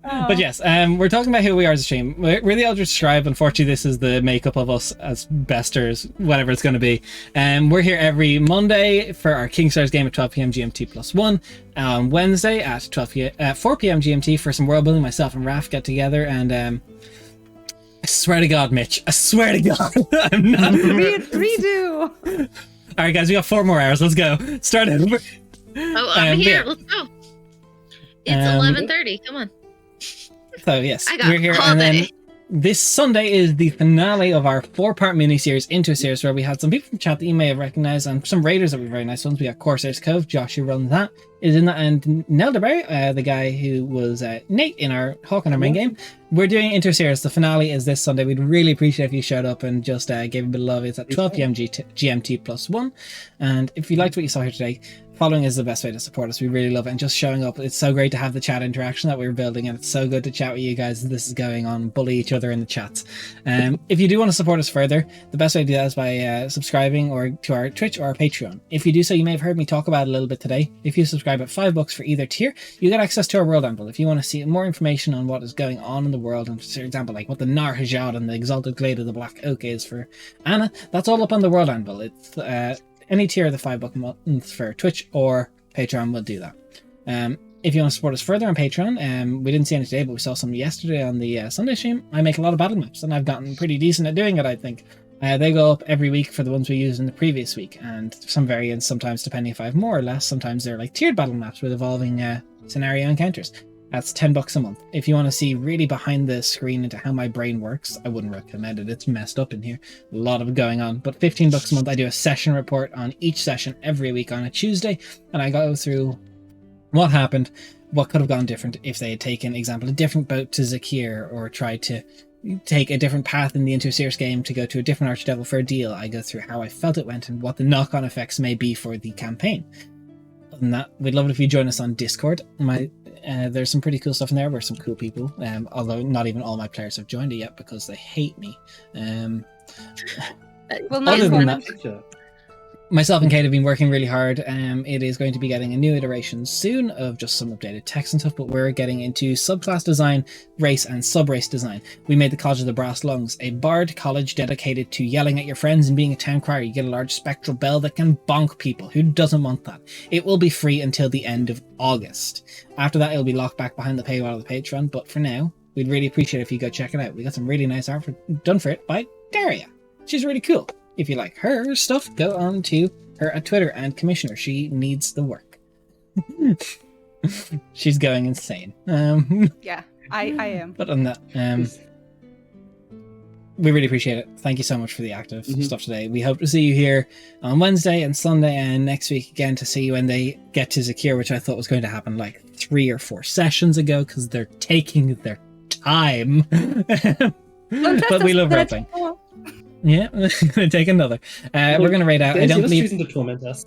But yes, we're talking about who we are as a stream. We're the Eldritch Scribe. Unfortunately, this is the makeup of us as besters, whatever it's going to be. We're here every Monday for our Kingslayers game at 12 p.m. GMT +1. On Wednesday at 4 p.m. GMT for some world building. Myself and Raf get together, and I swear to God, Mitch, I swear to God, I'm not. Redo. All right, guys, we got 4 more hours. Let's go. Start over. Oh, I'm here. Yeah. Let's go. It's 11:30. Come on. So yes, I got we're here, all and then day. this Sunday is the finale of our 4-part mini-series into a series where we had some people from chat that you may have recognized, and some raiders that were very nice ones. We got Corsairs Cove, Josh who runs that, is in that, and Nelderberry, the guy who was Nate in our Hawk on our main game. We're doing into a series. The finale is this Sunday. We'd really appreciate if you showed up and just gave a bit of love. It's at 12 p.m. GMT +1, and if you liked what you saw here today, following is the best way to support us. We really love it, and just showing up. It's so great to have the chat interaction that we're building, and it's so good to chat with you guys as this is going on, bully each other in the chats. If you do want to support us further, the best way to do that is by subscribing or to our Twitch or our Patreon. If you do so, you may have heard me talk about it a little bit today. If you subscribe at $5 for either tier, you get access to our world anvil. If you want to see more information on what is going on in the world, and for example, like what the Nar Hajad and the Exalted Glade of the Black Oak is for Anna, that's all up on the world anvil. It's any tier of the $5 month for Twitch or Patreon will do that. If you want to support us further on Patreon, we didn't see any today, but we saw some yesterday on the Sunday stream. I make a lot of battle maps, and I've gotten pretty decent at doing it, I think. They go up every week for the ones we used in the previous week, and some variants sometimes depending if I have more or less. Sometimes they're like tiered battle maps with evolving scenario encounters. That's $10 a month. If you want to see really behind the screen into how my brain works, I wouldn't recommend it. It's messed up in here. A lot of going on. But $15 a month, I do a session report on each session every week on a Tuesday, and I go through what happened, what could have gone different if they had taken, example, a different boat to Zakir, or tried to take a different path in the Into a Series game to go to a different Archdevil for a deal. I go through how I felt it went and what the knock-on effects may be for the campaign. Other than that, we'd love it if you join us on Discord. There's some pretty cool stuff in there. We're some cool people, although not even all my players have joined it yet because they hate me. Well, Other than nice that, myself and Kate have been working really hard. It is going to be getting a new iteration soon of just some updated text and stuff, but we're getting into subclass design, race, and sub-race design. We made the College of the Brass Lungs, a bard college dedicated to yelling at your friends and being a town crier. You get a large spectral bell that can bonk people. Who doesn't want that? It will be free until the end of August. After that, it'll be locked back behind the paywall of the Patreon, but for now, we'd really appreciate it if you go check it out. We got some really nice art done for it by Daria. She's really cool. If you like her stuff, go on to her at Twitter and commission her. She needs the work. She's going insane. Yeah, I am. But on that, we really appreciate it. Thank you so much for the active stuff today. We hope to see you here on Wednesday and Sunday and next week again to see you when they get to Zakir, which I thought was going to happen like 3 or 4 sessions ago because they're taking their time. But we love rapping. Yeah, gonna take another. We're gonna raid out. I don't believe choosing to torment us.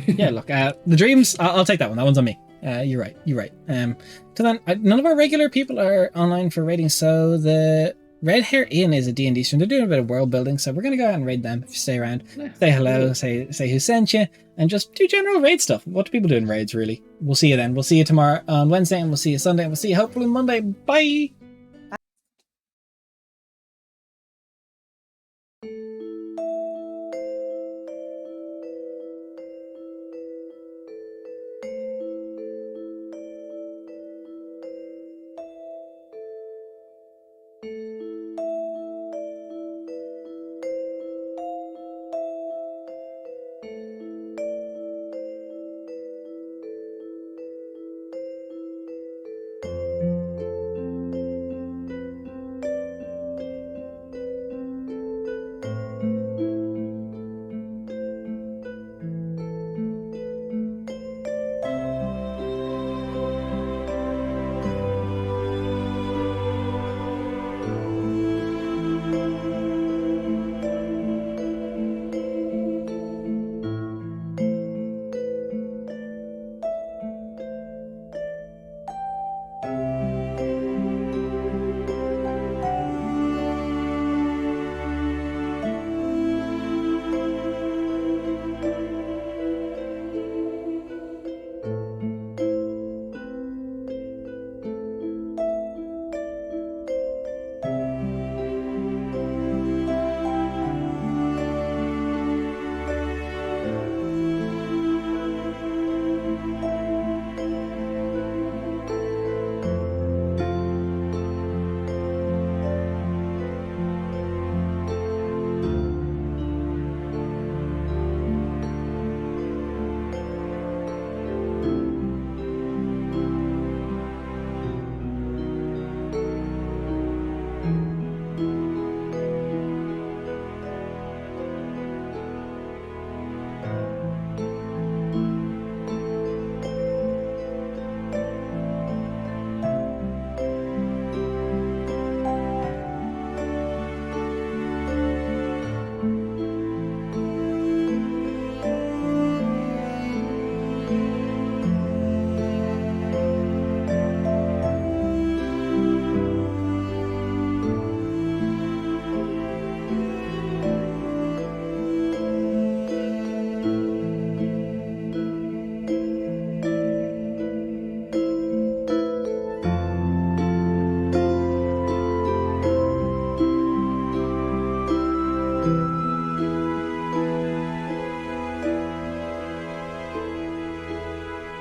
Yeah, look, the dreams. I'll take that one. That one's on me. You're right. You're right. So then, none of our regular people are online for raiding. So the Red Hair Inn is a D&D stream. They're doing a bit of world building, so we're gonna go out and raid them. If you stay around, say hello, say who sent you, and just do general raid stuff. What do people do in raids, really? We'll see you then. We'll see you tomorrow on Wednesday, and we'll see you Sunday, and we'll see you hopefully Monday. Bye.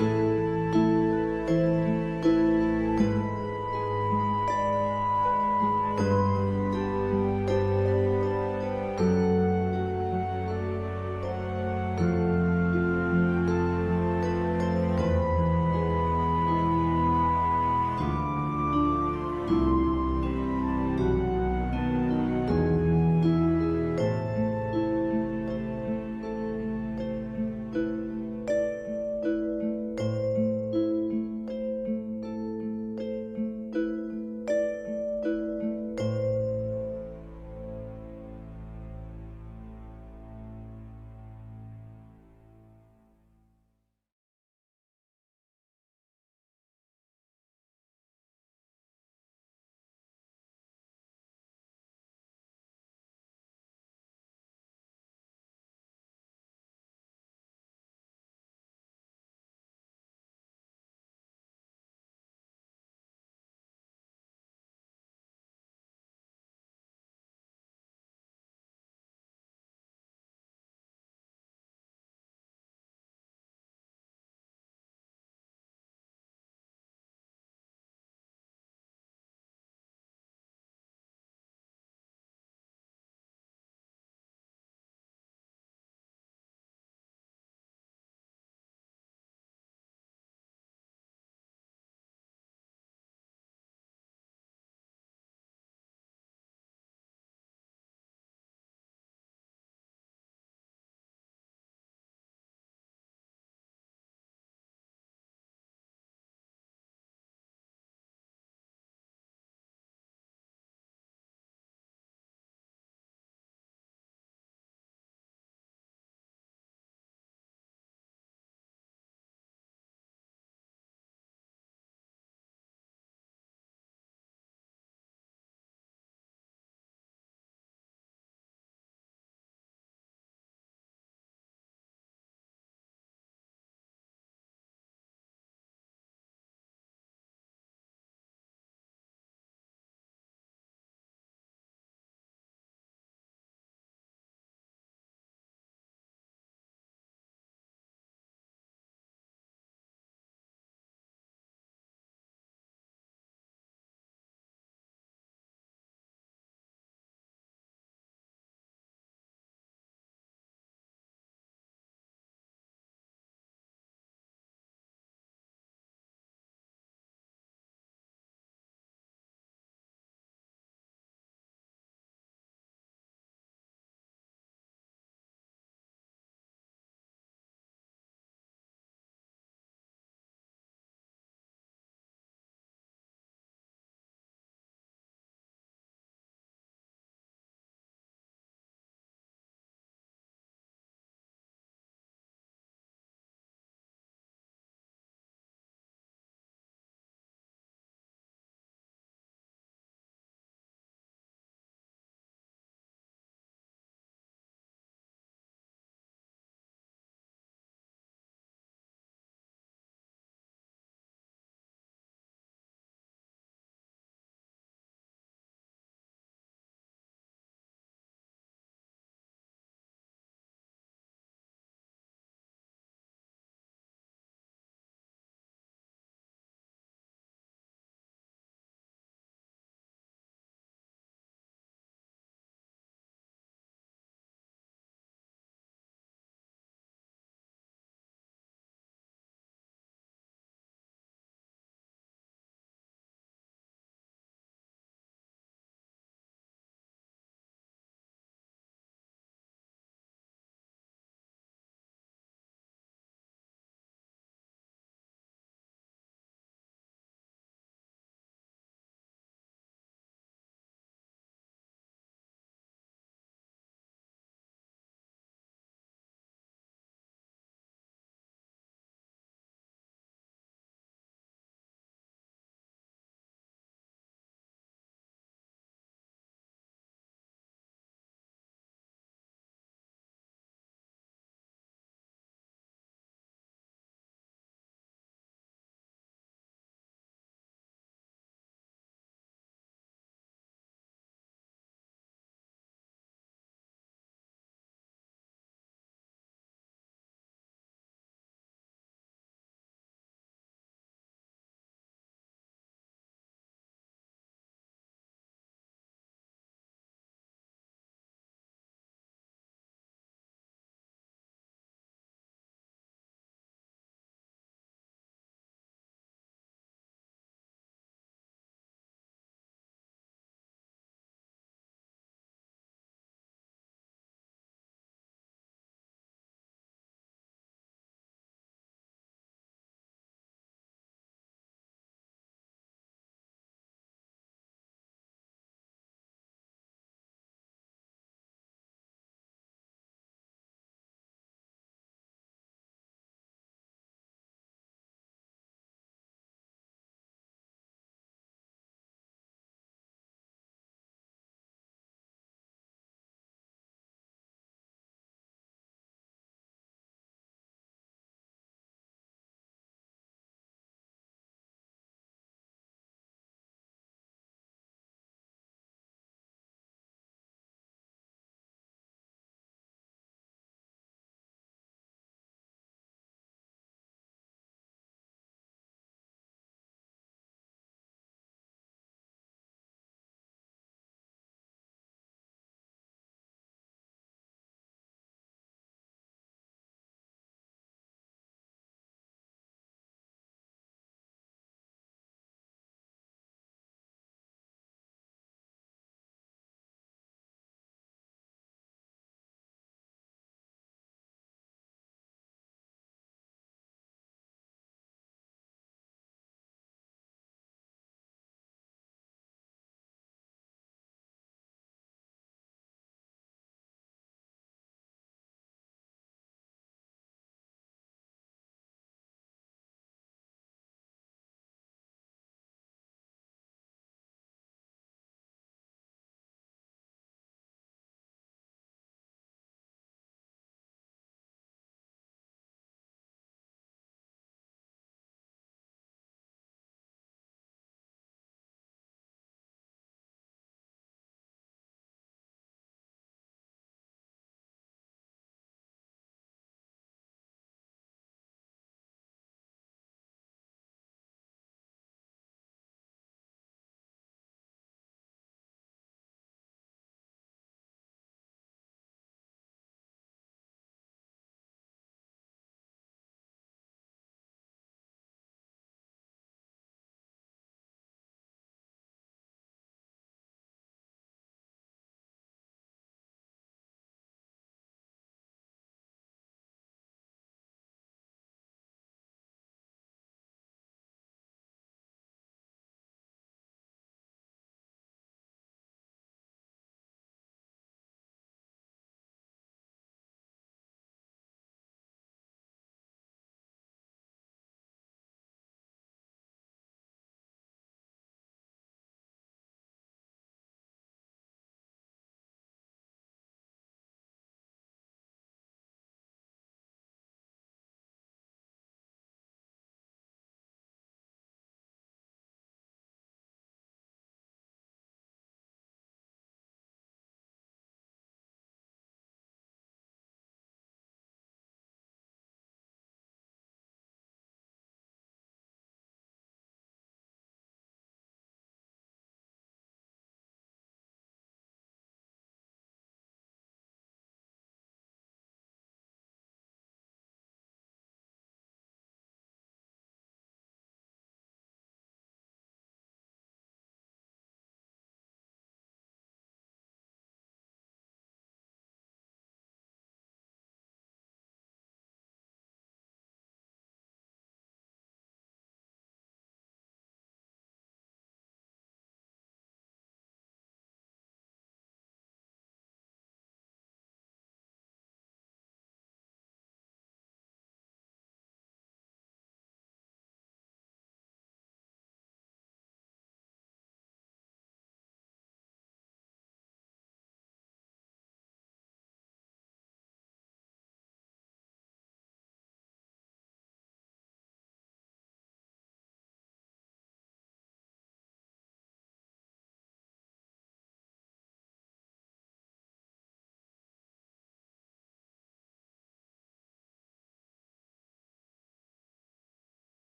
you.